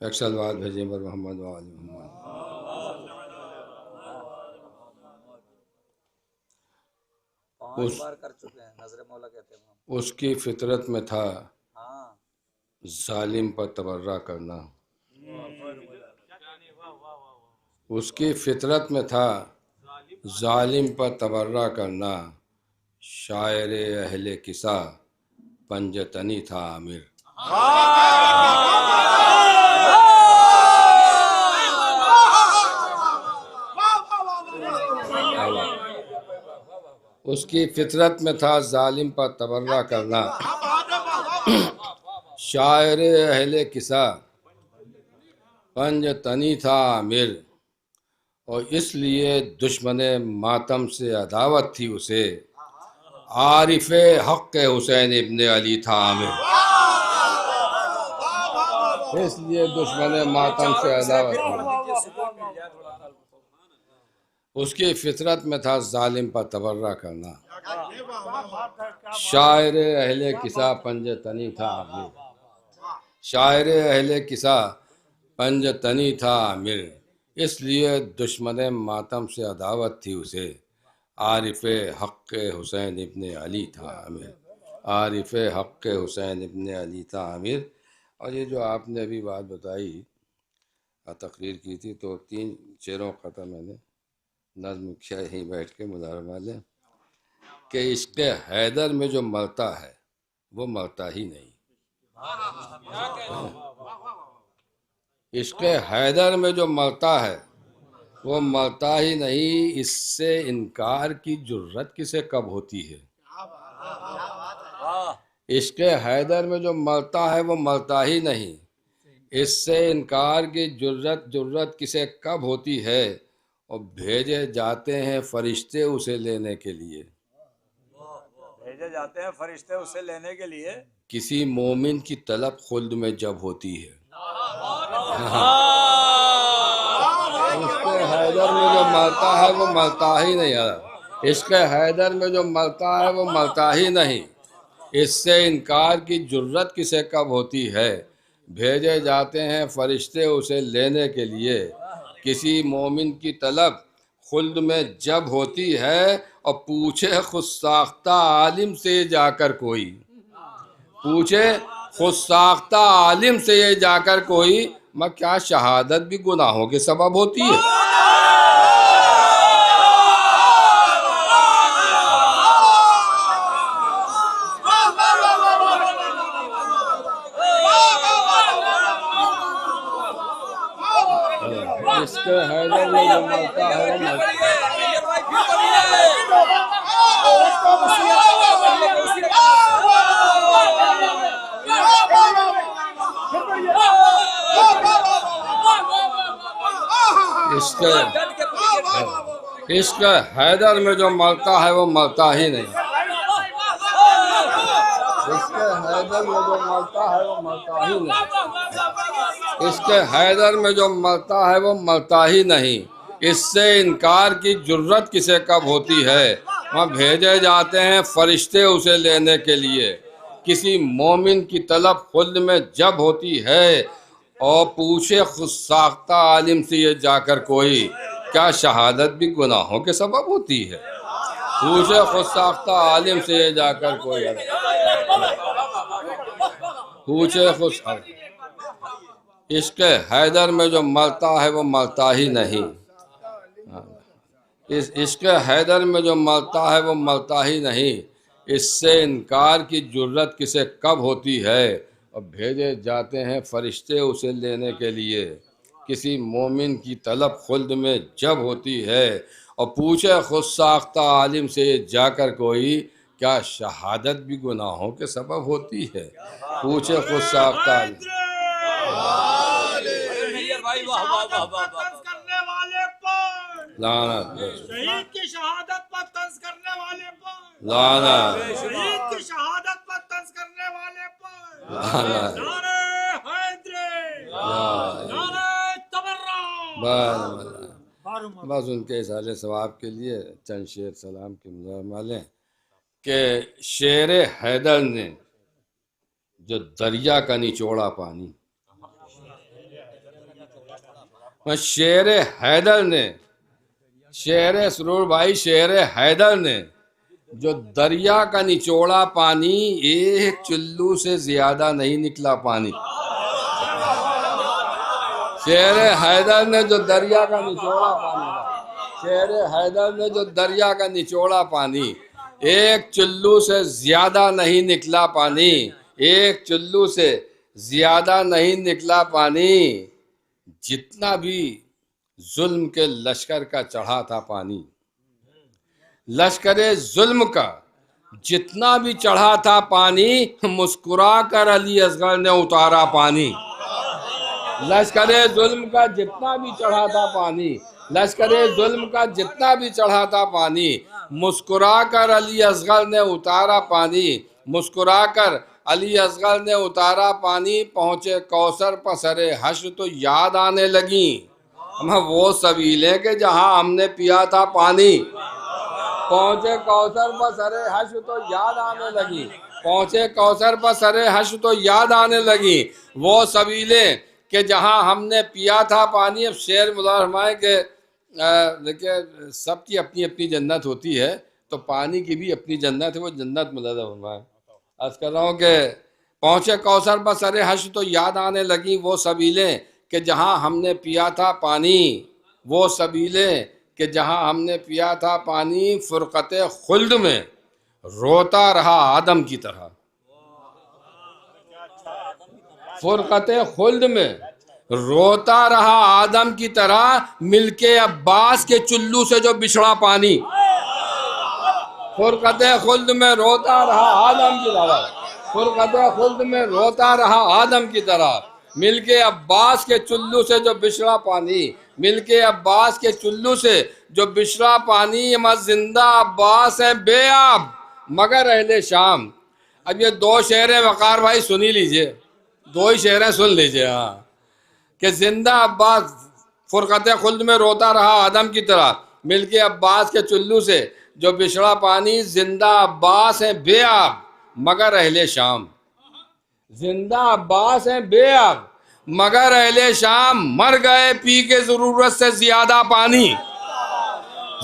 एक सलवात भेजिए पर मोहम्मद वाली मोहम्मद। कर चुके हैं, नजर मौला कहते हैं। उसकी फितरत में था जालिम पर तबर्रा करना, उसकी फितरत में था जालिम पर तबर्रा करना, शायर अहले किसा पंजतनी था आमिर। उसकी फितरत में था जालिम पर तबर्रा करना, शायर अहले किसा पंजतनी था आमिर, और इसलिए दुश्मने मातम से अदावत थी उसे, आरिफ हक़ हुसैन इब्ने अली था आमिर। इसलिए दुश्मने मातम से अदावत थी, उसकी फितरत में था जालिम पर तबर्रा करना, शायर अहले किसा पंजतनी था आमिर, शायर अहले किसा पंजतनी था आमिर, इसलिए दुश्मन मातम से अदावत थी उसे, आरिफ हक़ हुसैन इब्ने अली था आमिर, आरिफ हक़ हुसैन इब्ने अली था आमिर। और ये जो आपने अभी बात बताई, तकरीर की थी, तो 3 शेरों का था मैंने नज़्म किया यहीं बैठ के मुदारा वाले, कि इश्क़ हैदर में जो मरता है वो मरता ही नहीं, इश्क़ हैदर में जो मरता है वो मरता ही नहीं, इससे इनकार की जुर्रत किसे कब होती है। इश्क़ हैदर में जो मरता है वो मरता ही नहीं, इससे इनकार की जुर्रत किसे कब होती है, और भेजे जाते हैं फरिश्ते उसे लेने के लिए, भेजे जाते हैं फरिश्ते उसे लेने के लिए, किसी मोमिन की तलब खुल्द में जब होती है। इश्क़ हैदर में जो मरता है वो मरता ही नहीं है, इश्क़ हैदर में जो मरता है वो मरता ही नहीं, इससे इनकार की जुर्रत किसे कब होती है, भेजे जाते हैं फरिश्ते उसे लेने के लिए, किसी मोमिन की तलब खुल्द में जब होती है, और पूछे खुद साख्ता आलिम से जाकर कोई, पूछे खुद साख्ता आलिम से ये जाकर कोई, मैं क्या शहादत भी गुनाहों के सबब होती है। इसके हैदर में जो मरता है वो इश्क़ हैदर में जो मरता है वो मरता ही नहीं, इश्क़ हैदर में जो मरता है वो मरता ही नहीं, इश्क़ हैदर में जो मरता है वो मरता ही नहीं, इससे इनकार की जुर्रत किसे कब होती है, वहाँ भेजे जाते हैं फरिश्ते उसे लेने के लिए, किसी मोमिन की तलब खुद में जब होती है, और पूछे खुद साख्ता आलिम से ये जाकर कोई, क्या शहादत भी गुनाहों के सबब होती है। पूछे खुद साख्ता आलिम से ये जाकर कोई पूछे खुद। इश्क हैदर में जो मरता है वो मरता ही नहीं, इस इश्क हैदर में जो मरता है वो मरता ही नहीं। इससे इनकार की जुर्रत किसे कब होती है, और भेजे जाते हैं फरिश्ते उसे लेने के लिए। किसी मोमिन की तलब खुल्द में जब होती है, और पूछे खुद साख्ता आलिम से जाकर कोई, क्या शहादत भी गुनाहों के सबब होती है। पूछे खुद साख्ता लानत, शहीद की शहादत पर तंज करने वाले पर लानत, शहीद की शहादत पर तंज करने वाले पर लानत। नारे हैदरी, नारे तबर्रा। बस उनके इसाले सवाब के लिए चंद शेर सलाम के मालें कि शेर हैदर ने जो दरिया का निचोड़ा पानी, शेर हैदर ने, शेर सरूर भाई शेर हैदर ने जो दरिया का निचोड़ा पानी, एक चुल्लू से ज्यादा नहीं निकला पानी। शेर हैदर ने जो दरिया का निचोड़ा पानी, शेर हैदर ने जो दरिया का निचोड़ा पानी, एक चुल्लू से ज्यादा नहीं निकला पानी, एक चुल्लू से ज्यादा नहीं निकला पानी। जितना भी जुल्म के लश्कर का चढ़ा था पानी, लश्करे जुल्म का जितना भी चढ़ा था पानी, मुस्कुरा कर अली असगर ने उतारा पानी। लश्करे जुल्म का जितना भी चढ़ा था पानी, लश्करे जुल्म का जितना भी चढ़ा था पानी, मुस्कुरा कर अली असगर ने उतारा पानी, मुस्कुरा कर अली असगर ने उतारा पानी। पहुँचे कौसर पर सरे हश्र तो याद आने लगी, हम वो सबीलें के जहाँ हमने पिया था पानी। पहुँचे कौसर पर सरे हश्र तो याद आने लगी, पहुँचे कौसर पर सरे हश्र तो याद आने लगी, वो सबीलें के जहाँ हमने पिया था पानी। अब शेर मुल्ला फरमाए के देखिए सबकी अपनी अपनी जन्नत होती है, तो पानी की भी अपनी जन्नत है, वो जन्नत मुल्ला फरमाए। अर्ज कर रहा हूँ कि पहुँचे कौसर पर सरे हश्र तो याद आने लगी, वो सबीलें कि जहाँ हमने पिया था पानी, वो सबीलें कि जहाँ हमने पिया था पानी। फुरक़त खुल्द में रोता रहा आदम की तरह, फुरक़त खुल्द में रोता रहा आदम की तरह, मिलके अब्बास के चुल्लू से जो बिछड़ा पानी। फुरक़त खुल्द में रोता रहा आदम की तरह, फुरक़त खुल्द में रोता रहा आदम की तरह, मिलके अब्बास के चुल्लू से जो बिछड़ा पानी, मिलके अब्बास के चुल्लू से जो बिछड़ा पानी। मत जिंदा अब्बास है बेआब मगर अहले शाम। अब ये दो शेर हैं वक़ार भाई, सुनी लीजिए, दो ही शेर हैं, सुन लीजिए। हाँ कि जिंदा अब्बास फुरक़त खुल्द में रोता रहा आदम की तरह, मिलके अब्बास के चुल्लू से जो बिछड़ा पानी। जिंदा अब्बास है बेआब मगर अहले शाम, जिंदा अब्बास है बेआब मगर अहले शाम, मर गए पी के जरूरत से ज्यादा पानी।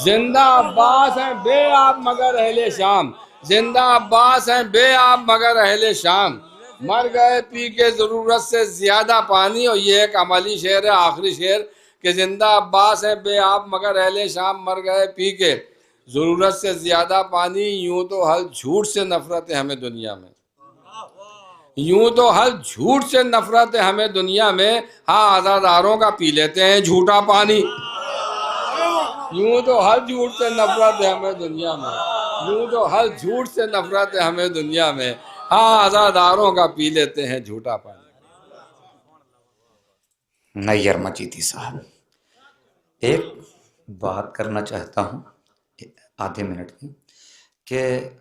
जिंदा अब्बास है बेआब मगर अहले शाम, जिंदा अब्बास है बेआब मगर अहले शाम, मर गए पी के जरूरत से ज्यादा पानी। और ये एक अमली शेर है, आखिरी शेर कि जिंदा अब्बास है बेआब मगर अहले शाम, मर गए पी के जरूरत से ज्यादा पानी। यूं तो हर झूठ से नफरत है हमें दुनिया में, यूं तो हर झूठ से नफरत है हमें दुनिया में। हाँ आज़ादारों का पी लेते हैं झूठा पानी, यूं तो हर झूठ से नफरत है हमें दुनिया में, यूं तो हर झूठ से नफरत है हमें दुनिया में। हाँ आज़ादारों का पी लेते हैं झूठा पानी। नैयर मजीदी साहब, एक बात करना चाहता हूँ आधे मिनट की, कि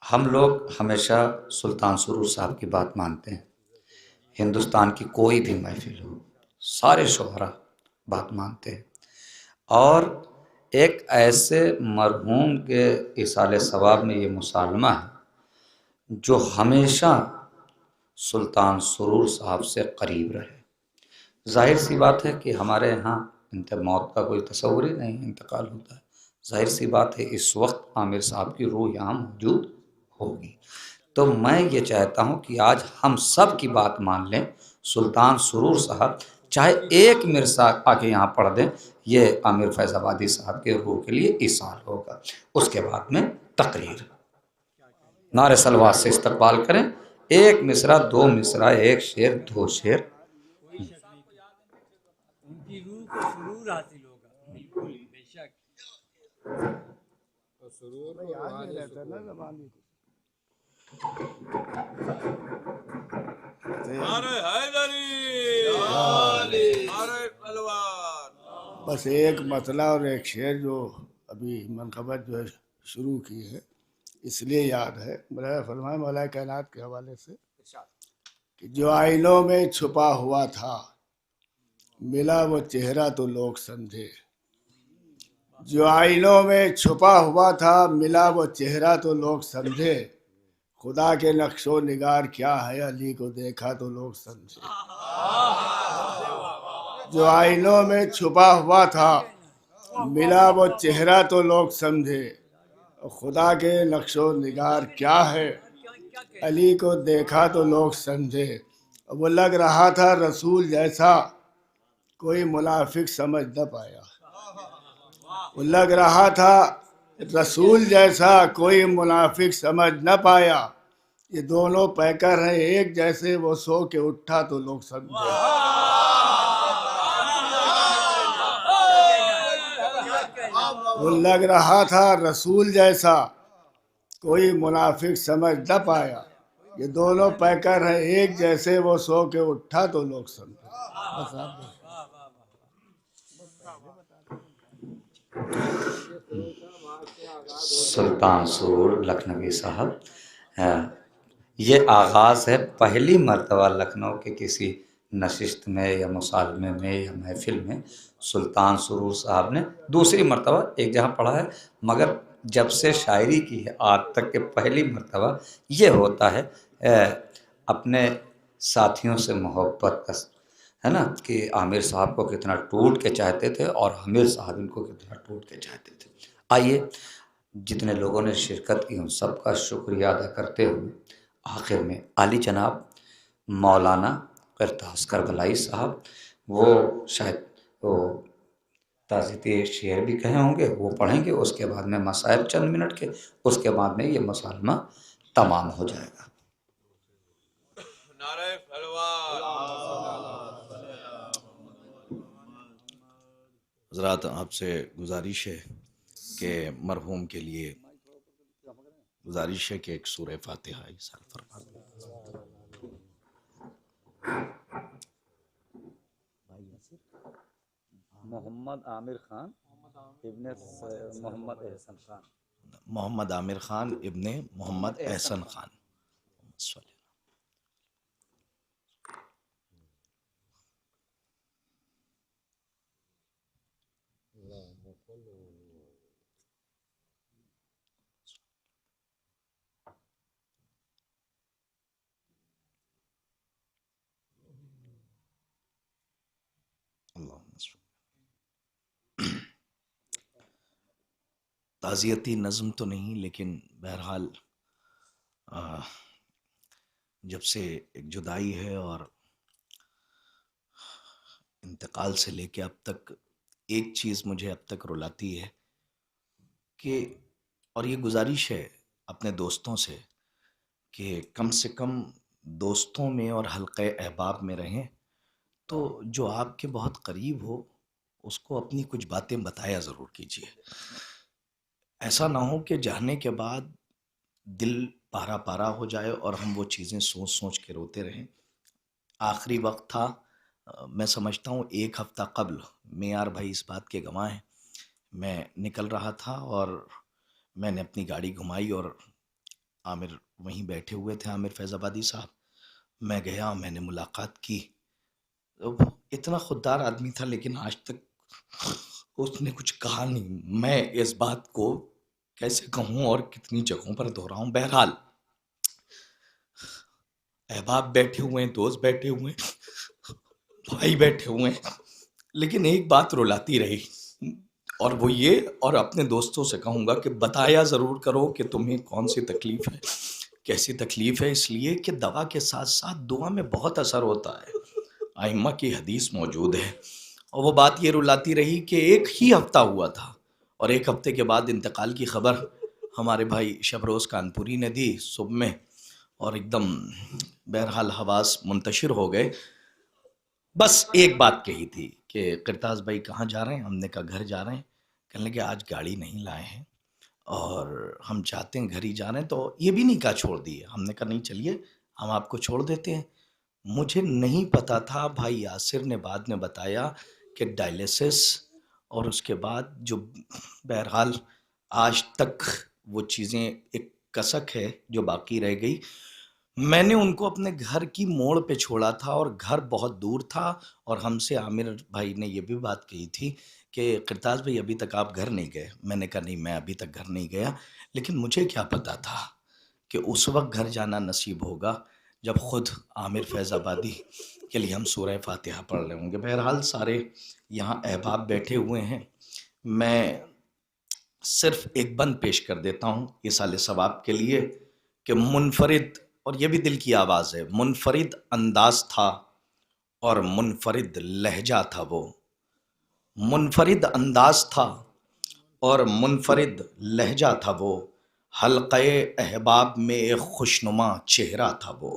हम लोग हमेशा सुल्तान सुरूर साहब की बात मानते हैं। हिंदुस्तान की कोई भी महफिल हो, सारे शोहरा बात मानते हैं, और एक ऐसे मरहूम के इसाले सवाब में ये मुसालमा है जो हमेशा सुल्तान सुरूर साहब से करीब रहे। जाहिर सी बात है कि हमारे यहाँ मौत का कोई तस्वुर ही नहीं, इंतकाल होता है, जाहिर सी बात है इस वक्त आमिर साहब की रूह यहाँ मौजूद होगी। तो मैं ये चाहता हूँ कि आज हम सब की बात मान लें। सुल्तान सुरूर साहब चाहे एक मिर्सा आके यहाँ पढ़ दें, ये आमिर फैज़ाबादी साहब के रूह के लिए इसाल होगा। उसके बाद में तकरीर, नारे सलवात से इस्तकबाल करें। एक मिसरा, दो मिसरा, एक शेर, दो शेर। उनकी रूह को सुरूर हासिल होगा। बिल्कुल बेशक। बस एक मतला और एक शेर जो अभी मनकबत जो है शुरू की है, इसलिए याद है। मौलाना फरमाए मौला कायनात के हवाले से कि जो आईनों में छुपा हुआ था मिला वो चेहरा तो लोग समझे। जो आईनों में छुपा हुआ था मिला वो चेहरा तो लोग समझे। खुदा के नक्शो निगार क्या है अली को देखा तो लोग समझे। जो आईनों में छुपा हुआ था मिला वो चेहरा तो लोग समझे। खुदा के नक्शो निगार क्या है अली को देखा तो लोग समझे। वो लग रहा था रसूल जैसा कोई मुनाफिक समझ न पाया। वो लग रहा था रसूल जैसा कोई मुनाफिक समझ न पाया। ये दोनों पैकर हैं एक जैसे, वो सो के उठा तो लोग समझे। वो लग रहा था रसूल जैसा कोई मुनाफिक समझ न पाया। ये दोनों पैकर हैं एक जैसे, वो सो के उठा तो लोग समझे। बस आप सुल्तान सुरूर लखनवी साहब, ये आगाज़ है पहली मर्तबा लखनऊ के किसी नशिस्त में या मुसालमे में या महफिल में सुल्तान सुरूर साहब ने दूसरी मर्तबा एक जगह पढ़ा है, मगर जब से शायरी की है आज तक के पहली मर्तबा ये होता है अपने साथियों से मोहब्बत का, है ना, कि आमिर साहब को कितना टूट के चाहते थे और आमिर साहब इनको कितना टूट के चाहते थे। आइए, जितने लोगों ने शिरकत की उन सब का शुक्रिया अदा करते हुए आखिर में आली जनाब मौलाना इर्ताज़ करबलाई साहब, वो शायद वो ताज़ीते शेर भी कहे होंगे, वो पढ़ेंगे। उसके बाद में मसाइब चंद मिनट के, उसके बाद में ये मुसालमा तमाम हो जाएगा। हज़रात, आपसे गुजारिश है कि मरहूम के लिए गुजारिश है कि एक सूरह फातिहा इरशाद फरमा दें। मोहम्मद आमिर खान इब्ने मोहम्मद एहसन खान, मोहम्मद आमिर खान इब्ने मोहम्मद एहसन खान। ताज़ियती नज़म तो नहीं, लेकिन बहरहाल जब से एक जुदाई है और इंतकाल से लेके अब तक एक चीज़ मुझे अब तक रुलाती है कि, और ये गुजारिश है अपने दोस्तों से कि कम से कम दोस्तों में और हल्क़े अहबाब में रहें, तो जो आपके बहुत करीब हो उसको अपनी कुछ बातें बताया ज़रूर कीजिए। ऐसा ना हो कि जाने के बाद दिल पारा पारा हो जाए और हम वो चीज़ें सोच सोच के रोते रहें। आखिरी वक्त था, मैं समझता हूँ 1 हफ़्ता कबल, मेयार भाई इस बात के गवाह हैं, मैं निकल रहा था और मैंने अपनी गाड़ी घुमाई और आमिर वहीं बैठे हुए थे, आमिर फैज़ाबादी साहब। मैं गया, मैंने मुलाकात की। तो इतना खुददार आदमी था, लेकिन आज तक उसने कुछ कहा नहीं। मैं इस बात को कैसे कहूँ और कितनी जगहों पर दोहराऊं। बहरहाल अहबाब बैठे हुए हैं, दोस्त बैठे हुए हैं, भाई बैठे हुए हैं, लेकिन एक बात रुलाती रही। और वो ये, और अपने दोस्तों से कहूँगा कि बताया ज़रूर करो कि तुम्हें कौन सी तकलीफ़ है, कैसी तकलीफ़ है, इसलिए कि दवा के साथ साथ दुआ में बहुत असर होता है। आइम्मा की हदीस मौजूद है, और वो बात ये रुलाती रही कि एक ही हफ़्ता हुआ था और एक हफ़्ते के बाद इंतकाल की ख़बर हमारे भाई शबरोज़ कानपुरी ने दी सुबह में, और एकदम बहरहाल हवास मुंतशिर हो गए। बस एक बात कही थी कि करताज भाई कहाँ जा रहे हैं? हमने कहा घर जा रहे हैं। कहने लगे आज गाड़ी नहीं लाए हैं और हम चाहते हैं घर ही जा रहे हैं, तो ये भी नहीं कहा छोड़ दिए। हमने कहा नहीं चलिए हम आपको छोड़ देते हैं। मुझे नहीं पता था, भाई यासिर ने बाद में बताया कि डायलिसिस और उसके बाद जो बहरहाल आज तक वो चीज़ें एक कसक है जो बाकी रह गई। मैंने उनको अपने घर की मोड़ पे छोड़ा था और घर बहुत दूर था, और हमसे आमिर भाई ने ये भी बात कही थी कि करताज भाई अभी तक आप घर नहीं गए। मैंने कहा नहीं, मैं अभी तक घर नहीं गया, लेकिन मुझे क्या पता था कि उस वक्त घर जाना नसीब होगा जब ख़ुद आमिर फैज़ाबादी के लिए हम सूरह फातिहा पढ़ रहे होंगे। बहरहाल सारे यहाँ अहबाब बैठे हुए हैं, मैं सिर्फ़ एक बंद पेश कर देता हूँ इस साले सवाब के लिए कि मुनफरिद, और ये भी दिल की आवाज़ है, मुनफरिद अंदाज था और मुनफरिद लहजा था। वो मुनफरिद अंदाज था और मुनफरिद लहजा था। वो हल्क़े अहबाब में एक खुशनुमा चेहरा था। वो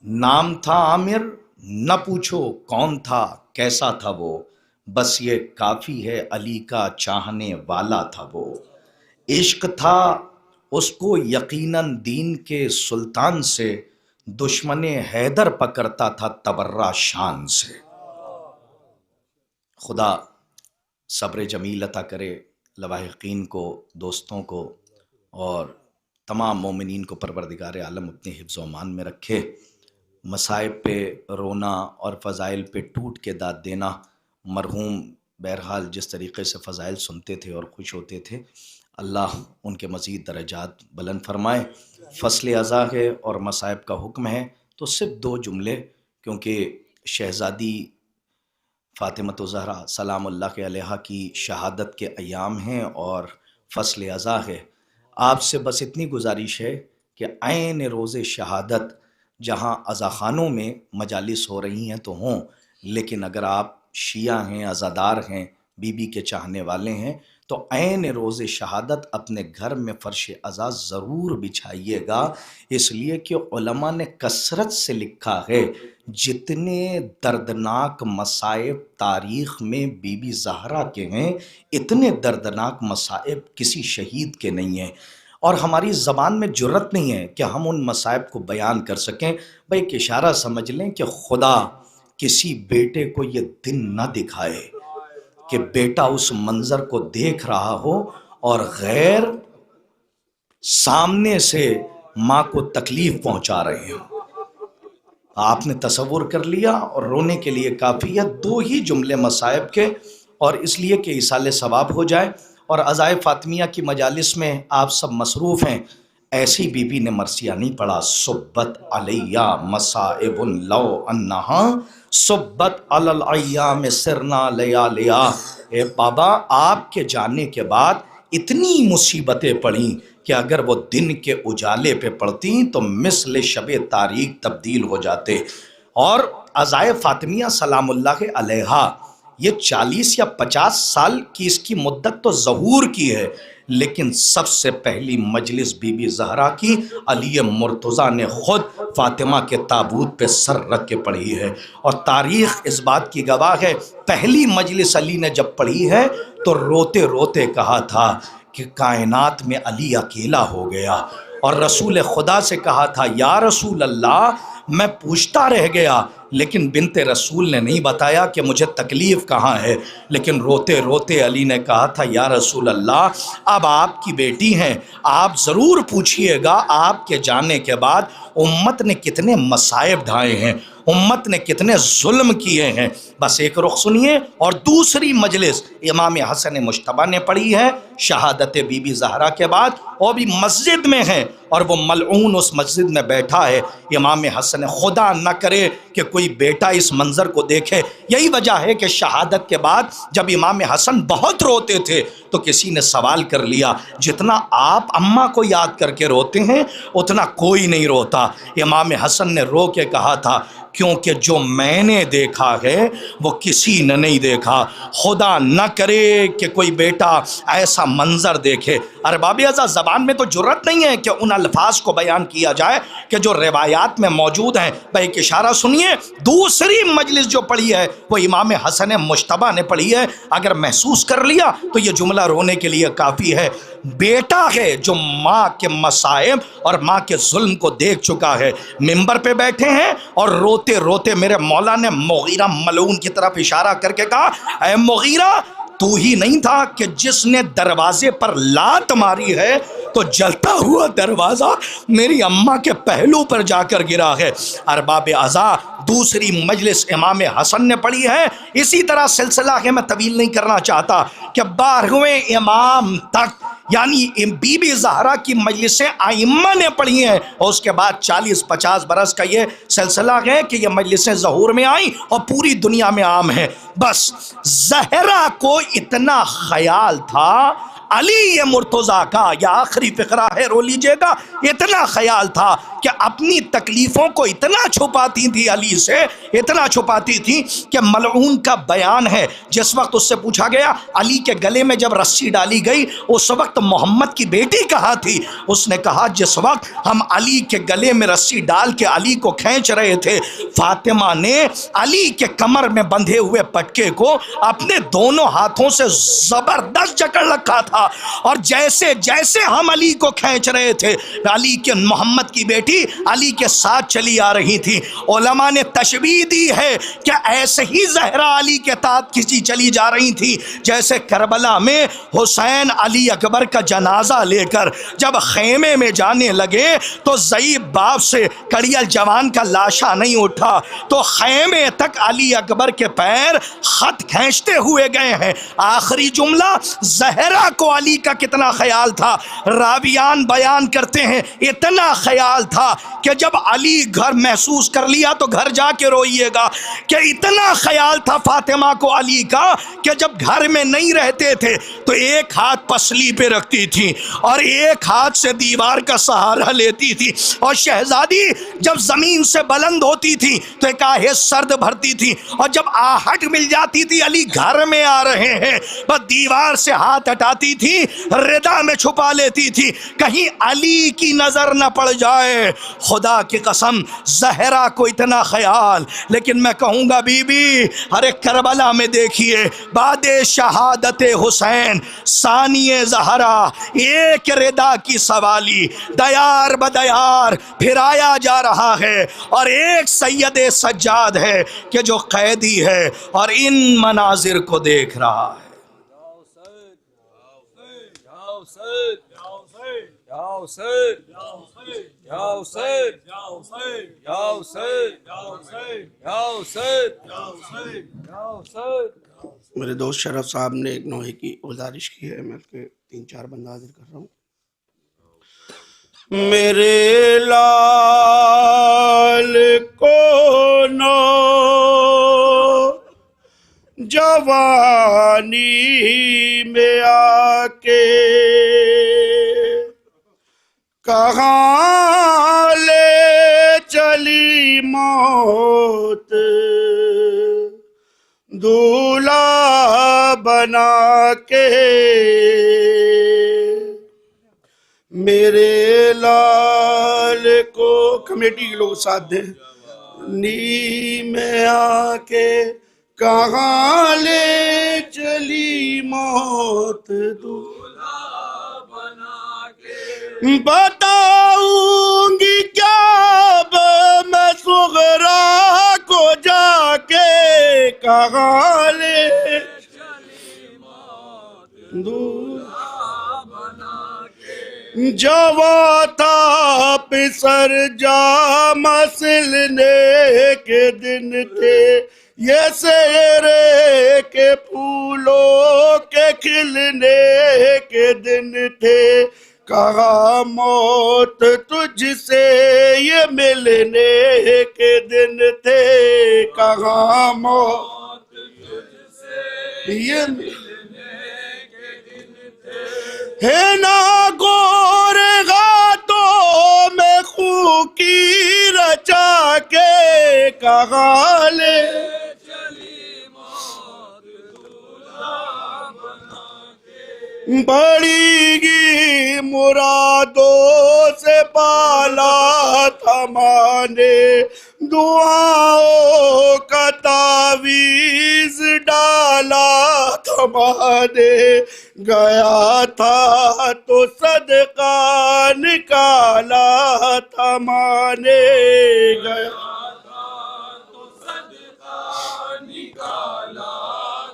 नाम था आमिर, न पूछो कौन था कैसा था वो, बस ये काफ़ी है अली का चाहने वाला था वो। इश्क था उसको यकीनन दीन के सुल्तान से, दुश्मने हैदर पकड़ता था तबर्रा शान से। खुदा सब्र जमील अता करे लवाहिकीन को, दोस्तों को, और तमाम मोमिनीन को परवरदिगार आलम अपने हिफ्ज़ व अमान में रखे। मसाइब पे रोना और फ़ज़ाइल पे टूट के दाद देना, मरहूम बहरहाल जिस तरीक़े से फ़ज़ाइल सुनते थे और खुश होते थे, अल्लाह उनके मज़ीद दरजात बुलंद फरमाए। फ़स्ल अज़ा है और मसाइब का हुक्म है, तो सिर्फ 2 जुमले, क्योंकि शहज़ादी फ़ातिमत ज़हरा सलामुल्लाह अलैहा की शहादत के अयाम हैं और फ़स्ल अज़ा है। आपसे बस इतनी गुजारिश है कि ऐन रोज़े शहादत जहाँ अज़ाख़ानों में मजालिस हो रही हैं तो हों, लेकिन अगर आप शिया हैं, अज़ादार हैं, बीबी के चाहने वाले हैं, तो ऐन रोज़े शहादत अपने घर में फ़र्श अज़ा ज़रूर बिछाइएगा, इसलिए कि उलमा ने कसरत से लिखा है जितने दर्दनाक मसाइब तारीख़ में बीबी ज़हरा के हैं, इतने दर्दनाक मसाइब किसी शहीद के नहीं हैं। और हमारी ज़बान में जुर्रत नहीं है कि हम उन मसाइब को बयान कर सकें। भाई एक इशारा समझ लें कि खुदा किसी बेटे को ये दिन न दिखाए कि बेटा उस मंज़र को देख रहा हो और गैर सामने से माँ को तकलीफ़ पहुँचा रहे हो। आपने तसव्वुर कर लिया और रोने के लिए काफ़ी है 2 ही जुमले मसाइब के, और इसलिए कि इसाले सवाब हो जाए। और अज़ाए फ़ातिमिया की मजालिस में आप सब मसरूफ़ हैं। ऐसी बीबी ने मरसिया नहीं पढ़ा, सुब्बत अलैया मसाइबुन लौ अन्नहा सुब्बत अलल अय्याम सिरना लयालिया। ए बाबा, आपके जाने के बाद इतनी मुसीबतें पड़ी कि अगर वो दिन के उजाले पे पड़ती तो मिस्ल शबे तारीख तब्दील हो जाते। और अज़ाए फ़ातिमिया सलामुल्लाह अलैहा ये 40 या 50 साल की इसकी मुद्दत तो ज़हूर की है, लेकिन सबसे पहली मजलिस बीबी ज़हरा की अली मुर्तज़ा ने ख़ुद फ़ातिमा के ताबूत पे सर रख के पढ़ी है। और तारीख़ इस बात की गवाह है, पहली मजलिस अली ने जब पढ़ी है तो रोते रोते कहा था कि कायनात में अली अकेला हो गया, और रसूल खुदा से कहा था या रसूल अल्लाह, मैं पूछता रह गया लेकिन बिनते रसूल ने नहीं बताया कि मुझे तकलीफ़ कहाँ है। लेकिन रोते रोते अली ने कहा था या रसूल अल्लाह, अब आपकी बेटी हैं, आप ज़रूर पूछिएगा आपके जाने के बाद उम्मत ने कितने मसाइब ढाए हैं, उम्मत ने कितने जुल्म किए हैं। बस एक रुख सुनिए। और दूसरी मजलिस इमाम हसन मुश्तबा ने पढ़ी है शहादत बीबी ज़हरा के बाद, वो भी मस्जिद में है, और वो मलऊन उस मस्जिद में बैठा है। इमाम हसन, खुदा न करे कि कोई बेटा इस मंज़र को देखे। यही वजह है कि शहादत के बाद जब इमाम हसन बहुत रोते थे तो किसी ने सवाल कर लिया, जितना आप अम्मा को याद करके रोते हैं उतना कोई नहीं रोता। इमाम हसन ने रो के कहा था, क्योंकि जो मैंने देखा है वो किसी ने नहीं देखा। खुदा न करे कि कोई बेटा ऐसा मंजर देखे। अरबाब अज़ा ज़बान में तो जुर्रत नहीं है कि उन अल्फाज को बयान किया जाए कि जो रिवायात में मौजूद हैं। भाई एक इशारा सुनिए, दूसरी मजलिस जो पढ़ी है वो इमाम हसन मुश्तबा ने पढ़ी है। अगर महसूस कर लिया तो ये जुमला रोने के लिए काफ़ी है। बेटा है जो माँ के मसाइब और माँ के जुल्म को देख चुका है, मिंबर पे बैठे हैं और रोते रोते मेरे मौला ने मुगीरा मलऊन की तरफ इशारा करके कहा, ऐ मुगीरा, तू ही नहीं था कि जिसने दरवाजे पर लात मारी है तो जलता हुआ दरवाज़ा मेरी अम्मा के पहलू पर जाकर गिरा है। अरबाब अज़ा दूसरी मजलिस इमाम हसन ने पढ़ी है। इसी तरह सिलसिला है, मैं तवील नहीं करना चाहता, कि 12वें इमाम तक यानी बीबी ज़हरा की मजलिसें आइम्मा ने पढ़ी हैं और उसके बाद 40-50 बरस का ये सिलसिला है कि ये मजलिसें ज़हूर में आई और पूरी दुनिया में आम है। बस ज़हरा को इतना ख्याल था अली ये मुर्तज़ा का, या आखिरी फ़िक्रा है रो लीजिएगा, इतना ख्याल था कि अपनी तकलीफ़ों को इतना छुपाती थी अली से, इतना छुपाती थी कि मलऊन का बयान है, जिस वक्त उससे पूछा गया अली के गले में जब रस्सी डाली गई उस वक्त मोहम्मद की बेटी कहाँ थी, उसने कहा जिस वक्त हम अली के गले में रस्सी डाल के अली को खींच रहे थे, फातिमा ने अली के कमर में बंधे हुए पटके को अपने दोनों हाथों से ज़बरदस्त जकड़ रखा था और जैसे जैसे हम अली को खींच रहे थे, अली के मोहम्मद की बेटी अली के साथ चली आ रही थी। उलमा ने तशबीह दी है कि ऐसे ही ज़हरा अली के साथ किसी चली जा रही थी जैसे करबला में हुसैन अली अकबर का जनाजा लेकर जब खेमे में जाने लगे तो ज़ईफ़ बाप से कड़ियल जवान का लाशा नहीं उठा, तो खेमे तक अली अकबर के पैर खत खींचते हुए गए हैं। आखिरी जुमला, ज़हरा को अली का कितना ख्याल था, रावियान बयान करते हैं इतना ख्याल था कि जब अली घर महसूस कर लिया तो घर जाके रोइएगा, कि इतना ख्याल था फातिमा को अली का कि जब घर में नहीं रहते थे तो एक हाथ पसली पे रखती थी और एक हाथ से दीवार का सहारा लेती थी, और शहजादी जब जमीन से बुलंद होती थी तो एक आहे सर्द भरती थी, और जब आहट मिल जाती थी अली घर में आ रहे हैं बस दीवार से हाथ हटाती थी, रिदा में छुपा लेती थी कहीं अली की नजर न पड़ जाए। खुदा की कसम ज़हरा को इतना ख्याल। लेकिन मैं कहूँगा बीबी, अरे करबला में देखिए बादे शहादत हुसैन सानिए ज़हरा एक रिदा की सवाली दयार बदयार फिराया जा रहा है, और एक सैयद सज्जाद है कि जो कैदी है और इन मनाजिर को देख रहा है। मेरे दोस्त शरफ साहब ने एक नोहे की गुजारिश की है, मैं उसके 3-4 बंदा हाजिर कर रहा हूँ। मेरे लाल को नो जवानी में आके कहाँ ले चली मौत, दूल्हा बना के मेरे लाल को। कमेटी के लोग साथ दें। नी में आके कहाँ ले चली मौत, दूल्हा बना के बताऊंगी क्या अब मैं सुगरा को जाके, कहाँ ले चली मौत, दूल्हा बना के। जवा था पिसर जा मसलने के दिन थे, ये सेरे के फूलों के खिलने के दिन थे, कहा मौत तुझसे ये मिलने के दिन थे, कहा मौत तुझसे ये है ना गोर गातों में खूं की रचा के, कहा ले बड़ीगी मुरादों से पाला था माने, दुआओं का तावीज डाला था माने, गया था तो सदका निकाला था माने, गया था तो सदका निकाला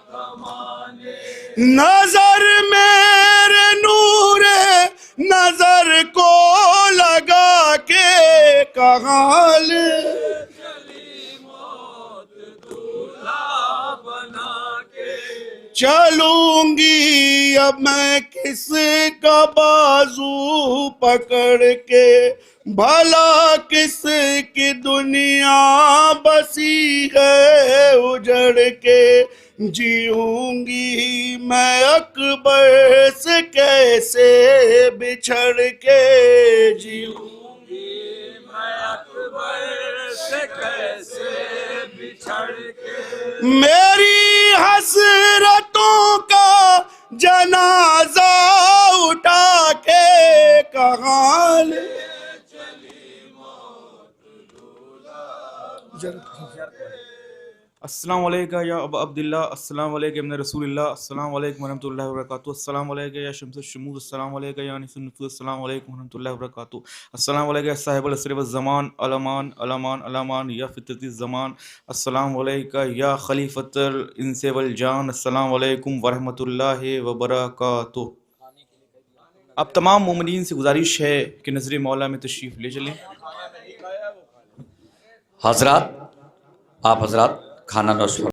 था माने। नजर मेरे नूरे नजर को लगा के, कहाँ ले चलूंगी अब मैं किसका बाजू पकड़ के, भला किसकी दुनिया बसी है उजड़ के, जीऊंगी मैं अकबर से कैसे बिछड़ के, जीऊंगी मैं अकबर से कैसे बिछड़ के, मेरी हसरतों का जनाजा उठा के, कहाँ ले अस्सलाम वालेकुम या अबा अब्दुल्ला, अस्सलाम वालेकुम इब्न रसूलिल्लाह, अस्सलाम वालेकुम वरहमतुल्लाहि वबरकातुहू, अस्सलाम वालेकुम या शम्सुश शुमूस, अस्सलाम वालेकुम या अनीसुन नुफूस, अस्सलाम वालेकुम वरहमतुल्लाहि वबरकातुहू, अस्सलाम वालेकुम या साहिबुल असर व ज़मान, अलमान अलमान अलमान या फितरती ज़मान, अस्सलाम वालेकुम या खलीफतुल इंस वल जान, अस्सलाम वालेकुम वरहमतुल्लाहि वबरकातुहू। अब तमाम मोमिनीन से गुजारिश है कि नज़र मौला में तशरीफ़ ले चलें। हजरात, आप हजरात खाना नौश